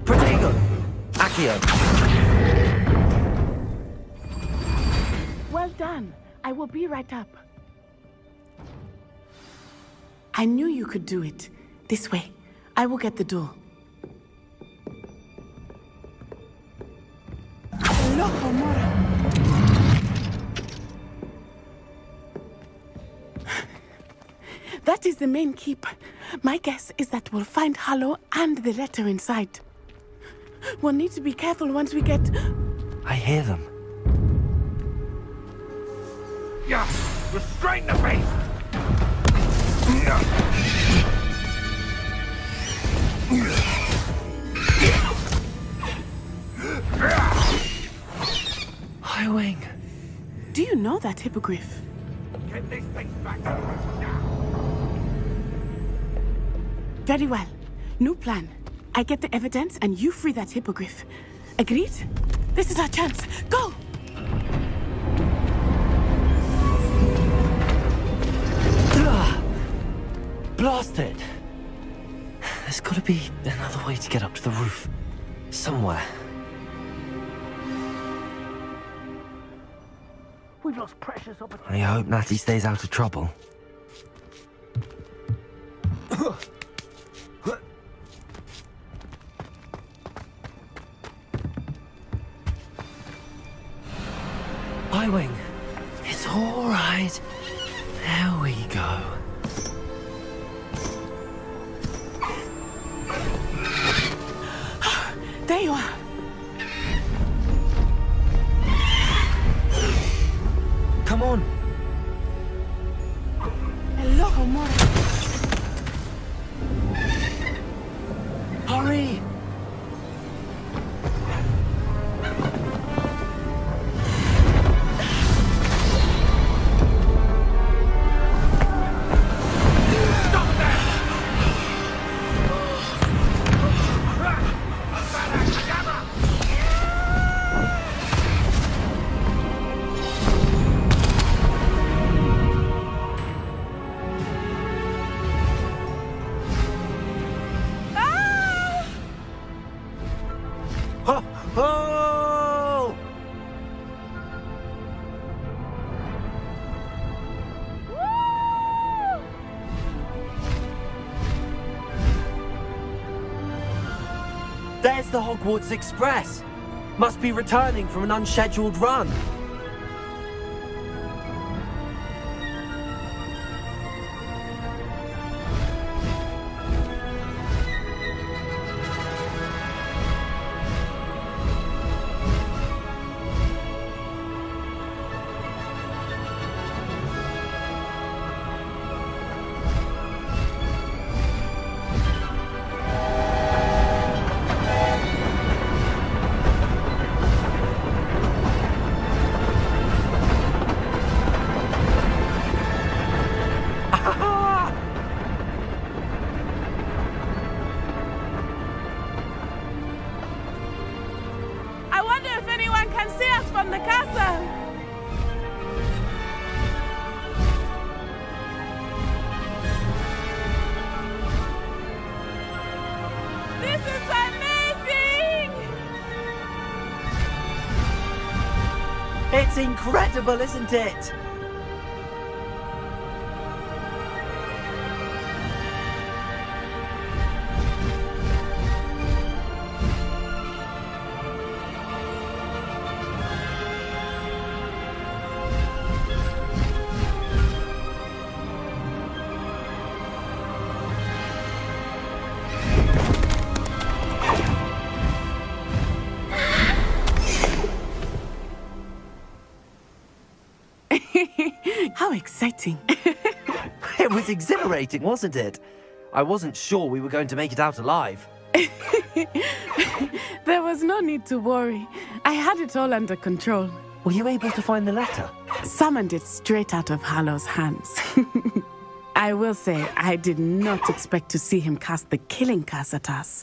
Protego! Accio!
Well done. I will be right up. I knew you could do it. This way. I will get the door. Loco Mora. That is the main keep. My guess is that we'll find Harlow and the letter inside. We'll need to be careful once we get...
I hear them.
Yeah, restrain the beast!
Highwing.
know that hippogriff.
Get this thing back to us now.
Very well. New plan. I get the evidence and you free that hippogriff. Agreed? This is our chance. Go!
Blasted! There's gotta be another way to get up to the roof. Somewhere.
We've lost precious opportunity.
I hope Natty stays out of trouble. Highwing. It's all right. There we go.
There you are.
Come on.
Hello, amore.
Hurry! There's the Hogwarts Express. Must be returning from an unscheduled run.
I wonder if anyone can see us from the castle. This is amazing!
It's incredible, isn't it?
How exciting.
It was exhilarating, wasn't it? I wasn't sure we were going to make it out alive.
There was no need to worry. I had it all under control.
Were you able to find the letter?
Summoned it straight out of Hallow's hands. I will say, I did not expect to see him cast the killing curse at us.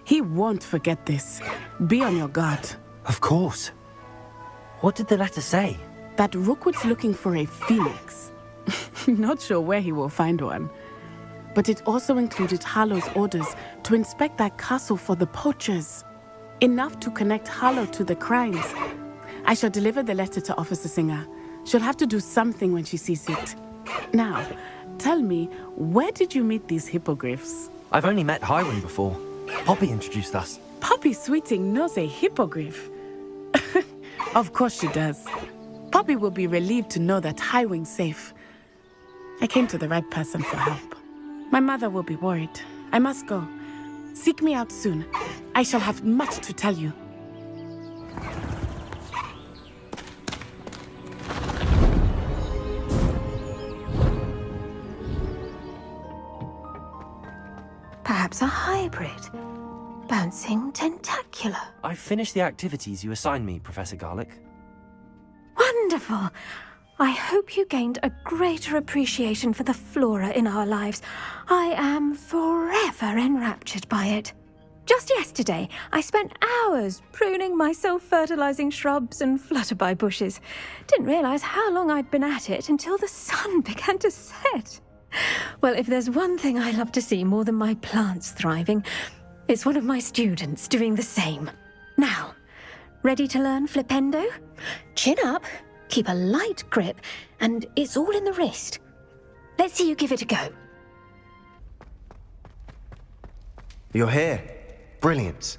He won't forget this. Be on your guard.
Of course. What did the letter say?
That Rookwood's looking for a phoenix. Not sure where he will find one. But it also included Hallow's orders to inspect that castle for the poachers. Enough to connect Hallow to the crimes. I shall deliver the letter to Officer Singer. She'll have to do something when she sees it. Now, tell me, where did you meet these hippogriffs?
I've only met Highwing before. Poppy introduced us.
Poppy Sweeting knows a hippogriff. Of course she does. Poppy will be relieved to know that Highwing's safe. I came to the right person for help. My mother will be worried. I must go. Seek me out soon. I shall have much to tell you.
Perhaps a hybrid. Bouncing tentacular.
I've finished the activities you assigned me, Professor Garlick.
Wonderful. I hope you gained a greater appreciation for the flora in our lives. I am forever enraptured by it. Just yesterday, I spent hours pruning my self-fertilizing shrubs and flutterby bushes. Didn't realize how long I'd been at it until the sun began to set. Well, if there's one thing I love to see more than my plants thriving, it's one of my students doing the same. Now, ready to learn Flipendo? Chin up, keep a light grip, and it's all in the wrist. Let's see you give it a go.
You're here. Brilliant.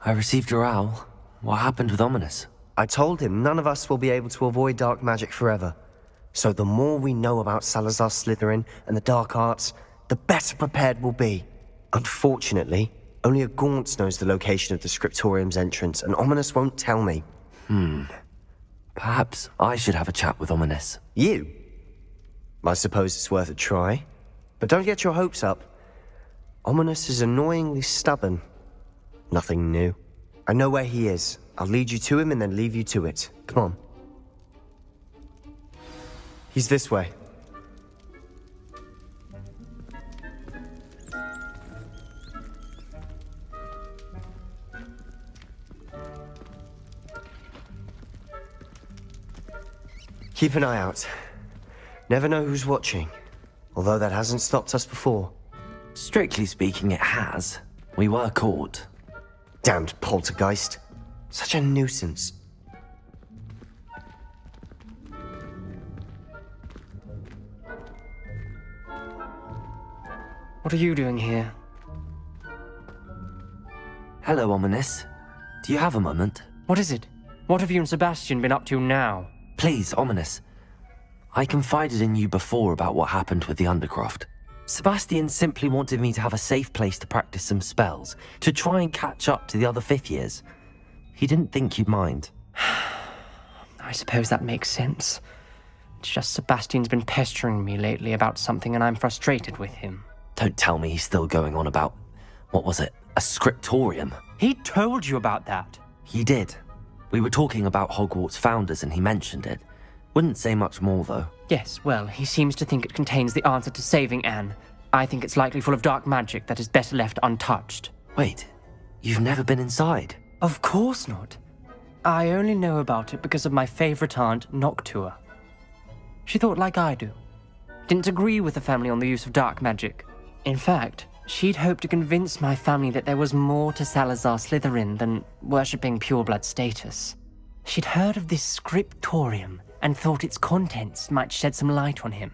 I received your owl. What happened with Ominous?
I told him none of us will be able to avoid dark magic forever. So the more we know about Salazar Slytherin and the dark arts, the better prepared we'll be. Unfortunately, only a Gaunt knows the location of the Scriptorium's entrance, and Ominous won't tell me.
Perhaps I should have a chat with Ominous.
You? I suppose it's worth a try. But don't get your hopes up. Ominous is annoyingly stubborn. Nothing new. I know where he is. I'll lead you to him and then leave you to it. Come on. He's this way. Keep an eye out. Never know who's watching. Although that hasn't stopped us before.
Strictly speaking, it has. We were caught.
Damned poltergeist. Such a nuisance.
What are you doing here?
Hello, Ominous. Do you have a moment?
What is it? What have you and Sebastian been up to now?
Please, Ominous. I confided in you before about what happened with the Undercroft. Sebastian simply wanted me to have a safe place to practice some spells, to try and catch up to the other fifth years. He didn't think you'd mind.
I suppose that makes sense. It's just Sebastian's been pestering me lately about something and I'm frustrated with him.
Don't tell me he's still going on about, what was it, a scriptorium?
He told you about that?
He did. We were talking about Hogwarts founders and he mentioned it. Wouldn't say much more, though.
Yes, well, he seems to think it contains the answer to saving Anne. I think it's likely full of dark magic that is better left untouched.
Wait, you've never been inside?
Of course not. I only know about it because of my favorite aunt, Noctua. She thought like I do. Didn't agree with the family on the use of dark magic. In fact, she'd hoped to convince my family that there was more to Salazar Slytherin than worshipping pureblood status. She'd heard of this scriptorium and thought its contents might shed some light on him.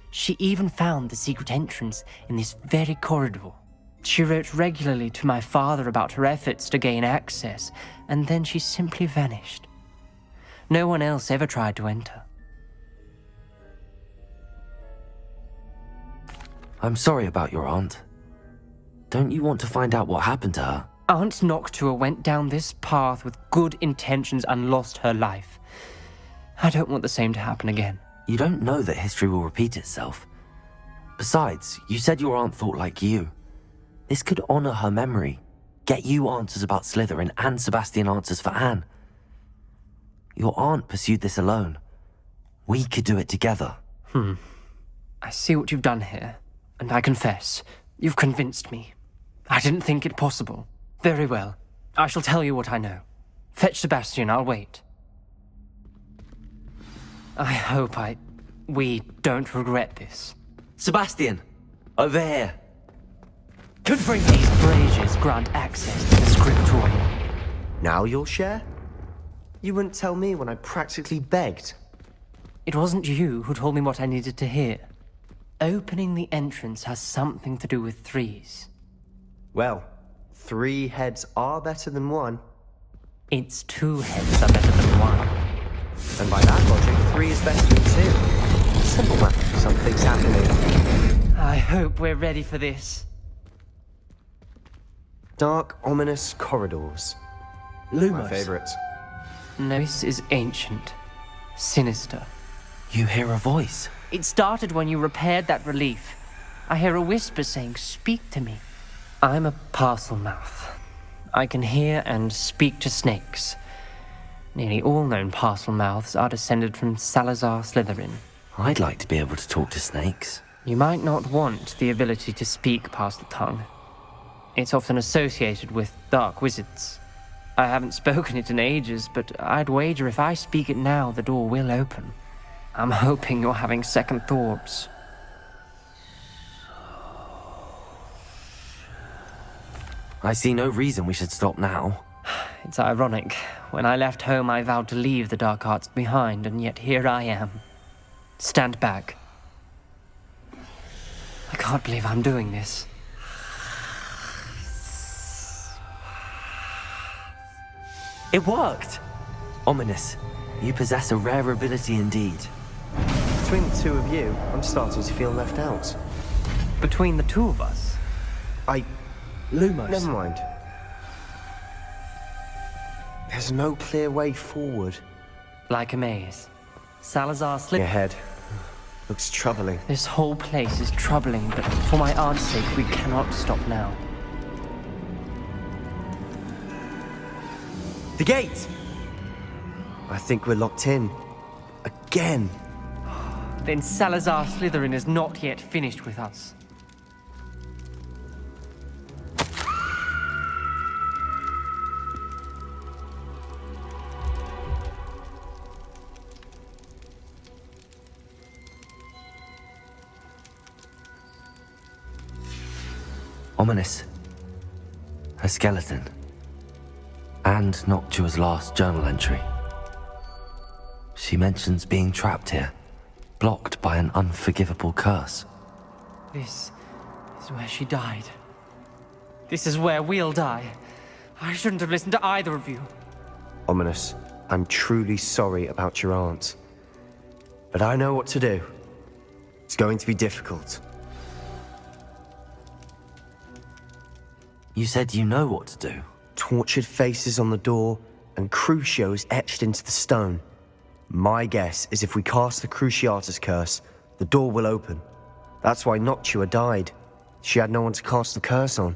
She even found the secret entrance in this very corridor. She wrote regularly to my father about her efforts to gain access, and then she simply vanished. No one else ever tried to enter.
I'm sorry about your aunt. Don't you want to find out what happened to her?
Aunt Noctua went down this path with good intentions and lost her life. I don't want the same to happen again.
You don't know that history will repeat itself. Besides, you said your aunt thought like you. This could honor her memory, get you answers about Slytherin and Sebastian answers for Anne. Your aunt pursued this alone. We could do it together.
I see what you've done here, and I confess, you've convinced me. I didn't think it possible. Very well. I shall tell you what I know. Fetch Sebastian, I'll wait. I hope we don't regret this.
Sebastian! Over here!
Confirming these braziers grant access to the scriptorium.
Now you'll share? You wouldn't tell me when I practically begged.
It wasn't you who told me what I needed to hear. Opening the entrance has something to do with threes.
Well, 3 heads are better than 1.
It's 2 heads are better than 1.
And by that logic, 3 is better than 2. Simple math, something's happening.
I hope we're ready for this.
Dark, ominous corridors.
Lumos.
My favorite.
No, this is ancient. Sinister.
You hear a voice.
It started when you repaired that relief. I hear a whisper saying, "Speak to me." I'm a parcel mouth. I can hear and speak to snakes. Nearly all known parcel mouths are descended from Salazar Slytherin.
I'd like to be able to talk to snakes.
You might not want the ability to speak past the tongue. It's often associated with dark wizards. I haven't spoken it in ages, but I'd wager if I speak it now, the door will open. I'm hoping you're having second thoughts.
I see no reason we should stop now.
It's ironic. When I left home, I vowed to leave the dark arts behind, and yet here I am. Stand back. I can't believe I'm doing this.
It worked! Ominous, you possess a rare ability indeed.
Between the two of you, I'm starting to feel left out.
Between the two of us?
Lumos.
Never mind. There's no clear way forward.
Like a maze. Salazar Slytherin.
Ahead. Looks troubling.
This whole place is troubling, but for my aunt's sake, we cannot stop now.
The gate! I think we're locked in. Again.
Then Salazar Slytherin is not yet finished with us.
Ominous. Her skeleton. And Noctua's last journal entry. She mentions being trapped here, blocked by an unforgivable curse.
This is where she died. This is where we'll die. I shouldn't have listened to either of you.
Ominous, I'm truly sorry about your aunt. But I know what to do. It's going to be difficult.
You said you know what to do.
Tortured faces on the door, and Crucio is etched into the stone. My guess is if we cast the Cruciatus curse, the door will open. That's why Noctua died. She had no one to cast the curse on.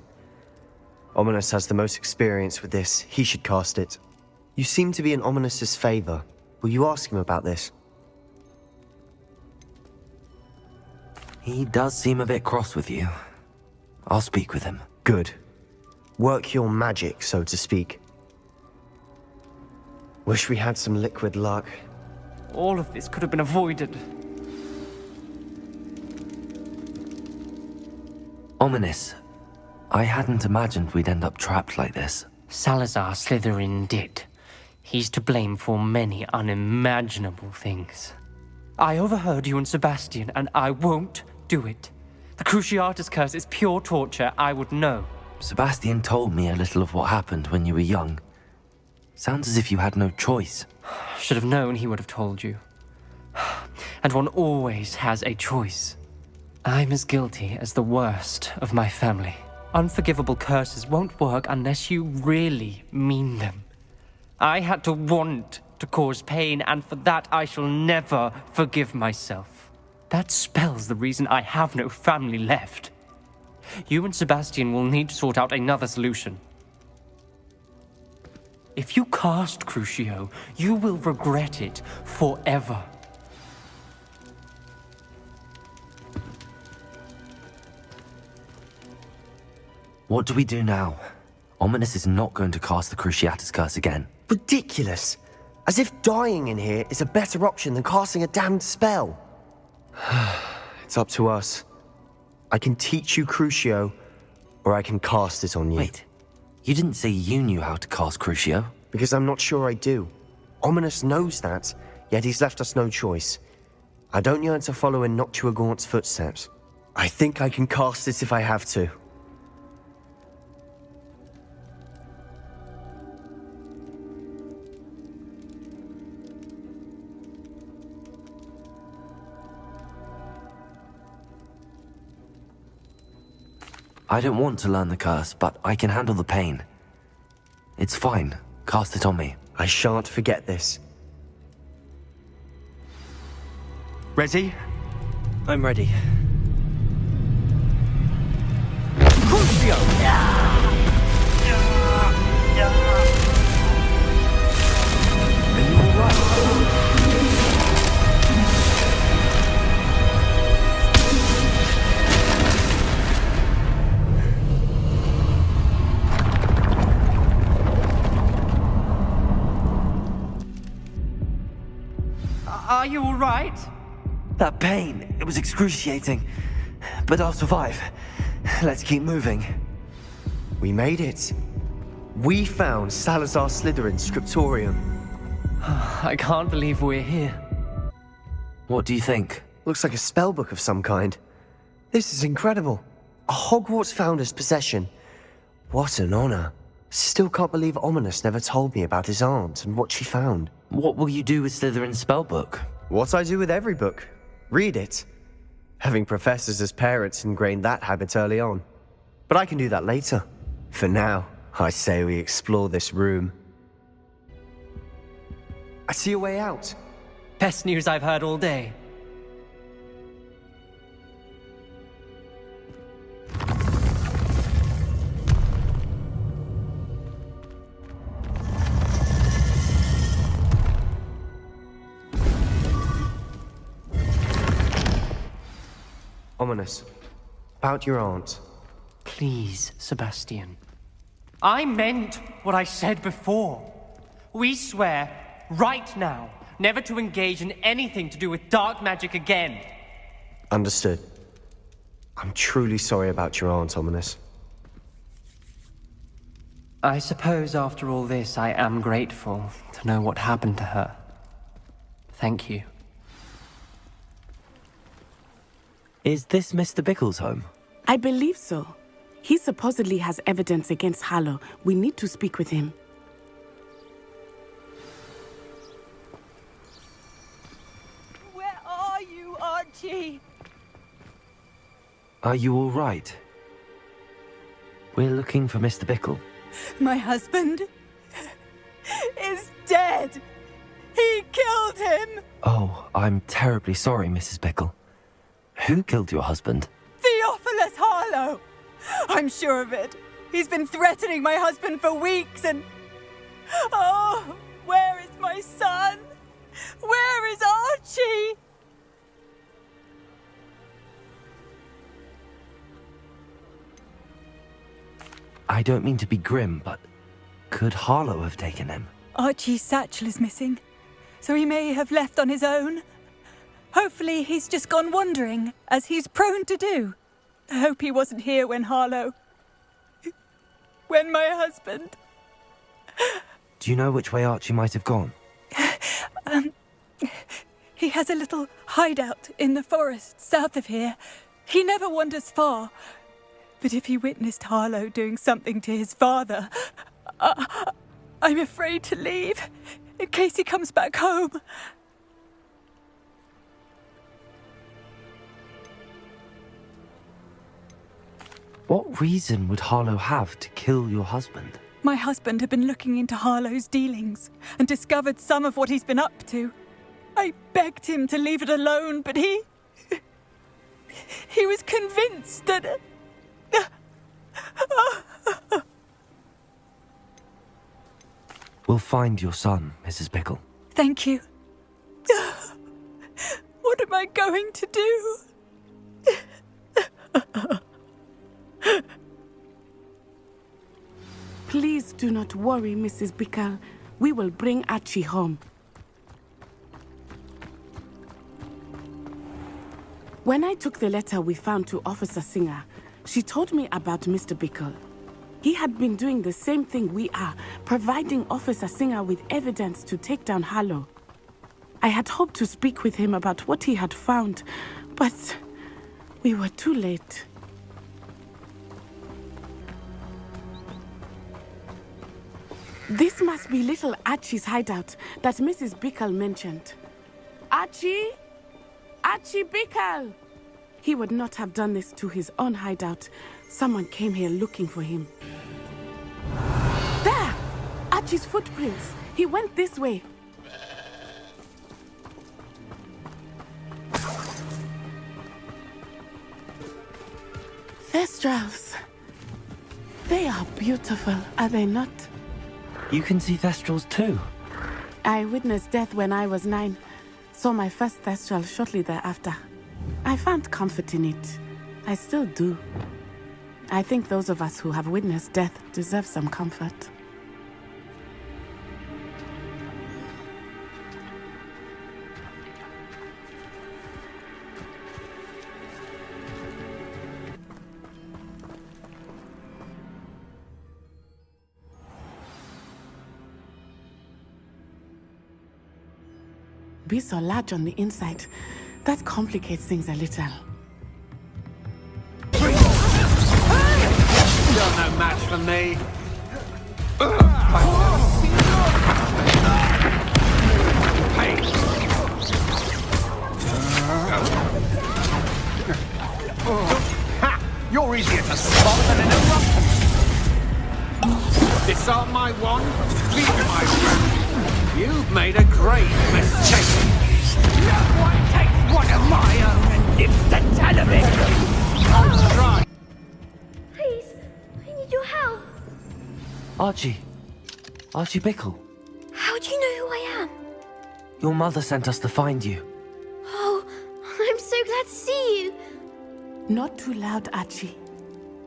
Ominous has the most experience with this. He should cast it. You seem to be in Ominous's favor. Will you ask him about this?
He does seem a bit cross with you. I'll speak with him.
Good. Work your magic, so to speak. Wish we had some liquid luck.
All of this could have been avoided.
Ominous. I hadn't imagined we'd end up trapped like this.
Salazar Slytherin did. He's to blame for many unimaginable things. I overheard you and Sebastian, and I won't do it. The Cruciatus curse is pure torture, I would know.
Sebastian told me a little of what happened when you were young. Sounds as if you had no choice.
Should have known he would have told you. And one always has a choice. I'm as guilty as the worst of my family. Unforgivable curses won't work unless you really mean them. I had to want to cause pain, and for that I shall never forgive myself. That spells the reason I have no family left. You and Sebastian will need to sort out another solution. If you cast Crucio, you will regret it forever.
What do we do now? Ominous is not going to cast the Cruciatus curse again.
Ridiculous! As if dying in here is a better option than casting a damned spell. It's up to us. I can teach you Crucio, or I can cast it on you.
Wait, you didn't say you knew how to cast Crucio?
Because I'm not sure I do. Ominous knows that, yet he's left us no choice. I don't yearn to follow in Noctua Gaunt's footsteps. I think I can cast it if I have to.
I don't want to learn the curse, but I can handle the pain. It's fine. Cast it on me.
I shan't forget this.
Ready?
I'm ready.
Crucio!
Are you all right?
That pain, it was excruciating. But I'll survive. Let's keep moving.
We made it. We found Salazar Slytherin's scriptorium.
I can't believe we're here.
What do you think?
Looks like a spellbook of some kind. This is incredible. A Hogwarts founder's possession. What an honor. Still can't believe Ominous never told me about his aunt and what she found.
What will you do with Slytherin's spellbook?
What I do with every book. Read it. Having professors as parents ingrained that habit early on. But I can do that later. For now, I say we explore this room. I see a way out.
Best news I've heard all day.
Ominous. About your aunt.
Please, Sebastian. I meant what I said before. We swear, right now, never to engage in anything to do with dark magic again.
Understood. I'm truly sorry about your aunt, Ominous.
I suppose after all this, I am grateful to know what happened to her. Thank you.
Is this Mr. Bickle's home?
I believe so. He supposedly has evidence against Harlow. We need to speak with him.
Where are you, Archie?
Are you all right? We're looking for Mr. Bickle.
My husband is dead. He killed him.
Oh, I'm terribly sorry, Mrs. Bickle. Who killed your husband?
Theophilus Harlow. I'm sure of it. He's been threatening my husband for weeks and... Oh, where is my son? Where is Archie?
I don't mean to be grim, but could Harlow have taken him?
Archie's satchel is missing, so he may have left on his own. Hopefully he's just gone wandering, as he's prone to do. I hope he wasn't here when my husband...
Do you know which way Archie might have gone?
He has a little hideout in the forest south of here. He never wanders far. But if he witnessed Harlow doing something to his father, I'm afraid to leave, in case he comes back home.
What reason would Harlow have to kill your husband?
My husband had been looking into Harlow's dealings and discovered some of what he's been up to. I begged him to leave it alone, but he was convinced that...
We'll find your son, Mrs. Bickle.
Thank you. What am I going to do?
Please do not worry, Mrs. Bickle. We will bring Archie home. When I took the letter we found to Officer Singer, she told me about Mr. Bickle. He had been doing the same thing we are, providing Officer Singer with evidence to take down Harlow. I had hoped to speak with him about what he had found, but we were too late. This must be little Archie's hideout that Mrs. Bickle mentioned. Archie? Archie Bickle! He would not have done this to his own hideout. Someone came here looking for him. There! Archie's footprints. He went this way. Thestrals. They are beautiful, are they not?
You can see Thestrals too.
I witnessed death when I was 9. Saw my first Thestral shortly thereafter. I found comfort in it. I still do. I think those of us who have witnessed death deserve some comfort. be so large on the inside. That complicates things a little.
You're no match for me.
You're easier to spot than an eruption. Disarm my wand, leave my friend.
You've made a great mistake.
No one takes one of my own and lives to tell of it. I'll try.
Please, I need your help.
Archie. Archie Bickle.
How do you know who I am?
Your mother sent us to find you.
Oh, I'm so glad to see you.
Not too loud, Archie.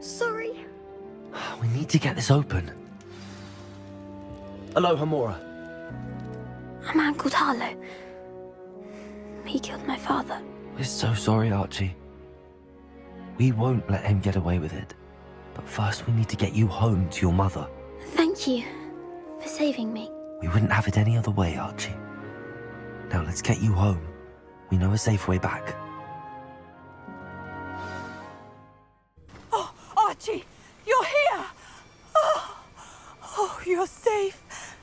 Sorry.
We need to get this open. Hello, Hamora.
A man called Harlow. He killed my father.
We're so sorry, Archie. We won't let him get away with it. But first we need to get you home to your mother.
Thank you for saving me.
We wouldn't have it any other way, Archie. Now let's get you home. We know a safe way back.
Oh, Archie, you're here! Oh, you're safe.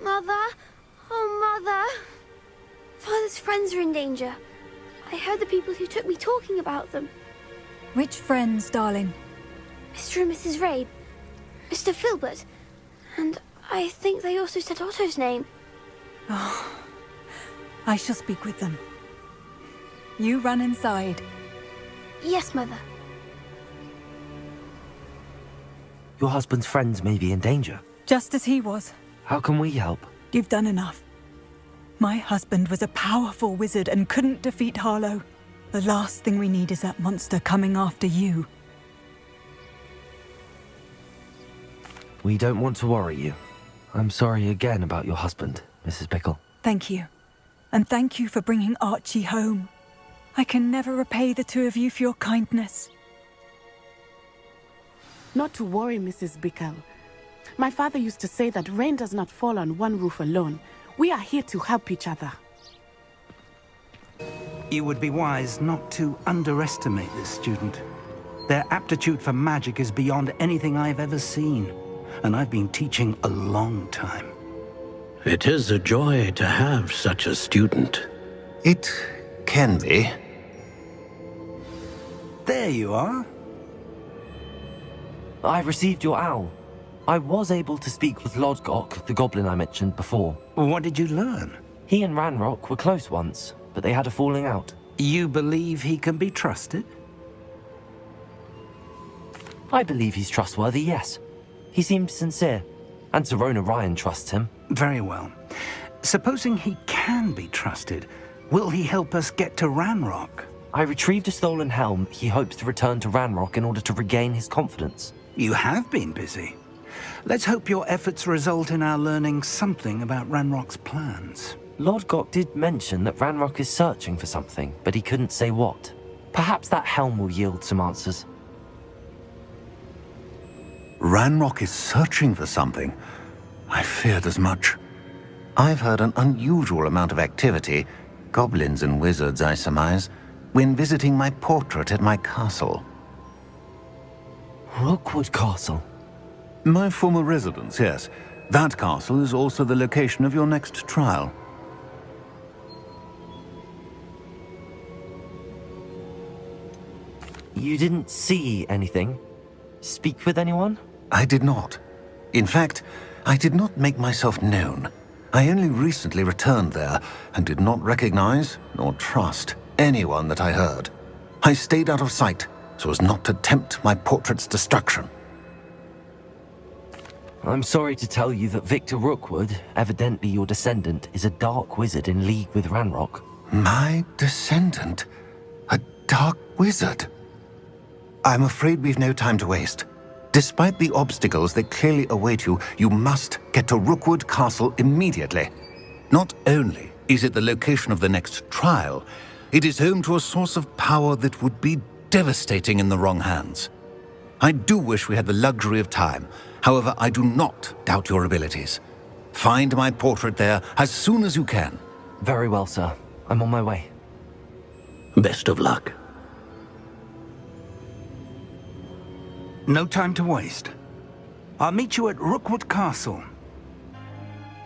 Mother? Oh, Mother. Father's friends are in danger. I heard the people who took me talking about them.
Which friends, darling?
Mr. and Mrs. Rabe, Mr. Filbert, and I think they also said Otto's name.
Oh, I shall speak with them. You run inside.
Yes, Mother.
Your husband's friends may be in danger.
Just as he was.
How can we help?
You've done enough. My husband was a powerful wizard and couldn't defeat Harlow. The last thing we need is that monster coming after you.
We don't want to worry you. I'm sorry again about your husband, Mrs. Bickle.
Thank you. And thank you for bringing Archie home. I can never repay the two of you for your kindness.
Not to worry, Mrs. Bickle. My father used to say that rain does not fall on one roof alone. We are here to help each other.
You would be wise not to underestimate this student. Their aptitude for magic is beyond anything I've ever seen, and I've been teaching a long time.
It is a joy to have such a student.
It can be.
There you are.
I received your owl. I was able to speak with Lodgok, the goblin I mentioned before.
What did you learn?
He and Ranrock were close once, but they had a falling out.
You believe he can be trusted?
I believe he's trustworthy, yes. He seemed sincere, and Serona Ryan trusts him.
Very well. Supposing he can be trusted, will he help us get to Ranrock?
I retrieved a stolen helm. He hopes to return to Ranrock in order to regain his confidence.
You have been busy. Let's hope your efforts result in our learning something about Ranrock's plans.
Lodgok did mention that Ranrock is searching for something, but he couldn't say what. Perhaps that helm will yield some answers.
Ranrock is searching for something. I feared as much. I've heard an unusual amount of activity, goblins and wizards, I surmise, when visiting my portrait at my castle.
Rookwood Castle?
My former residence, yes. That castle is also the location of your next trial.
You didn't see anything? Speak with anyone?
I did not. In fact, I did not make myself known. I only recently returned there and did not recognize nor trust anyone that I heard. I stayed out of sight so as not to tempt my portrait's destruction.
I'm sorry to tell you that Victor Rookwood, evidently your descendant, is a dark wizard in league with Ranrock.
My descendant? A dark wizard? I'm afraid we've no time to waste. Despite the obstacles that clearly await you, you must get to Rookwood Castle immediately. Not only is it the location of the next trial, it is home to a source of power that would be devastating in the wrong hands. I do wish we had the luxury of time. However, I do not doubt your abilities. Find my portrait there as soon as you can.
Very well, sir. I'm on my way.
Best of luck.
No time to waste. I'll meet you at Rookwood Castle.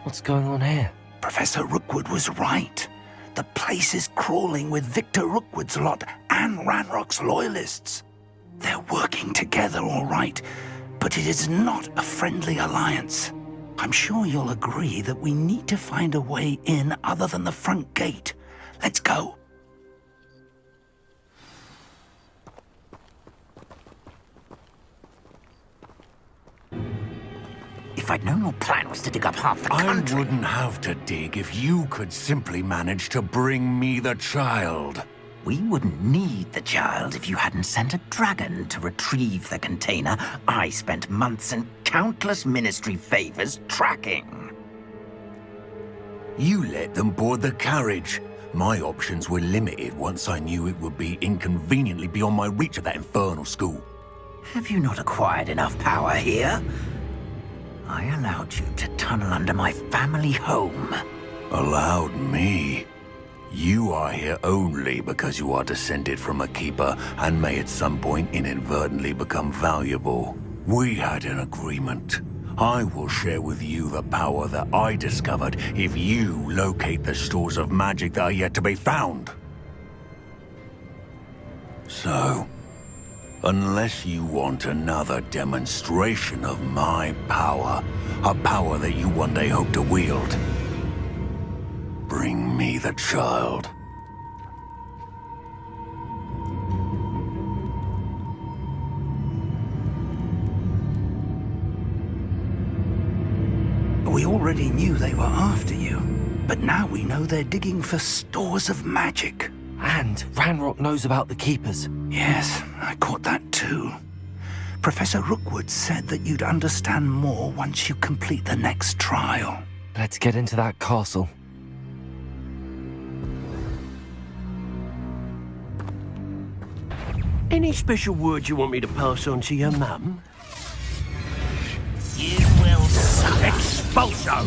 What's going on here?
Professor Rookwood was right. The place is crawling with Victor Rookwood's lot and Ranrock's loyalists. They're working together, all right, but it is not a friendly alliance. I'm sure you'll agree that we need to find a way in other than the front gate. Let's go.
If I'd known your plan was to dig up half the country...
I wouldn't have to dig if you could simply manage to bring me the child.
We wouldn't need the child if you hadn't sent a dragon to retrieve the container I spent months and countless ministry favors tracking.
You let them board the carriage. My options were limited once I knew it would be inconveniently beyond my reach at that infernal school.
Have you not acquired enough power here? I allowed you to tunnel under my family home.
Allowed me? You are here only because you are descended from a keeper and may at some point inadvertently become valuable. We had an agreement. I will share with you the power that I discovered if you locate the stores of magic that are yet to be found. So, unless you want another demonstration of my power, a power that you one day hope to wield, bring me the child.
We already knew they were after you, but now we know they're digging for stores of magic.
And Ranrock knows about the Keepers.
Yes, I caught that too. Professor Rookwood said that you'd understand more once you complete the next trial.
Let's get into that castle.
Any special words you want me to pass on to your mum?
You will suck.
Expulso!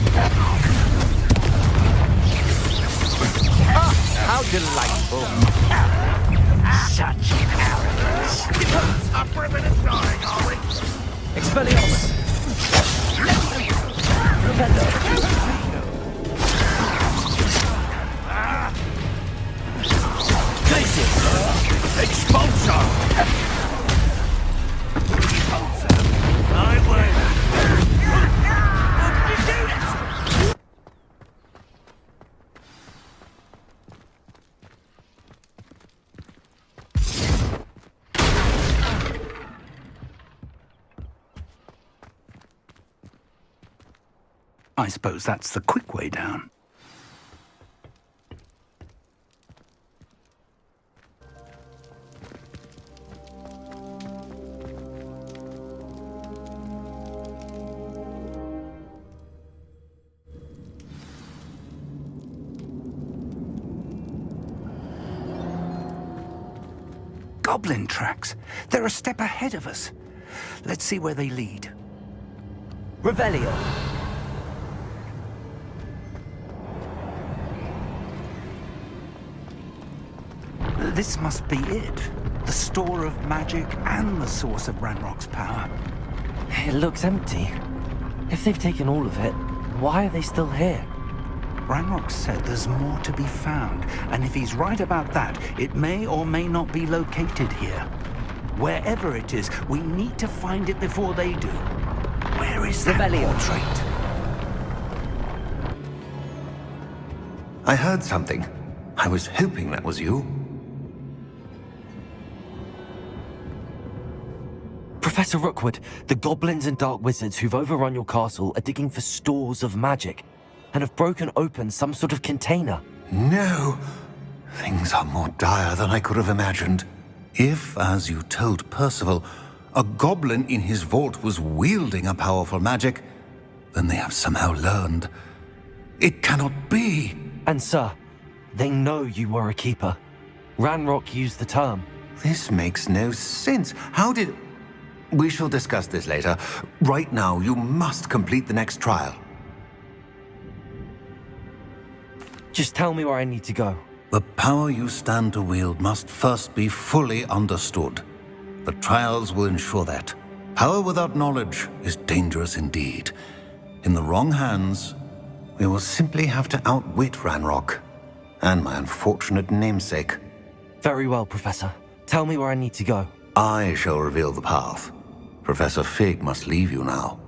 How delightful.
Such arrogance.
Up for a bit of dying, are we?
Expelliarmus!
Expulso! I win!
I suppose that's the quick way down. Goblin tracks. They're a step ahead of us. Let's see where they lead.
Revelio!
This must be it. The store of magic and the source of Ranrock's power.
It looks empty. If they've taken all of it, why are they still here?
Ranrock said there's more to be found, and if he's right about that, it may or may not be located here. Wherever it is, we need to find it before they do. Where is that portrait?
I heard something. I was hoping that was you.
Professor Rookwood, the goblins and dark wizards who've overrun your castle are digging for stores of magic and have broken open some sort of container.
No! Things are more dire than I could have imagined. If, as you told Percival, a goblin in his vault was wielding a powerful magic, then they have somehow learned. It cannot be!
And sir, they know you were a keeper. Ranrock used the term.
This makes no sense. How did... We shall discuss this later. Right now, you must complete the next trial.
Just tell me where I need to go.
The power you stand to wield must first be fully understood. The trials will ensure that. Power without knowledge is dangerous indeed. In the wrong hands, we will simply have to outwit Ranrock and my unfortunate namesake.
Very well, Professor. Tell me where I need to go.
I shall reveal the path. Professor Fig must leave you now.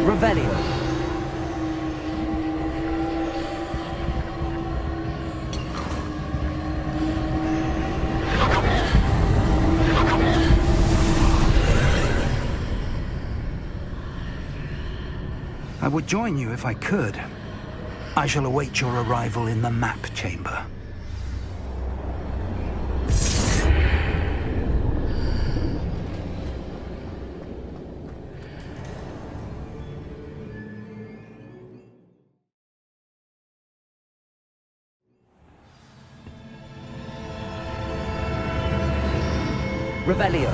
Revelio.
I would join you if I could. I shall await your arrival in the map chamber.
Revelio.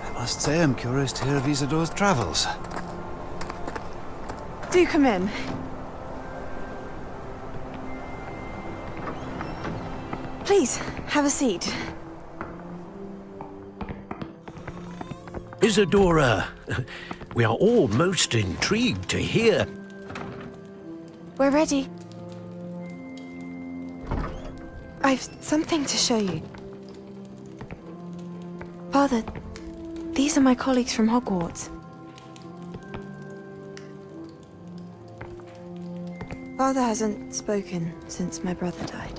I must say I'm curious to hear of Isadore's travels.
Do come in. Please, have a seat.
Isadora, we are all most intrigued to hear.
We're ready. I've something to show you. Father, these are my colleagues from Hogwarts. Father hasn't spoken since my brother died.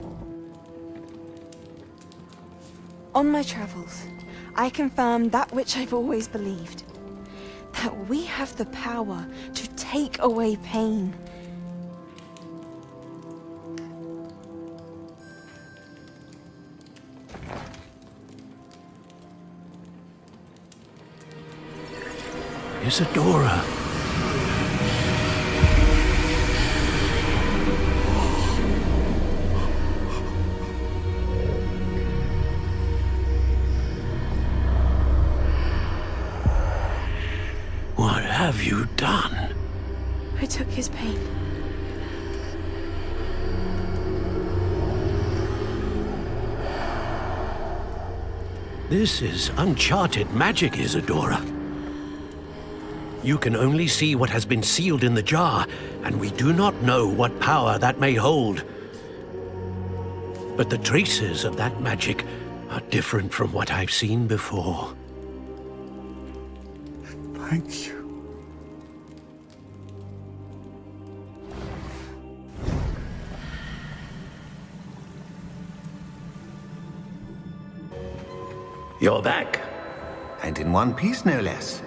On my travels, I confirmed that which I've always believed. That we have the power to take away pain.
Isadora. What have you done?
I took his pain.
This is uncharted magic, Isadora. You can only see what has been sealed in the jar, and we do not know what power that may hold. But the traces of that magic are different from what I've seen before.
Thank you.
You're back.
And in one piece, no less.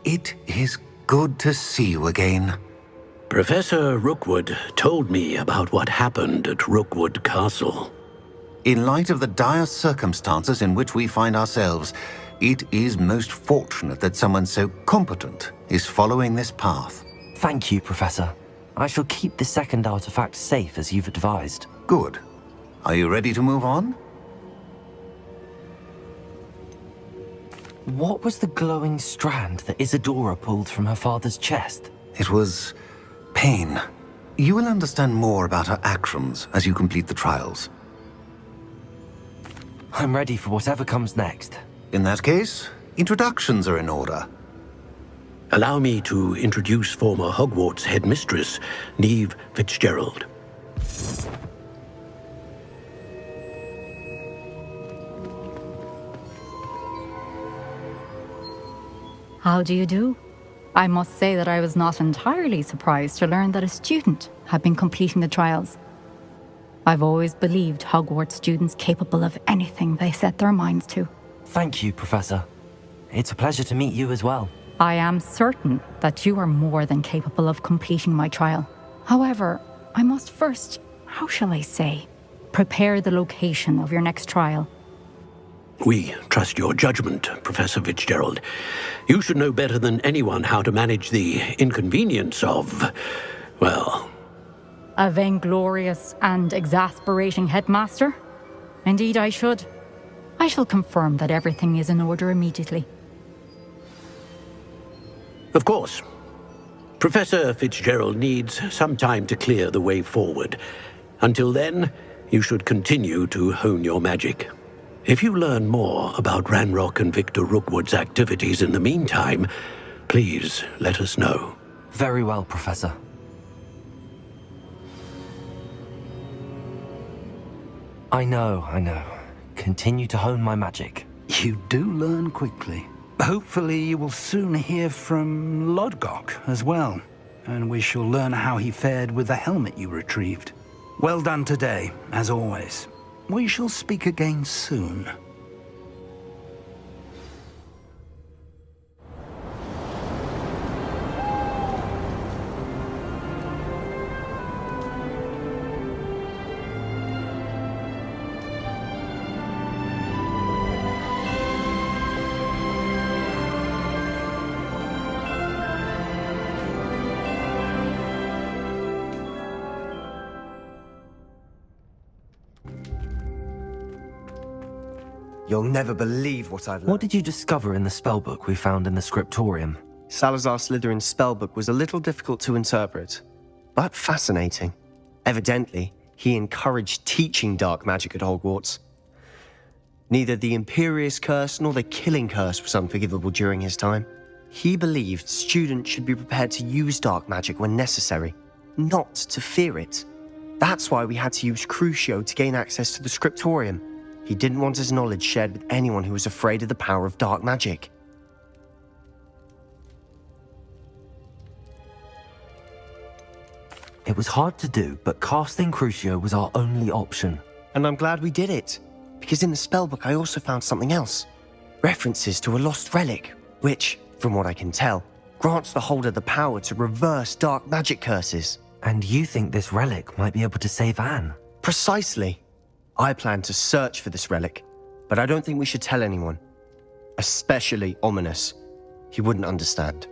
It is good to see you again.
Professor Rookwood told me about what happened at Rookwood Castle.
In light of the dire circumstances in which we find ourselves, it is most fortunate that someone so competent is following this path.
Thank you, Professor. I shall keep the second artifact safe as you've advised.
Good. Are you ready to move on?
What was the glowing strand that Isadora pulled from her father's chest?
It was pain. You will understand more about her actions as you complete the trials.
I'm ready for whatever comes next.
In that case, introductions are in order.
Allow me to introduce former Hogwarts headmistress, Neve Fitzgerald.
How do you do? I must say that I was not entirely surprised to learn that a student had been completing the trials. I've always believed Hogwarts students capable of anything they set their minds to.
Thank you, Professor. It's a pleasure to meet you as well.
I am certain that you are more than capable of completing my trial. However, I must first, how shall I say, prepare the location of your next trial.
We trust your judgment, Professor Fitzgerald. You should know better than anyone how to manage the inconvenience of, well...
A vainglorious and exasperating headmaster? Indeed I should. I shall confirm that everything is in order immediately.
Of course. Professor Fitzgerald needs some time to clear the way forward. Until then, you should continue to hone your magic. If you learn more about Ranrock and Victor Rookwood's activities in the meantime, please let us know.
Very well, Professor. I know. Continue to hone my magic.
You do learn quickly. Hopefully you will soon hear from Lodgok as well, and we shall learn how he fared with the helmet you retrieved. Well done today, as always. We shall speak again soon.
You'll never believe what I've learned.
What did you discover in the spellbook we found in the scriptorium?
Salazar Slytherin's spellbook was a little difficult to interpret, but fascinating. Evidently, he encouraged teaching dark magic at Hogwarts. Neither the Imperious Curse nor the Killing Curse was unforgivable during his time. He believed students should be prepared to use dark magic when necessary, not to fear it. That's why we had to use Crucio to gain access to the scriptorium. He didn't want his knowledge shared with anyone who was afraid of the power of dark magic.
It was hard to do, but casting Crucio was our only option.
And I'm glad we did it, because in the spellbook I also found something else. References to a lost relic, which, from what I can tell, grants the holder the power to reverse dark magic curses.
And you think this relic might be able to save Anne?
Precisely. I plan to search for this relic, but I don't think we should tell anyone. Especially Ominous. He wouldn't understand.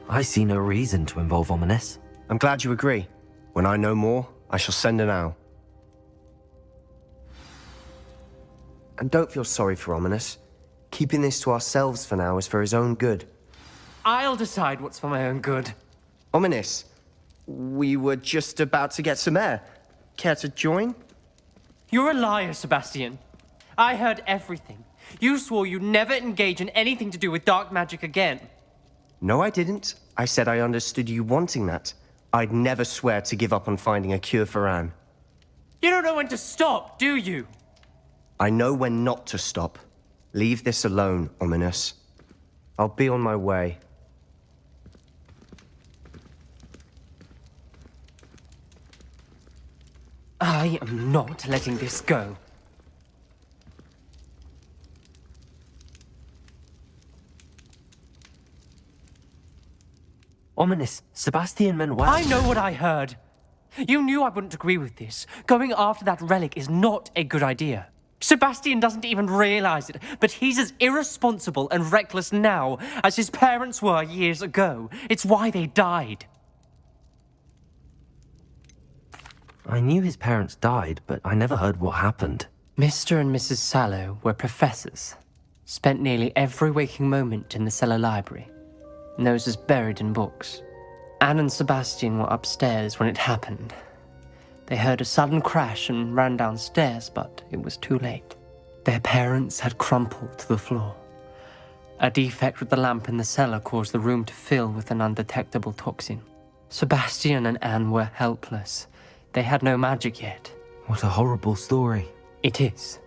I see no reason to involve Ominous.
I'm glad you agree. When I know more, I shall send an owl. And don't feel sorry for Ominous. Keeping this to ourselves for now is for his own good.
I'll decide what's for my own good.
Ominous, we were just about to get some air. Care to join?
You're a liar, Sebastian. I heard everything. You swore you'd never engage in anything to do with dark magic again.
No, I didn't. I said I understood you wanting that. I'd never swear to give up on finding a cure for Anne.
You don't know when to stop, do you?
I know when not to stop. Leave this alone, Ominous. I'll be on my way.
I am not letting this go.
Ominous, Sebastian meant well.
I know what I heard. You knew I wouldn't agree with this. Going after that relic is not a good idea. Sebastian doesn't even realize it, but he's as irresponsible and reckless now as his parents were years ago. It's why they died.
I knew his parents died, but I never heard what happened.
Mr. and Mrs. Sallow were professors. Spent nearly every waking moment in the cellar library. Noses buried in books. Anne and Sebastian were upstairs when it happened. They heard a sudden crash and ran downstairs, but it was too late. Their parents had crumpled to the floor. A defect with the lamp in the cellar caused the room to fill with an undetectable toxin. Sebastian and Anne were helpless. They had no magic yet.
What a horrible story.
It is.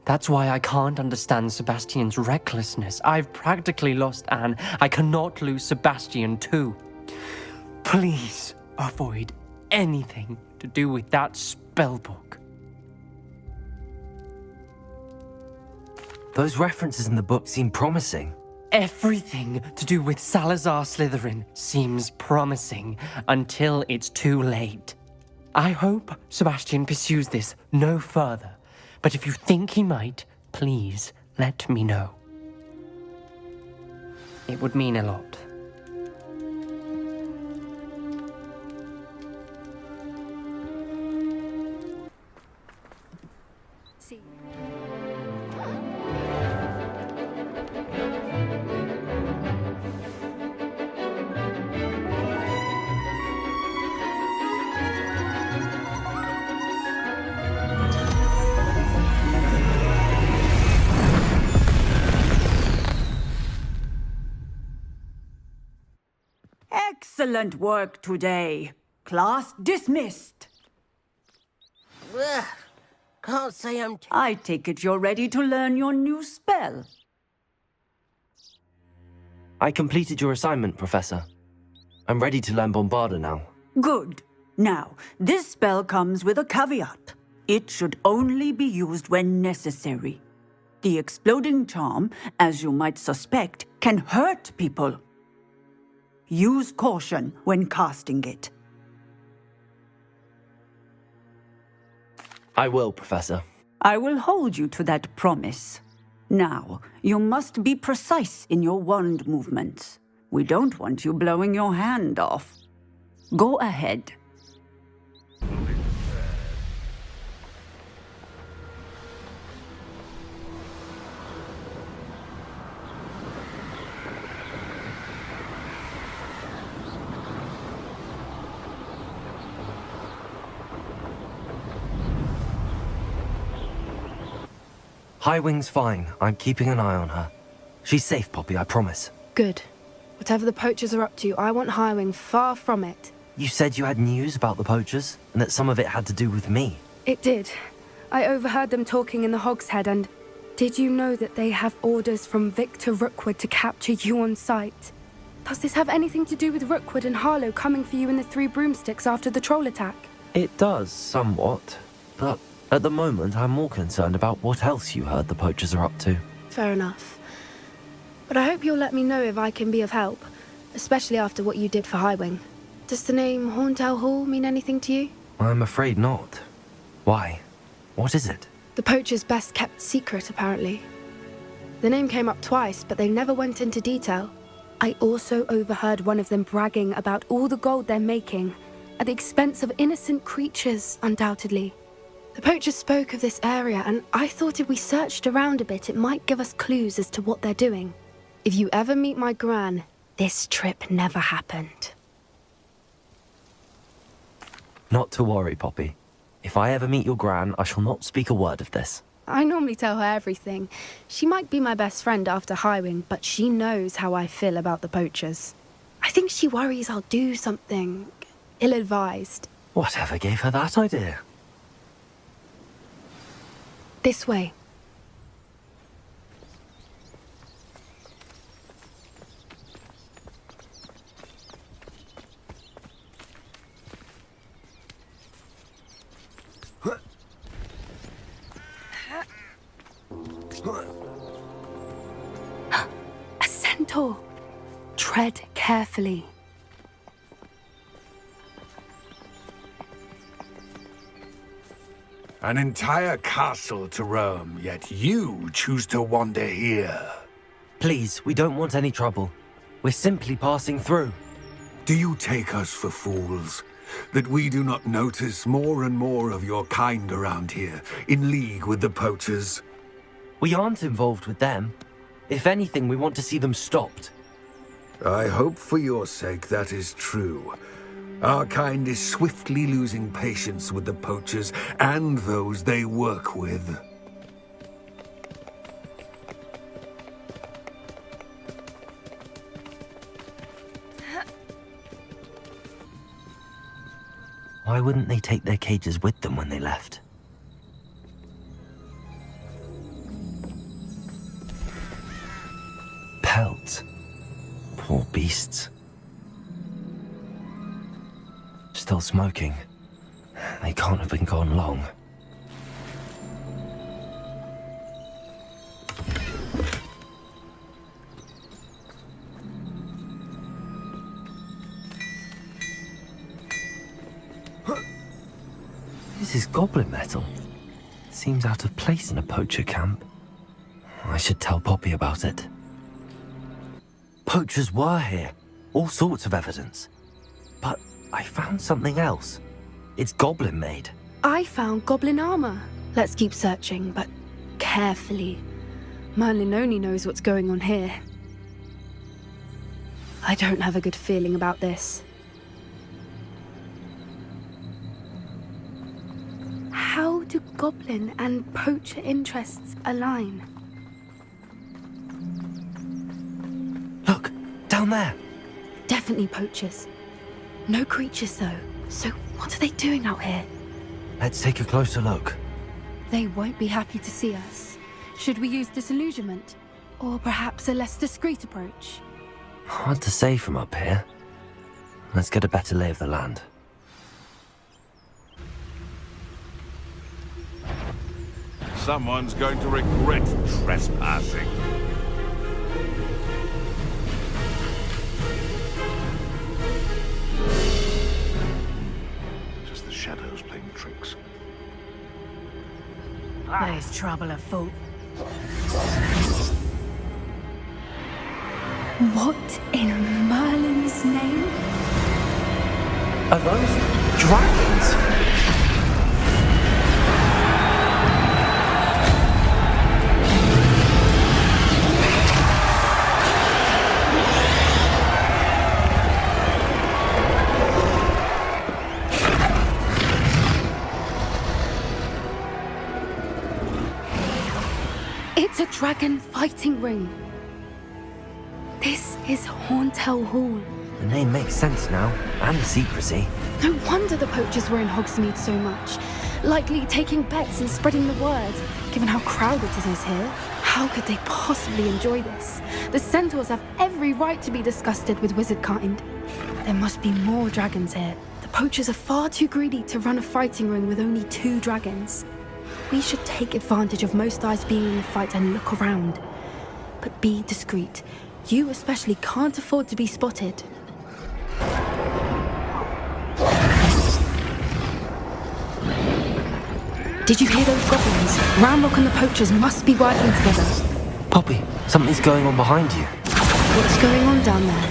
That's why I can't understand Sebastian's recklessness. I've practically lost Anne. I cannot lose Sebastian too. Please avoid anything to do with that spellbook.
Those references in the book seem promising.
Everything to do with Salazar Slytherin seems promising until it's too late. I hope Sebastian pursues this no further, but if you think he might, please let me know. It would mean a lot.
Excellent work today. Class dismissed.
Ugh, can't say I'm...
I take it you're ready to learn your new spell.
I completed your assignment, Professor. I'm ready to learn Bombarda now.
Good. Now, this spell comes with a caveat. It should only be used when necessary. The exploding charm, as you might suspect, can hurt people. Use caution when casting it.
I will, Professor.
I will hold you to that promise. Now, you must be precise in your wand movements. We don't want you blowing your hand off. Go ahead.
Highwing's fine. I'm keeping an eye on her. She's safe, Poppy, I promise.
Good. Whatever the poachers are up to, I want Highwing far from it.
You said you had news about the poachers, and that some of it had to do with me.
It did. I overheard them talking in the Hogshead, and did you know that they have orders from Victor Rookwood to capture you on sight? Does this have anything to do with Rookwood and Harlow coming for you in the Three Broomsticks after the troll attack?
It does, somewhat. But at the moment, I'm more concerned about what else you heard the poachers are up to.
Fair enough. But I hope you'll let me know if I can be of help, especially after what you did for Highwing. Does the name Horntail Hall mean anything to you?
I'm afraid not. Why? What is it?
The poachers' best kept secret, apparently. The name came up twice, but they never went into detail. I also overheard one of them bragging about all the gold they're making, at the expense of innocent creatures, undoubtedly. The poachers spoke of this area, and I thought if we searched around a bit, it might give us clues as to what they're doing. If you ever meet my gran, this trip never happened.
Not to worry, Poppy. If I ever meet your gran, I shall not speak a word of this.
I normally tell her everything. She might be my best friend after Highwing, but she knows how I feel about the poachers. I think she worries I'll do something ill-advised.
Whatever gave her that idea?
This way. A centaur. Tread carefully.
An entire castle to roam, yet you choose to wander here.
Please, we don't want any trouble. We're simply passing through.
Do you take us for fools? That we do not notice more and more of your kind around here, in league with the poachers?
We aren't involved with them. If anything, we want to see them stopped.
I hope for your sake that is true. Our kind is swiftly losing patience with the poachers and those they work with.
Why wouldn't they take their cages with them when they left? Pelts. Poor beasts. Still smoking. They can't have been gone long. This is goblin metal. Seems out of place in a poacher camp. I should tell Poppy about it. Poachers were here. All sorts of evidence. But I found something else. It's goblin made.
I found goblin armor. Let's keep searching, but carefully. Merlin only knows what's going on here. I don't have a good feeling about this. How do goblin and poacher interests align?
Look, down there.
Definitely poachers. No creatures, though. So what are they doing out here?
Let's take a closer look.
They won't be happy to see us. Should we use disillusionment? Or perhaps a less discreet approach?
Hard to say from up here. Let's get a better lay of the land.
Someone's going to regret trespassing. Just the shadows playing tricks.
There's trouble afoot.
What in Merlin's name?
Are those dragons?
It's a dragon fighting ring. This is Horntail Hall.
The name makes sense now, and the secrecy.
No wonder the poachers were in Hogsmeade so much. Likely taking bets and spreading the word, given how crowded it is here. How could they possibly enjoy this? The centaurs have every right to be disgusted with wizard kind. There must be more dragons here. The poachers are far too greedy to run a fighting ring with only 2 dragons. We should take advantage of most eyes being in the fight and look around. But be discreet. You especially can't afford to be spotted. Did you hear those goblins? Ramrock and the poachers must be working together.
Poppy, something's going on behind you.
What's going on down there?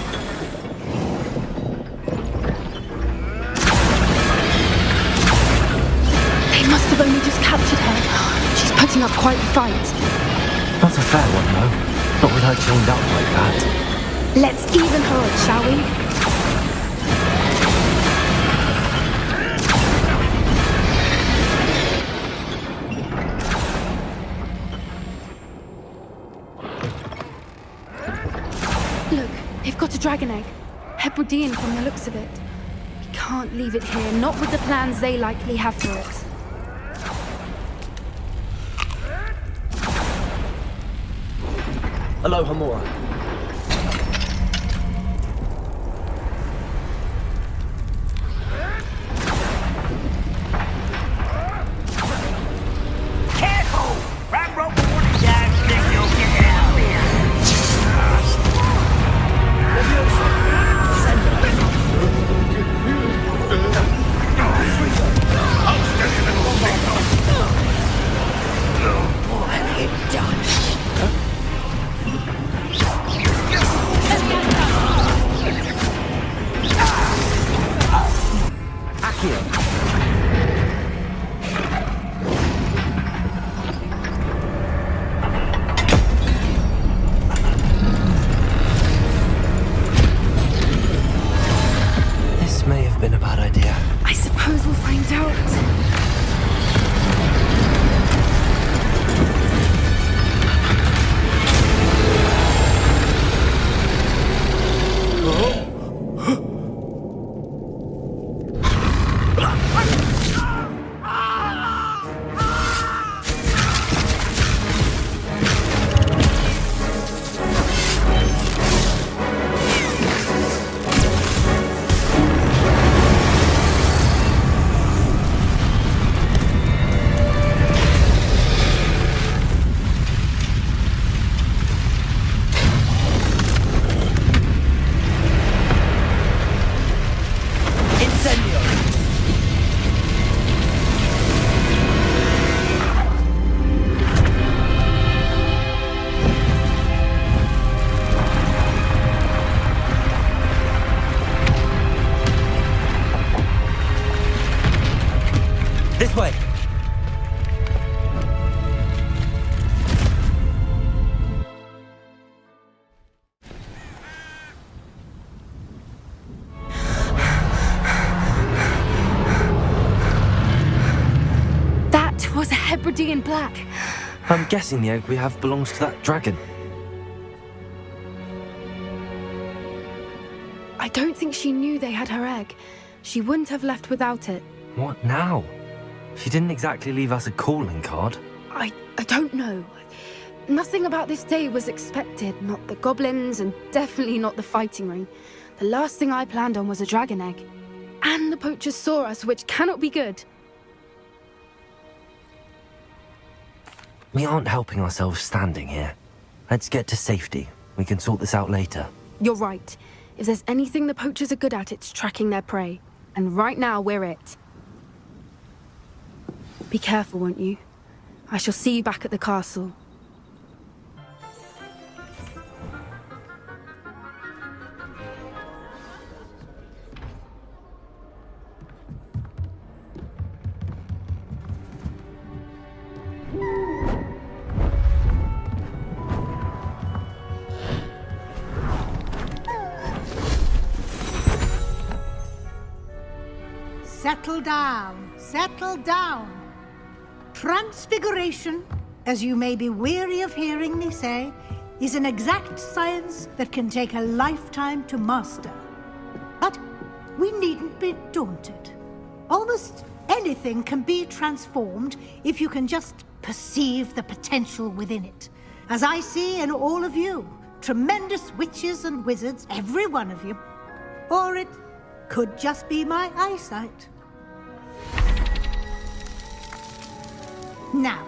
They must have only just captured her. She's putting up quite a fight.
Not a fair one, though. Not with her chained up like that.
Let's even her up, shall we? got a dragon egg. Hebridean from the looks of it. We can't leave it here, not with the plans they likely have for it.
Aloha Mora.
Careful! Ranrock warning down, think you'll get out of here.
What have you done?
This may have been a bad idea.
I suppose we'll find out.
This way!
That was a Hebridean black.
I'm guessing the egg we have belongs to that dragon.
I don't think she knew they had her egg. She wouldn't have left without it.
What now? She didn't exactly leave us a calling card.
I don't know. Nothing about this day was expected. Not the goblins, and definitely not the fighting ring. The last thing I planned on was a dragon egg. And the poachers saw us, which cannot be good.
We aren't helping ourselves standing here. Let's get to safety. We can sort this out later.
You're right. If there's anything the poachers are good at, it's tracking their prey. And right now, we're it. Be careful, won't you? I shall see you back at the castle.
Settle down, settle down. Transfiguration, as you may be weary of hearing me say, is an exact science that can take a lifetime to master. But we needn't be daunted. Almost anything can be transformed if you can just perceive the potential within it. As I see in all of you, tremendous witches and wizards, every one of you. Or it could just be my eyesight. Now,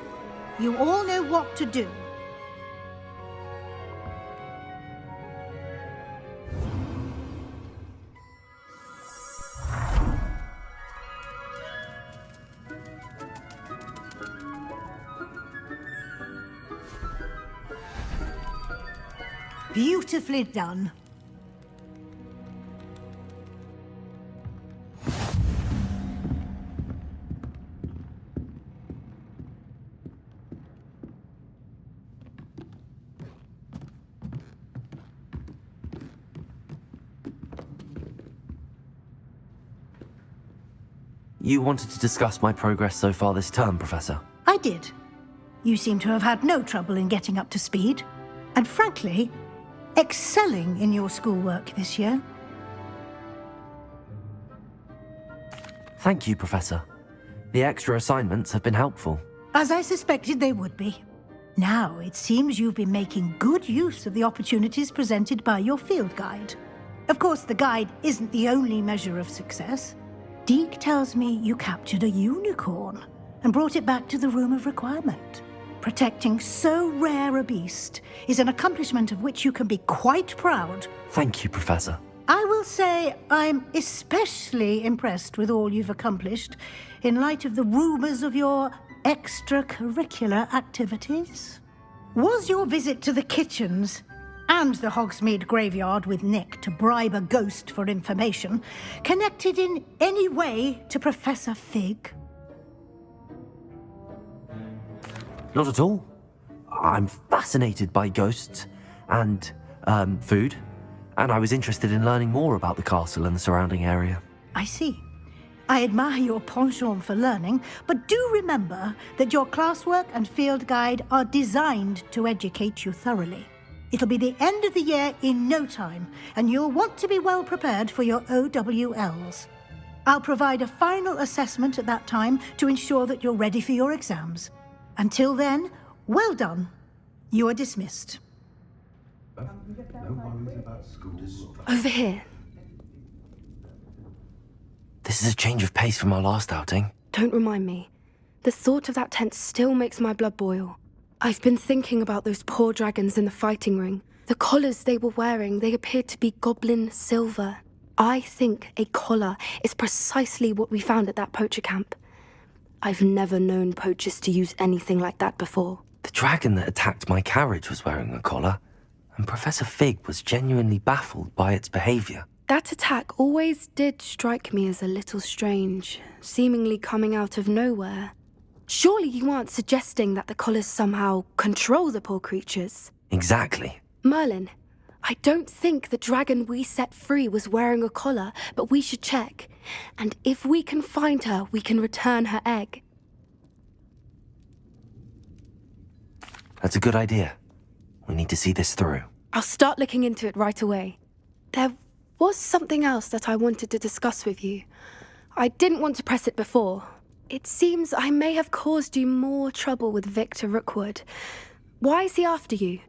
you all know what to do. Beautifully done.
You wanted to discuss my progress so far this term, Professor?
I did. You seem to have had no trouble in getting up to speed. And frankly, excelling in your schoolwork this year.
Thank you, Professor. The extra assignments have been helpful.
As I suspected they would be. Now, it seems you've been making good use of the opportunities presented by your field guide. Of course, the guide isn't the only measure of success. Deke tells me you captured a unicorn and brought it back to the Room of Requirement. Protecting so rare a beast is an accomplishment of which you can be quite proud.
Thank you, Professor.
I will say I'm especially impressed with all you've accomplished in light of the rumors of your extracurricular activities. Was your visit to the kitchens and the Hogsmeade graveyard with Nick to bribe a ghost for information connected in any way to Professor Fig?
Not at all. I'm fascinated by ghosts and food, and I was interested in learning more about the castle and the surrounding area.
I see. I admire your penchant for learning, but do remember that your classwork and field guide are designed to educate you thoroughly. It'll be the end of the year in no time, and you'll want to be well prepared for your OWLs. I'll provide a final assessment at that time to ensure that you're ready for your exams. Until then, well done. You are dismissed.
Over here.
This is a change of pace from our last outing.
Don't remind me. The thought of that tent still makes my blood boil. I've been thinking about those poor dragons in the fighting ring. The collars they were wearing, they appeared to be goblin silver. I think a collar is precisely what we found at that poacher camp. I've never known poachers to use anything like that before.
The dragon that attacked my carriage was wearing a collar, and Professor Fig was genuinely baffled by its behavior.
That attack always did strike me as a little strange, seemingly coming out of nowhere. Surely you aren't suggesting that the collars somehow control the poor creatures?
Exactly.
Merlin, I don't think the dragon we set free was wearing a collar, but we should check. And if we can find her, we can return her egg.
That's a good idea. We need to see this through.
I'll start looking into it right away. There was something else that I wanted to discuss with you. I didn't want to press it before. It seems I may have caused you more trouble with Victor Rookwood. Why is he after you?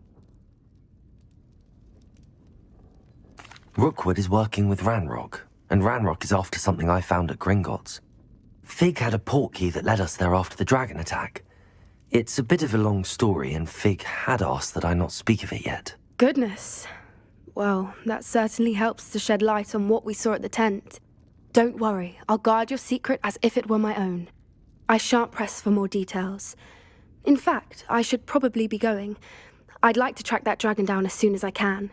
Rookwood is working with Ranrock, and Ranrock is after something I found at Gringotts. Fig had a portkey that led us there after the dragon attack. It's a bit of a long story, and Fig had asked that I not speak of it yet.
Goodness. Well, that certainly helps to shed light on what we saw at the tent. Don't worry, I'll guard your secret as if it were my own. I shan't press for more details. In fact, I should probably be going. I'd like to track that dragon down as soon as I can.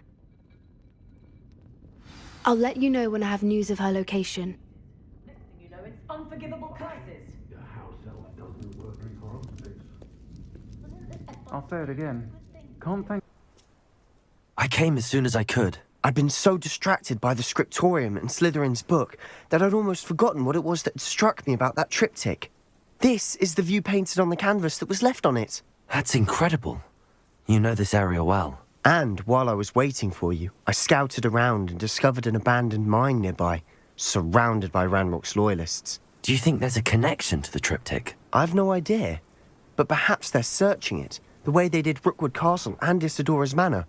I'll let you know when I have news of her location.
You know, it's unforgivable curses.
I'll say it again. Can't think.
I came as soon as I could.
I'd been so distracted by the scriptorium and Slytherin's book that I'd almost forgotten what it was that struck me about that triptych. This is the view painted on the canvas that was left on it.
That's incredible. You know this area well.
And while I was waiting for you, I scouted around and discovered an abandoned mine nearby, surrounded by Ranrock's loyalists.
Do you think there's a connection to the triptych?
I've no idea, but perhaps they're searching it, the way they did Rookwood Castle and Isidora's Manor.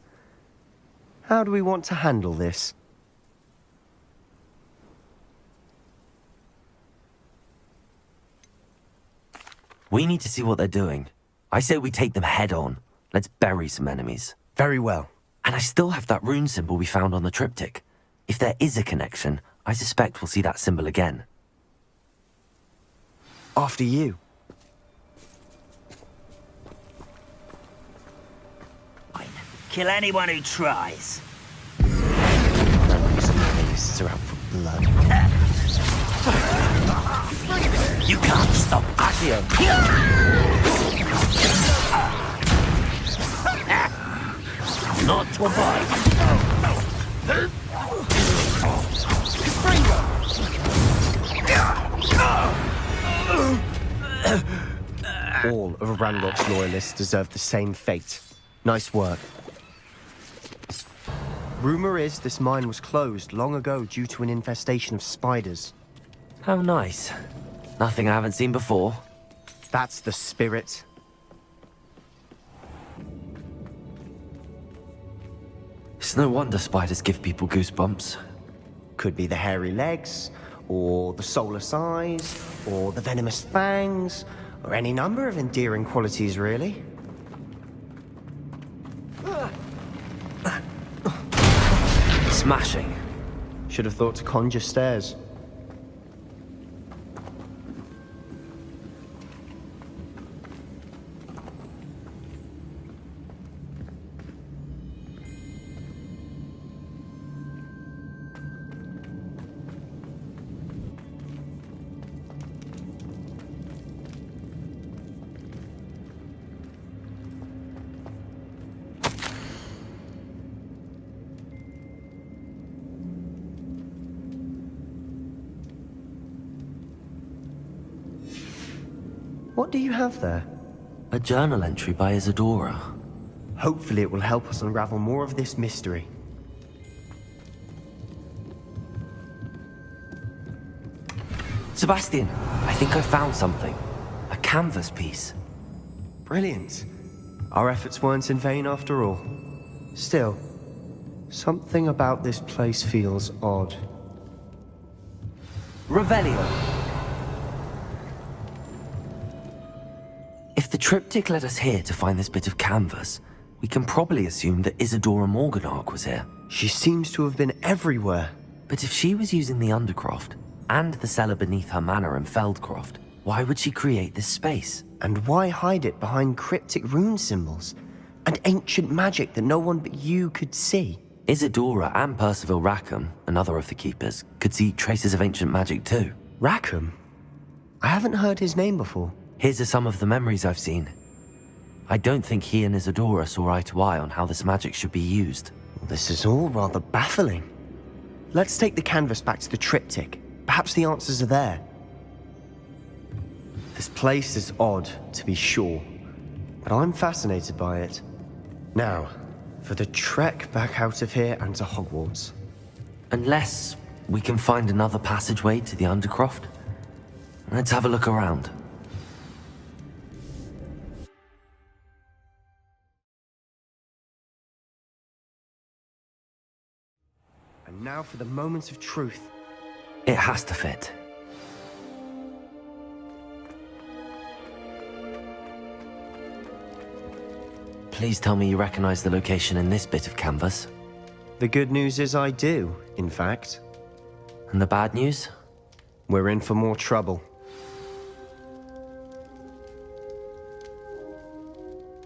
How do we want to handle this?
We need to see what they're doing. I say we take them head on. Let's bury some enemies.
Very well.
And I still have that rune symbol we found on the triptych. If there is a connection, I suspect we'll see that symbol again.
After you.
Kill anyone who tries.
Loyalists are out for blood.
You can't stop us. Not to abide.
All of Ranrock's loyalists deserve the same fate. Nice work. Rumor is this mine was closed long ago due to an infestation of spiders.
How nice. Nothing I haven't seen before.
That's the spirit.
It's no wonder spiders give people goosebumps.
Could be the hairy legs, or the soulless eyes, or the venomous fangs, or any number of endearing qualities, really.
Smashing.
Should have thought to conjure stairs. What do you have there?
A journal entry by Isadora.
Hopefully it will help us unravel more of this mystery.
Sebastian, I think I found something. A canvas piece.
Brilliant. Our efforts weren't in vain after all. Still, something about this place feels odd.
Revelio. If the triptych led us here to find this bit of canvas, we can probably assume that Isadora Morganark was here.
She seems to have been everywhere.
But if she was using the Undercroft, and the cellar beneath her manor in Feldcroft, why would she create this space?
And why hide it behind cryptic rune symbols? And ancient magic that no one but you could see?
Isadora and Percival Rackham, another of the Keepers, could see traces of ancient magic too.
Rackham? I haven't heard his name before.
Here are some of the memories I've seen. I don't think he and Isadora saw eye to eye on how this magic should be used.
This is all rather baffling. Let's take the canvas back to the triptych. Perhaps the answers are there. This place is odd, to be sure, but I'm fascinated by it. Now, for the trek back out of here and to Hogwarts.
Unless we can find another passageway to the Undercroft. Let's have a look around.
And now for the moment of truth.
It has to fit. Please tell me you recognize the location in this bit of canvas.
The good news is I do, in fact.
And the bad news?
We're in for more trouble.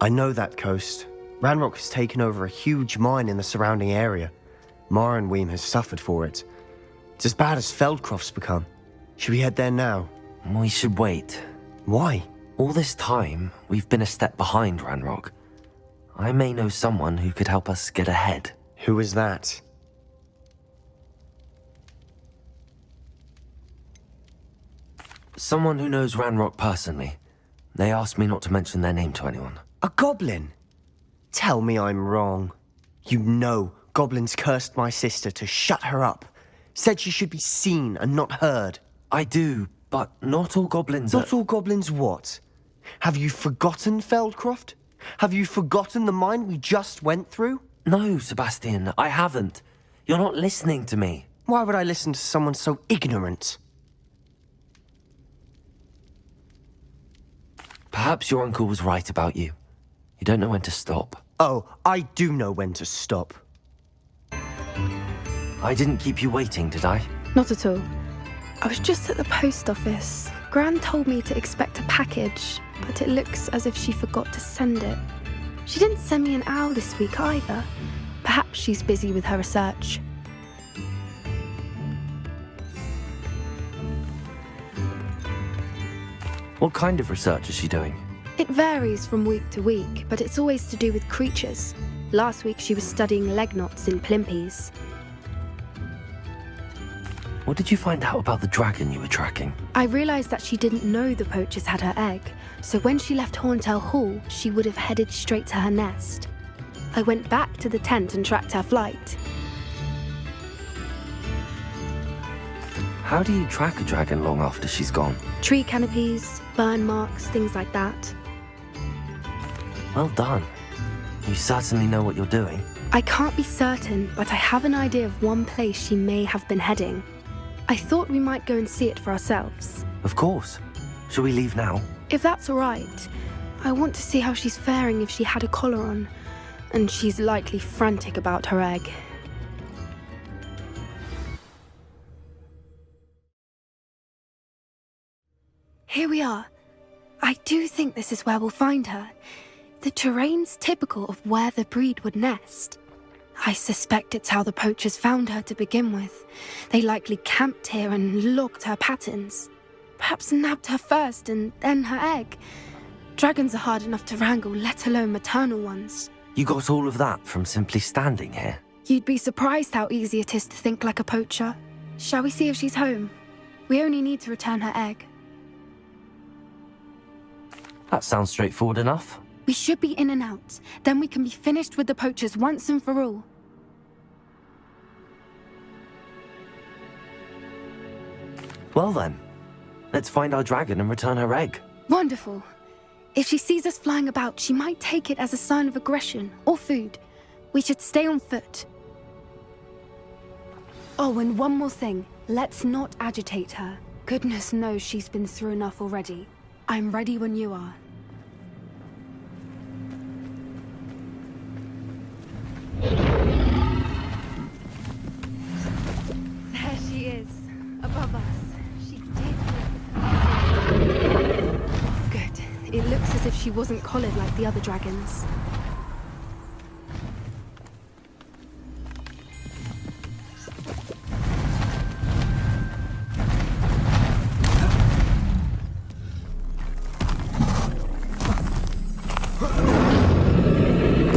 I know that coast. Ranrock has taken over a huge mine in the surrounding area. Marrenweem has suffered for it. It's as bad as Feldcroft's become. Should we head there now?
We should wait.
Why?
All this time, we've been a step behind Ranrock. I may know someone who could help us get ahead.
Who is that?
Someone who knows Ranrock personally. They asked me not to mention their name to anyone.
A goblin? Tell me I'm wrong. You know goblins cursed my sister to shut her up. Said she should be seen and not heard.
I do, but not all goblins
Not all goblins what? Have you forgotten Feldcroft? Have you forgotten the mine we just went through?
No, Sebastian, I haven't. You're not listening to me.
Why would I listen to someone so ignorant?
Perhaps your uncle was right about you. You don't know when to stop.
Oh, I do know when to stop.
I didn't keep you waiting, did I?
Not at all. I was just at the post office. Gran told me to expect a package, but it looks as if she forgot to send it. She didn't send me an owl this week either. Perhaps she's busy with her research.
What kind of research is she doing?
It varies from week to week, but it's always to do with creatures. Last week she was studying leg knots in Plimpies.
What did you find out about the dragon you were tracking?
I realised that she didn't know the poachers had her egg, so when she left Horntail Hall, she would have headed straight to her nest. I went back to the tent and tracked her flight.
How do you track a dragon long after she's gone?
Tree canopies, burn marks, things like that.
Well done. You certainly know what you're doing.
I can't be certain, but I have an idea of one place she may have been heading. I thought we might go and see it for ourselves.
Of course. Shall we leave now?
If that's all right. I want to see how she's faring if she had a collar on. And she's likely frantic about her egg. Here we are. I do think this is where we'll find her. The terrain's typical of where the breed would nest. I suspect it's how the poachers found her to begin with. They likely camped here and logged her patterns. Perhaps nabbed her first and then her egg. Dragons are hard enough to wrangle, let alone maternal ones.
You got all of that from simply standing here?
You'd be surprised how easy it is to think like a poacher. Shall we see if she's home? We only need to return her egg.
That sounds straightforward enough.
We should be in and out. Then we can be finished with the poachers once and for all.
Well then, let's find our dragon and return her egg.
Wonderful. If she sees us flying about, she might take it as a sign of aggression or food. We should stay on foot. Oh, and one more thing. Let's not agitate her. Goodness knows she's been through enough already. I'm ready when you are. There she is, above us. She did. Good. It looks as if she wasn't collared like the other dragons.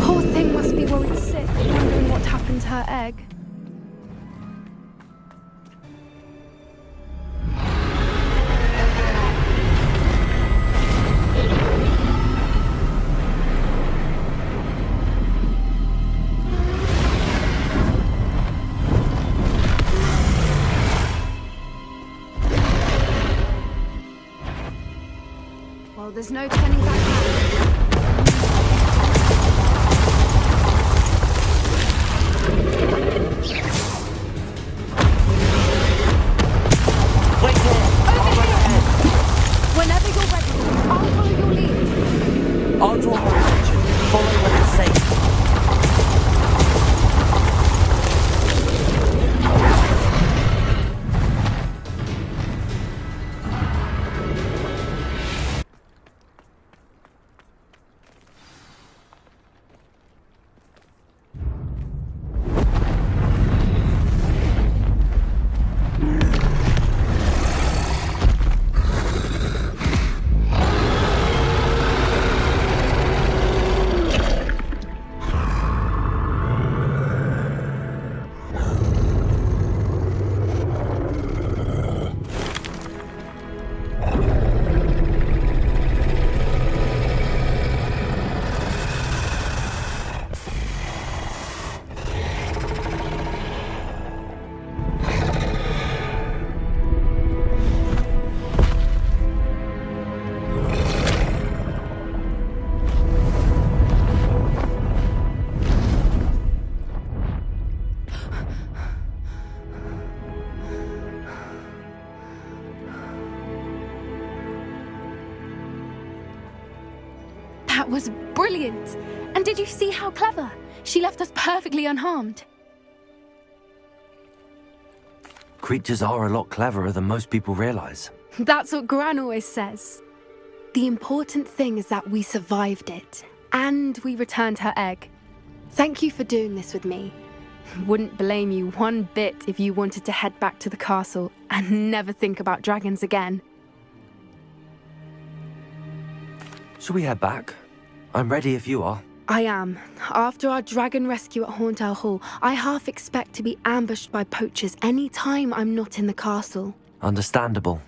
Poor thing must be worried sick, wondering what happened to her egg. Well, there's no turning back now. Whenever you're ready, I'll follow your lead.
I'll draw her attention. Follow when it's safe.
That was brilliant! And did you see how clever? She left us perfectly unharmed.
Creatures are a lot cleverer than most people realize.
That's what Gran always says. The important thing is that we survived it, and we returned her egg. Thank you for doing this with me. Wouldn't blame you one bit if you wanted to head back to the castle and never think about dragons again.
Shall we head back? I'm ready if you are.
I am. After our dragon rescue at Hauntel Hall, I half expect to be ambushed by poachers any time I'm not in the castle.
Understandable.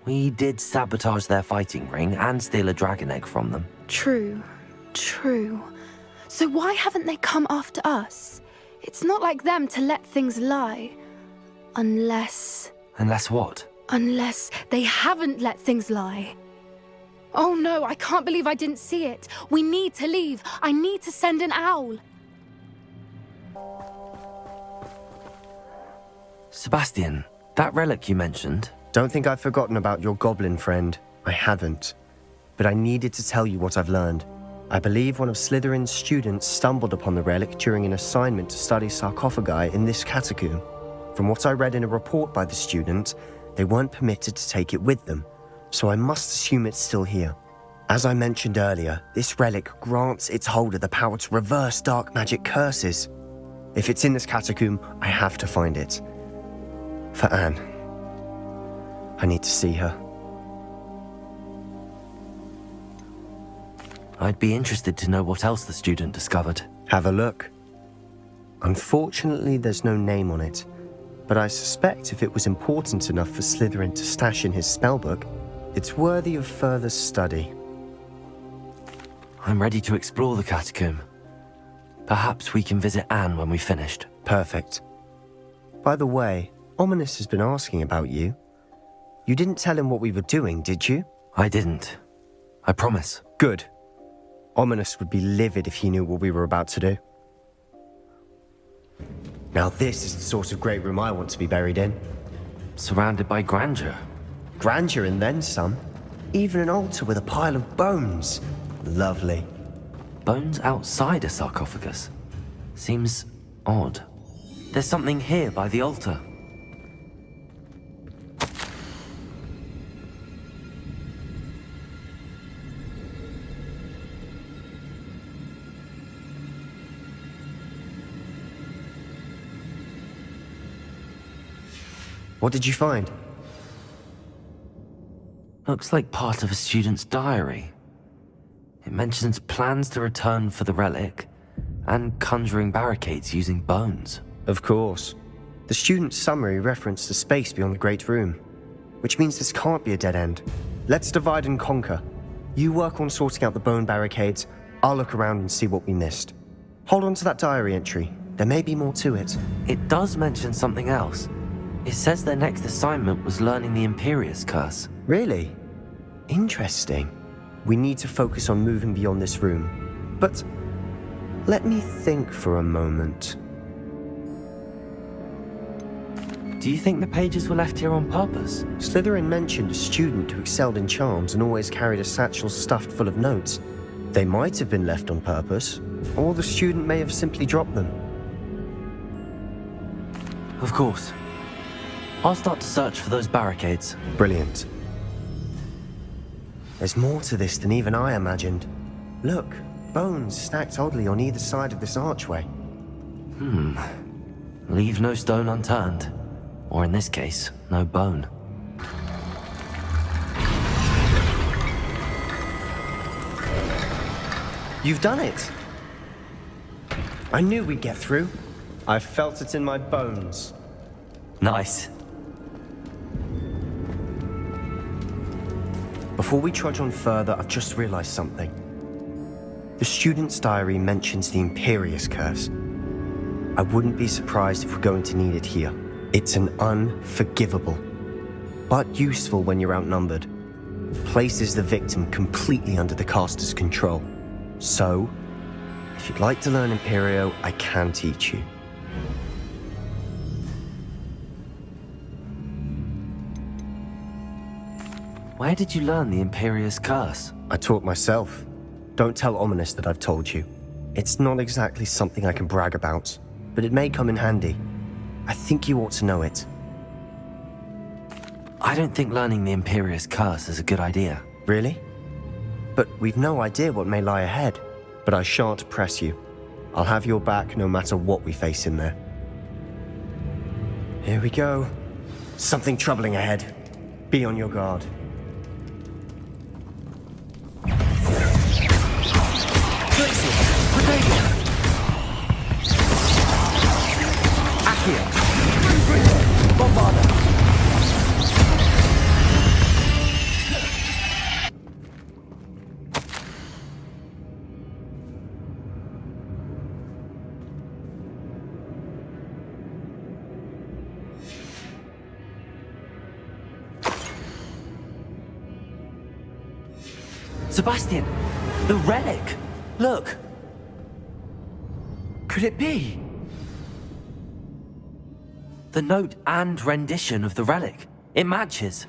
We did sabotage their fighting ring and steal a dragon egg from them.
True. So why haven't they come after us? It's not like them to let things lie. Unless...
Unless what?
Unless they haven't let things lie. Oh no, I can't believe I didn't see it. We need to leave. I need to send an owl.
Sebastian, that relic you mentioned.
Don't think I've forgotten about your goblin friend. I haven't. But I needed to tell you what I've learned. I believe one of Slytherin's students stumbled upon the relic during an assignment to study sarcophagi in this catacomb. From what I read in a report by the student, they weren't permitted to take it with them, so I must assume it's still here. As I mentioned earlier, this relic grants its holder the power to reverse dark magic curses. If it's in this catacomb, I have to find it. For Anne. I need to see her.
I'd be interested to know what else the student discovered.
Have a look. Unfortunately, there's no name on it, but I suspect if it was important enough for Slytherin to stash in his spellbook, it's worthy of further study.
I'm ready to explore the catacomb. Perhaps we can visit Anne when we've finished.
Perfect. By the way, Ominous has been asking about you. You didn't tell him what we were doing, did you?
I didn't. I promise.
Good. Ominous would be livid if he knew what we were about to do. Now this is the sort of great room I want to be buried in.
Surrounded by grandeur.
Grandeur and then some. Even an altar with a pile of bones. Lovely.
Bones outside a sarcophagus? Seems odd. There's something here by the altar.
What did you find?
Looks like part of a student's diary. It mentions plans to return for the relic and conjuring barricades using bones.
Of course. The student's summary referenced the space beyond the Great Room, which means this can't be a dead end. Let's divide and conquer. You work on sorting out the bone barricades, I'll look around and see what we missed. Hold on to that diary entry. There may be more to it.
It does mention something else. It says their next assignment was learning the Imperious Curse.
Really? Interesting. We need to focus on moving beyond this room. But let me think for a moment.
Do you think the pages were left here on purpose?
Slytherin mentioned a student who excelled in charms and always carried a satchel stuffed full of notes. They might have been left on purpose, or the student may have simply dropped them.
Of course. I'll start to search for those barricades.
Brilliant. There's more to this than even I imagined. Look, bones stacked oddly on either side of this archway.
Leave no stone unturned. Or in this case, no bone.
You've done it! I knew we'd get through. I felt it in my bones.
Nice.
Before we trudge on further, I've just realized something. The student's diary mentions the Imperious Curse. I wouldn't be surprised if we're going to need it here. It's an unforgivable, but useful when you're outnumbered. Places the victim completely under the caster's control. So, if you'd like to learn Imperio, I can teach you.
Where did you learn the Imperious Curse?
I taught myself. Don't tell Ominous that I've told you. It's not exactly something I can brag about, but it may come in handy. I think you ought to know it.
I don't think learning the Imperious Curse is a good idea.
Really? But we've no idea what may lie ahead. But I shan't press you. I'll have your back no matter what we face in there. Here we go. Something troubling ahead. Be on your guard.
Sebastian! The relic! Look!
Could it be?
The note and rendition of the relic. It matches.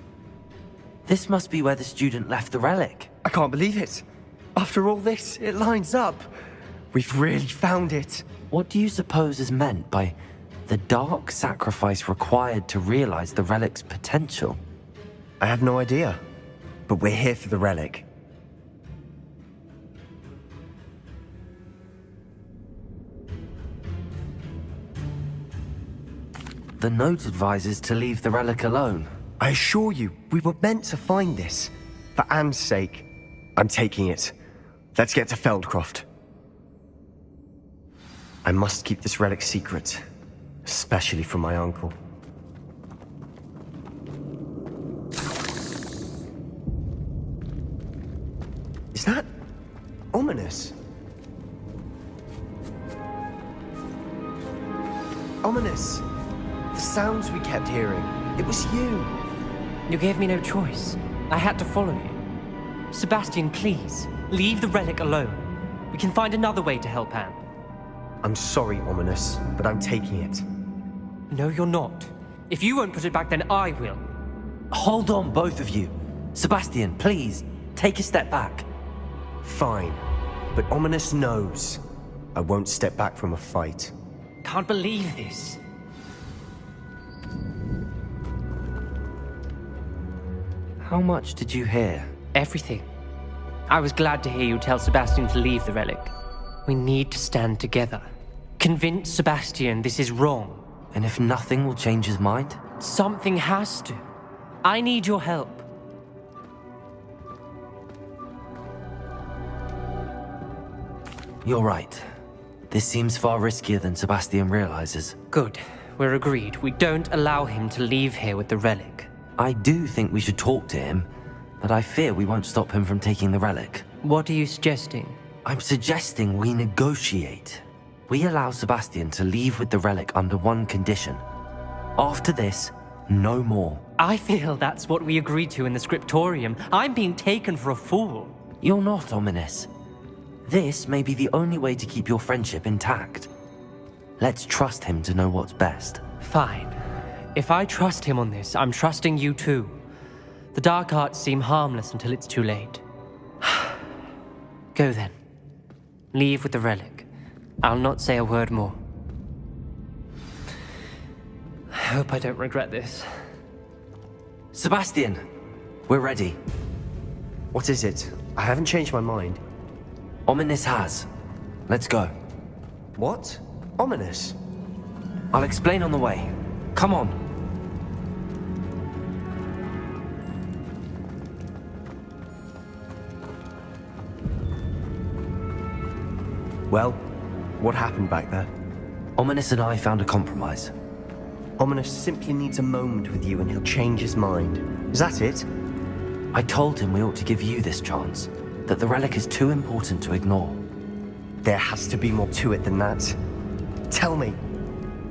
This must be where the student left the relic.
I can't believe it. After all this, it lines up. We've really found it.
What do you suppose is meant by the dark sacrifice required to realize the relic's potential?
I have no idea, but we're here for the relic.
The note advises to leave the relic alone.
I assure you, we were meant to find this. For Anne's sake, I'm taking it. Let's get to Feldcroft. I must keep this relic secret, especially from my uncle. Is that ominous? Ominous! The sounds we kept hearing. It was you.
You gave me no choice. I had to follow you. Sebastian, please, leave the relic alone. We can find another way to help Anne.
I'm sorry, Ominous, but I'm taking it.
No, you're not. If you won't put it back, then I will.
Hold on, both of you. Sebastian, please, take a step back.
Fine, but Ominous knows I won't step back from a fight.
Can't believe this.
How much did you hear?
Everything. I was glad to hear you tell Sebastian to leave the relic. We need to stand together. Convince Sebastian this is wrong.
And if nothing will change his mind?
Something has to. I need your help.
You're right. This seems far riskier than Sebastian realizes.
Good. We're agreed. We don't allow him to leave here with the relic.
I do think we should talk to him, but I fear we won't stop him from taking the relic.
What are you suggesting?
I'm suggesting we negotiate. We allow Sebastian to leave with the relic under one condition. After this, no more.
I feel that's what we agreed to in the scriptorium. I'm being taken for a fool.
You're not, Ominous. This may be the only way to keep your friendship intact. Let's trust him to know what's best.
Fine. If I trust him on this, I'm trusting you too. The dark arts seem harmless until it's too late. Go then. Leave with the relic. I'll not say a word more. I hope I don't regret this.
Sebastian, we're ready.
What is it? I haven't changed my mind.
Ominous has. Let's go.
What? Ominous?
I'll explain on the way. Come on.
Well, what happened back there?
Ominous and I found a compromise.
Ominous simply needs a moment with you and he'll change his mind. Is that it?
I told him we ought to give you this chance, that the relic is too important to ignore.
There has to be more to it than that. Tell me.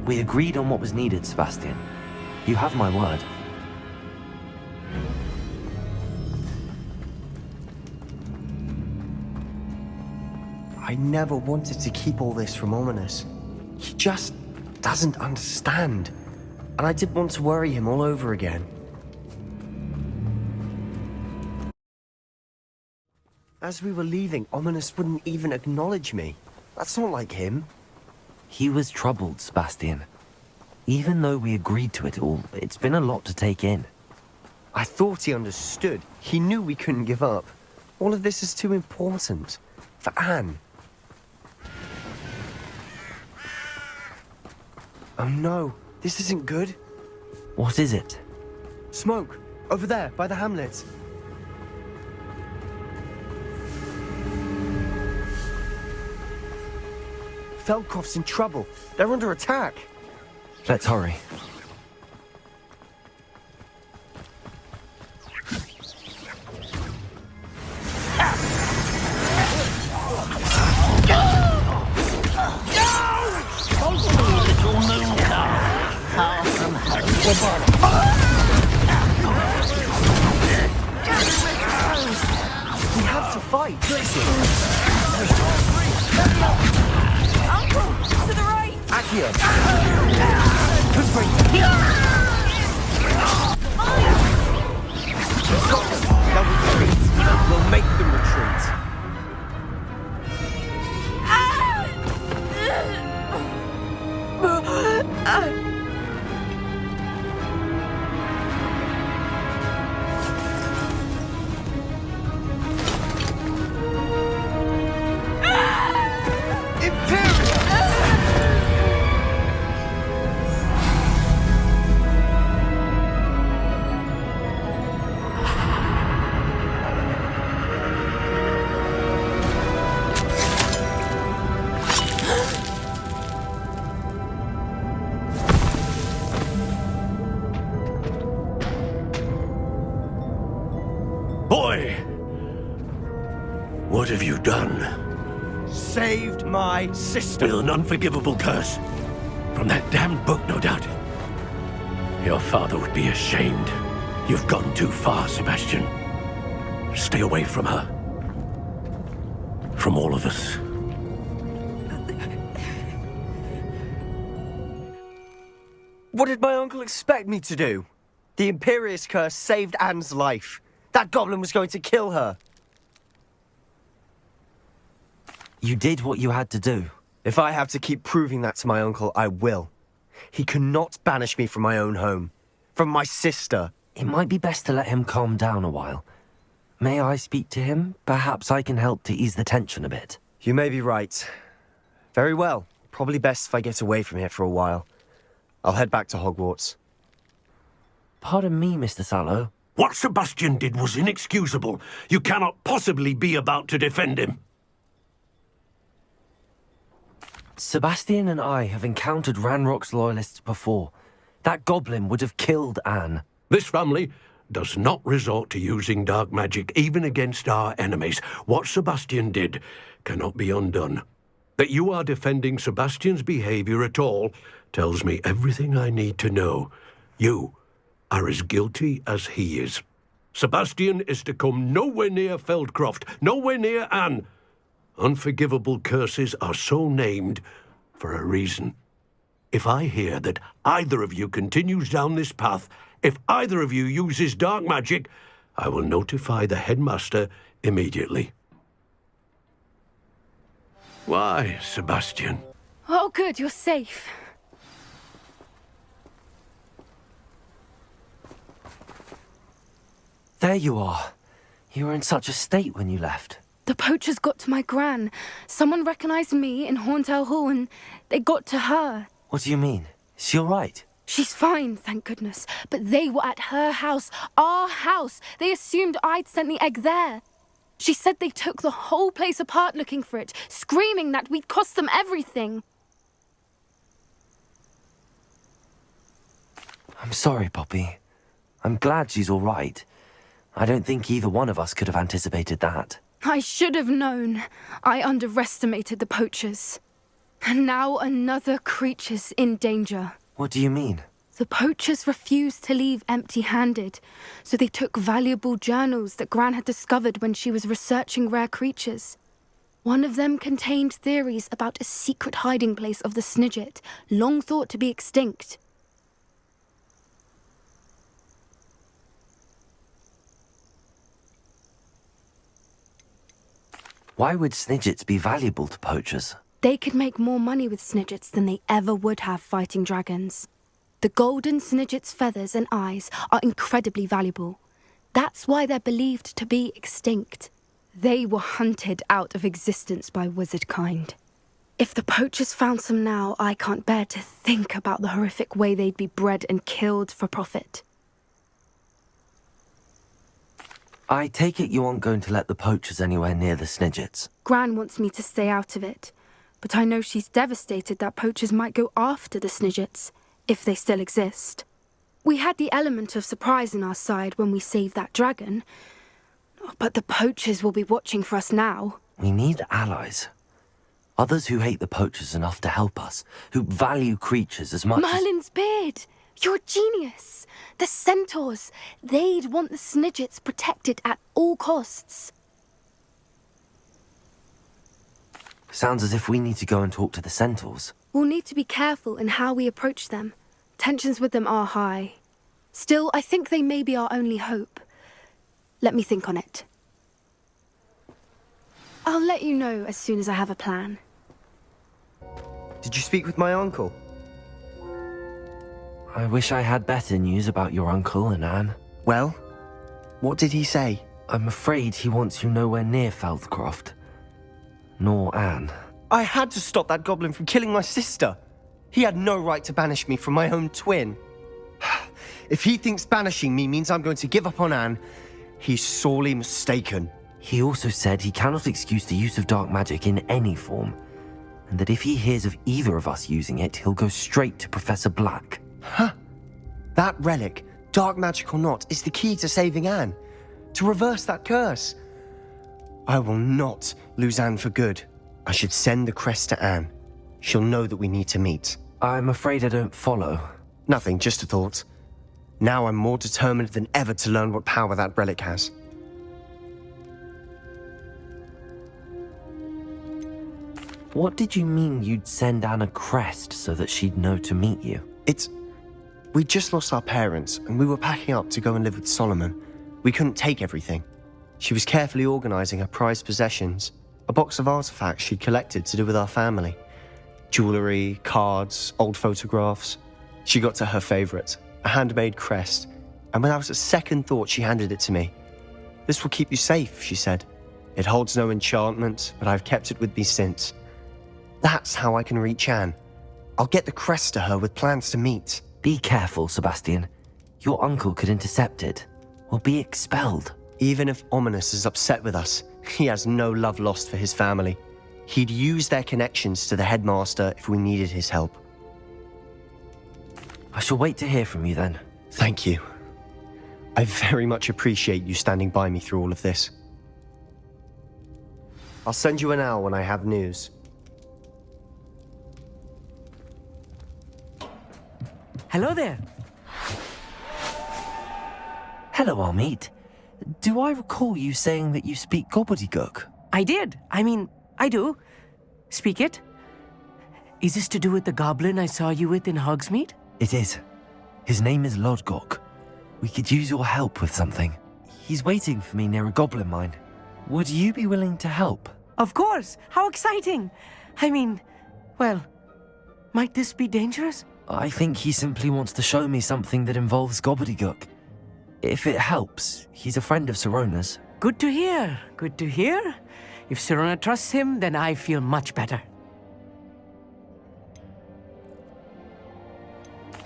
We agreed on what was needed, Sebastian. You have my word.
I never wanted to keep all this from Ominous. He just doesn't understand. And I didn't want to worry him all over again. As we were leaving, Ominous wouldn't even acknowledge me. That's not like him.
He was troubled, Sebastian. Even though we agreed to it all, it's been a lot to take in.
I thought he understood. He knew we couldn't give up. All of this is too important. For Anne. Oh no, this isn't good.
What is it?
Smoke, over there, by the hamlet. Feldcroft's in trouble. They're under attack.
Let's hurry.
We have to
fight.
Uncle, to the right!
Accio. They'll retreat. We'll make them retreat.
Boy! What have you done?
Saved my sister.
With an unforgivable curse. From that damned book, no doubt. Your father would be ashamed. You've gone too far, Sebastian. Stay away from her. From all of us.
What did my uncle expect me to do? The Imperious curse saved Anne's life. That goblin was going to kill her.
You did what you had to do.
If I have to keep proving that to my uncle, I will. He cannot banish me from my own home. From my sister.
It might be best to let him calm down a while. May I speak to him? Perhaps I can help to ease the tension a bit.
You may be right. Very well. Probably best if I get away from here for a while. I'll head back to Hogwarts.
Pardon me, Mr. Sallow.
What Sebastian did was inexcusable. You cannot possibly be about to defend him.
Sebastian and I have encountered Ranrock's loyalists before. That goblin would have killed Anne.
This family does not resort to using dark magic even against our enemies. What Sebastian did cannot be undone. That you are defending Sebastian's behavior at all tells me everything I need to know. You are as guilty as he is. Sebastian is to come nowhere near Feldcroft, nowhere near Anne. Unforgivable curses are so named for a reason. If I hear that either of you continues down this path, if either of you uses dark magic, I will notify the headmaster immediately. Why, Sebastian?
Oh, good, you're safe.
There you are. You were in such a state when you left.
The poachers got to my gran. Someone recognized me in Horntail Hall and they got to her.
What do you mean? Is she all right?
She's fine, thank goodness. But they were at her house, our house. They assumed I'd sent the egg there. She said they took the whole place apart looking for it, screaming that we'd cost them everything.
I'm sorry, Poppy. I'm glad she's all right. I don't think either one of us could have anticipated that.
I should have known. I underestimated the poachers. And now another creature's in danger.
What do you mean?
The poachers refused to leave empty-handed, so they took valuable journals that Gran had discovered when she was researching rare creatures. One of them contained theories about a secret hiding place of the Snidget, long thought to be extinct.
Why would Snidgets be valuable to poachers?
They could make more money with Snidgets than they ever would have fighting dragons. The golden Snidget's feathers and eyes are incredibly valuable. That's why they're believed to be extinct. They were hunted out of existence by wizard kind. If the poachers found some now, I can't bear to think about the horrific way they'd be bred and killed for profit.
I take it you aren't going to let the poachers anywhere near the Snidgets.
Gran wants me to stay out of it, but I know she's devastated that poachers might go after the Snidgets, if they still exist. We had the element of surprise on our side when we saved that dragon, but the poachers will be watching for us now.
We need allies. Others who hate the poachers enough to help us, who value creatures as much
Merlin's beard! You're a genius! The centaurs! They'd want the Snidgets protected at all costs.
Sounds as if we need to go and talk to the centaurs.
We'll need to be careful in how we approach them. Tensions with them are high. Still, I think they may be our only hope. Let me think on it. I'll let you know as soon as I have a plan.
Did you speak with my uncle?
I wish I had better news about your uncle and Anne.
Well, what did he say?
I'm afraid he wants you nowhere near Feldcroft. Nor Anne.
I had to stop that goblin from killing my sister. He had no right to banish me from my own twin. If he thinks banishing me means I'm going to give up on Anne, he's sorely mistaken.
He also said he cannot excuse the use of dark magic in any form, and that if he hears of either of us using it, he'll go straight to Professor Black.
Huh. That relic, dark magic or not, is the key to saving Anne. To reverse that curse. I will not lose Anne for good. I should send the crest to Anne. She'll know that we need to meet.
I'm afraid I don't follow.
Nothing, just a thought. Now I'm more determined than ever to learn what power that relic has.
What did you mean you'd send Anne a crest so that she'd know to meet you?
We just lost our parents, and we were packing up to go and live with Solomon. We couldn't take everything. She was carefully organizing her prized possessions, a box of artifacts she'd collected to do with our family. Jewelry, cards, old photographs. She got to her favorite, a handmade crest, and without a second thought she handed it to me. "This will keep you safe," she said. "It holds no enchantment, but I've kept it with me since. That's how I can reach Anne. I'll get the crest to her with plans to meet."
Be careful, Sebastian. Your uncle could intercept it, or be expelled.
Even if Ominous is upset with us, he has no love lost for his family. He'd use their connections to the headmaster if we needed his help.
I shall wait to hear from you then.
Thank you. I very much appreciate you standing by me through all of this. I'll send you an owl when I have news.
Hello there.
Hello, Hogsmeade. Do I recall you saying that you speak gobbledygook?
I did. I do. Speak it. Is this to do with the goblin I saw you with in Hogsmeade?
It is. His name is Lodgok. We could use your help with something. He's waiting for me near a goblin mine. Would you be willing to help?
Of course. How exciting. Well, might this be dangerous?
I think he simply wants to show me something that involves gobbledygook. If it helps, he's a friend of Sirona's.
Good to hear. Good to hear. If Sirona trusts him, then I feel much better.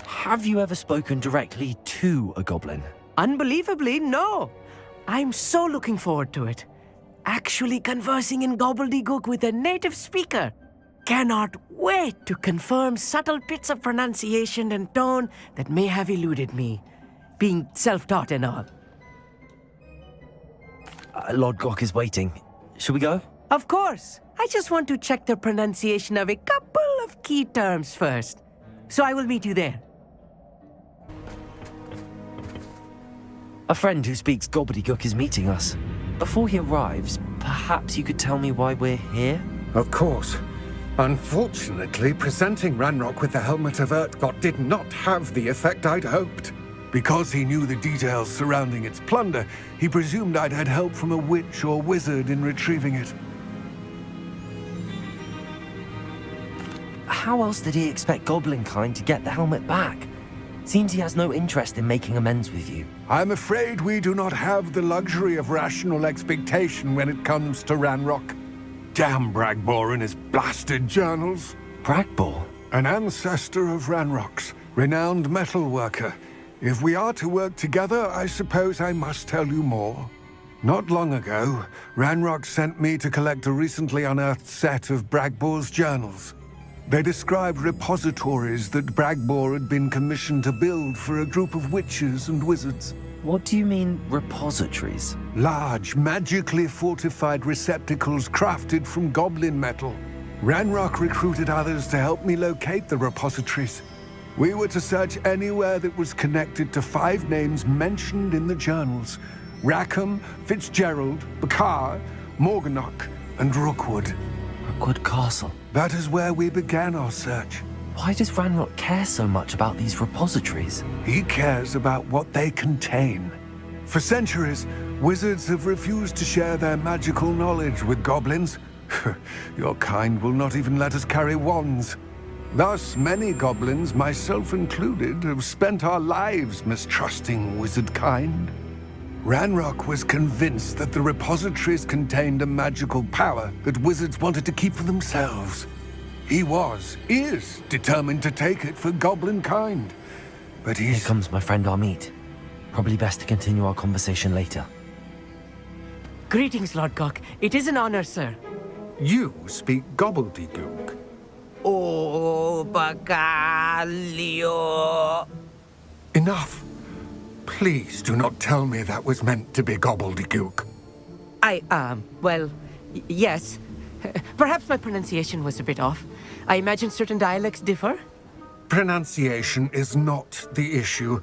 Have you ever spoken directly to a goblin?
Unbelievably, no. I'm so looking forward to it. Actually conversing in gobbledygook with a native speaker. Cannot wait to confirm subtle bits of pronunciation and tone that may have eluded me, being self-taught and all.
Lodgok is waiting. Shall we go?
Of course. I just want to check the pronunciation of a couple of key terms first. So I will meet you there.
A friend who speaks gobbledygook is meeting us. Before he arrives, perhaps you could tell me why we're here?
Of course. Unfortunately, presenting Ranrock with the Helmet of Urtkot did not have the effect I'd hoped. Because he knew the details surrounding its plunder, he presumed I'd had help from a witch or wizard in retrieving it.
How else did he expect Goblinkind to get the helmet back? Seems he has no interest in making amends with you.
I'm afraid we do not have the luxury of rational expectation when it comes to Ranrock. Damn Bragbor and his blasted journals.
Bragbor?
An ancestor of Ranrock's, renowned metal worker. If we are to work together, I suppose I must tell you more. Not long ago, Ranrock sent me to collect a recently unearthed set of Bragbor's journals. They described repositories that Bragbor had been commissioned to build for a group of witches and wizards.
What do you mean, repositories?
Large, magically fortified receptacles crafted from goblin metal. Ranrock recruited others to help me locate the repositories. We were to search anywhere that was connected to 5 names mentioned in the journals: Rackham, Fitzgerald, Bakar, Morganach, and Rookwood.
Rookwood Castle.
That is where we began our search.
Why does Ranrock care so much about these repositories?
He cares about what they contain. For centuries, wizards have refused to share their magical knowledge with goblins. Your kind will not even let us carry wands. Thus, many goblins, myself included, have spent our lives mistrusting wizard kind. Ranrock was convinced that the repositories contained a magical power that wizards wanted to keep for themselves. He is determined to take it for goblin kind. But
Here comes my friend Hogsmeade. Probably best to continue our conversation later.
Greetings, Lord Cock. It is an honor, sir.
You speak gobbledygook.
Oh, Bacalio.
Enough. Please do not tell me that was meant to be gobbledygook.
Yes. Perhaps my pronunciation was a bit off. I imagine certain dialects differ.
Pronunciation is not the issue.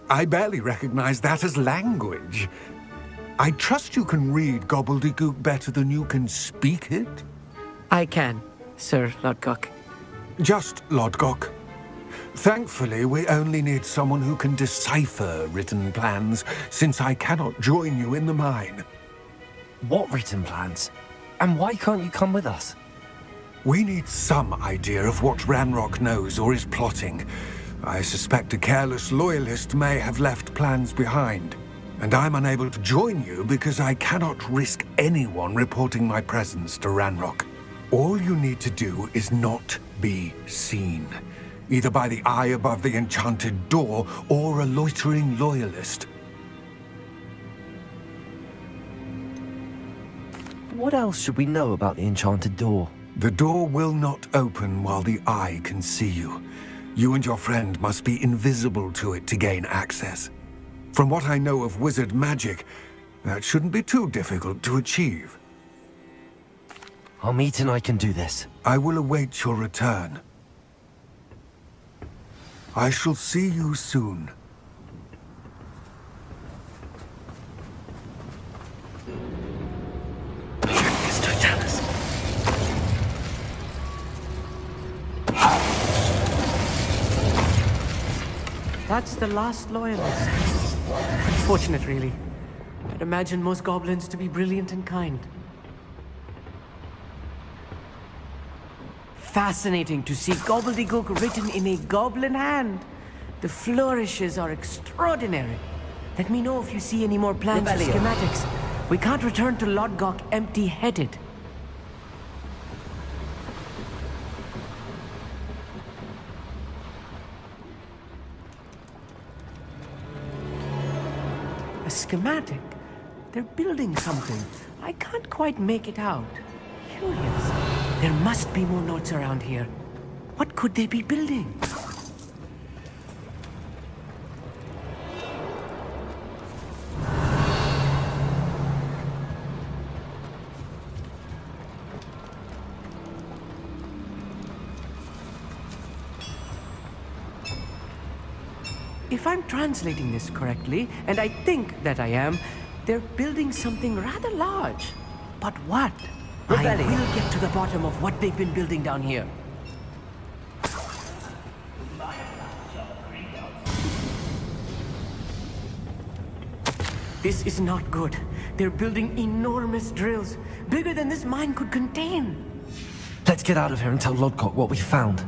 I barely recognize that as language. I trust you can read gobbledygook better than you can speak it?
I can, Sir Lodgok.
Just Lodgok. Thankfully, we only need someone who can decipher written plans, since I cannot join you in the mine.
What written plans? And why can't you come with us?
We need some idea of what Ranrock knows or is plotting. I suspect a careless loyalist may have left plans behind. And I'm unable to join you because I cannot risk anyone reporting my presence to Ranrock. All you need to do is not be seen, either by the eye above the enchanted door or a loitering loyalist.
What else should we know about the enchanted door?
The door will not open while the eye can see you. You and your friend must be invisible to it to gain access. From what I know of wizard magic, that shouldn't be too difficult to achieve.
Hogsmeade and I can do this.
I will await your return. I shall see you soon.
That's the last loyalist. Unfortunate, really. I'd imagine most goblins to be brilliant and kind. Fascinating to see gobbledygook written in a goblin hand. The flourishes are extraordinary. Let me know if you see any more plans or schematics. We can't return to Lodgok empty-headed. A schematic? They're building something. I can't quite make it out. Curious. There must be more notes around here. What could they be building? If I'm translating this correctly, and I think that I am, they're building something rather large. But what? I will get to the bottom of what they've been building down here. This is not good. They're building enormous drills, bigger than this mine could contain.
Let's get out of here and tell Lodgok what we found.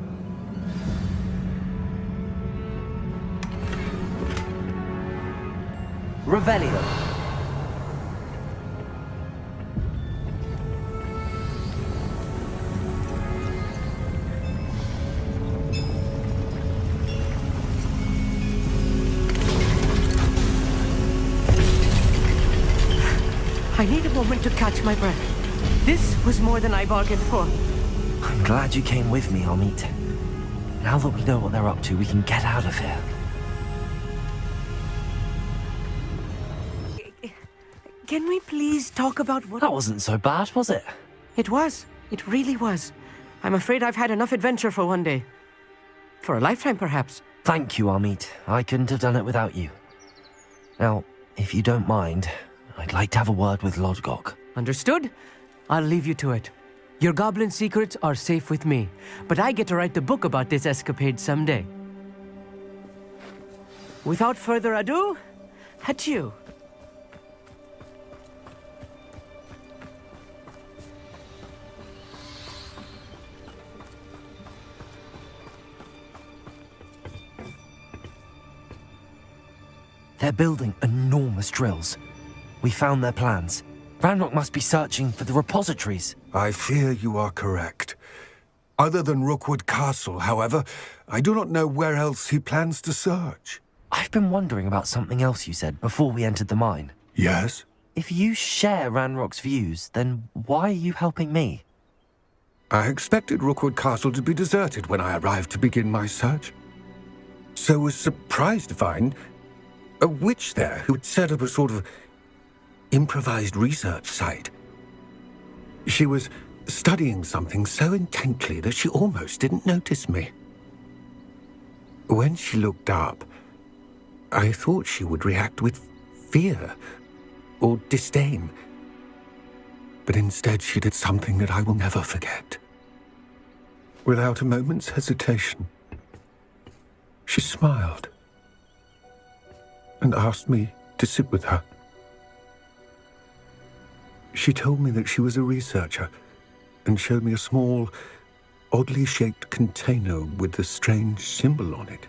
Revelio.
I need a moment to catch my breath. This was more than I bargained for.
I'm glad you came with me, Hogsmeade. Now that we know what they're up to, we can get out of here.
Can we please talk about what...
That wasn't so bad, was it?
It was. It really was. I'm afraid I've had enough adventure for one day. For a lifetime, perhaps.
Thank you, Hogsmeade. I couldn't have done it without you. Now, if you don't mind, I'd like to have a word with Lodgok.
Understood. I'll leave you to it. Your goblin secrets are safe with me, but I get to write the book about this escapade someday. Without further ado, adieu.
They're building enormous drills. We found their plans. Ranrock must be searching for the repositories.
I fear you are correct. Other than Rookwood Castle, however, I do not know where else he plans to search.
I've been wondering about something else you said before we entered the mine.
Yes?
If you share Ranrock's views, then why are you helping me?
I expected Rookwood Castle to be deserted when I arrived to begin my search. So was surprised to find a witch there who had set up a sort of improvised research site. She was studying something so intently that she almost didn't notice me. When she looked up, I thought she would react with fear or disdain. But instead she did something that I will never forget. Without a moment's hesitation, she smiled and asked me to sit with her. She told me that she was a researcher and showed me a small, oddly shaped container with a strange symbol on it.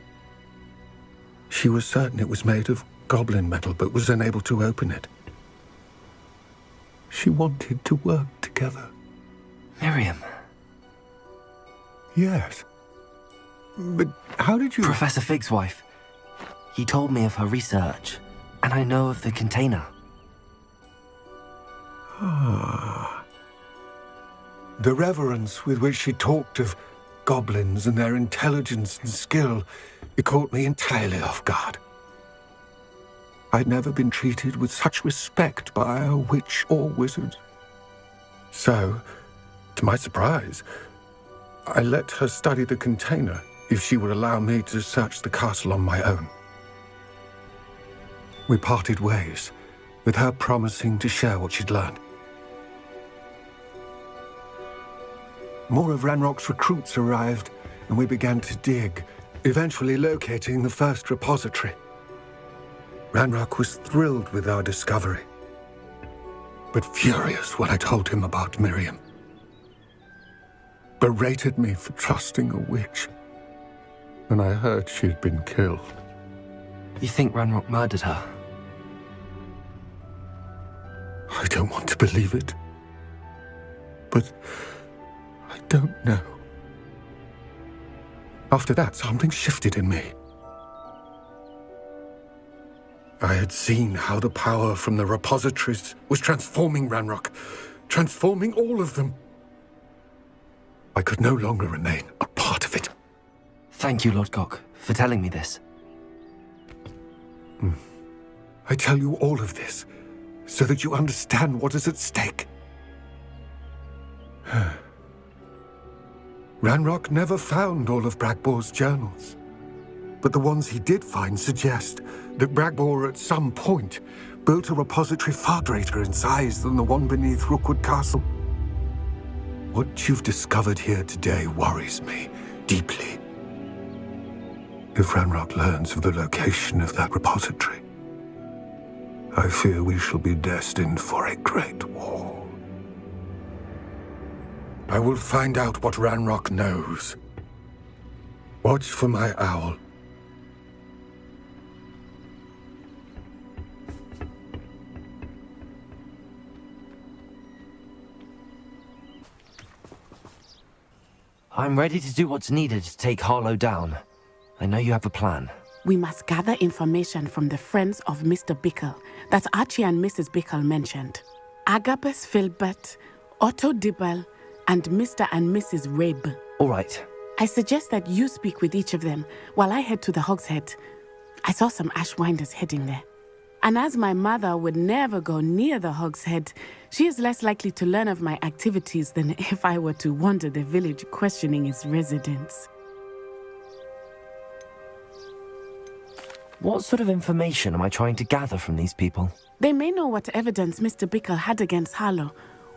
She was certain it was made of goblin metal, but was unable to open it. She wanted to work together.
Miriam.
Yes. But how did you...
Professor Fig's wife. He told me of her research, and I know of the container.
Ah. The reverence with which she talked of goblins and their intelligence and skill, it caught me entirely off guard. I'd never been treated with such respect by a witch or wizard. So, to my surprise, I let her study the container if she would allow me to search the castle on my own. We parted ways, with her promising to share what she'd learned. More of Ranrock's recruits arrived, and we began to dig, eventually locating the first repository. Ranrock was thrilled with our discovery, but furious when I told him about Miriam. Berated me for trusting a witch, and I heard she'd been killed.
You think Ranrock murdered her?
I don't want to believe it, but I don't know. After that, something shifted in me. I had seen how the power from the repositories was transforming Ranrock, transforming all of them. I could no longer remain a part of it.
Thank you, Lord Gok, for telling me this.
I tell you all of this so that you understand what is at stake. Ranrock never found all of Bragbor's journals, but the ones he did find suggest that Bragbor at some point built a repository far greater in size than the one beneath Rookwood Castle. What you've discovered here today worries me deeply. If Ranrock learns of the location of that repository, I fear we shall be destined for a great war. I will find out what Ranrock knows. Watch for my owl.
I'm ready to do what's needed to take Harlow down. I know you have a plan.
We must gather information from the friends of Mr. Bickle that Archie and Mrs. Bickle mentioned. Agabus Filbert, Otto Dibble, and Mr. and Mrs. Rabe.
All right.
I suggest that you speak with each of them while I head to the Hogshead. I saw some Ashwinders heading there. And as my mother would never go near the Hogshead, she is less likely to learn of my activities than if I were to wander the village questioning its residents.
What sort of information am I trying to gather from these people?
They may know what evidence Mr. Bickle had against Harlow,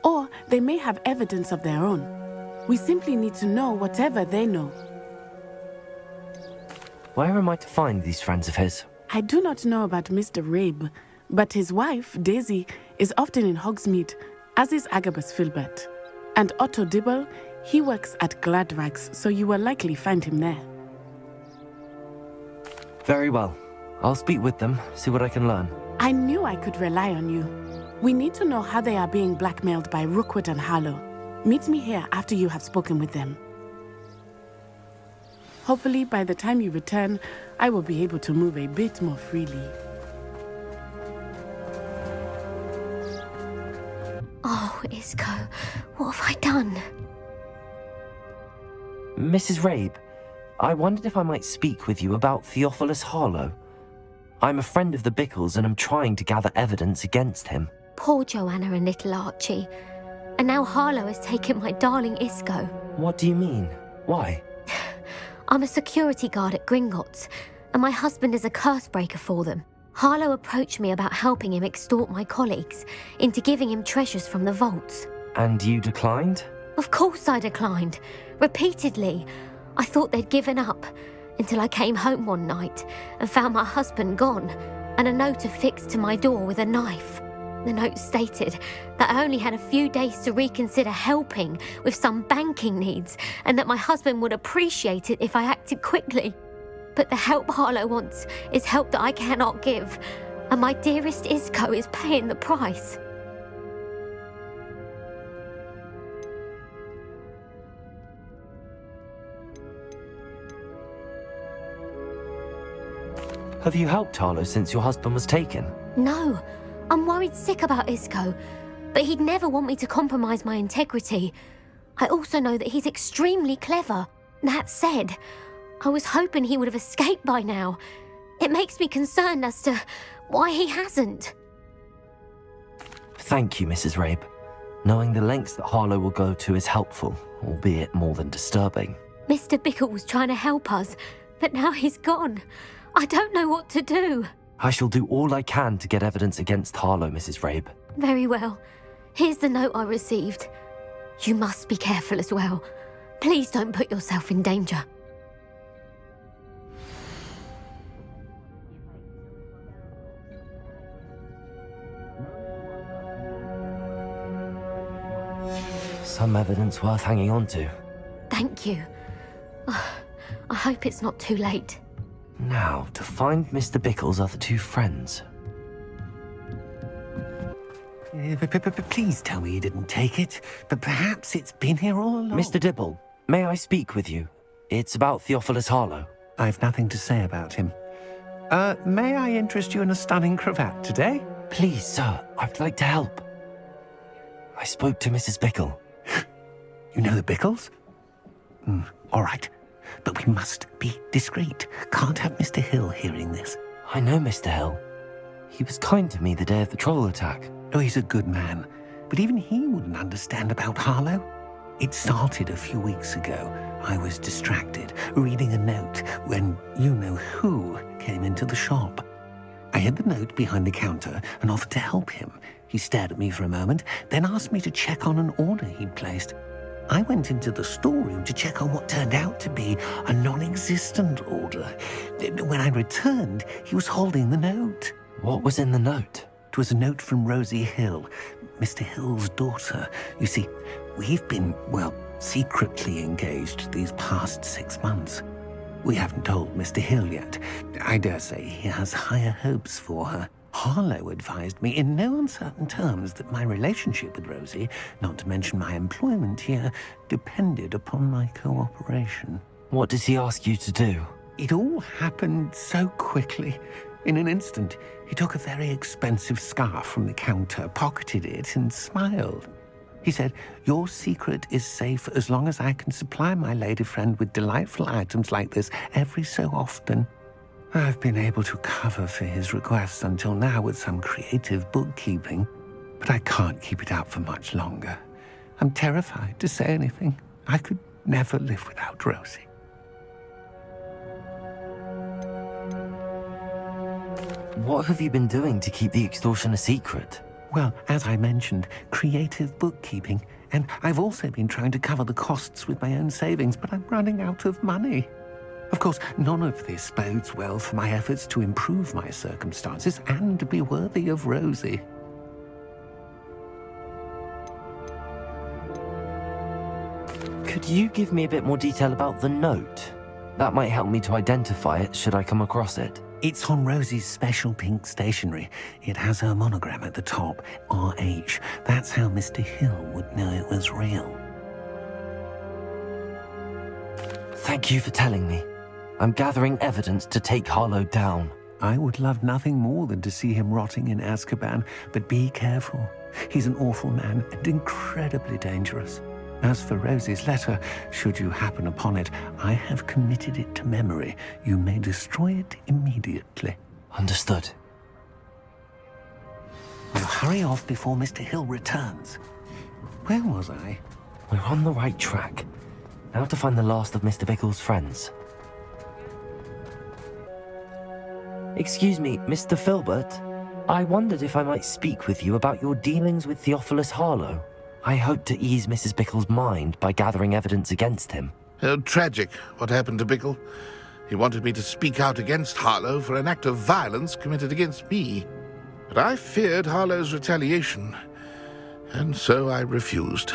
Or they may have evidence of their own. We simply need to know whatever they know.
Where am I to find these friends of his?
I do not know about Mr. Rabe, but his wife, Daisy, is often in Hogsmeade, as is Agabus Filbert. And Otto Dibble, he works at Gladrags, so you will likely find him there.
Very well. I'll speak with them, see what I can learn.
I knew I could rely on you. We need to know how they are being blackmailed by Rookwood and Harlow. Meet me here after you have spoken with them. Hopefully, by the time you return, I will be able to move a bit more freely.
Oh, Isco, what have I done?
Mrs. Rabe, I wondered if I might speak with you about Theophilus Harlow. I'm a friend of the Bickles and I'm trying to gather evidence against him.
Poor Joanna and little Archie. And now Harlow has taken my darling Isco.
What do you mean? Why?
I'm a security guard at Gringotts, and my husband is a curse breaker for them. Harlow approached me about helping him extort my colleagues into giving him treasures from the vaults.
And you declined?
Of course I declined. Repeatedly. I thought they'd given up, until I came home one night and found my husband gone, and a note affixed to my door with a knife. The note stated that I only had a few days to reconsider helping with some banking needs, and that my husband would appreciate it if I acted quickly. But the help Harlow wants is help that I cannot give, and my dearest Isco is paying the price.
Have you helped Harlow since your husband was taken?
No, I'm worried sick about Isco, but he'd never want me to compromise my integrity. I also know that he's extremely clever. That said, I was hoping he would have escaped by now. It makes me concerned as to why he hasn't.
Thank you, Mrs. Rabe. Knowing the lengths that Harlow will go to is helpful, albeit more than disturbing.
Mr. Bickle was trying to help us, but now he's gone. I don't know what to do.
I shall do all I can to get evidence against Harlow, Mrs. Rabe.
Very well. Here's the note I received. You must be careful as well. Please don't put yourself in danger.
Some evidence worth hanging on to.
Thank you. I hope it's not too late.
Now, to find Mr. Bickle's other two friends.
Please tell me you didn't take it, but perhaps it's been here all along.
Mr. Dibble, may I speak with you? It's about Theophilus Harlow.
I've nothing to say about him. May I interest you in a stunning cravat today?
Please, sir, I'd like to help. I spoke to Mrs. Bickle.
You know the Bickles? All right. But we must be discreet. Can't have Mr. Hill hearing this.
I know Mr. Hill. He was kind to me the day of the troll attack.
Oh, he's a good man. But even he wouldn't understand about Harlow. It started a few weeks ago. I was distracted, reading a note, when you-know-who came into the shop. I hid the note behind the counter and offered to help him. He stared at me for a moment, then asked me to check on an order he'd placed. I went into the storeroom to check on what turned out to be a non-existent order. When I returned, he was holding the note.
What was in the note?
It was a note from Rosie Hill, Mr. Hill's daughter. You see, we've been, secretly engaged these past 6 months. We haven't told Mr. Hill yet. I dare say he has higher hopes for her. Harlow advised me in no uncertain terms that my relationship with Rosie, not to mention my employment here, depended upon my cooperation.
What did he ask you to do?
It all happened so quickly. In an instant, he took a very expensive scarf from the counter, pocketed it, and smiled. He said, "Your secret is safe as long as I can supply my lady friend with delightful items like this every so often." I've been able to cover for his requests until now with some creative bookkeeping, but I can't keep it up for much longer. I'm terrified to say anything. I could never live without Rosie.
What have you been doing to keep the extortion a secret?
Well, as I mentioned, creative bookkeeping. And I've also been trying to cover the costs with my own savings, but I'm running out of money. Of course, none of this bodes well for my efforts to improve my circumstances and be worthy of Rosie.
Could you give me a bit more detail about the note? That might help me to identify it should I come across it.
It's on Rosie's special pink stationery. It has her monogram at the top, RH. That's how Mr. Hill would know it was real.
Thank you for telling me. I'm gathering evidence to take Harlow down.
I would love nothing more than to see him rotting in Azkaban, but be careful. He's an awful man and incredibly dangerous. As for Rosie's letter, should you happen upon it, I have committed it to memory. You may destroy it immediately.
Understood.
Now hurry off before Mr. Hill returns. Where was I?
We're on the right track. Now to find the last of Mr. Bickle's friends. Excuse me, Mr. Filbert. I wondered if I might speak with you about your dealings with Theophilus Harlow. I hope to ease Mrs. Bickle's mind by gathering evidence against him.
Oh, tragic, what happened to Bickle. He wanted me to speak out against Harlow for an act of violence committed against me. But I feared Harlow's retaliation, and so I refused.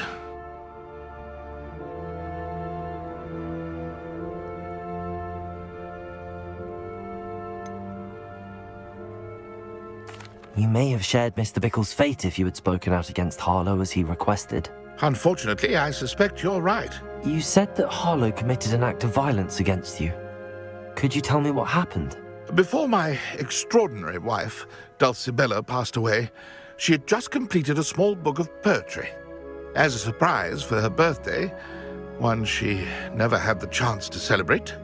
You may have shared Mr. Bickle's fate if you had spoken out against Harlow as he requested.
Unfortunately, I suspect you're right.
You said that Harlow committed an act of violence against you. Could you tell me what happened?
Before my extraordinary wife, Dulcibella, passed away, she had just completed a small book of poetry. As a surprise for her birthday, one she never had the chance to celebrate,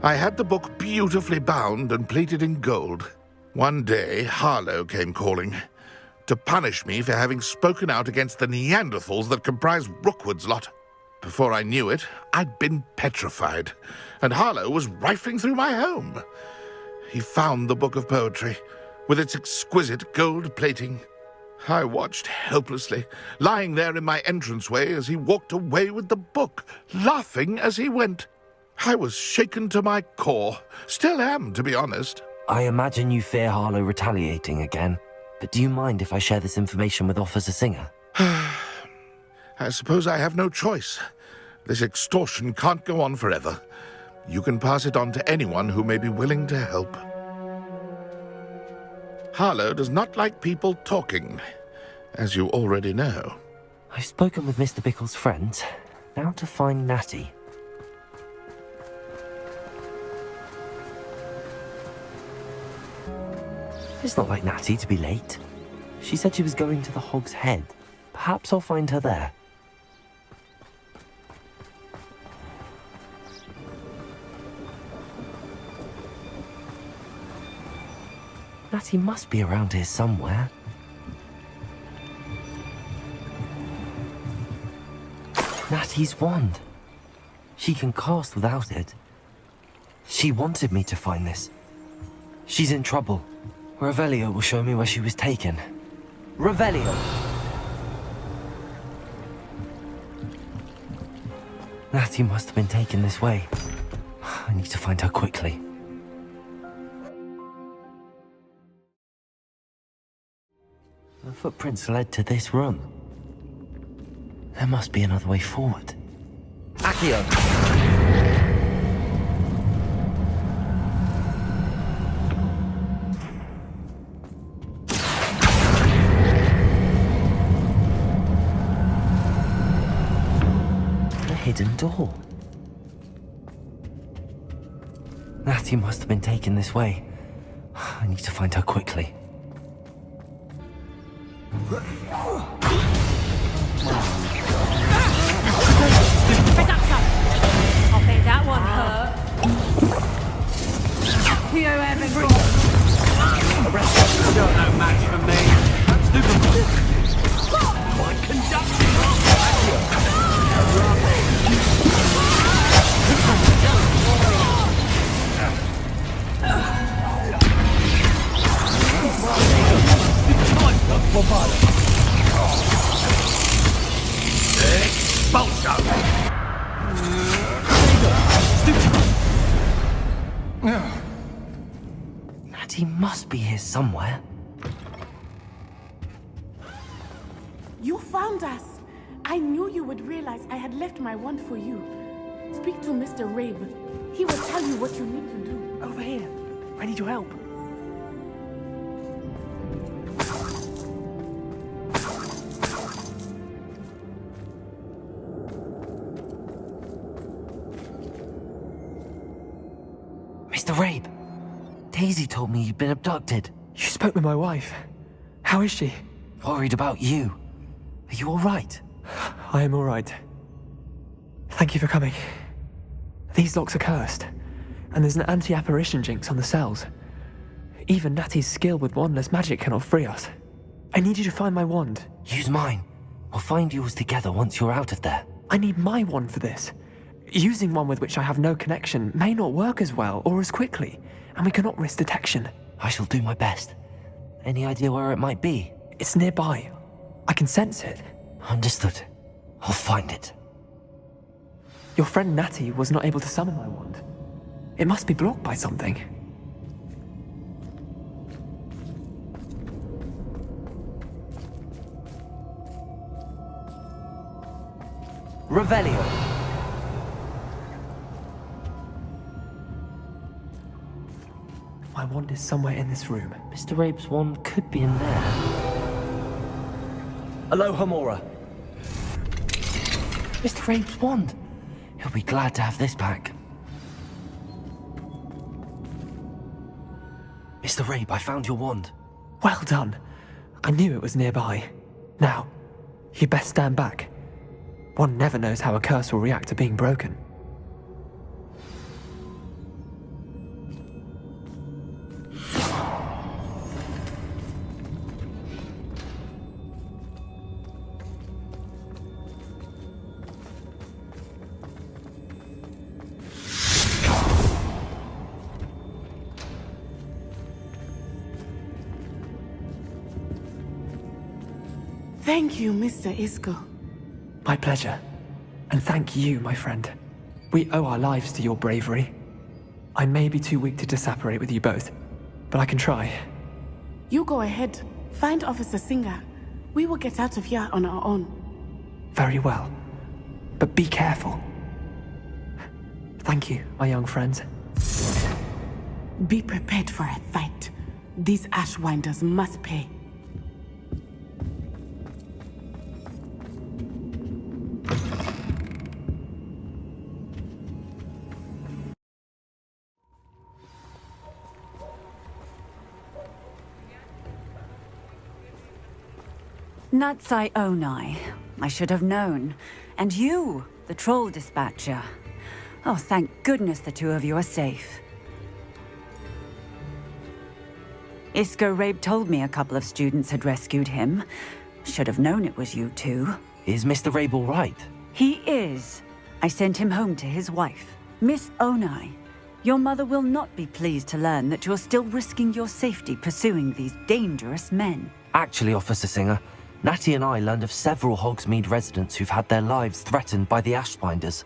I had the book beautifully bound and plated in gold. One day, Harlow came calling to punish me for having spoken out against the Neanderthals that comprise Rookwood's lot. Before I knew it, I'd been petrified, and Harlow was rifling through my home. He found the book of poetry, with its exquisite gold plating. I watched helplessly, lying there in my entranceway as he walked away with the book, laughing as he went. I was shaken to my core, still am, to be honest.
I imagine you fear Harlow retaliating again, but do you mind if I share this information with Officer Singer?
I suppose I have no choice. This extortion can't go on forever. You can pass it on to anyone who may be willing to help. Harlow does not like people talking, as you already know.
I've spoken with Mr. Bickle's friends. Now to find Natty. It's not like Natty to be late. She said she was going to the Hog's Head. Perhaps I'll find her there. Natty must be around here somewhere. Natty's wand. She can cast without it. She wanted me to find this. She's in trouble. Revelio will show me where she was taken. Revelio! Natty must have been taken this way. I need to find her quickly. The footprints led to this room. There must be another way forward. Accio! Hidden door. Natty must have been taken this way. I need to find her quickly.
I bet that one hurt.
You haven't got... You're no match for me. Stupid. My conducting.
Natty must be here somewhere.
You found us! I knew you would realize I had left my wand for you. Speak to Mr. Rabe. He will tell you what you need to do.
Over here. I need your help.
Mr. Rabe, Daisy told me you'd been abducted.
You spoke with my wife. How is she?
Worried about you. Are you all right?
I am all right. Thank you for coming. These locks are cursed, and there's an anti-apparition jinx on the cells. Even Natty's skill with wandless magic cannot free us. I need you to find my wand.
Use mine. We'll find yours together once you're out of there.
I need my wand for this. Using one with which I have no connection may not work as well or as quickly, and we cannot risk detection.
I shall do my best. Any idea where it might be?
It's nearby. I can sense it.
Understood. I'll find it.
Your friend Natty was not able to summon my wand. It must be blocked by something.
Revelio.
My wand is somewhere in this room.
Mr. Rabe's wand could be in there. Aloha Mora. Mr. Rabe's wand. He'll be glad to have this back. Mr. Rabe, I found your wand.
Well done. I knew it was nearby. Now, you best stand back. One never knows how a curse will react to being broken.
Thank you, Mr. Isco.
My pleasure. And thank you, my friend. We owe our lives to your bravery. I may be too weak to disapparate with you both, but I can try.
You go ahead. Find Officer Singer. We will get out of here on our own.
Very well. But be careful. Thank you, my young friends.
Be prepared for a fight. These Ashwinders must pay.
Natsai Onai. I should have known. And you, the troll dispatcher. Oh, thank goodness the two of you are safe. Isco Rabe told me a couple of students had rescued him. Should have known it was you two.
Is Mr. Rabe all right?
He is. I sent him home to his wife. Miss Onai, your mother will not be pleased to learn that you're still risking your safety pursuing these dangerous men.
Actually, Officer Singer, Natty and I learned of several Hogsmeade residents who've had their lives threatened by the Ashbinders.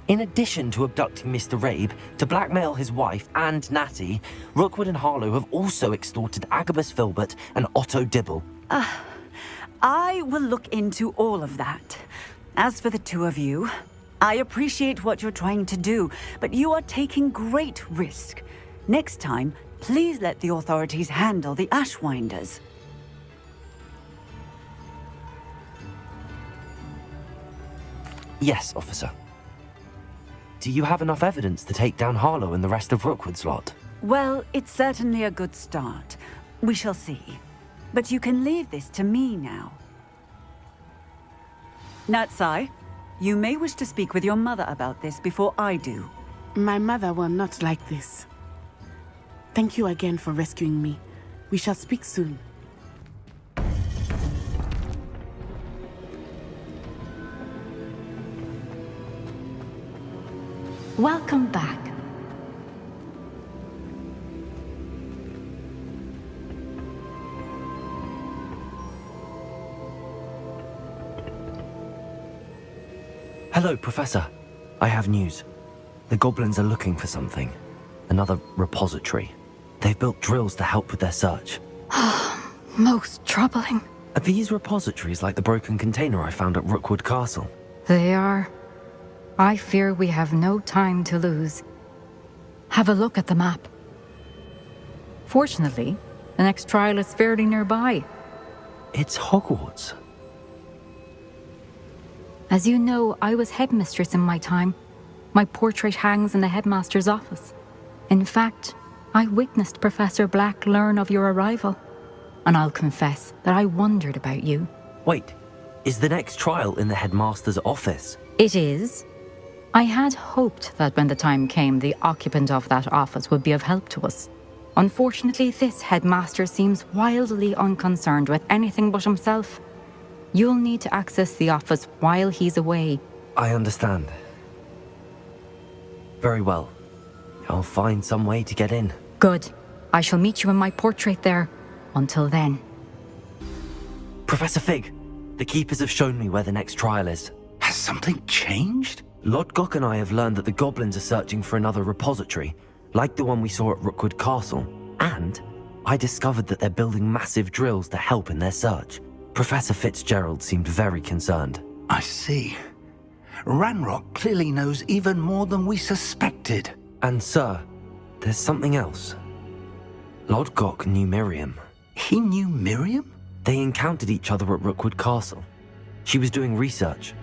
In addition to abducting Mr. Rabe to blackmail his wife and Natty, Rookwood and Harlow have also extorted Agabus Filbert and Otto Dibble.
I will look into all of that. As for the two of you, I appreciate what you're trying to do, but you are taking great risk. Next time, please let the authorities handle the Ashwinders.
Yes, officer. Do you have enough evidence to take down Harlow and the rest of Rookwood's lot?
Well, it's certainly a good start. We shall see. But you can leave this to me now. Natsai, you may wish to speak with your mother about this before I do.
My mother will not like this. Thank you again for rescuing me. We shall speak soon.
Welcome back.
Hello, Professor. I have news. The goblins are looking for something. Another repository. They've built drills to help with their search.
Most troubling.
Are these repositories like the broken container I found at Rookwood Castle?
They are. I fear we have no time to lose. Have a look at the map. Fortunately, the next trial is fairly nearby.
It's Hogwarts.
As you know, I was headmistress in my time. My portrait hangs in the headmaster's office. In fact, I witnessed Professor Black learn of your arrival. And I'll confess that I wondered about you.
Wait, is the next trial in the headmaster's office?
It is. I had hoped that when the time came, the occupant of that office would be of help to us. Unfortunately, this headmaster seems wildly unconcerned with anything but himself. You'll need to access the office while he's away.
I understand. Very well. I'll find some way to get in.
Good. I shall meet you in my portrait there. Until then.
Professor Fig, the Keepers have shown me where the next trial is.
Has something changed?
Lodgok and I have learned that the goblins are searching for another repository, like the one we saw at Rookwood Castle. And I discovered that they're building massive drills to help in their search. Professor Fitzgerald seemed very concerned.
I see. Ranrock clearly knows even more than we suspected.
And sir, there's something else. Lodgok knew Miriam.
He knew Miriam?
They encountered each other at Rookwood Castle. She was doing research.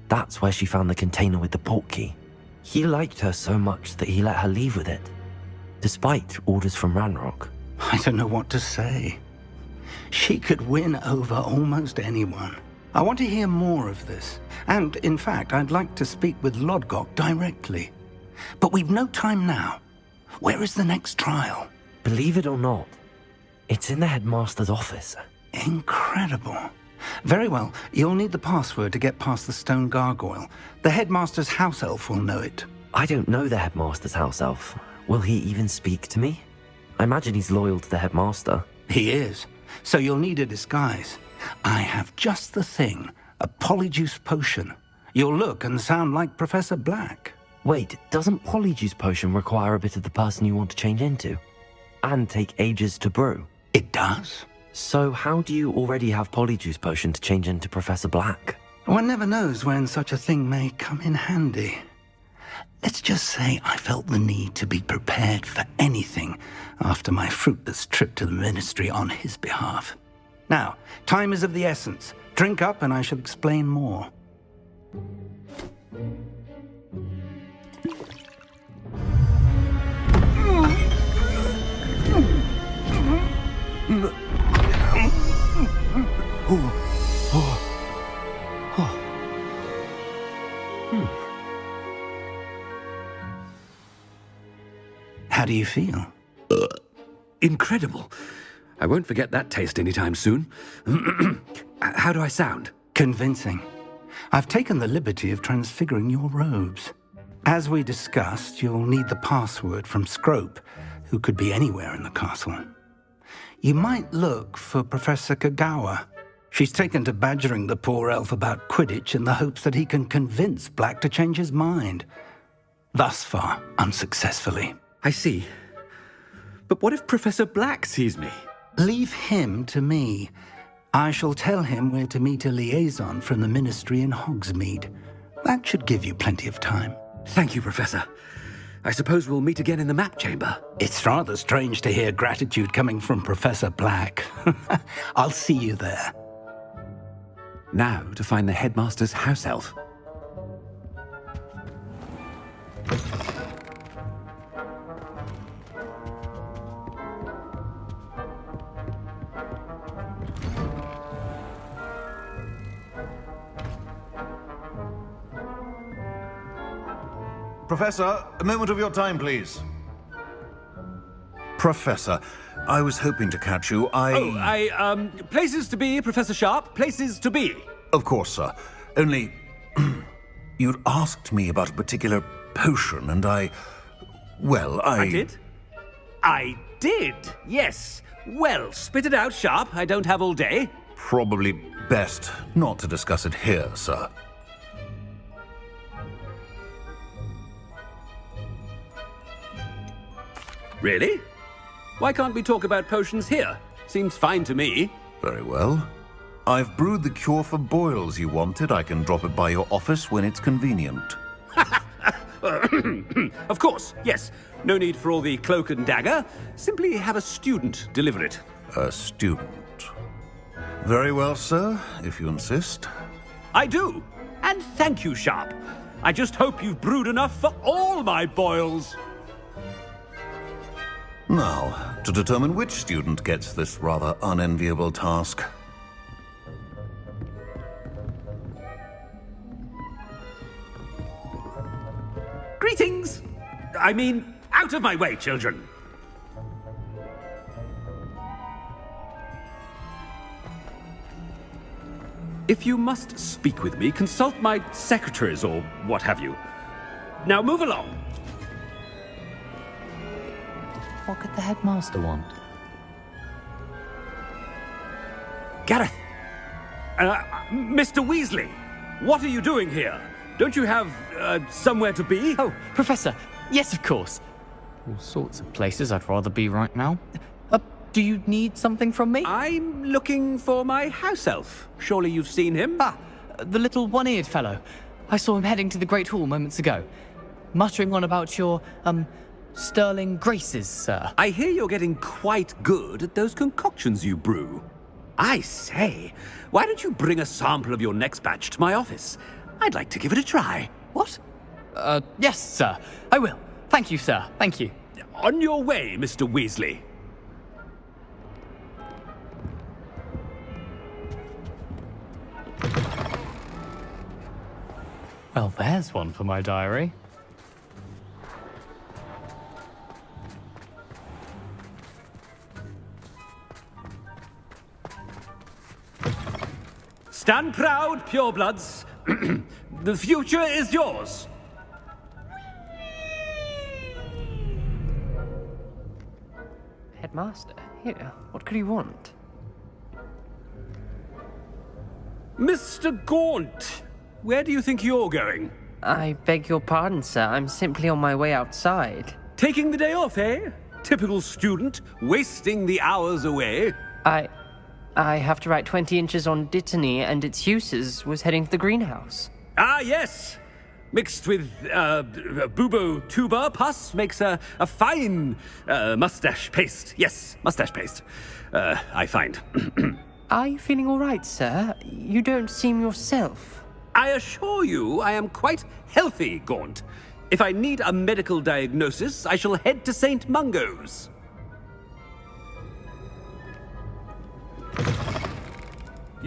That's where she found the container with the portkey. He liked her so much that he let her leave with it, despite orders from Ranrock.
I don't know what to say. She could win over almost anyone. I want to hear more of this. And, in fact, I'd like to speak with Lodgok directly. But we've no time now. Where is the next trial?
Believe it or not, it's in the headmaster's office.
Incredible. Very well. You'll need the password to get past the stone gargoyle. The headmaster's house elf will know it.
I don't know the headmaster's house elf. Will he even speak to me? I imagine he's loyal to the headmaster.
He is. So you'll need a disguise. I have just the thing. A polyjuice potion. You'll look and sound like Professor Black.
Wait, doesn't polyjuice potion require a bit of the person you want to change into? And take ages to brew?
It does.
So how do you already have polyjuice potion to change into Professor Black?
One never knows when such a thing may come in handy. Let's just say I felt the need to be prepared for anything after my fruitless trip to the ministry on his behalf. Now, time is of the essence. Drink up and I shall explain more. How do you feel?
Incredible. I won't forget that taste anytime soon. How do I sound?
Convincing. I've taken the liberty of transfiguring your robes. As we discussed, you'll need the password from Scrope, who could be anywhere in the castle. You might look for Professor Kagawa. She's taken to badgering the poor elf about Quidditch in the hopes that he can convince Black to change his mind. Thus far, unsuccessfully.
I see. But what if Professor Black sees me?
Leave him to me. I shall tell him where to meet a liaison from the ministry in Hogsmeade. That should give you plenty of time.
Thank you, Professor. I suppose we'll meet again in the map chamber.
It's rather strange to hear gratitude coming from Professor Black. I'll see you there.
Now to find the headmaster's house elf.
Professor, a moment of your time, please. Professor, I was hoping to catch you.
Places to be, Professor Sharp, places to be.
Of course, sir. Only, you'd asked me about a particular potion, and I
did? I did, yes. Well, spit it out, Sharp. I don't have all day.
Probably best not to discuss it here, sir.
Really? Why can't we talk about potions here? Seems fine to me.
Very well. I've brewed the cure for boils you wanted. I can drop it by your office when it's convenient.
Of course, yes. No need for all the cloak and dagger. Simply have a student deliver it.
A student. Very well, sir, if you insist.
I do. And thank you, Sharp. I just hope you've brewed enough for all my boils.
Now, to determine which student gets this rather unenviable task.
Greetings! I mean, out of my way, children. If you must speak with me, consult my secretaries or what have you. Now move along.
What could the headmaster want?
Gareth! Mr. Weasley, what are you doing here? Don't you have, somewhere to be?
Oh, Professor, yes, of course. All sorts of places I'd rather be right now. Do you need something from me?
I'm looking for my house elf. Surely you've seen him?
Ah, the little one-eared fellow. I saw him heading to the Great Hall moments ago, muttering on about your, sterling graces, sir.
I hear you're getting quite good at those concoctions you brew. I say, why don't you bring a sample of your next batch to my office? I'd like to give it a try.
What? Yes, sir. I will. Thank you, sir. Thank you.
On your way, Mr. Weasley.
Well, there's one for my diary.
Stand proud, purebloods. The future is yours.
Headmaster, here. What could he want?
Mr. Gaunt, where do you think you're going?
I beg your pardon, sir. I'm simply on my way outside.
Taking the day off, eh? Typical student, wasting the hours away.
I have to write 20 inches on Dittany and its uses was heading to the greenhouse.
Ah, yes. Mixed with bubo tuber pus makes a fine mustache paste. Yes, mustache paste. I find.
Are you feeling all right, sir? You don't seem yourself.
I assure you I am quite healthy, Gaunt. If I need a medical diagnosis, I shall head to St. Mungo's.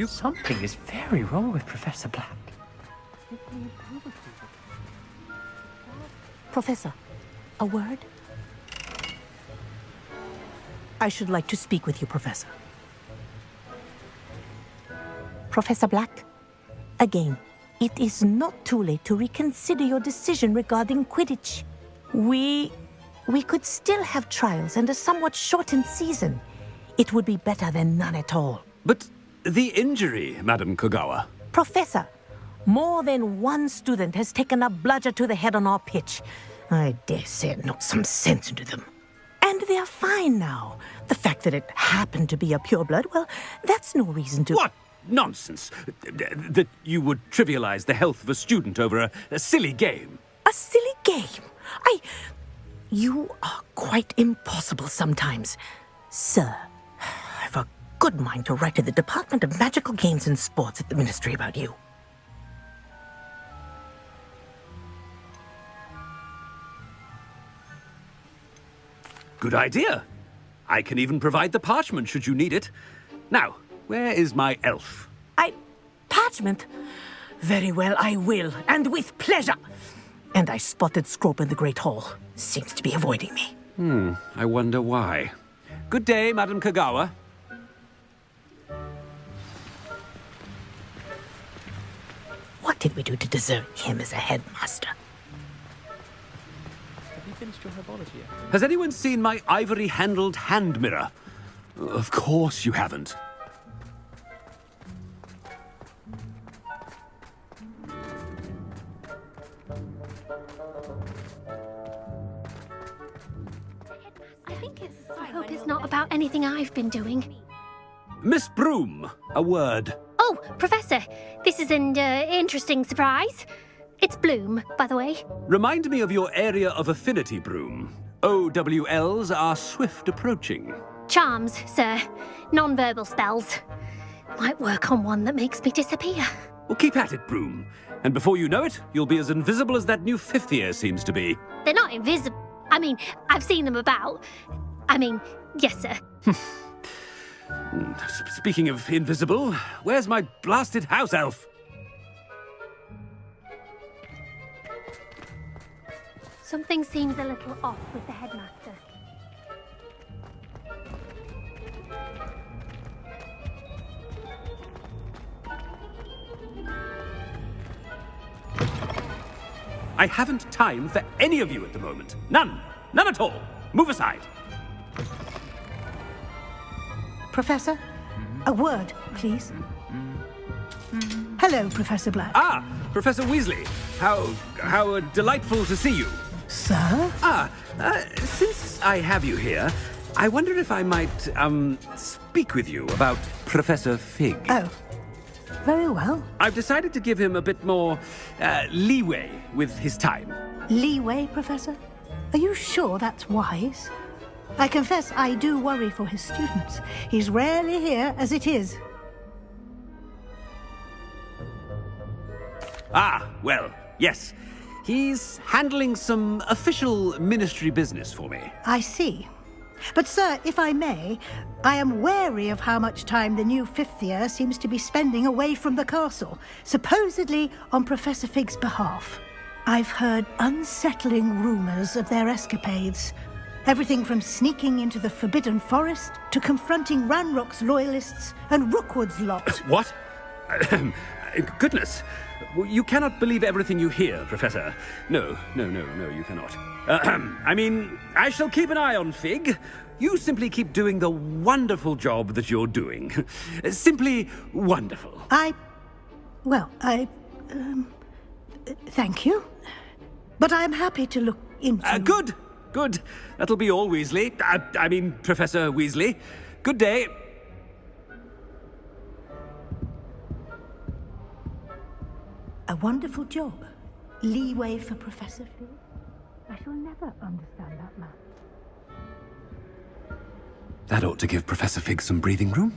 Something is very wrong with Professor Black.
Professor, a word? I should like to speak with you, Professor. Professor Black, again, it is not too late to reconsider your decision regarding Quidditch. We could still have trials and a somewhat shortened season. It would be better than none at all.
But the injury, Madam Kogawa.
Professor, more than one student has taken a bludger to the head on our pitch. I dare say it knocked some sense into them. And they're fine now. The fact that it happened to be a pureblood, well, that's no reason to...
What nonsense! That you would trivialize the health of a student over a silly game.
A silly game? You are quite impossible sometimes. Sir, I've a good mind to write to the Department of Magical Games and Sports at the Ministry about you.
Good idea. I can even provide the parchment should you need it. Now, where is my elf?
Parchment? Very well, I will, and with pleasure. And I spotted Scrope in the Great Hall. Seems to be avoiding me.
I wonder why. Good day, Madam Kogawa.
What did we do to deserve him as a headmaster?
Have you finished your herbology yet?
Has anyone seen my ivory-handled hand mirror? Of course you haven't.
I hope it's not about anything I've been doing.
Miss Broom, a word.
Oh, Professor, this is an interesting surprise. It's Bloom, by the way.
Remind me of your area of affinity, Broom. OWLs are swift approaching.
Charms, sir. Non-verbal spells. Might work on one that makes me disappear.
Well, keep at it, Broom. And before you know it, you'll be as invisible as that new fifth year seems to be.
They're not invisible. I mean, I've seen them about. I mean, yes, sir.
Speaking of invisible, where's my blasted house elf?
Something seems a little off with the headmaster.
I haven't time for any of you at the moment. None. None at all. Move aside.
Professor, a word, please. Hello, Professor Black.
Ah, Professor Weasley. How delightful to see you.
Sir?
Since I have you here, I wonder if I might, speak with you about Professor Fig.
Oh, very well.
I've decided to give him a bit more, leeway with his time.
Leeway, Professor? Are you sure that's wise? I confess I do worry for his students. He's rarely here as it is.
Ah, well, yes. He's handling some official ministry business for me.
I see. But, sir, if I may, I am wary of how much time the new fifth year seems to be spending away from the castle, supposedly on Professor Fig's behalf. I've heard unsettling rumors of their escapades. Everything from sneaking into the Forbidden Forest to confronting Ranrock's loyalists and Rookwood's lot.
What? Goodness. You cannot believe everything you hear, Professor. No, you cannot. I mean, I shall keep an eye on Fig. You simply keep doing the wonderful job that you're doing. Simply wonderful.
Thank you. But I'm happy to look into...
Good. That'll be all, Weasley. I mean, Professor Weasley. Good day.
A wonderful job. Leeway for Professor Fig. I shall never understand that man.
That ought to give Professor Fig some breathing room.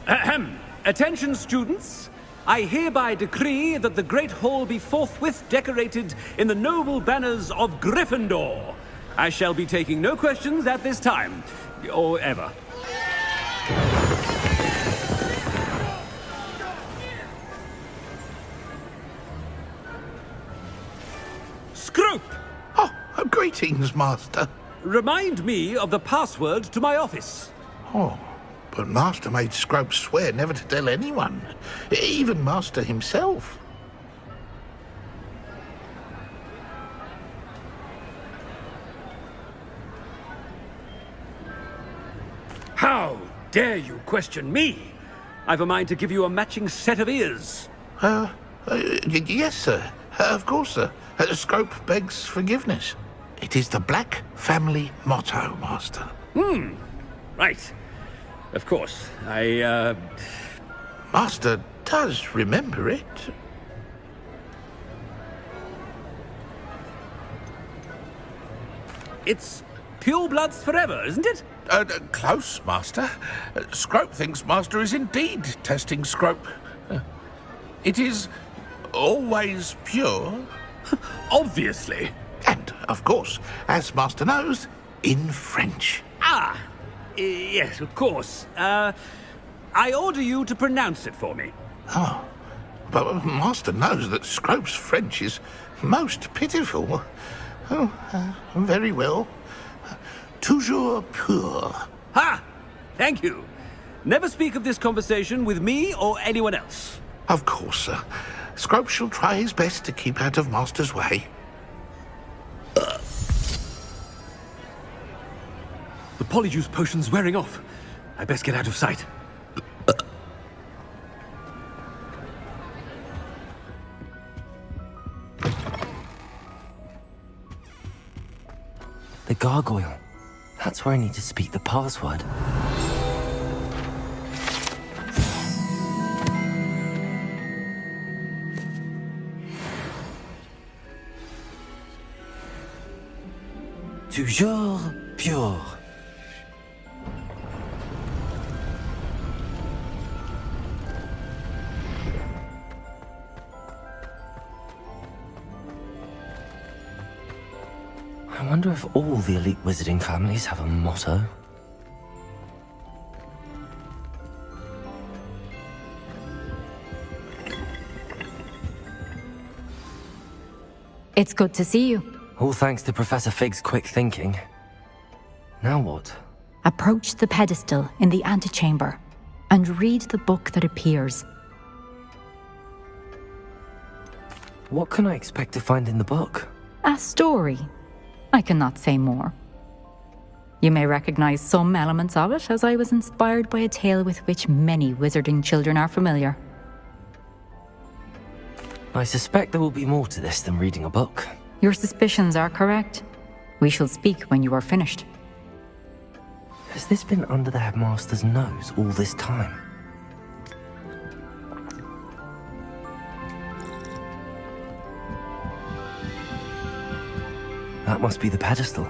Ahem. Attention, students. I hereby decree that the Great Hall be forthwith decorated in the noble banners of Gryffindor. I shall be taking no questions at this time, or ever. Scrope!
Oh, greetings, Master.
Remind me of the password to my office.
Oh, but Master made Scrope swear never to tell anyone, even Master himself.
How dare you question me? I've a mind to give you a matching set of ears.
Yes, sir. Of course, sir. Scrope begs forgiveness. It is the Black family motto, Master.
Right. Of course.
Master does remember it.
It's pure bloods forever, isn't it?
Close, Master. Scrope thinks Master is indeed testing Scrope. It is always pure.
Obviously.
And, of course, as Master knows, in French.
Yes, of course. I order you to pronounce it for me.
Oh, but Master knows that Scrope's French is most pitiful. Oh, very well. Toujours pur.
Ha! Thank you. Never speak of this conversation with me or anyone else.
Of course, sir. Scrope shall try his best to keep out of Master's way.
The polyjuice potion's wearing off. I best get out of sight.
gargoyle. That's where I need to speak the password. Toujours pure. I wonder if all the elite wizarding families have a motto.
It's good to see you.
All thanks to Professor Fig's quick thinking. Now what?
Approach the pedestal in the antechamber and read the book that appears.
What can I expect to find in the book?
A story. I cannot say more. You may recognize some elements of it, as I was inspired by a tale with which many wizarding children are familiar.
I suspect there will be more to this than reading a book.
Your suspicions are correct. We shall speak when you are finished.
Has this been under the headmaster's nose all this time? That must be the pedestal.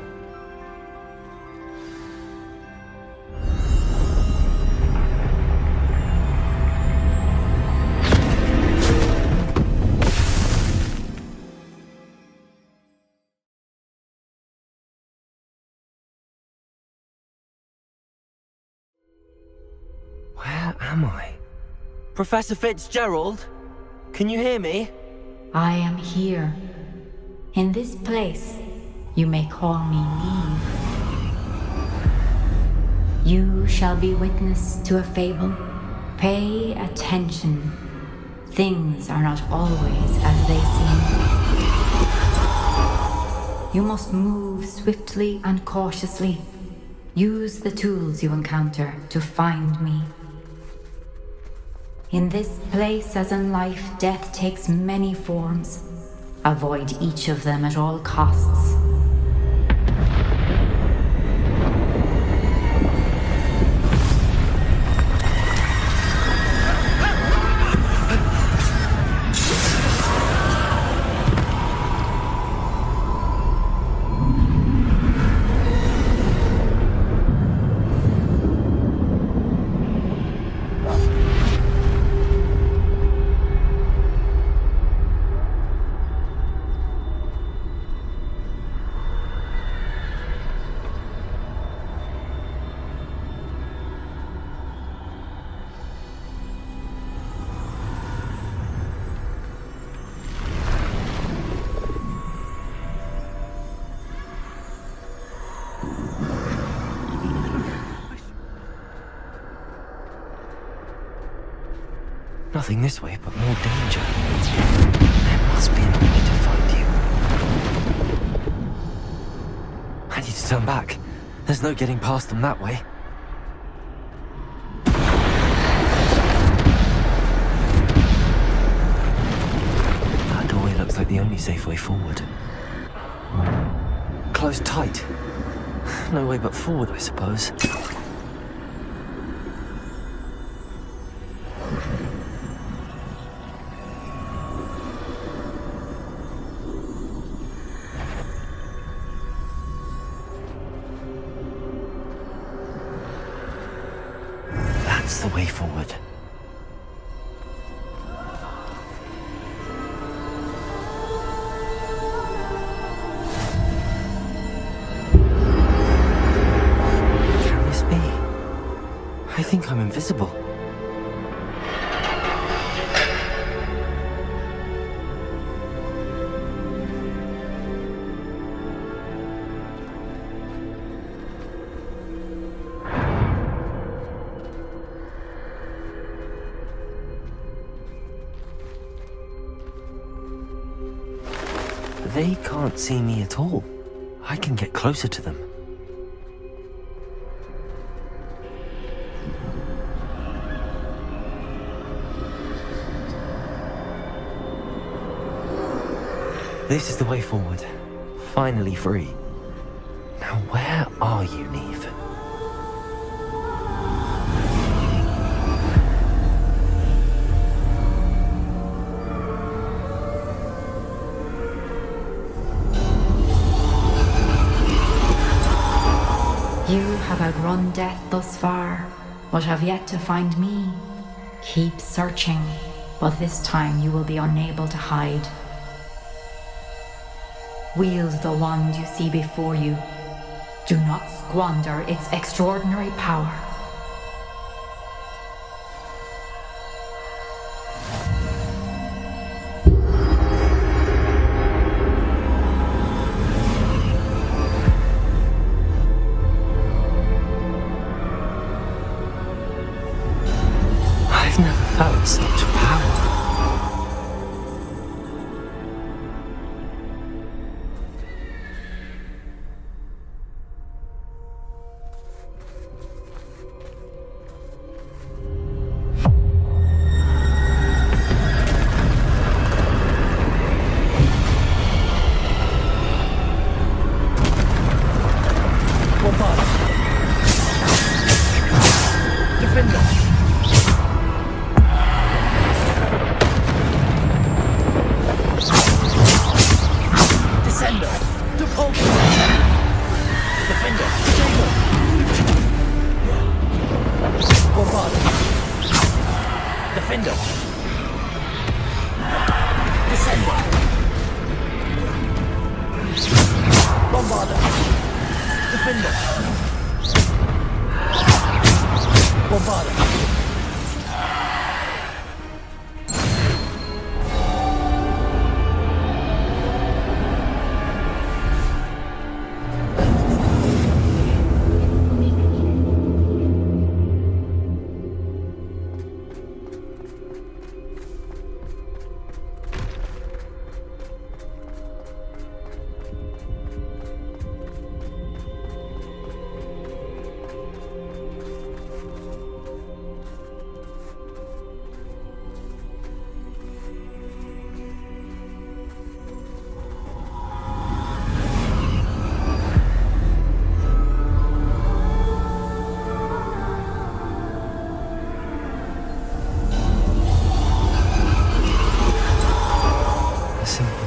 Where am I? Professor Fitzgerald? Can you hear me?
I am here. In this place, you may call me Neve. You shall be witness to a fable. Pay attention. Things are not always as they seem. You must move swiftly and cautiously. Use the tools you encounter to find me. In this place, as in life, death takes many forms. Avoid each of them at all costs.
Nothing this way, but more danger. There must be another way to find you. I need to turn back. There's no getting past them that way. That doorway looks like the only safe way forward. Closed tight. No way but forward, I suppose. That's the way forward. Can this be? I think I'm invisible. They can't see me at all. I can get closer to them. This is the way forward. Finally free. Now Where are you, Neve?
You have outrun death thus far, but have yet to find me. Keep searching, but this time you will be unable to hide. Wield the wand you see before you. Do not squander its extraordinary power.
I've never felt such power.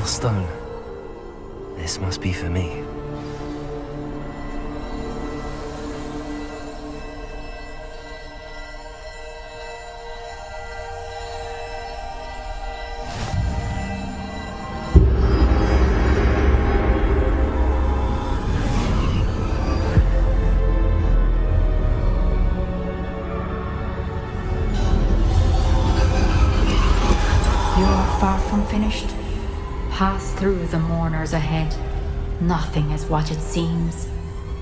Stone. This must be for me.
You are far from finished. Pass through the mourners ahead. Nothing is what it seems.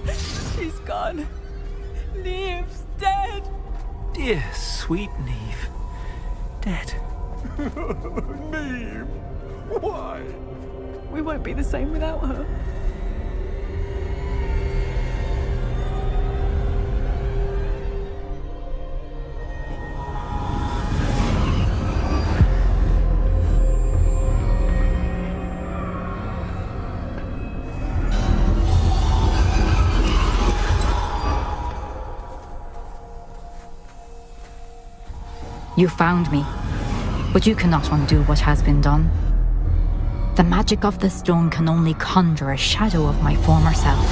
She's gone. Neve's dead.
Dear, sweet Neve. Dead.
Neve, why? We won't be the same without her.
You found me, but you cannot undo what has been done. The magic of the stone can only conjure a shadow of my former self.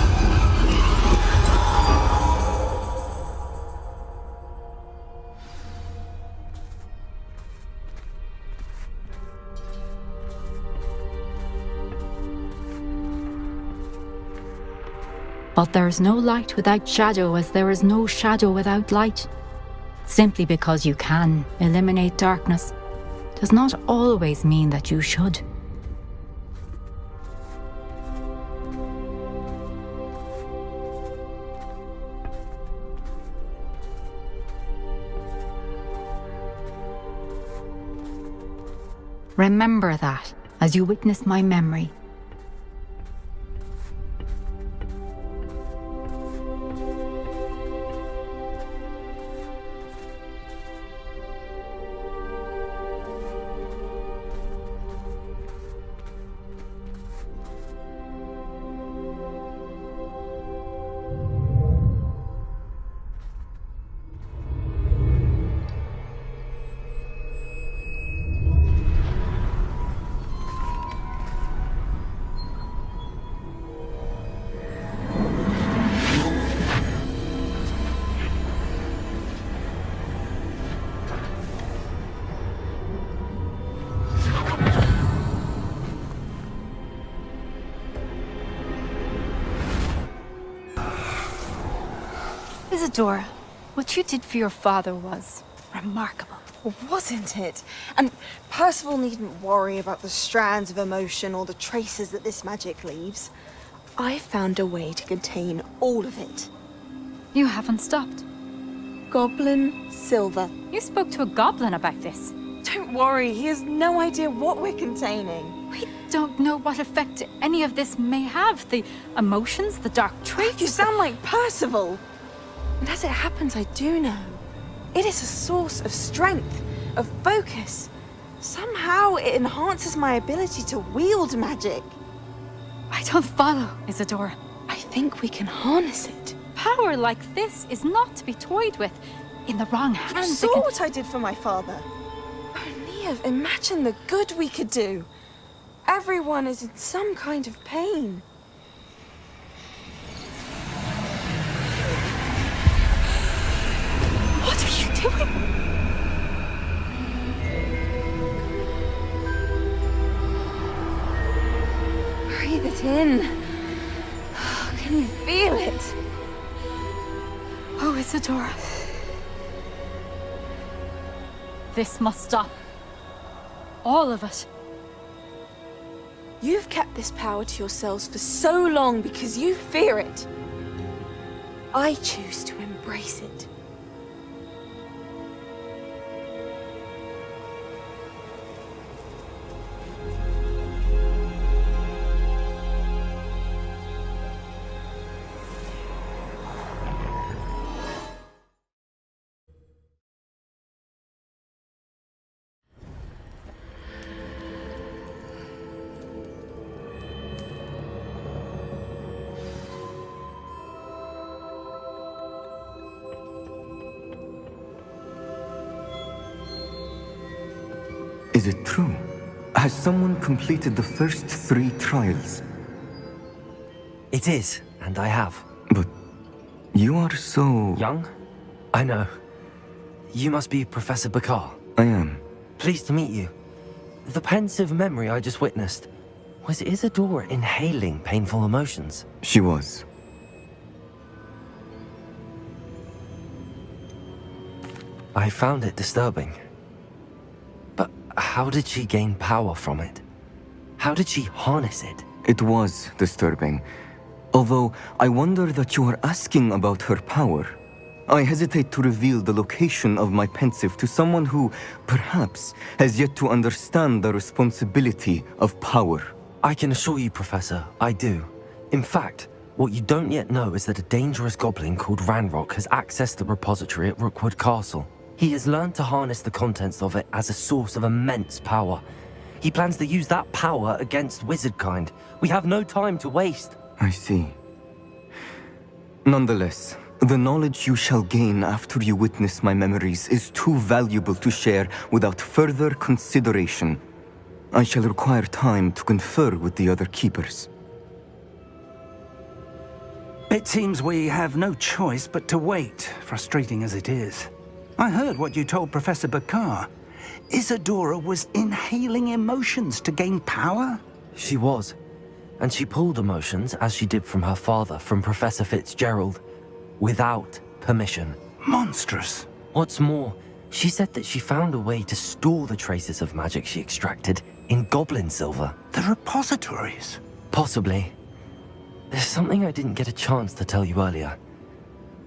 But there is no light without shadow, as there is no shadow without light. Simply because you can eliminate darkness does not always mean that you should. Remember that as you witness my memory.
Isadora, what you did for your father was remarkable.
Wasn't it? And Percival needn't worry about the strands of emotion or the traces that this magic leaves. I found a way to contain all of it.
You haven't stopped.
Goblin Silver.
You spoke to a goblin about this.
Don't worry, he has no idea what we're containing.
We don't know what effect any of this may have. The emotions, the dark traits.
You sound like Percival. And as it happens, I do know. It is a source of strength, of focus. Somehow it enhances my ability to wield magic.
I don't follow, Isadora.
I think we can harness it.
Power like this is not to be toyed with. In the wrong
You
hands,
saw what I did for my father. Oh, Neve, imagine the good we could do. Everyone is in some kind of pain.
What are you doing?
Breathe it in. Can you feel it?
Oh, Isadora. This must stop. All of it.
You've kept this power to yourselves for so long because you fear it. I choose to embrace it.
Is it true? Has someone completed the first 3 trials?
It is, and I have.
But you are so...
Young? I know. You must be Professor Bakar.
I am.
Pleased to meet you. The pensive memory I just witnessed, was Isadora inhaling painful emotions?
She was.
I found it disturbing. But how did she gain power from it? How did she harness it?
It was disturbing. Although I wonder that you are asking about her power. I hesitate to reveal the location of my pensive to someone who, perhaps, has yet to understand the responsibility of power.
I can assure you, Professor, I do. In fact, what you don't yet know is that a dangerous goblin called Ranrock has accessed the repository at Rookwood Castle. He has learned to harness the contents of it as a source of immense power. He plans to use that power against wizardkind. We have no time to waste.
I see. Nonetheless, the knowledge you shall gain after you witness my memories is too valuable to share without further consideration. I shall require time to confer with the other keepers.
It seems we have no choice but to wait, frustrating as it is. I heard what you told Professor Bakar. Isadora was inhaling emotions to gain power?
She was. And she pulled emotions, as she did from her father, from Professor Fitzgerald, without permission.
Monstrous.
What's more, she said that she found a way to store the traces of magic she extracted in goblin silver.
The repositories?
Possibly. There's something I didn't get a chance to tell you earlier.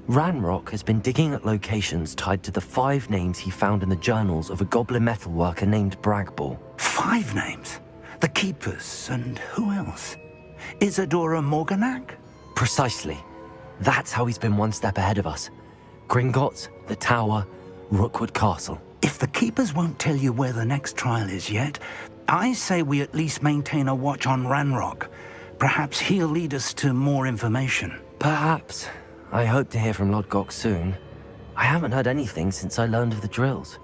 Ranrock has been digging at locations tied to the 5 names he found in the journals of a goblin metalworker named Bragball.
5 names? The Keepers, and who else? Isadora Morganac?
Precisely. That's how he's been one step ahead of us. Gringotts, the Tower, Rookwood Castle.
If the Keepers won't tell you where the next trial is yet, I say we at least maintain a watch on Ranrock. Perhaps he'll lead us to more information.
Perhaps. I hope to hear from Lodgok soon. I haven't heard anything since I learned of the drills.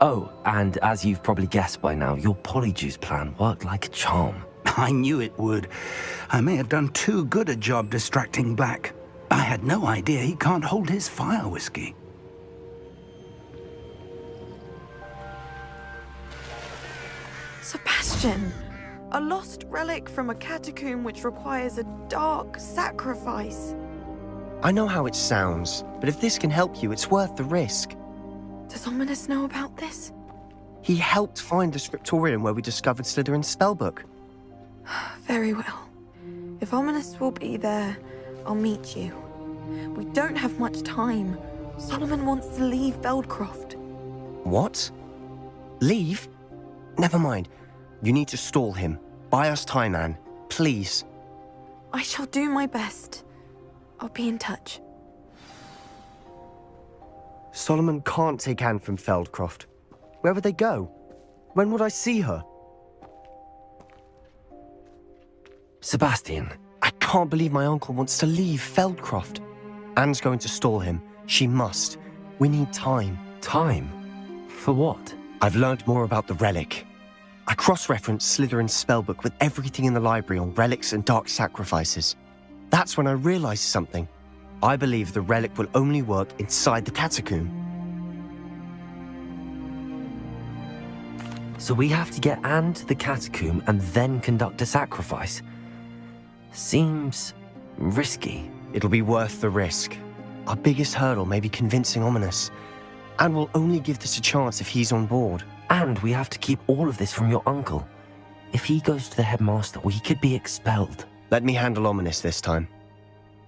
Oh, and as you've probably guessed by now, your Polyjuice plan worked like a charm.
I knew it would. I may have done too good a job distracting Black. I had no idea he can't hold his fire whiskey.
Sebastian! A lost relic from a catacomb which requires a dark sacrifice.
I know how it sounds, but if this can help you, it's worth the risk.
Does Ominous know about this?
He helped find the scriptorium where we discovered Slytherin's spellbook.
Very well. If Ominous will be there, I'll meet you. We don't have much time. Solomon wants to leave Beldcroft.
What? Leave? Never mind. You need to stall him. Buy us time, Anne. Please.
I shall do my best. I'll be in touch.
Solomon can't take Anne from Feldcroft. Where would they go? When would I see her?
Sebastian.
I can't believe my uncle wants to leave Feldcroft. Anne's going to stall him. She must. We need time.
Time? For what?
I've learned more about the relic. I cross-referenced Slytherin's spellbook with everything in the library on relics and dark sacrifices. That's when I realized something. I believe the relic will only work inside the catacomb.
So we have to get Anne to the catacomb and then conduct a sacrifice. Seems risky.
It'll be worth the risk. Our biggest hurdle may be convincing Ominous. And we'll only give this a chance if he's on board.
And we have to keep all of this from your uncle. If he goes to the headmaster, we could be expelled.
Let me handle Ominous this time.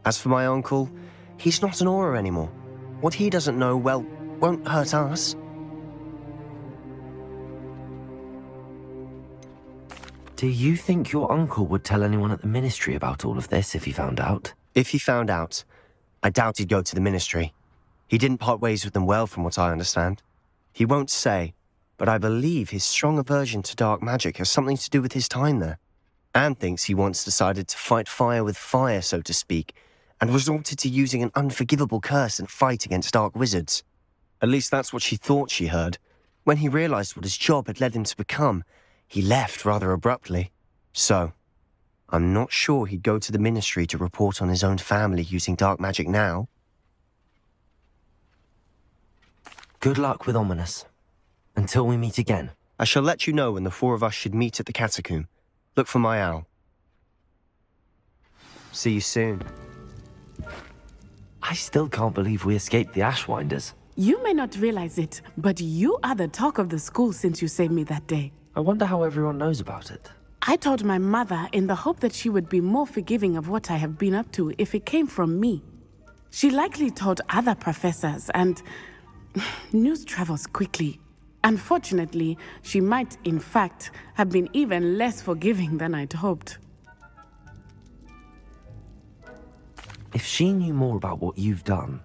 As for my uncle, he's not an Auror anymore. What he doesn't know, well, won't hurt us.
Do you think your uncle would tell anyone at the ministry about all of this if he found out?
If he found out, I doubt he'd go to the ministry. He didn't part ways with them well, from what I understand. He won't say, but I believe his strong aversion to dark magic has something to do with his time there. Anne thinks he once decided to fight fire with fire, so to speak, and resorted to using an unforgivable curse and fight against dark wizards. At least that's what she thought she heard. When he realized what his job had led him to become, he left rather abruptly. So, I'm not sure he'd go to the ministry to report on his own family using dark magic now.
Good luck with Ominous. Until we meet again.
I shall let you know when the four of us should meet at the catacomb. Look for my owl. See you soon.
I still can't believe we escaped the Ashwinders.
You may not realize it, but you are the talk of the school since you saved me that day.
I wonder how everyone knows about it.
I told my mother in the hope that she would be more forgiving of what I have been up to if it came from me. She likely told other professors, and news travels quickly. Unfortunately, she might, in fact, have been even less forgiving than I'd hoped.
If she knew more about what you've done,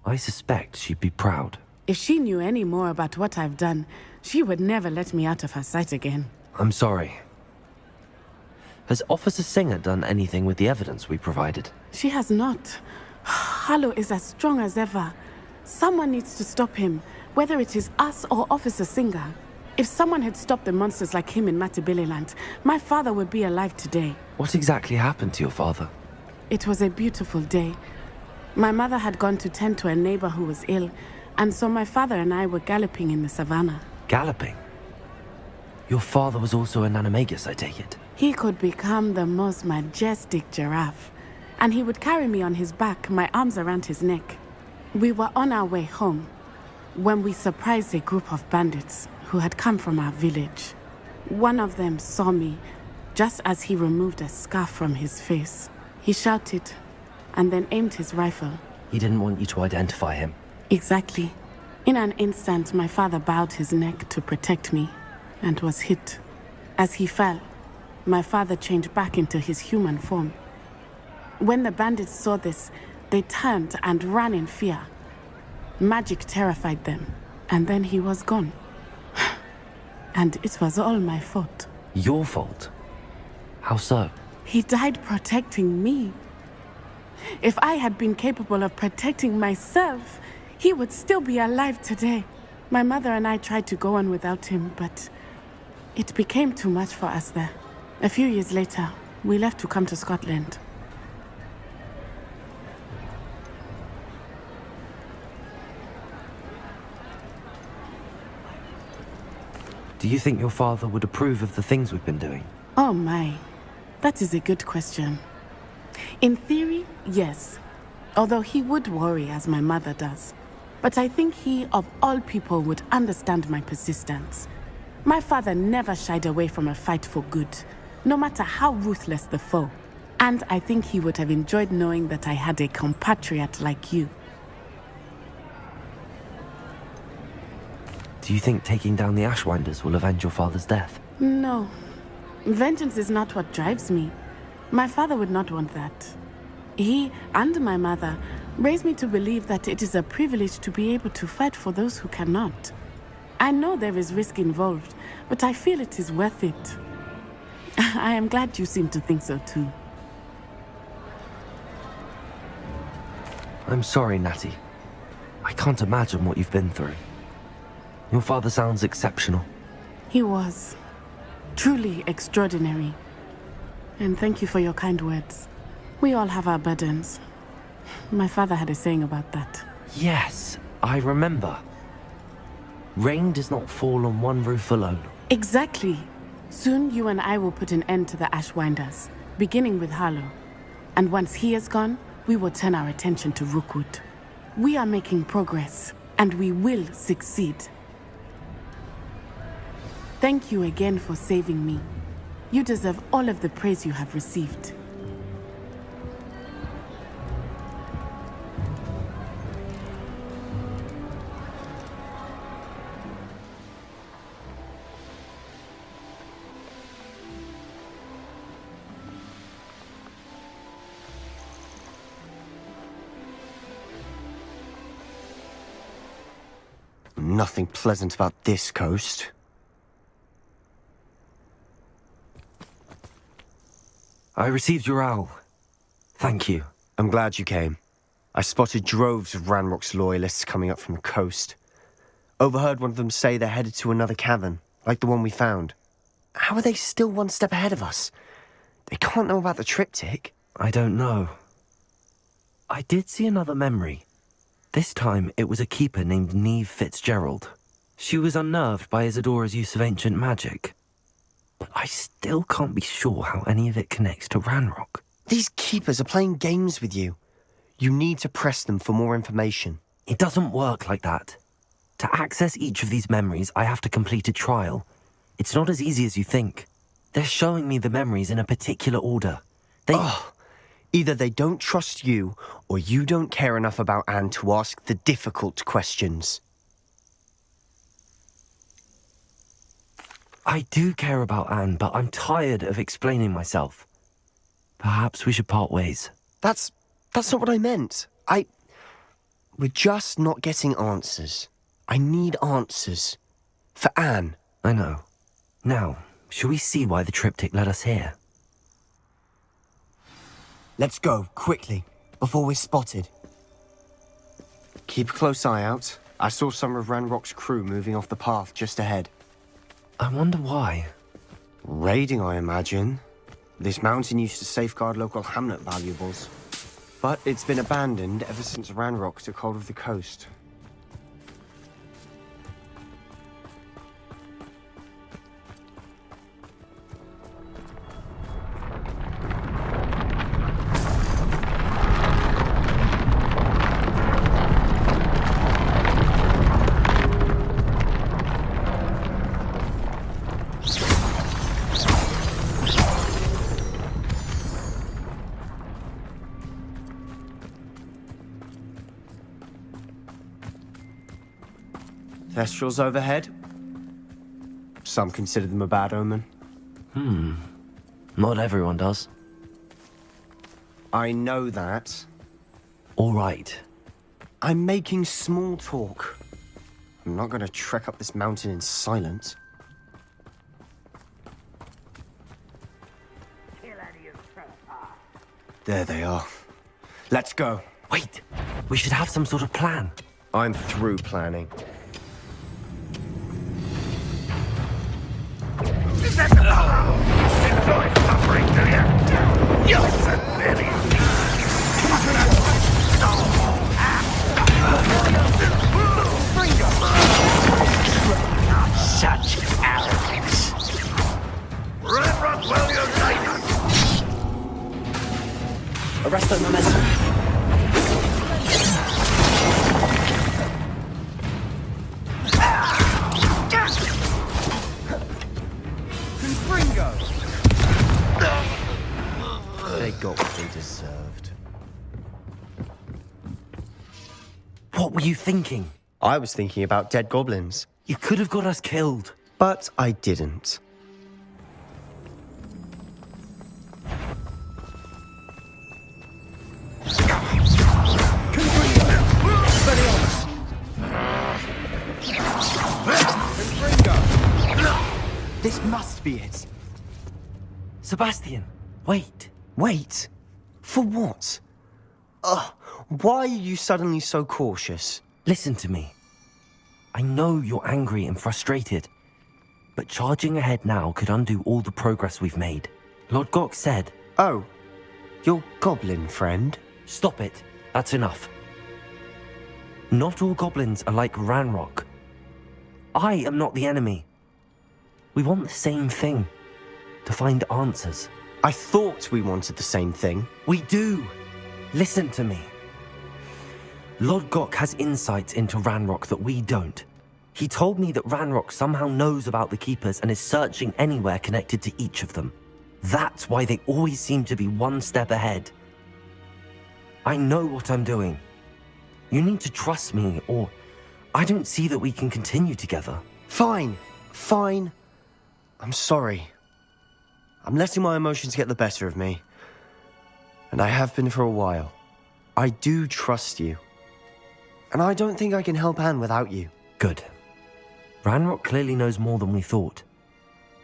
I suspect she'd be proud.
If she knew any more about what I've done, she would never let me out of her sight again.
I'm sorry. Has Officer Singer done anything with the evidence we provided?
She has not. Harlow is as strong as ever. Someone needs to stop him, whether it is us or Officer Singer. If someone had stopped the monsters like him in Matabeleland, my father would be alive today.
What exactly happened to your father?
It was a beautiful day. My mother had gone to tend to a neighbor who was ill, and so my father and I were galloping in the savannah.
Galloping? Your father was also an animagus, I take it?
He could become the most majestic giraffe, and he would carry me on his back, my arms around his neck. We were on our way home when we surprised a group of bandits who had come from our village. One of them saw me just as he removed a scarf from his face. He shouted and then aimed his rifle.
He didn't want you to identify him.
Exactly. In an instant, my father bowed his neck to protect me and was hit. As he fell, my father changed back into his human form. When the bandits saw this, they turned and ran in fear. Magic terrified them, and then he was gone. And it was all my fault.
Your fault? How so?
He died protecting me. If I had been capable of protecting myself, he would still be alive today. My mother and I tried to go on without him, but it became too much for us there. A few years later, we left to come to Scotland.
Do you think your father would approve of the things we've been doing?
Oh my, that is a good question. In theory, yes. although he would worry as my mother does. But I think he, of all people, would understand my persistence. My father never shied away from a fight for good, no matter how ruthless the foe. And I think he would have enjoyed knowing that I had a compatriot like you.
Do you think taking down the Ashwinders will avenge your father's death?
No. Vengeance is not what drives me. My father would not want that. He and my mother raised me to believe that it is a privilege to be able to fight for those who cannot. I know there is risk involved, but I feel it is worth it. I am glad you seem to think so too.
I'm sorry, Natty. I can't imagine what you've been through. Your father sounds exceptional.
He was. Truly extraordinary. And thank you for your kind words. We all have our burdens. My father had a saying about that.
Yes, I remember. Rain does not fall on one roof alone.
Exactly. Soon you and I will put an end to the Ashwinders, beginning with Harlow. And once he is gone, we will turn our attention to Rookwood. We are making progress, and we will succeed. Thank you again for saving me. You deserve all of the praise you have received.
Nothing pleasant about this coast.
I received your owl. Thank you.
I'm glad you came. I spotted droves of Ranrock's loyalists coming up from the coast. Overheard one of them say they're headed to another cavern, like the one we found. How are they still one step ahead of us? They can't know about the triptych.
I don't know. I did see another memory. This time, it was a keeper named Neve Fitzgerald. She was unnerved by Isadora's use of ancient magic. But I still can't be sure how any of it connects to Ranrock.
These keepers are playing games with you. You need to press them for more information.
It doesn't work like that. To access each of these memories, I have to complete a trial. It's not as easy as you think. They're showing me the memories in a particular order.
Either they don't trust you, or you don't care enough about Anne to ask the difficult questions.
I do care about Anne, but I'm tired of explaining myself. Perhaps we should part ways.
That's not what I meant. We're just not getting answers. I need answers. For Anne.
I know. Now, shall we see why the triptych led us here?
Let's go, quickly, before we're spotted. Keep a close eye out. I saw some of Ranrock's crew moving off the path just ahead.
I wonder why.
Raiding, I imagine. This mountain used to safeguard local hamlet valuables. But it's been abandoned ever since Ranrock took hold of the coast. Thestrals overhead. Some consider them a bad omen.
Not everyone does.
I know that.
All right.
I'm making small talk. I'm not going to trek up this mountain in silence. There they are. Let's go.
Wait, we should have some sort of plan.
I'm through planning.
Enjoy suffering, do you? You're pathetic.
Such arrogance.
Ranrock will unite us.
Arrest the momentum.
deserved.
What were you thinking?
I was thinking about dead goblins.
You could have got us killed.
But I didn't.
This must be it. Sebastian, wait.
Wait? For what? Ugh, why are you suddenly so cautious?
Listen to me. I know you're angry and frustrated, but charging ahead now could undo all the progress we've made. Lord Gok said...
Oh, your goblin friend?
Stop it. That's enough. Not all goblins are like Ranrock. I am not the enemy. We want the same thing. To find answers.
I thought we wanted the same thing.
We do. Listen to me. Lord Gok has insights into Ranrock that we don't. He told me that Ranrock somehow knows about the Keepers and is searching anywhere connected to each of them. That's why they always seem to be one step ahead. I know what I'm doing. You need to trust me, or I don't see that we can continue together.
Fine. Fine. I'm sorry. I'm letting my emotions get the better of me. And I have been for a while. I do trust you. And I don't think I can help Anne without you.
Good. Ranrock clearly knows more than we thought.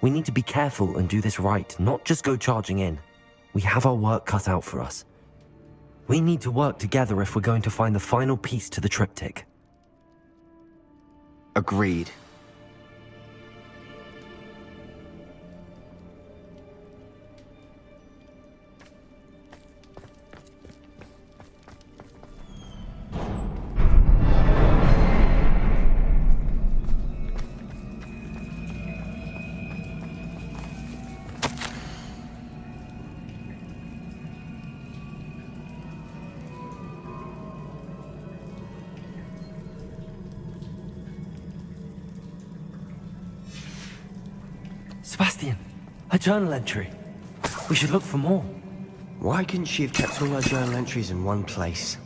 We need to be careful and do this right, not just go charging in. We have our work cut out for us. We need to work together if we're going to find the final piece to the triptych.
Agreed.
Sebastian, a journal entry. We should look for more.
Why couldn't she have kept all her journal entries in one place?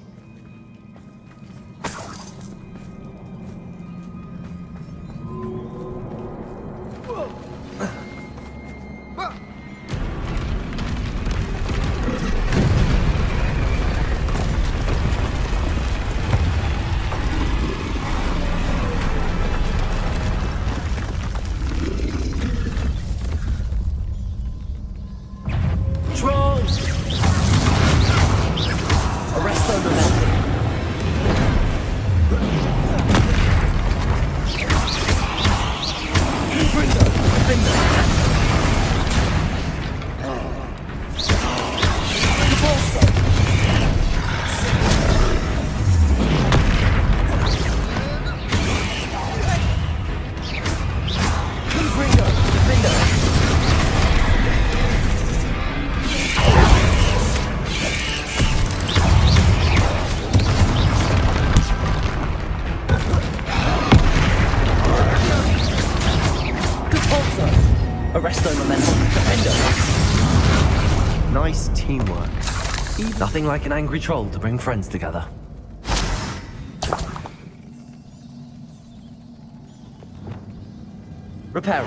Nice teamwork.
Nothing like an angry troll to bring friends together. Reparo.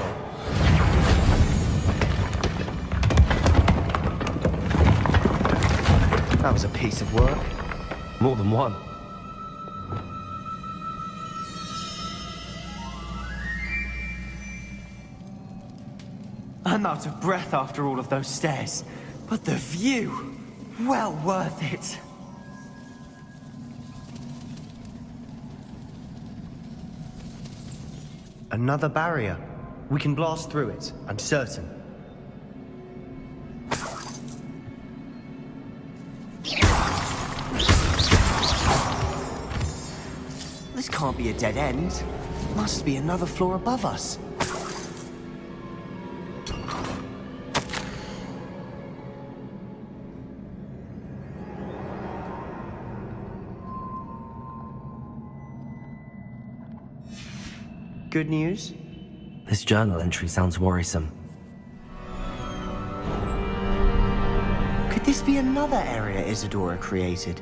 That was a piece of work.
More than one.
I'm out of breath after all of those stairs. But the view, well worth it.
Another barrier. We can blast through it, I'm certain. This can't be a dead end. Must be another floor above us. Good news?
This journal entry sounds worrisome.
Could this be another area Isadora created?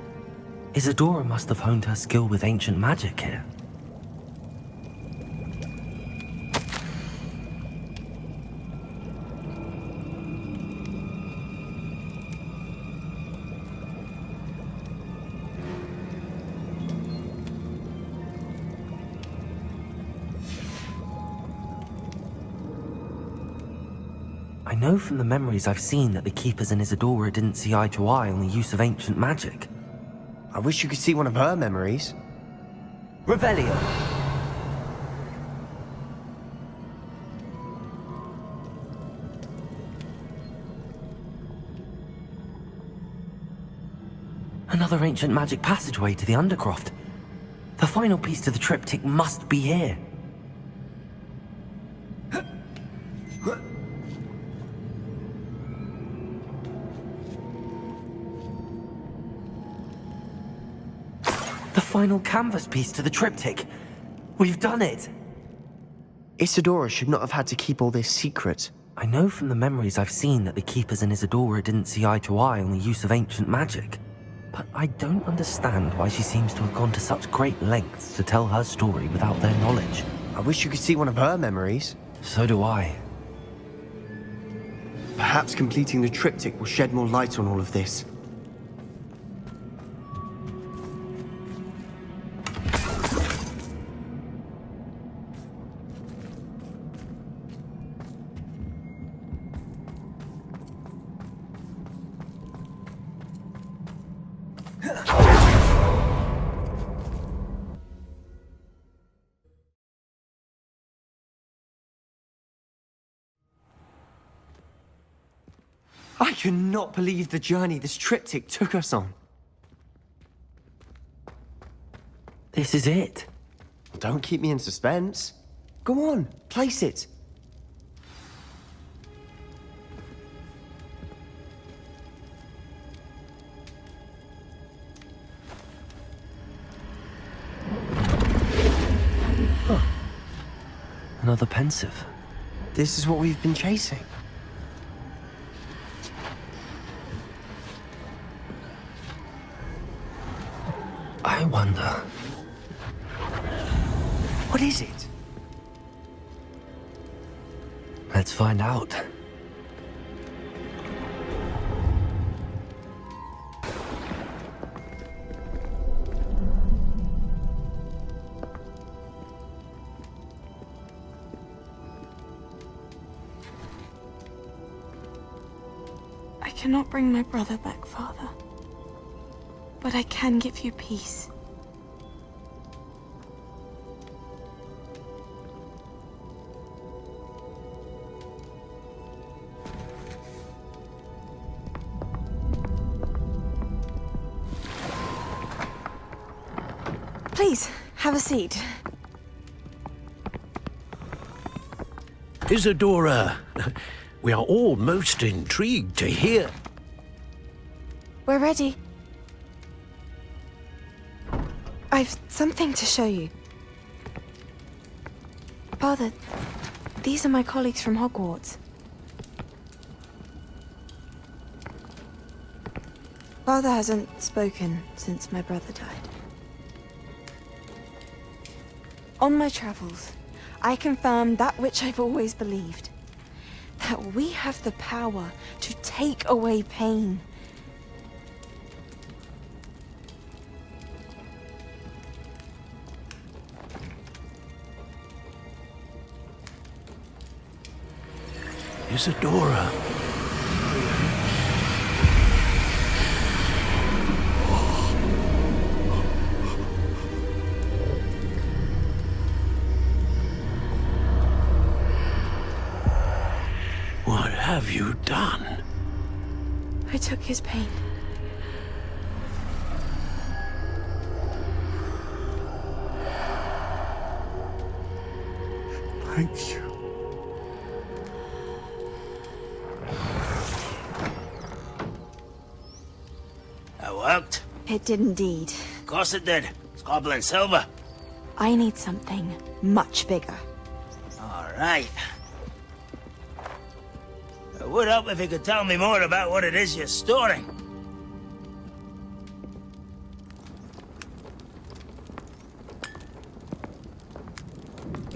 Isadora must have honed her skill with ancient magic here. I know from the memories I've seen that the Keepers and Isadora didn't see eye to eye on the use of ancient magic.
I wish you could see one of her memories.
Revelio! Another ancient magic passageway to the Undercroft. The final piece to the triptych must be here. The final canvas piece to the triptych. We've done it!
Isadora should not have had to keep all this secret.
I know from the memories I've seen that the Keepers and Isadora didn't see eye to eye on the use of ancient magic. But I don't understand why she seems to have gone to such great lengths to tell her story without their knowledge.
I wish you could see one of her memories.
So do I.
Perhaps completing the triptych will shed more light on all of this. I cannot believe the journey this triptych took us on.
This is it.
Don't keep me in suspense. Go on, place it.
Huh. Another pensive.
This is what we've been chasing.
I wonder...
What is it?
Let's find out.
I cannot bring my brother back, Father. But I can give you peace. Please, have a seat.
Isadora, we are all most intrigued to hear.
We're ready. I've something to show you. Father, these are my colleagues from Hogwarts. Father hasn't spoken since my brother died. On my travels, I confirmed that which I've always believed. That we have the power to take away pain.
Isadora. What have you done?
I took his pain.
Thank you.
That worked? It did indeed.
Of course it did. It's goblin silver.
I need something much bigger.
All right. It would help if you could tell me more about what it is you're storing.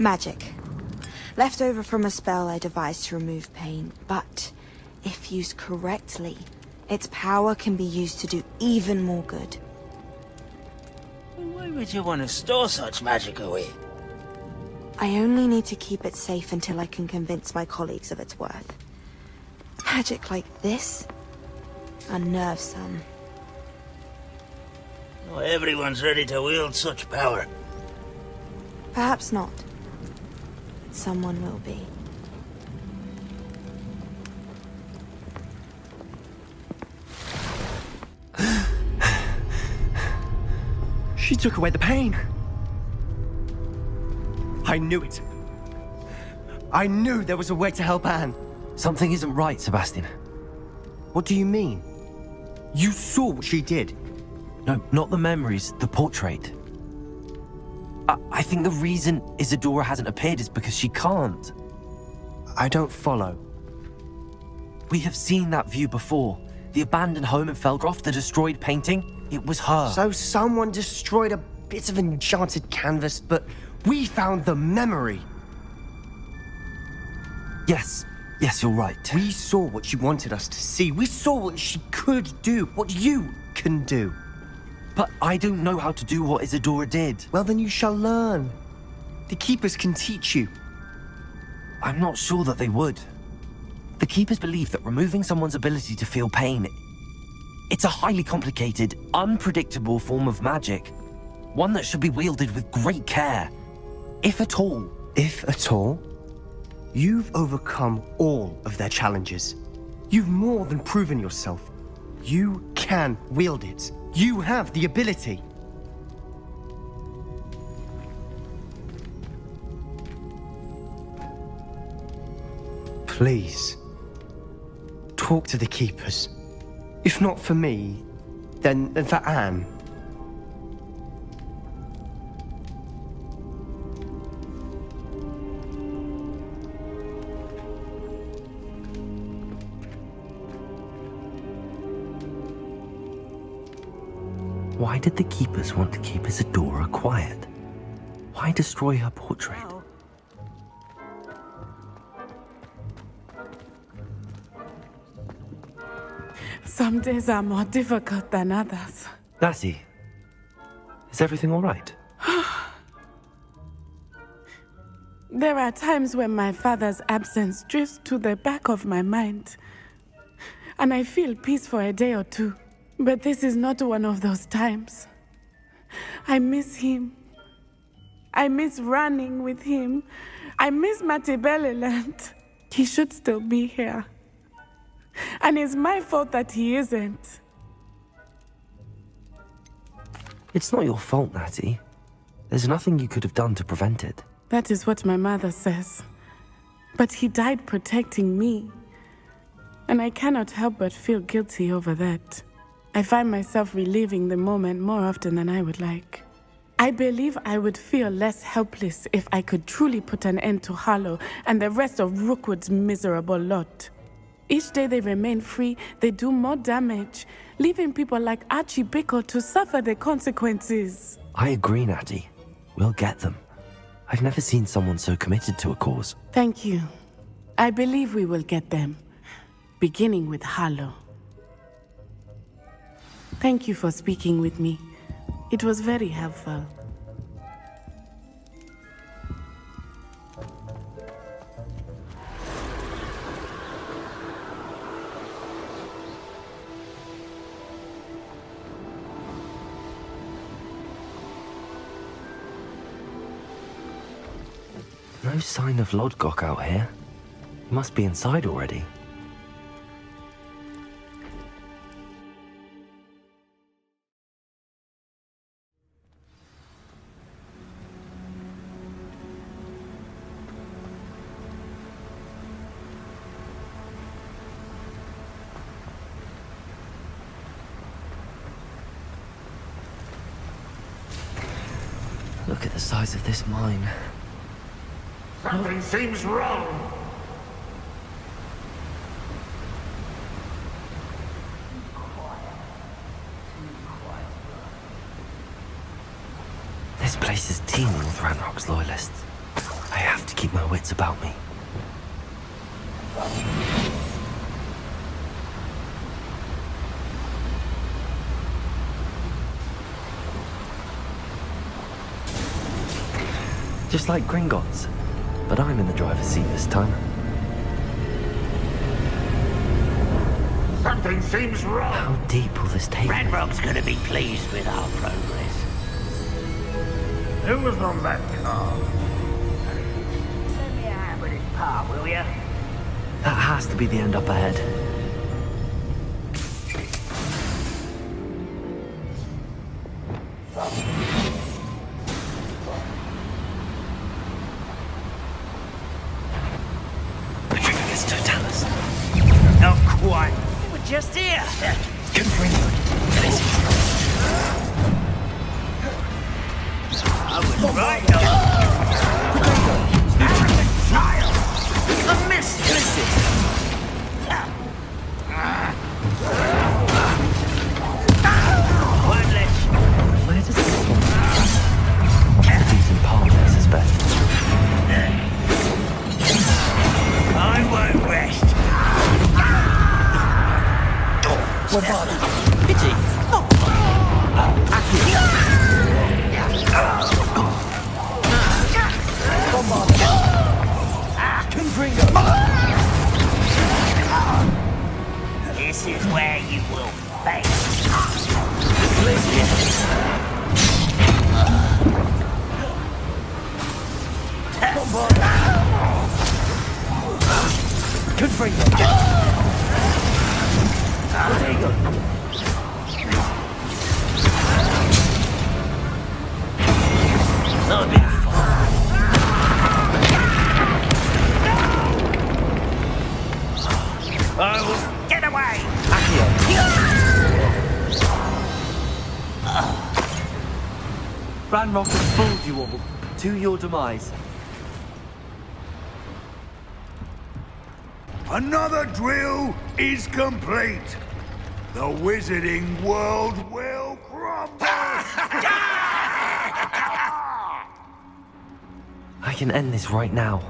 Magic. Left over from a spell I devised to remove pain, but if used correctly, its power can be used to do even more good.
Why would you want to store such magic away?
I only need to keep it safe until I can convince my colleagues of its worth. Magic like this unnerves some.
Not everyone's ready to wield such power.
Perhaps not. Someone will be.
She took away the pain. I knew it. I knew there was a way to help Anne.
Something isn't right, Sebastian.
What do you mean? You saw what she did.
No, not the memories, the portrait. I think the reason Isadora hasn't appeared is because she can't.
I don't follow.
We have seen that view before. The abandoned home in Felgroth, the destroyed painting, it was her.
So someone destroyed a bit of enchanted canvas, but we found the memory.
Yes, you're right.
We saw what she wanted us to see. We saw what she could do, what you can do.
But I don't know how to do what Isadora did.
Well, then you shall learn. The Keepers can teach you.
I'm not sure that they would. The Keepers believe that removing someone's ability to feel pain, it's a highly complicated, unpredictable form of magic. One that should be wielded with great care. If at all.
If at all? You've overcome all of their challenges. You've more than proven yourself. You can wield it. You have the ability. Please, talk to the Keepers. If not for me, then for Anne.
Why did the Keepers want to keep Isadora quiet? Why destroy her portrait?
Some days are more difficult than others.
Lassie, is everything all right?
There are times when my father's absence drifts to the back of my mind, and I feel peace for a day or two. But this is not one of those times. I miss him. I miss running with him. I miss Matibeleland. He should still be here. And it's my fault that he isn't.
It's not your fault, Natty. There's nothing you could have done to prevent it.
That is what my mother says. But he died protecting me. And I cannot help but feel guilty over that. I find myself reliving the moment more often than I would like. I believe I would feel less helpless if I could truly put an end to Harlow and the rest of Rookwood's miserable lot. Each day they remain free, they do more damage, leaving people like Archie Bickle to suffer the consequences.
I agree, Natty. We'll get them. I've never seen someone so committed to a cause.
Thank you. I believe we will get them, beginning with Harlow. Thank you for speaking with me. It was very helpful.
No sign of Lodgok out here. He must be inside already. Look at the size of this mine.
Something seems wrong.
This place is teeming with Ranrock's loyalists. I keep my wits about me. Just like Gringotts, but I'm in the driver's seat this time.
Something seems wrong.
How deep will this take me?
Ranrock's gonna be pleased with our progress.
Who was on that car?
Lend me a hand with this part, will ya?
That has to be the end up ahead. Protagonist Totalis.
Not quite. We're just here. I was right Child! A miss!
Where does this one go? Decent part, I suspect.
I won't rest.
Pity.
This is where you will fail. I will get away.
Ranrock has fooled you all. To your demise.
Another drill is complete. The wizarding world will crumble.
I can end this right now.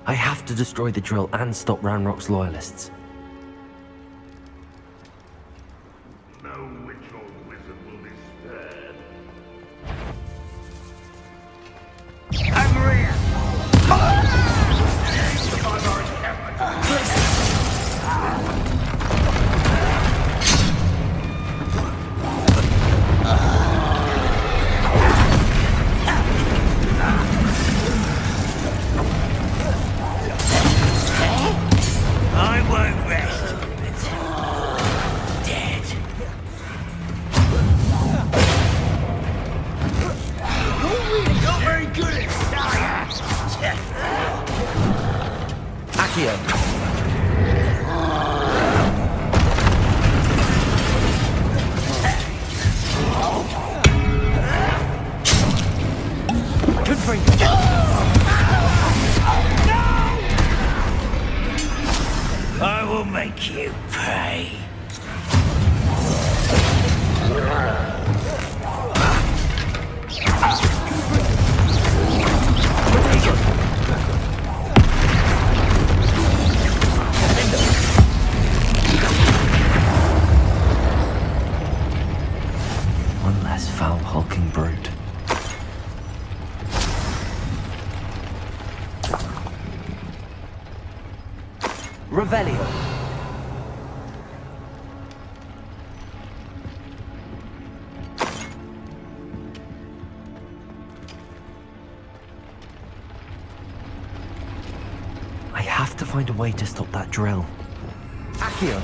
I have to destroy the drill and stop Ranrock's loyalists.
No witch or wizard will be spared.
Hungry. I won't rest. Dead. You're not very good at science.
Accio.
I will make you pay.
One less foul hulking brute. Revelio. I have to find a way to stop that drill. Accio.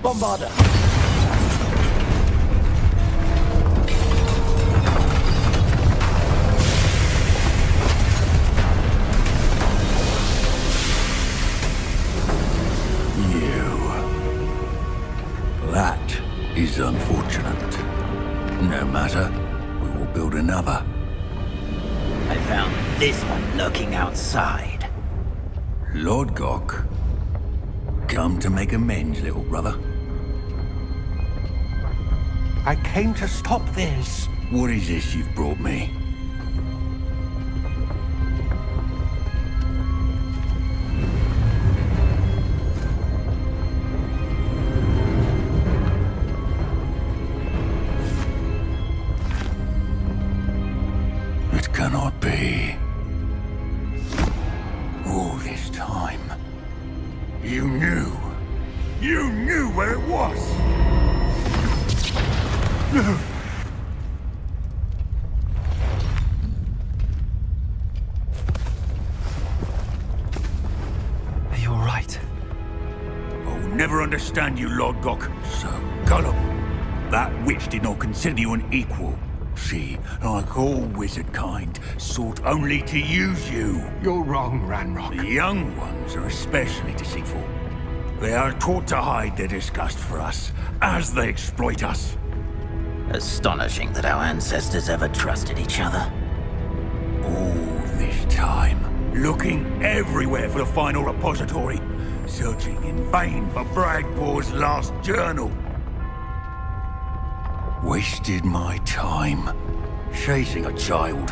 Bombarder.
That is unfortunate. No matter, we will build another.
I found this one lurking outside.
Lord Gok, come to make amends, little brother.
I came to stop this.
What is this you've brought me? It cannot be. All this time, you knew where it was!
Are you alright?
I'll never understand you, Lord Gok. So gullible. That witch did not consider you an equal. She, like all wizard kind, sought only to use you.
You're wrong, Ranrock.
The young ones are especially deceitful. They are taught to hide their disgust for us, as they exploit us.
Astonishing that our ancestors ever trusted each other.
All this time, looking everywhere for the final repository, searching in vain for Bragbor's last journal. Wasted my time, chasing a child.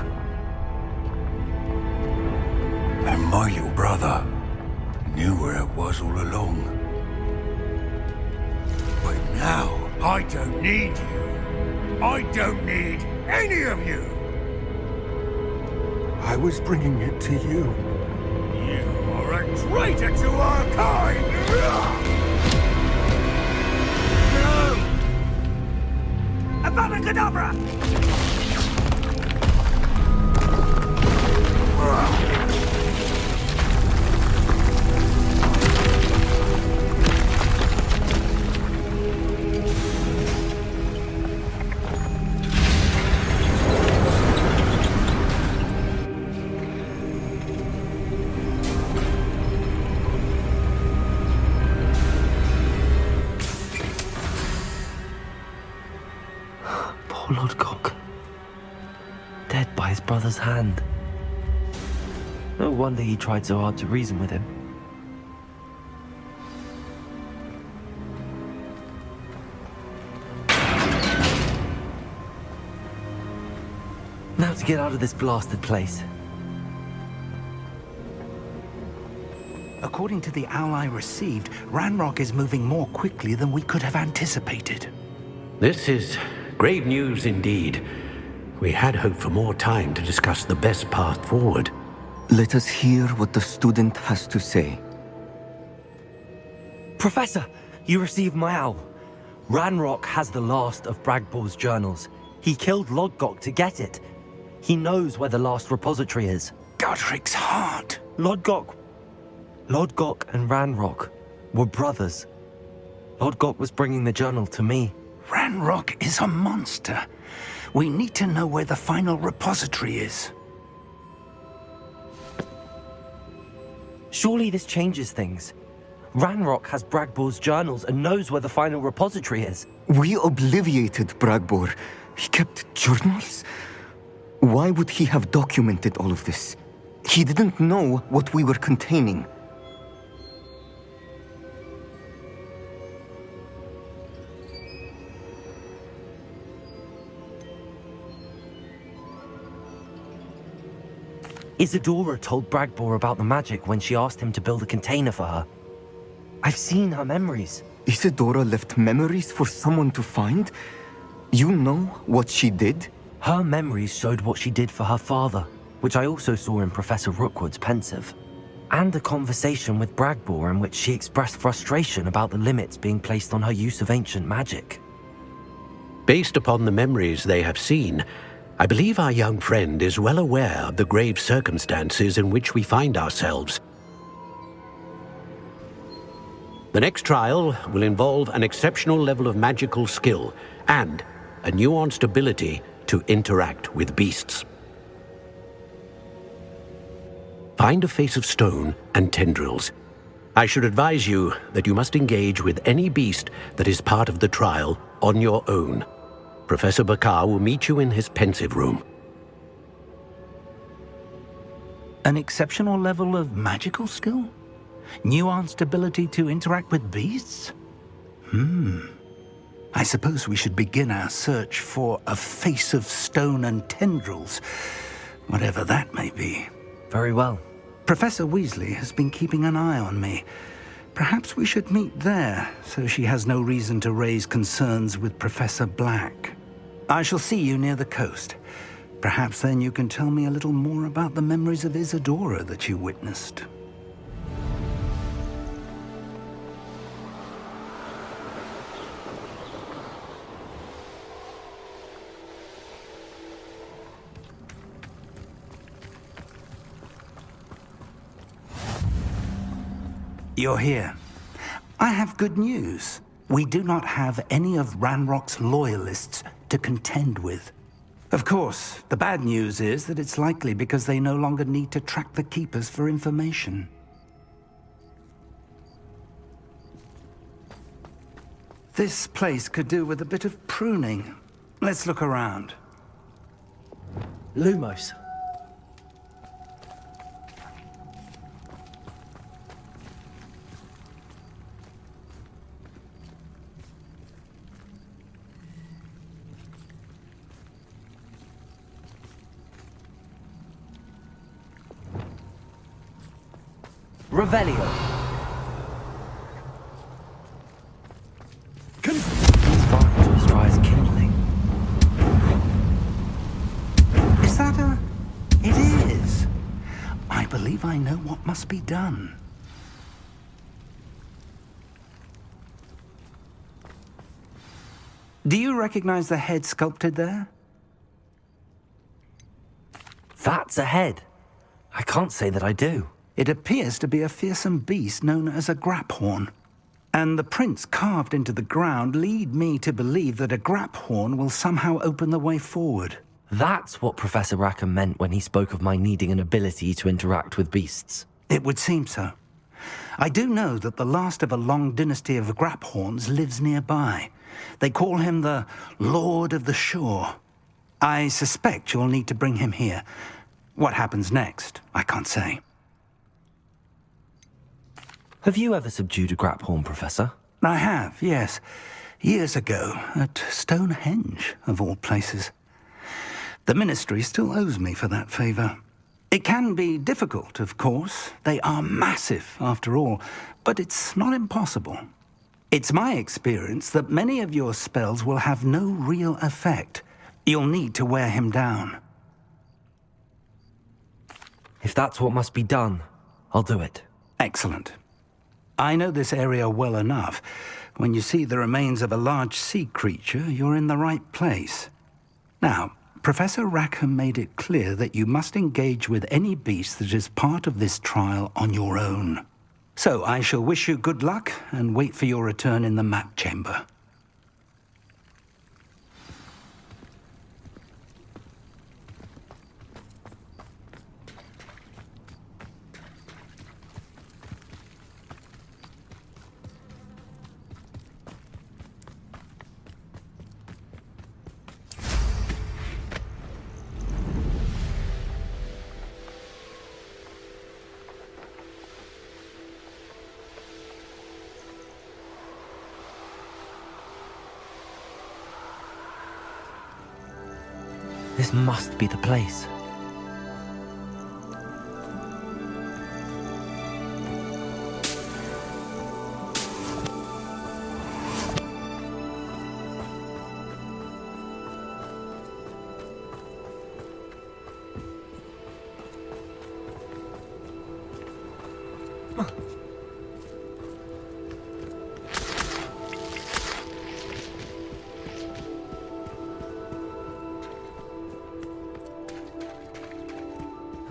And my little brother knew where it was all along. But now, I don't need you. I don't need any of you!
I was bringing it to you.
You are a traitor to our kind! No! Avada Kedavra!
Poor Lord Gok. Dead by his brother's hand. No wonder he tried so hard to reason with him. Now to get out of this blasted place.
According to the owl I received, Ranrock is moving more quickly than we could have anticipated.
This is grave news indeed. We had hoped for more time to discuss the best path forward.
Let us hear what the student has to say.
Professor, you received my owl. Ranrock has the last of Bragbor's journals. He killed Lodgok to get it. He knows where the last repository is.
Godric's heart.
Lodgok and Ranrock were brothers. Lodgok was bringing the journal to me.
Ranrock is a monster. We need to know where the final repository is.
Surely this changes things. Ranrock has Bragbor's journals and knows where the final repository is.
We obliviated Bragbor. He kept journals? Why would he have documented all of this? He didn't know what we were containing.
Isadora told Bragbor about the magic when she asked him to build a container for her. I've seen her memories.
Isadora left memories for someone to find? You know what she did?
Her memories showed what she did for her father, which I also saw in Professor Rookwood's pensive. And a conversation with Bragbor in which she expressed frustration about the limits being placed on her use of ancient magic.
Based upon the memories they have seen, I believe our young friend is well aware of the grave circumstances in which we find ourselves. The next trial will involve an exceptional level of magical skill and a nuanced ability to interact with beasts. Find a face of stone and tendrils. I should advise you that you must engage with any beast that is part of the trial on your own. Professor Bakar will meet you in his pensive room.
An exceptional level of magical skill? nuanced ability to interact with beasts? I suppose we should begin our search for a face of stone and tendrils, whatever that may be.
Very well.
Professor Weasley has been keeping an eye on me. Perhaps we should meet there, so she has no reason to raise concerns with Professor Black. I shall see you near the coast. Perhaps then you can tell me a little more about the memories of Isadora that you witnessed. You're here. I have good news. We do not have any of Ranrock's loyalists to contend with. Of course, the bad news is that it's likely because they no longer need to track the Keepers for information. This place could do with a bit of pruning. Let's look around.
Lumos. Revelio. These vines are as dry as kindling.
Is that a... It is. I believe I know what must be done. Do you recognize the head sculpted there?
That's a head. I can't say that I do.
It appears to be a fearsome beast known as a graphorn. And the prints carved into the ground lead me to believe that a graphorn will somehow open the way forward.
That's what Professor Rackham meant when he spoke of my needing an ability to interact with beasts.
It would seem so. I do know that the last of a long dynasty of graphorns lives nearby. They call him the Lord of the Shore. I suspect you'll need to bring him here. What happens next, I can't say.
Have you ever subdued a graphorn, Professor?
I have, yes. Years ago, at Stonehenge, of all places. The Ministry still owes me for that favor. It can be difficult, of course. They are massive, after all, but it's not impossible. It's my experience that many of your spells will have no real effect. You'll need to wear him down.
If that's what must be done, I'll do it.
Excellent. I know this area well enough. When you see the remains of a large sea creature, you're in the right place. Now, Professor Rackham made it clear that you must engage with any beast that is part of this trial on your own. So I shall wish you good luck and wait for your return in the map chamber.
This must be the place.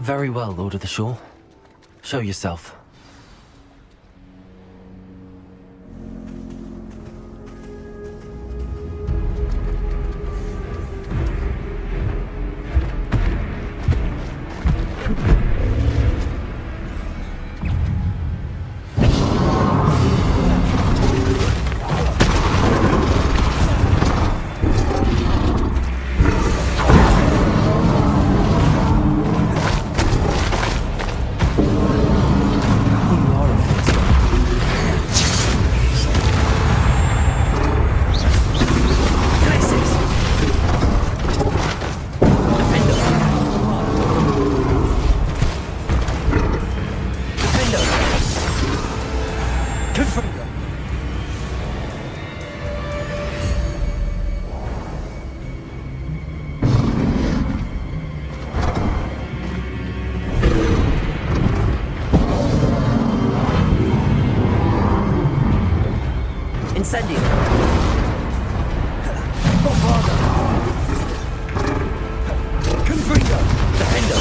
Very well, Lord of the Shore. Show yourself. Incendio! Bombarda! Confringo! Defender!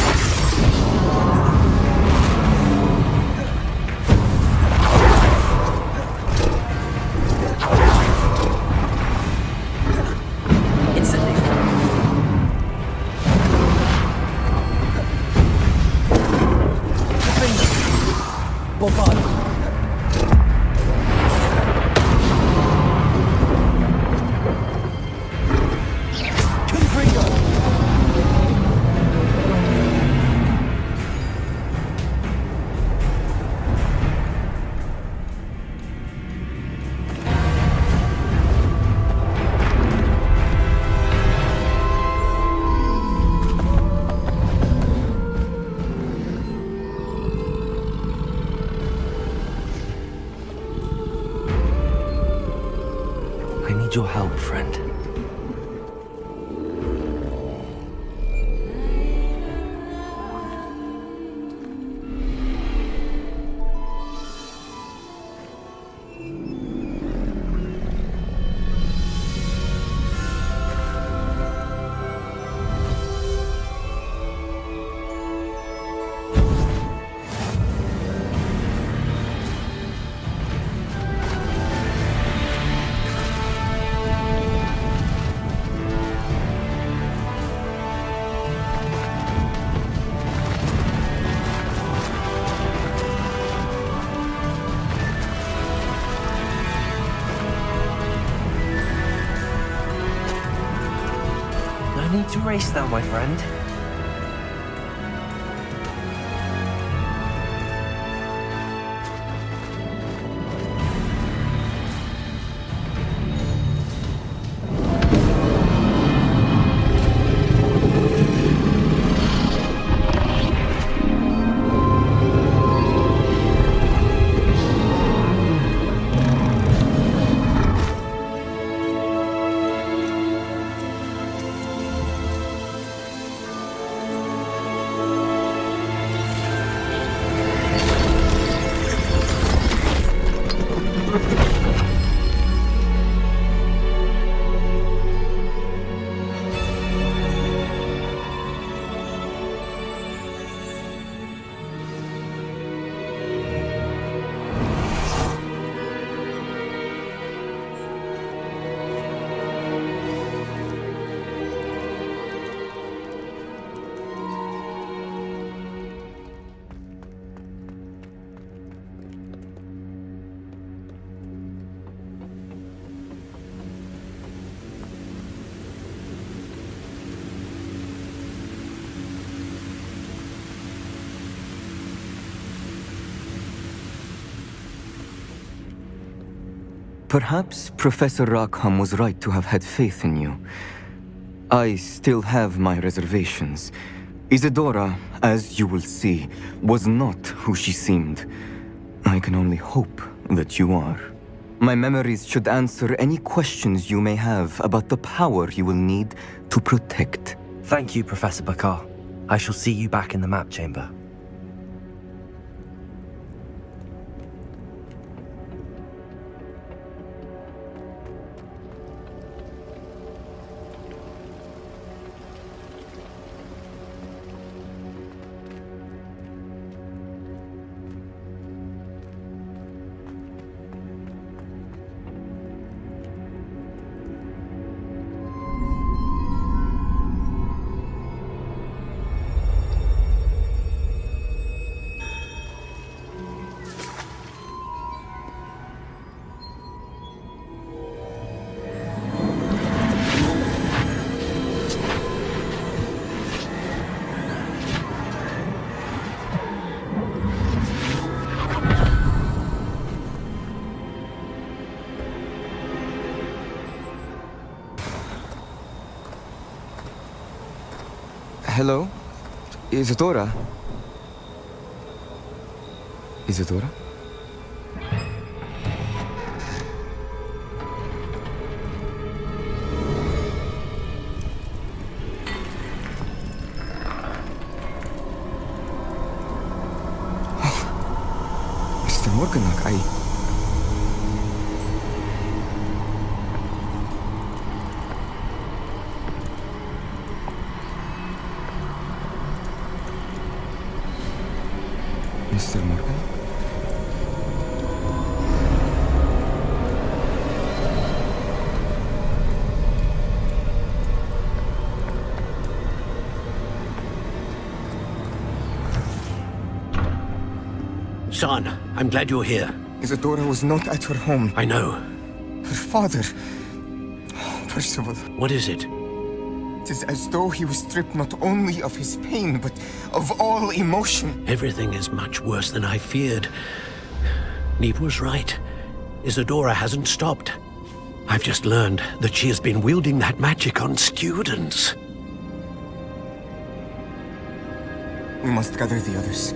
Your help, friend. No need to race now, my friend.
Perhaps Professor Rackham was right to have had faith in you. I still have my reservations. Isadora, as you will see, was not who she seemed. I can only hope that you are. My memories should answer any questions you may have about the power you will need to protect.
Thank you, Professor Bakar. I shall see you back in the map chamber.
Hello? Isadora? Isadora? Mr. Morganach, Mr. Morgan?
Son, I'm glad you're here.
Isadora was not at her home.
I know.
Her father... Oh, Percival.
What is it?
It is as though he was stripped not only of his pain, but of all emotion.
Everything is much worse than I feared. Neve was right. Isadora hasn't stopped. I've just learned that she has been wielding that magic on students.
We must gather the others.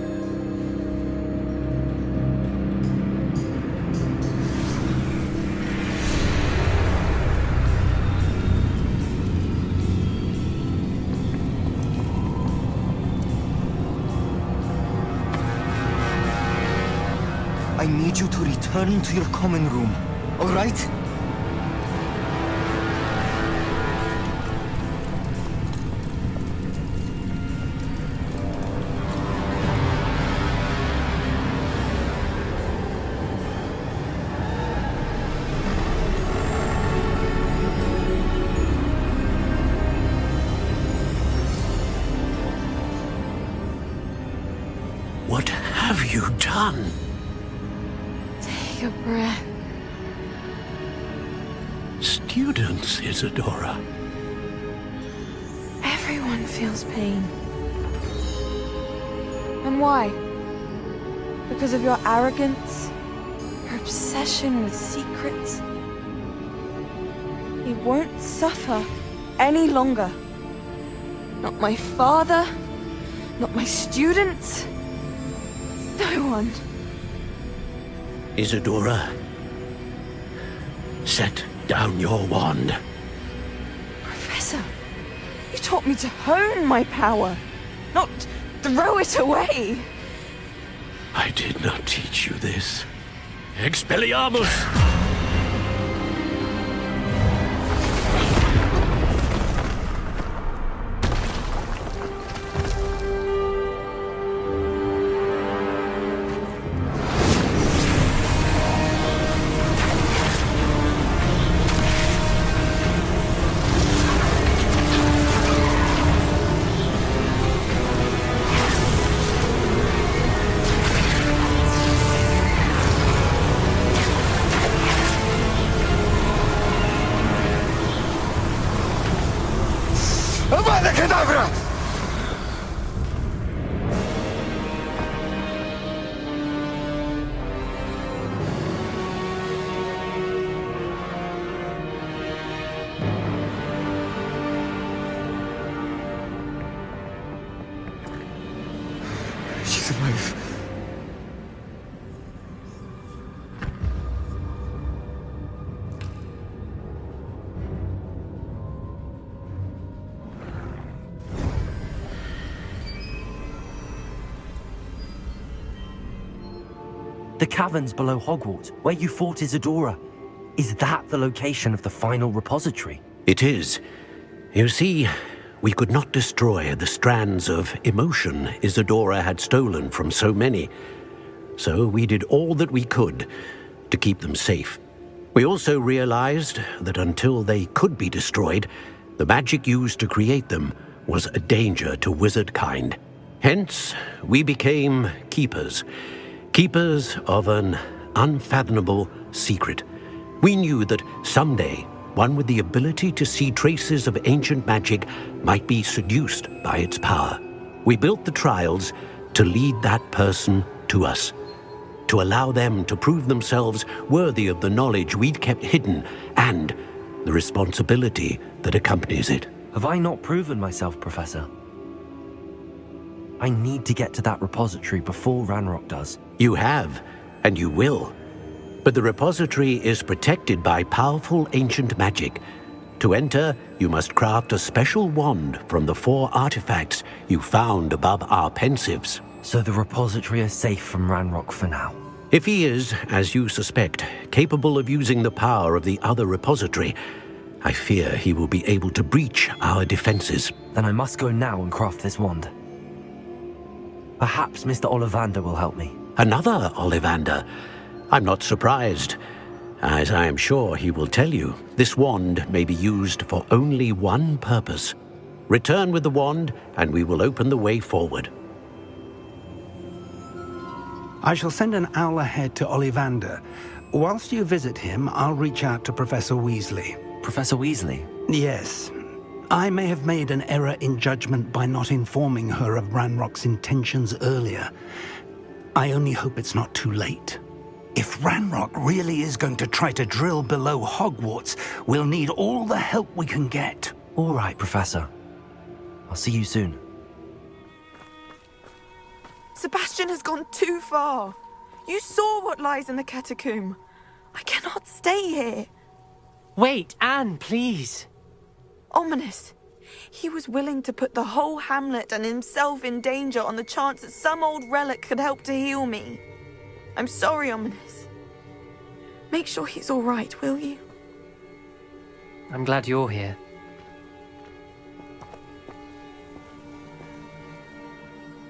I need you to return to your common room, all right?
What have you done?
Take a breath.
Students, Isadora.
Everyone feels pain. And why? Because of your arrogance? Your obsession with secrets? He won't suffer any longer. Not my father, not my students, no one.
Isadora, set down your wand.
Professor, you taught me to hone my power, not throw it away.
I did not teach you this. Expelliarmus!
Avada Kedavra! She's alive.
The caverns below Hogwarts, where you fought Isadora. Is that the location of the final repository?
It is. You see, we could not destroy the strands of emotion Isadora had stolen from so many. So we did all that we could to keep them safe. We also realized that until they could be destroyed, the magic used to create them was a danger to wizard kind. Hence, we became keepers. Keepers of an unfathomable secret. We knew that someday, one with the ability to see traces of ancient magic might be seduced by its power. We built the trials to lead that person to us, to allow them to prove themselves worthy of the knowledge we'd kept hidden and the responsibility that accompanies it.
Have I not proven myself, Professor? I need to get to that repository before Ranrock does.
You have, and you will. But the repository is protected by powerful ancient magic. To enter, you must craft a special wand from the 4 artifacts you found above our pensives.
So the repository is safe from Ranrock for now?
If he is, as you suspect, capable of using the power of the other repository, I fear he will be able to breach our defenses.
Then I must go now and craft this wand. Perhaps Mr. Ollivander will help me.
Another Ollivander? I'm not surprised. As I am sure he will tell you, this wand may be used for only one purpose. Return with the wand, and we will open the way forward.
I shall send an owl ahead to Ollivander. Whilst you visit him, I'll reach out to Professor Weasley.
Professor Weasley?
Yes. I may have made an error in judgment by not informing her of Ranrock's intentions earlier. I only hope it's not too late.
If Ranrock really is going to try to drill below Hogwarts, we'll need all the help we can get.
All right, Professor. I'll see you soon.
Sebastian has gone too far. You saw what lies in the catacomb. I cannot stay here.
Wait, Anne, please.
Ominous. He was willing to put the whole hamlet and himself in danger on the chance that some old relic could help to heal me. I'm sorry, Ominous. Make sure he's all right, will you?
I'm glad you're here.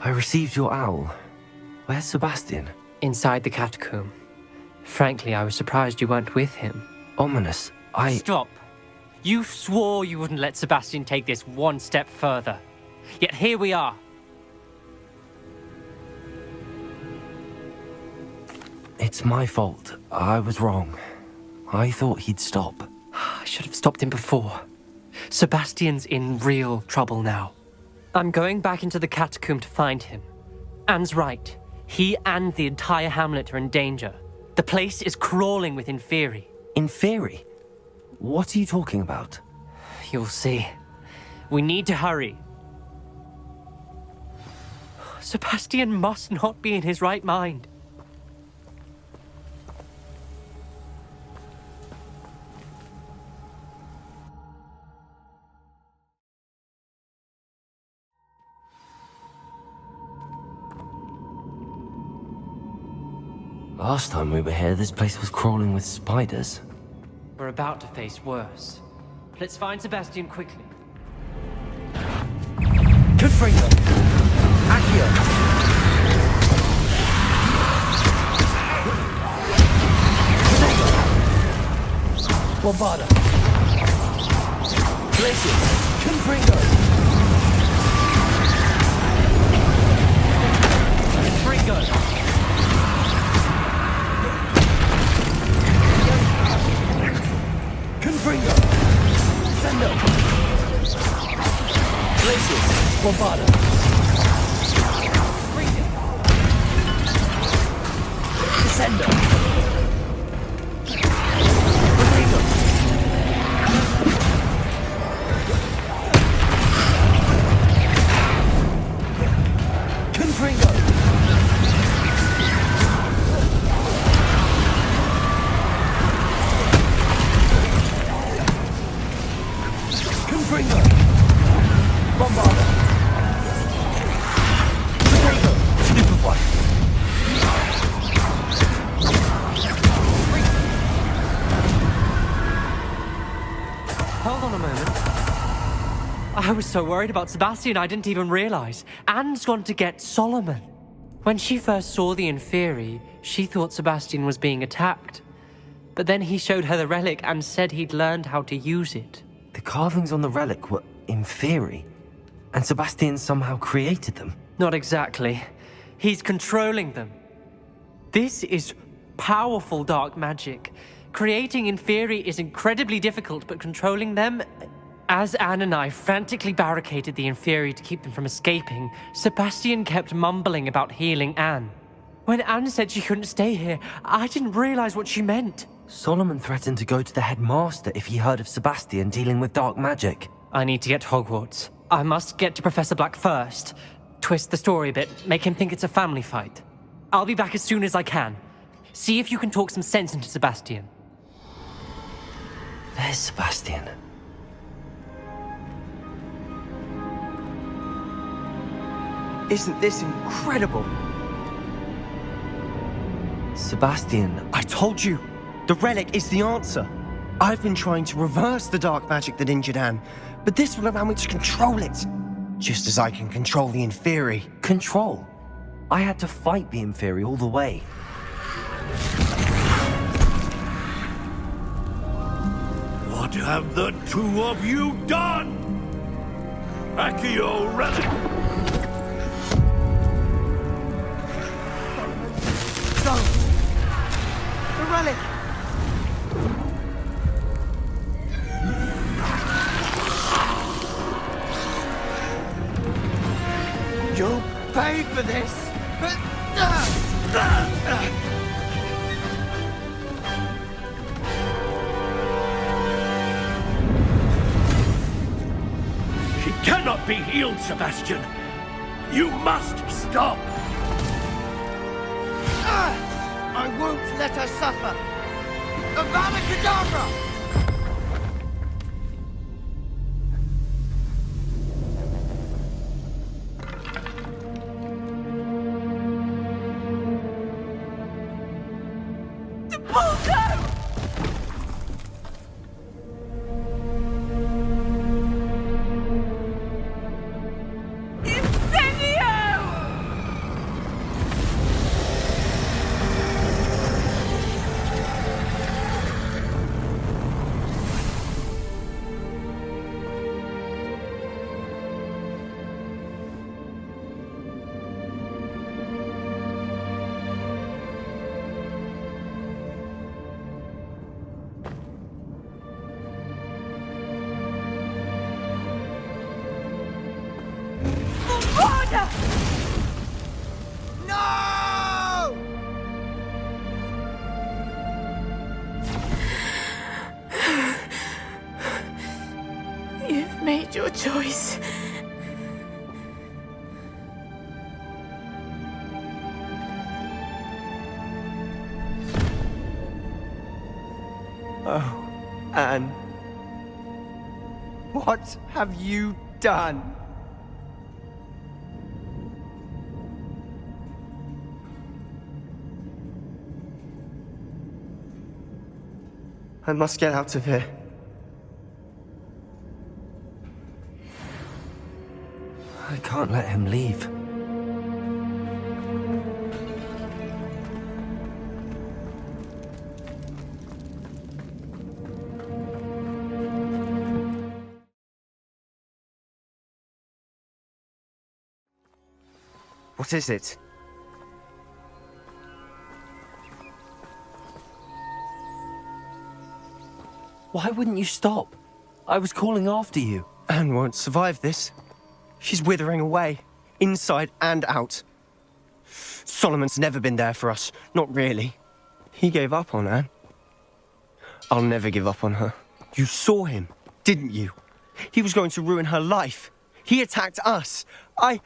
I received your owl. Where's Sebastian?
Inside the catacomb. Frankly, I was surprised you weren't with him.
Ominous,
Stop. You swore you wouldn't let Sebastian take this one step further. Yet here we are.
It's my fault. I was wrong. I thought he'd stop.
I should have stopped him before. Sebastian's in real trouble now. I'm going back into the catacomb to find him. Anne's right. He and the entire hamlet are in danger. The place is crawling with Inferi.
Inferi? What are you talking about?
You'll see. We need to hurry. Sebastian must not be in his right mind.
Last time we were here, this place was crawling with spiders.
We're about to face worse. Let's find Sebastian quickly.
Confringo! Accio! Bombarda! Glacius! Confringo! Confringo! Confringo! Sendo! Glacius! Bombarda! Descendo! Rodrigo! Confringo! Confringo! Bombarda! Rodrigo! Stupefy!
Hold on a moment. I was so worried about Sebastian I didn't even realize. Anne's gone to get Solomon. When she first saw the Inferi, she thought Sebastian was being attacked. But then he showed her the relic and said he'd learned how to use it.
The carvings on the relic were Inferi, and Sebastian somehow created them.
Not exactly. He's controlling them. This is powerful dark magic. Creating Inferi is incredibly difficult, but controlling them... As Anne and I frantically barricaded the Inferi to keep them from escaping, Sebastian kept mumbling about healing Anne. When Anne said she couldn't stay here, I didn't realize what she meant.
Solomon threatened to go to the headmaster if he heard of Sebastian dealing with dark magic.
I need to get to Hogwarts. I must get to Professor Black first. Twist the story a bit, make him think it's a family fight. I'll be back as soon as I can. See if you can talk some sense into Sebastian.
There's Sebastian.
Isn't this incredible?
Sebastian,
I told you! The relic is the answer! I've been trying to reverse the dark magic that injured Anne, but this will allow me to control it! Just as I can control the Inferi.
Control? I had to fight the Inferi all the way.
What have the two of you done? Accio relic!
Go! The relic! You'll pay for this!
She cannot be healed, Sebastian! You must stop!
I won't let her suffer! Avada Kedavra! No!
You've made your choice.
Oh, Anne. What have you done? I must get out of here.
I can't let him leave.
What is it?
Why wouldn't you stop? I was calling after you.
Anne won't survive this. She's withering away, inside and out. Solomon's never been there for us, not really. He gave up on Anne. I'll never give up on her. You saw him, didn't you? He was going to ruin her life. He attacked us. I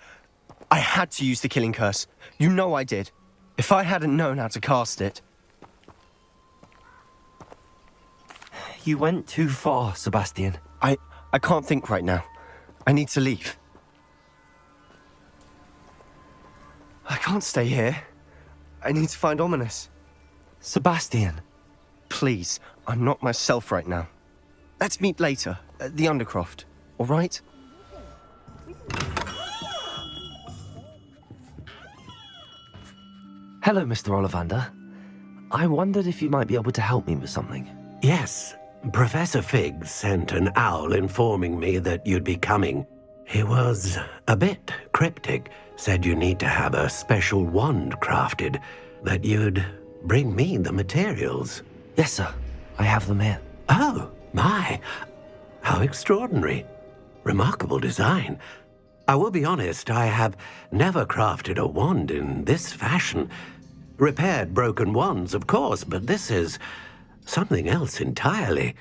had to use the killing curse. You know I did. If I hadn't known how to cast it...
You went too far, Sebastian.
I can't think right now. I need to leave. I can't stay here. I need to find Ominous.
Sebastian.
Please, I'm not myself right now. Let's meet later, at the Undercroft, all right?
Hello, Mr. Ollivander. I wondered if you might be able to help me with something.
Yes, Professor Fig sent an owl informing me that you'd be coming. He was a bit cryptic, said you need to have a special wand crafted, that you'd bring me the materials.
Yes, sir. I have them here.
Oh, my. How extraordinary. Remarkable design. I will be honest, I have never crafted a wand in this fashion. Repaired broken wands, of course, but this is something else entirely.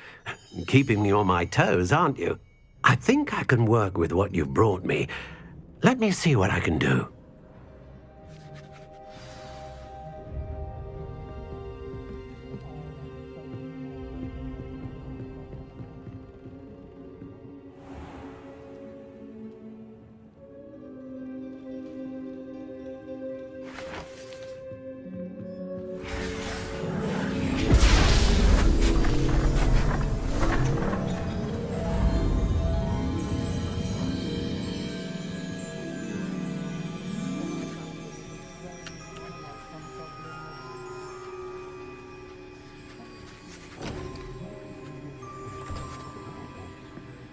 Keeping me on my toes, aren't you? I think I can work with what you've brought me. Let me see what I can do.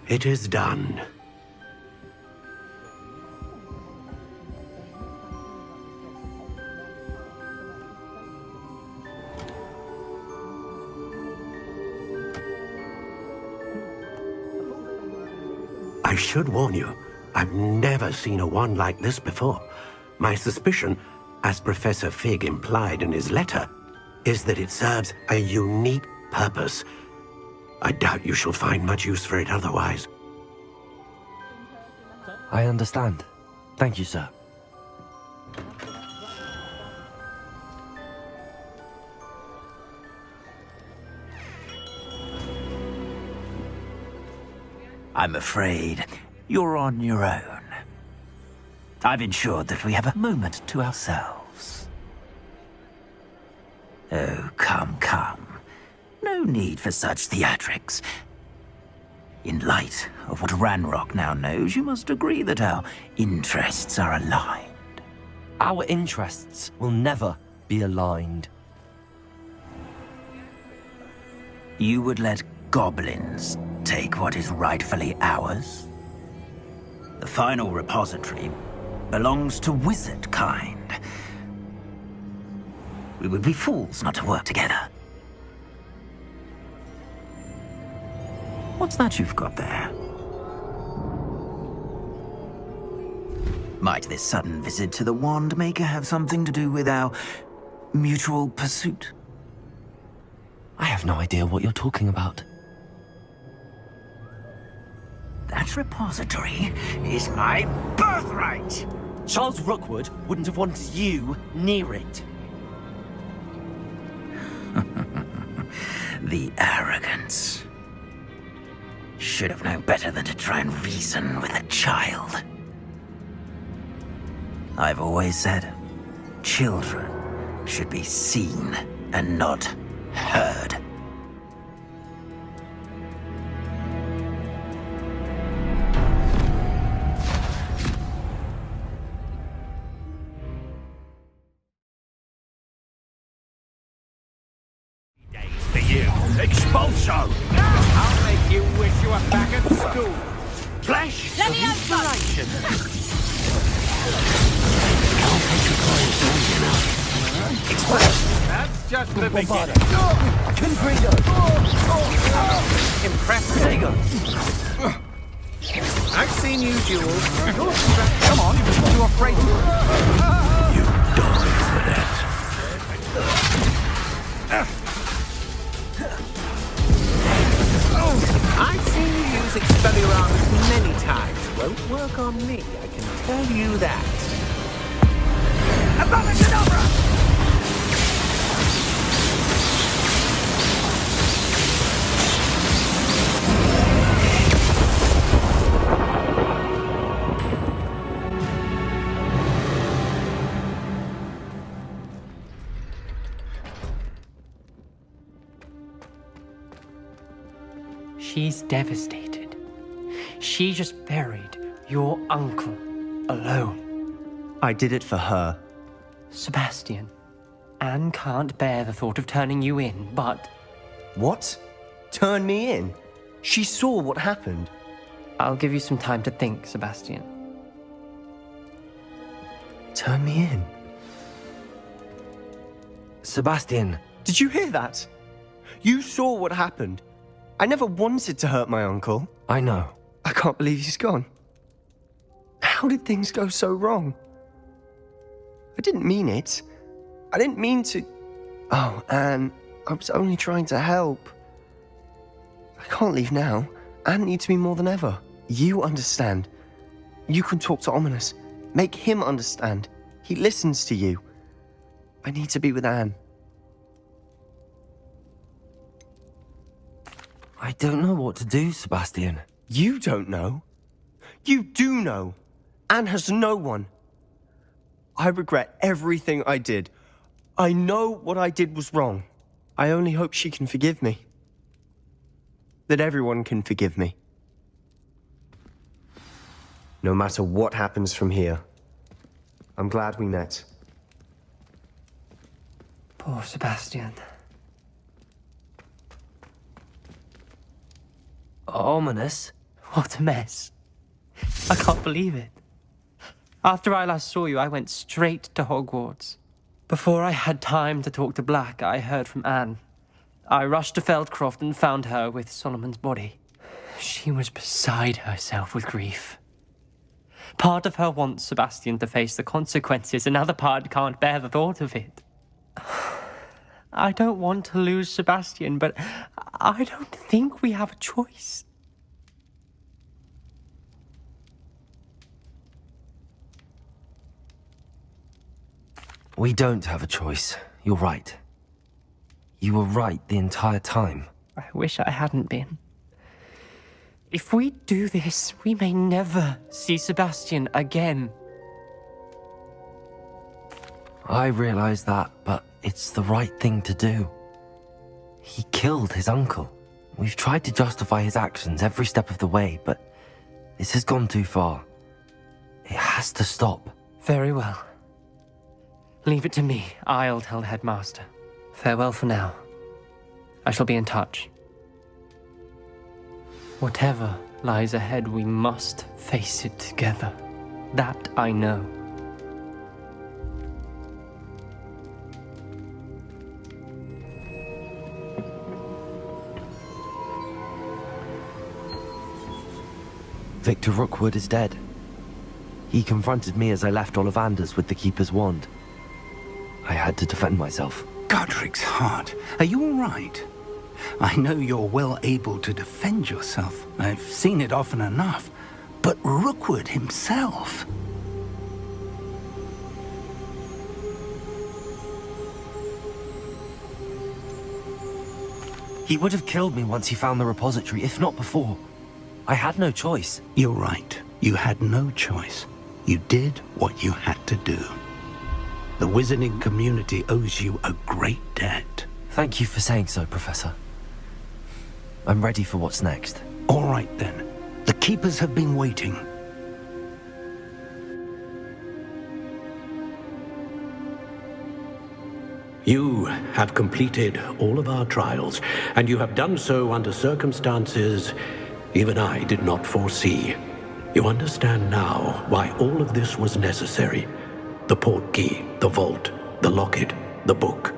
It is done. I should warn you, I've never seen a wand like this before. My suspicion, as Professor Fig implied in his letter, is that it serves a unique purpose. I doubt you shall find much use for it otherwise.
I understand. Thank you, sir.
I'm afraid you're on your own. I've ensured that we have a moment to ourselves. Oh, come, come. No need for such theatrics. In light of what Ranrock now knows, you must agree that our interests are aligned.
Our interests will never be aligned.
You would let goblins take what is rightfully ours? The final repository belongs to wizard kind. We would be fools not to work together. What's that you've got there? Might this sudden visit to the Wand Maker have something to do with our mutual pursuit?
I have no idea what you're talking about.
That repository is my birthright!
Charles Rookwood wouldn't have wanted you near it.
The arrogance. Should have known better than to try and reason with a child. I've always said, children should be seen and not heard.
For you, expulso!
I'll make you wish you were back at school.
Flash of inspiration!
That's just the beginning.
Confredo!
Impressive.
There you go.
I've seen you duels. Come on, you're afraid to...
You die for that.
I've seen you use Expelliarmus many times. Won't work on me, I can tell you that. Abracadabra!
She's devastated. She just buried your uncle alone.
I did it for her.
Sebastian, Anne can't bear the thought of turning you in, but...
What? Turn me in? She saw what happened.
I'll give you some time to think, Sebastian.
Turn me in?
Sebastian.
Did you hear that? You saw what happened. I never wanted to hurt my uncle.
I know.
I can't believe he's gone. How did things go so wrong? I didn't mean it. I didn't mean to... Oh, Anne, I was only trying to help. I can't leave now. Anne needs me more than ever. You understand. You can talk to Ominous. Make him understand. He listens to you. I need to be with Anne.
I don't know what to do, Sebastian.
You don't know. You do know. Anne has no one. I regret everything I did. I know what I did was wrong. I only hope she can forgive me. That everyone can forgive me. No matter what happens from here. I'm glad we met.
Poor Sebastian.
Ominous?
What a mess. I can't believe it. After I last saw you, I went straight to Hogwarts. Before I had time to talk to Black, I heard from Anne. I rushed to Feldcroft and found her with Solomon's body. She was beside herself with grief. Part of her wants Sebastian to face the consequences, another part can't bear the thought of it. I don't want to lose Sebastian, but I don't think we have a choice.
We don't have a choice. You're right. You were right the entire time.
I wish I hadn't been. If we do this, we may never see Sebastian again.
I realize that, but it's the right thing to do. He killed his uncle. We've tried to justify his actions every step of the way, but this has gone too far. It has to stop.
Very well. Leave it to me. I'll tell the headmaster. Farewell for now. I shall be in touch. Whatever lies ahead, we must face it together. That I know.
Victor Rookwood is dead. He confronted me as I left Ollivander's with the Keeper's wand. I had to defend myself.
Godric's heart. Are you all right? I know you're well able to defend yourself. I've seen it often enough. But Rookwood himself...
He would have killed me once he found the repository, if not before. I had no choice.
You're right. You had no choice. You did what you had to do. The wizarding community owes you a great debt.
Thank you for saying so, Professor. I'm ready for what's next.
All right, then. The Keepers have been waiting.
You have completed all of our trials, and you have done so under circumstances even I did not foresee. You understand now why all of this was necessary. The portkey, the vault, the locket, the book,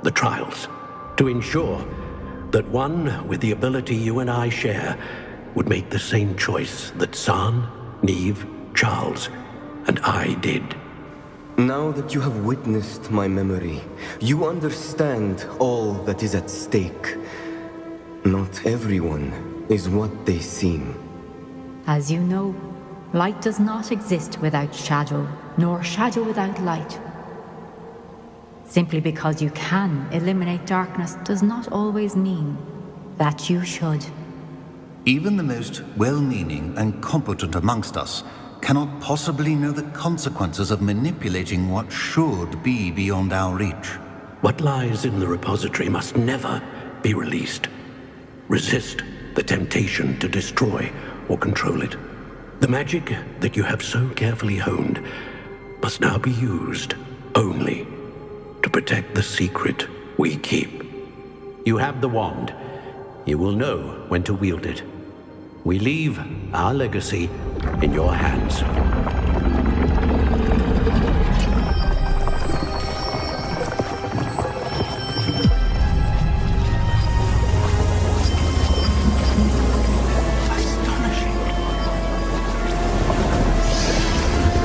the trials. To ensure that one with the ability you and I share would make the same choice that San, Neve, Charles, and I did.
Now that you have witnessed my memory, you understand all that is at stake. Not everyone is what they seem.
As you know, light does not exist without shadow, nor shadow without light. Simply because you can eliminate darkness does not always mean that you should.
Even the most well-meaning and competent amongst us cannot possibly know the consequences of manipulating what should be beyond our reach.
What lies in the repository must never be released. Resist the temptation to destroy or control it. The magic that you have so carefully honed must now be used only to protect the secret we keep. You have the wand. You will know when to wield it. We leave our legacy in your hands.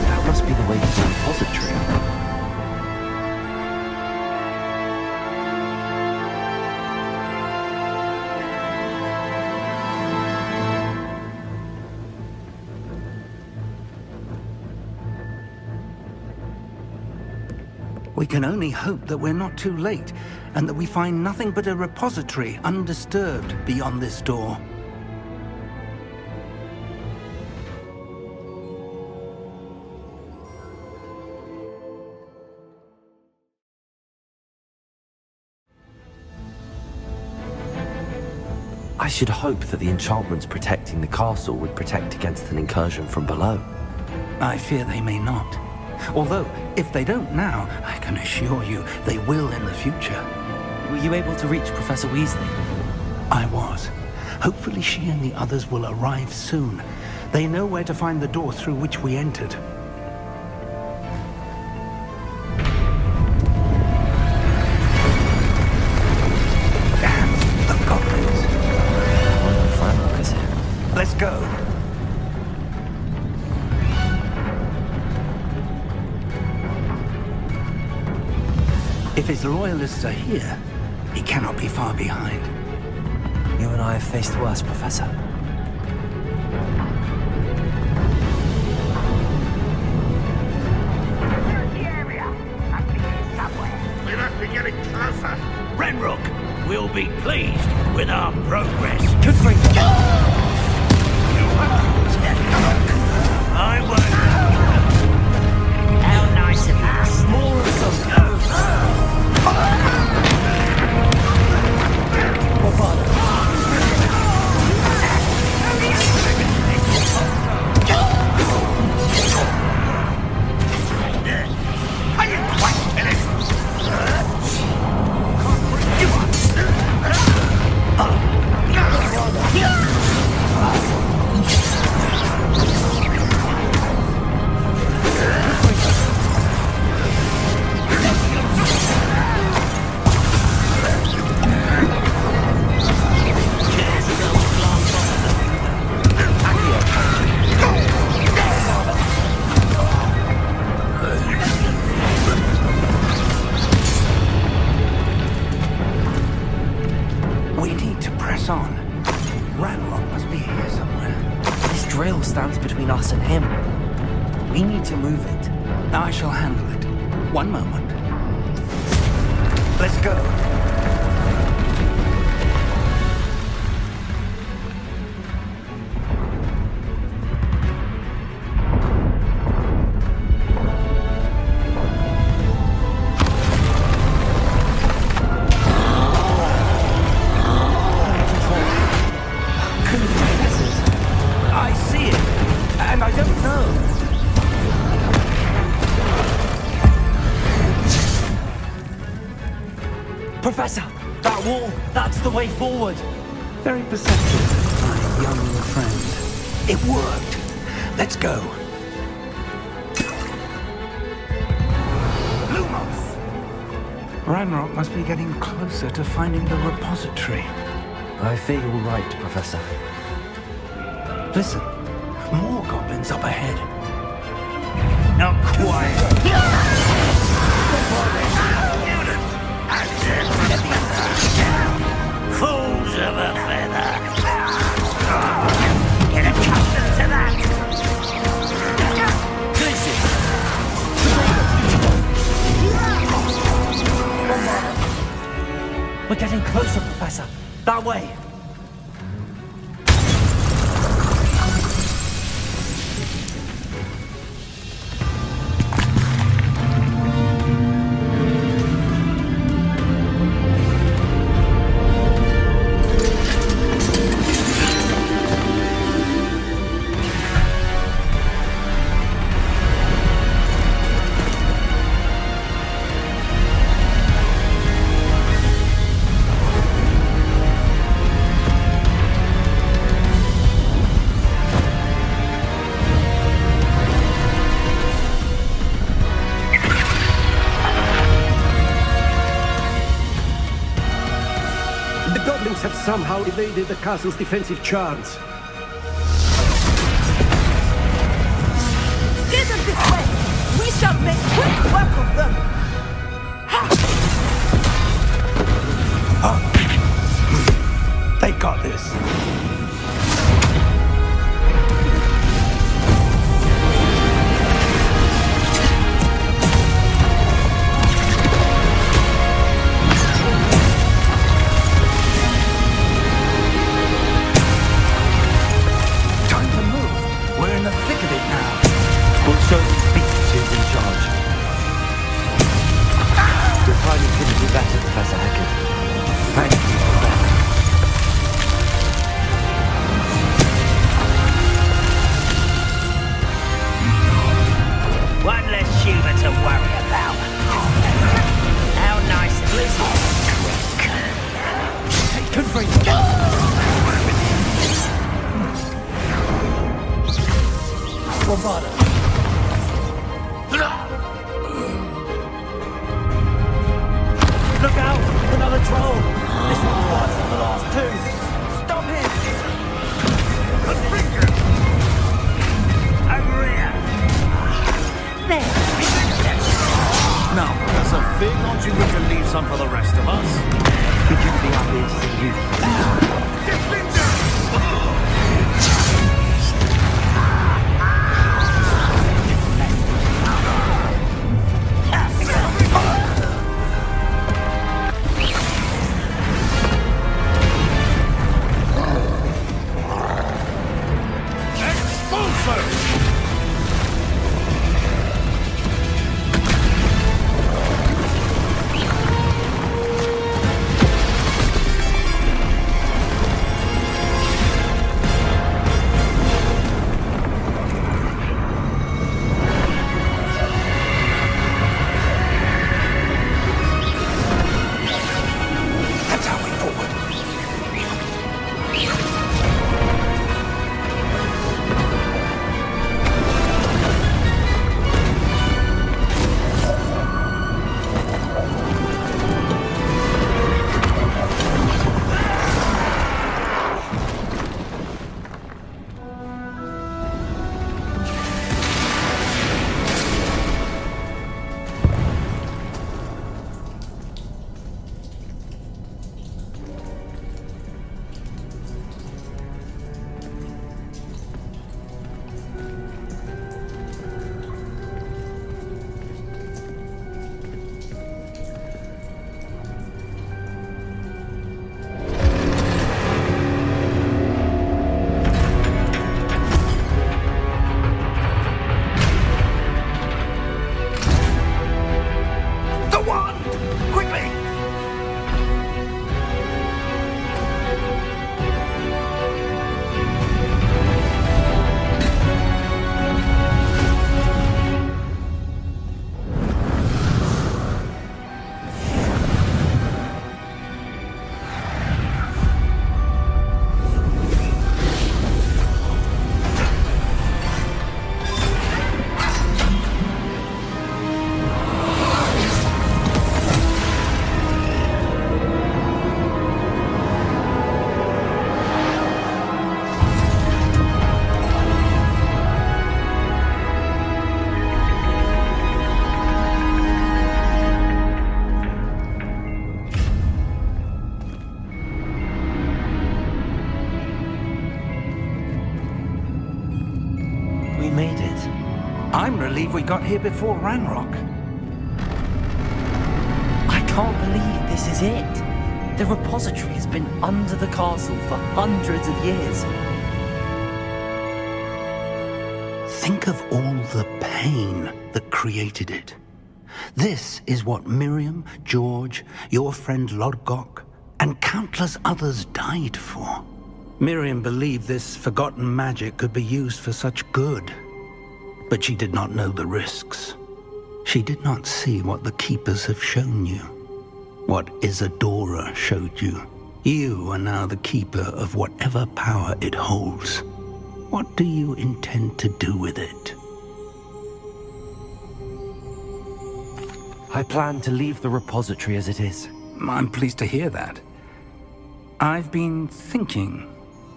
That must be the way to the repository.
We can only hope that we're not too late, and that we find nothing but a repository undisturbed beyond this door.
I should hope that the enchantments protecting the castle would protect against an incursion from below.
I fear they may not. Although, if they don't now, I can assure you they will in the future.
Were you able to reach Professor Weasley?
I was. Hopefully she and the others will arrive soon. They know where to find the door through which we entered. Damn, the goblins. Let's go. If his loyalists are here, he cannot be far behind.
You and I have faced worse, Professor.
We must be getting closer.
Ranrock will be pleased with our progress. I won't. How nice of us. More of them.
We need to press on. Ranrock must be here somewhere.
This drill stands between us and him. We need to move it.
I shall handle it. One moment. Let's go.
I see it, and I don't know.
Professor, that wall, that's the way forward.
Very perceptive, my young friend. It worked. Let's go. Ranrock must be getting closer to finding the repository.
I fear you're right, Professor.
Listen, more goblins up ahead.
Now quiet. Fools of a feather. Get accustomed to that.
We're getting closer, Professor. That way.
The goblins have somehow evaded the castle's defensive charms.
Steer them this way! We shall make quick work of them!
They got this. Time to move. We're in the thick of it now.
We'll show these beasts who's in charge. Your timing couldn't be better, Professor Hackett. Thank you for that.
bottom. Look out! Another troll! This one's worse than the last two! Stop him! Over here! There!
Now, Professor Fig, aren't you going to leave some for the rest of us?
Would you be happy to see you?
I'm relieved we got here before Ranrock.
I can't believe this is it. The repository has been under the castle for hundreds of years.
Think of all the pain that created it. This is what Miriam, George, your friend Lodgok, and countless others died for. Miriam believed this forgotten magic could be used for such good. But she did not know the risks. She did not see what the Keepers have shown you. What Isadora showed you. You are now the Keeper of whatever power it holds. What do you intend to do with it?
I plan to leave the repository as it is.
I'm pleased to hear that. I've been thinking.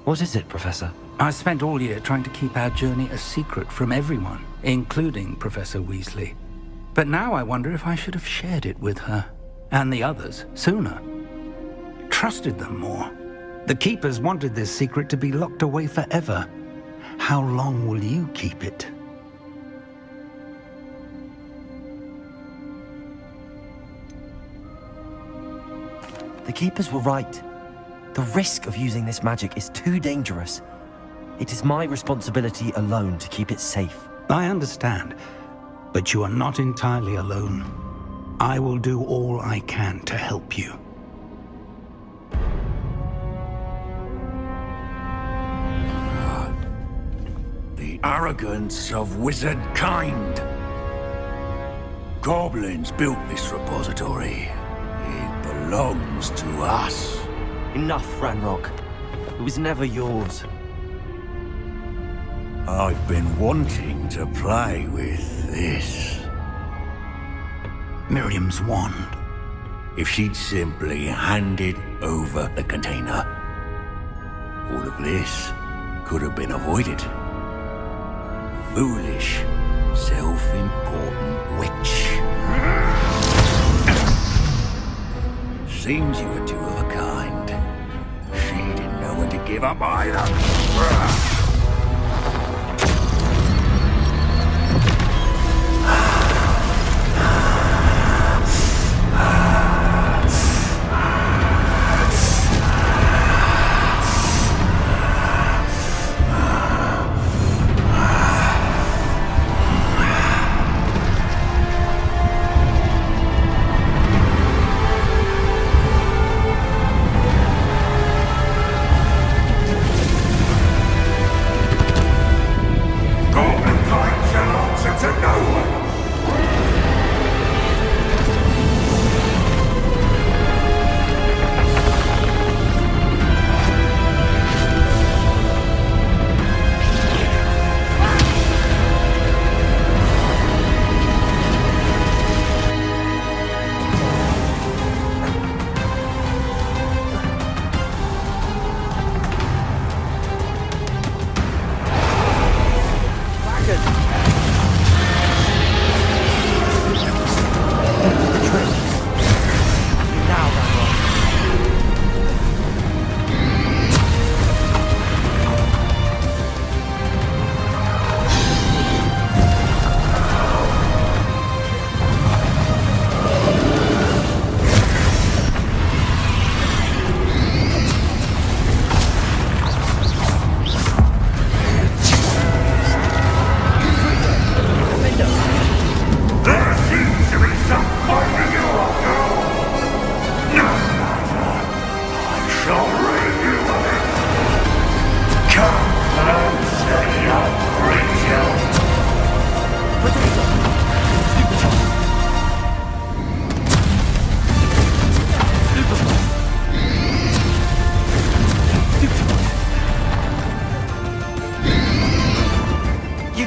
What is it, Professor?
I spent all year trying to keep our journey a secret from everyone, including Professor Weasley. But now I wonder if I should have shared it with her, and the others, sooner. Trusted them more. The Keepers wanted this secret to be locked away forever. How long will you keep it?
The Keepers were right. The risk of using this magic is too dangerous. It is my responsibility alone to keep it safe.
I understand, but you are not entirely alone. I will do all I can to help you.
The arrogance of wizard kind. Goblins built this repository. It belongs to us.
Enough, Ranrock. It was never yours.
I've been wanting to play with this.
Miriam's wand.
If she'd simply handed over the container, all of this could have been avoided. Foolish, self-important witch. Seems you were two of a kind. She didn't know when to give up either.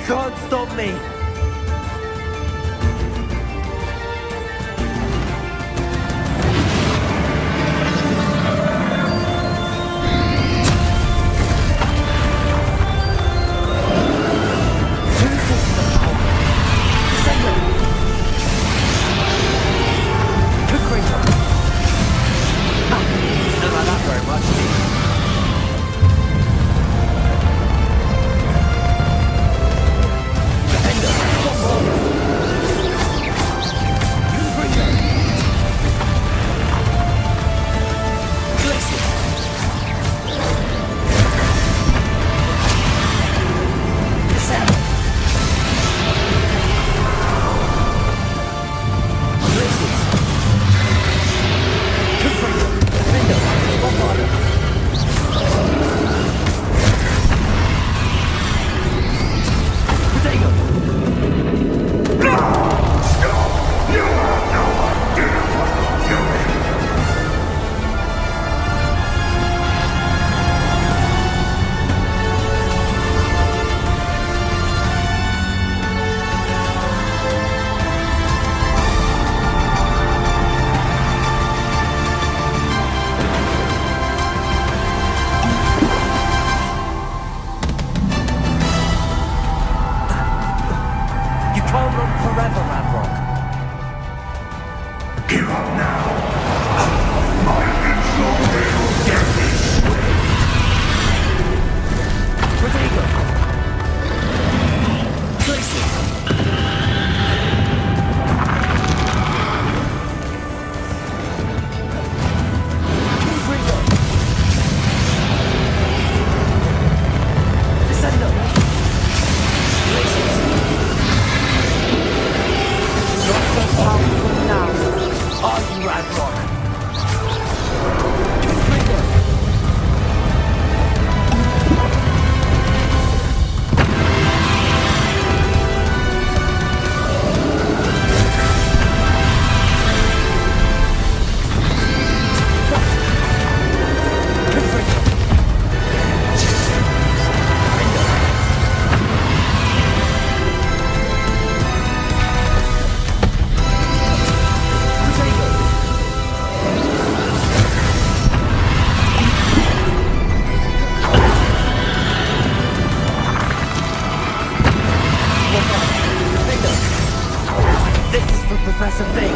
can't stop me! Defender!
Professor Fig.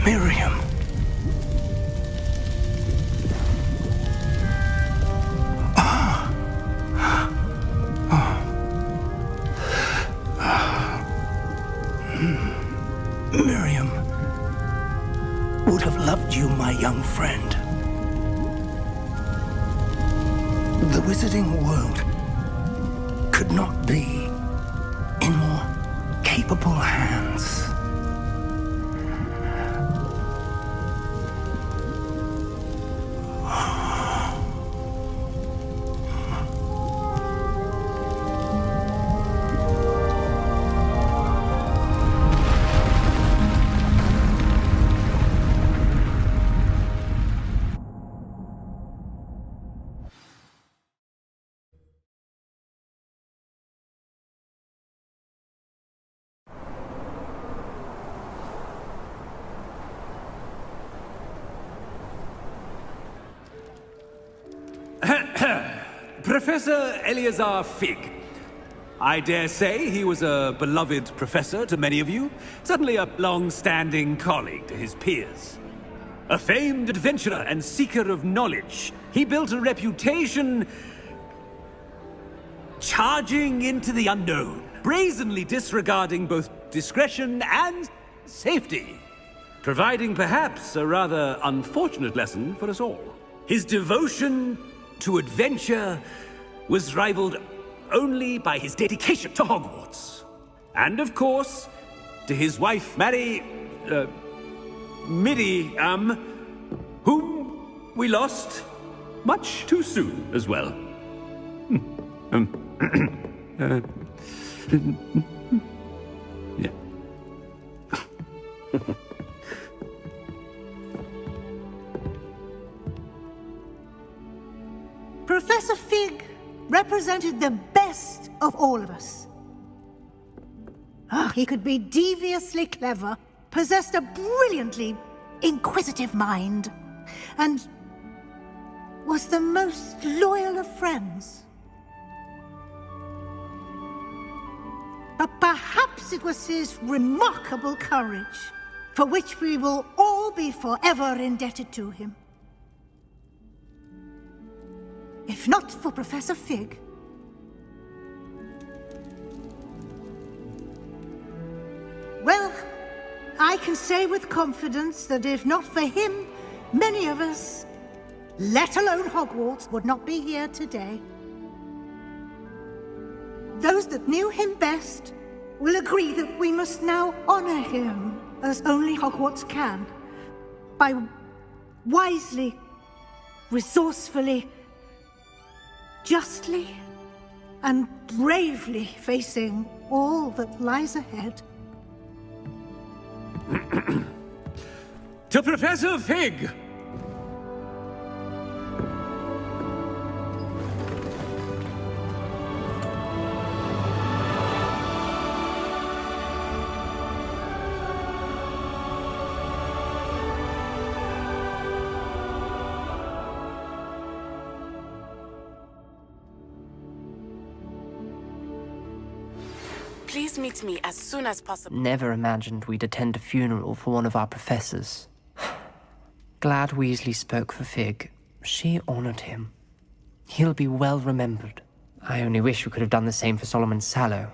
Miriam. Miriam would have loved you, my young friend. The wizarding world could not be in more capable hands.
Professor Eleazar Fig. I dare say he was a beloved professor to many of you, certainly a long-standing colleague to his peers. A famed adventurer and seeker of knowledge, he built a reputation charging into the unknown, brazenly disregarding both discretion and safety, providing perhaps a rather unfortunate lesson for us all. His devotion to adventure was rivaled only by his dedication to Hogwarts. And of course, to his wife, Middy, whom we lost much too soon as well. Yeah.
Professor Fig represented the best of all of us. He could be deviously clever, possessed a brilliantly inquisitive mind, and was the most loyal of friends. But perhaps it was his remarkable courage, for which we will all be forever indebted to him. If not for Professor Fig, well, I can say with confidence that if not for him, many of us, let alone Hogwarts, would not be here today. Those that knew him best will agree that we must now honor him as only Hogwarts can, by wisely, resourcefully, justly, and bravely facing all that lies ahead.
To Professor Fig!
Please meet me as soon as possible.
Never imagined we'd attend a funeral for one of our professors. Glad Weasley spoke for Fig. She honored him. He'll be well remembered. I only wish we could have done the same for Solomon Sallow.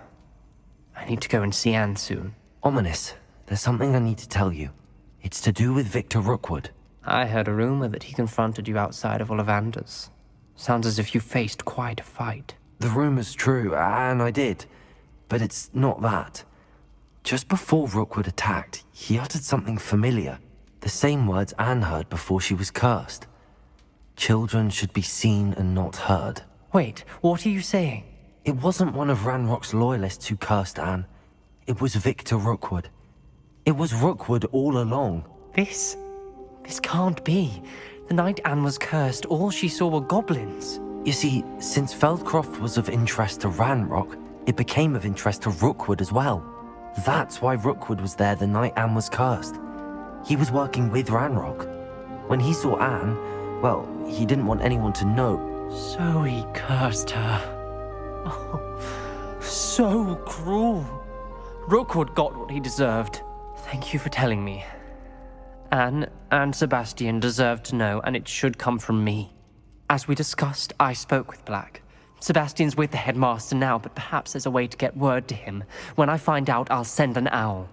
I need to go and see Anne soon.
Ominous, there's something I need to tell you. It's to do with Victor Rookwood.
I heard a rumor that he confronted you outside of Ollivander's. Sounds as if you faced quite a fight.
The rumor's true, and I did. But it's not that. Just before Rookwood attacked, he uttered something familiar. The same words Anne heard before she was cursed. Children should be seen and not heard.
Wait, what are you saying?
It wasn't one of Ranrock's loyalists who cursed Anne. It was Victor Rookwood. It was Rookwood all along.
This can't be. The night Anne was cursed, all she saw were goblins.
You see, since Feldcroft was of interest to Ranrock, it became of interest to Rookwood as well. That's why Rookwood was there the night Anne was cursed. He was working with Ranrock. When he saw Anne, well, he didn't want anyone to know.
So he cursed her. Oh, so cruel. Rookwood got what he deserved. Thank you for telling me. Anne and Sebastian deserved to know, and it should come from me. As we discussed, I spoke with Black. Sebastian's with the headmaster now, but perhaps there's a way to get word to him. When I find out, I'll send an owl.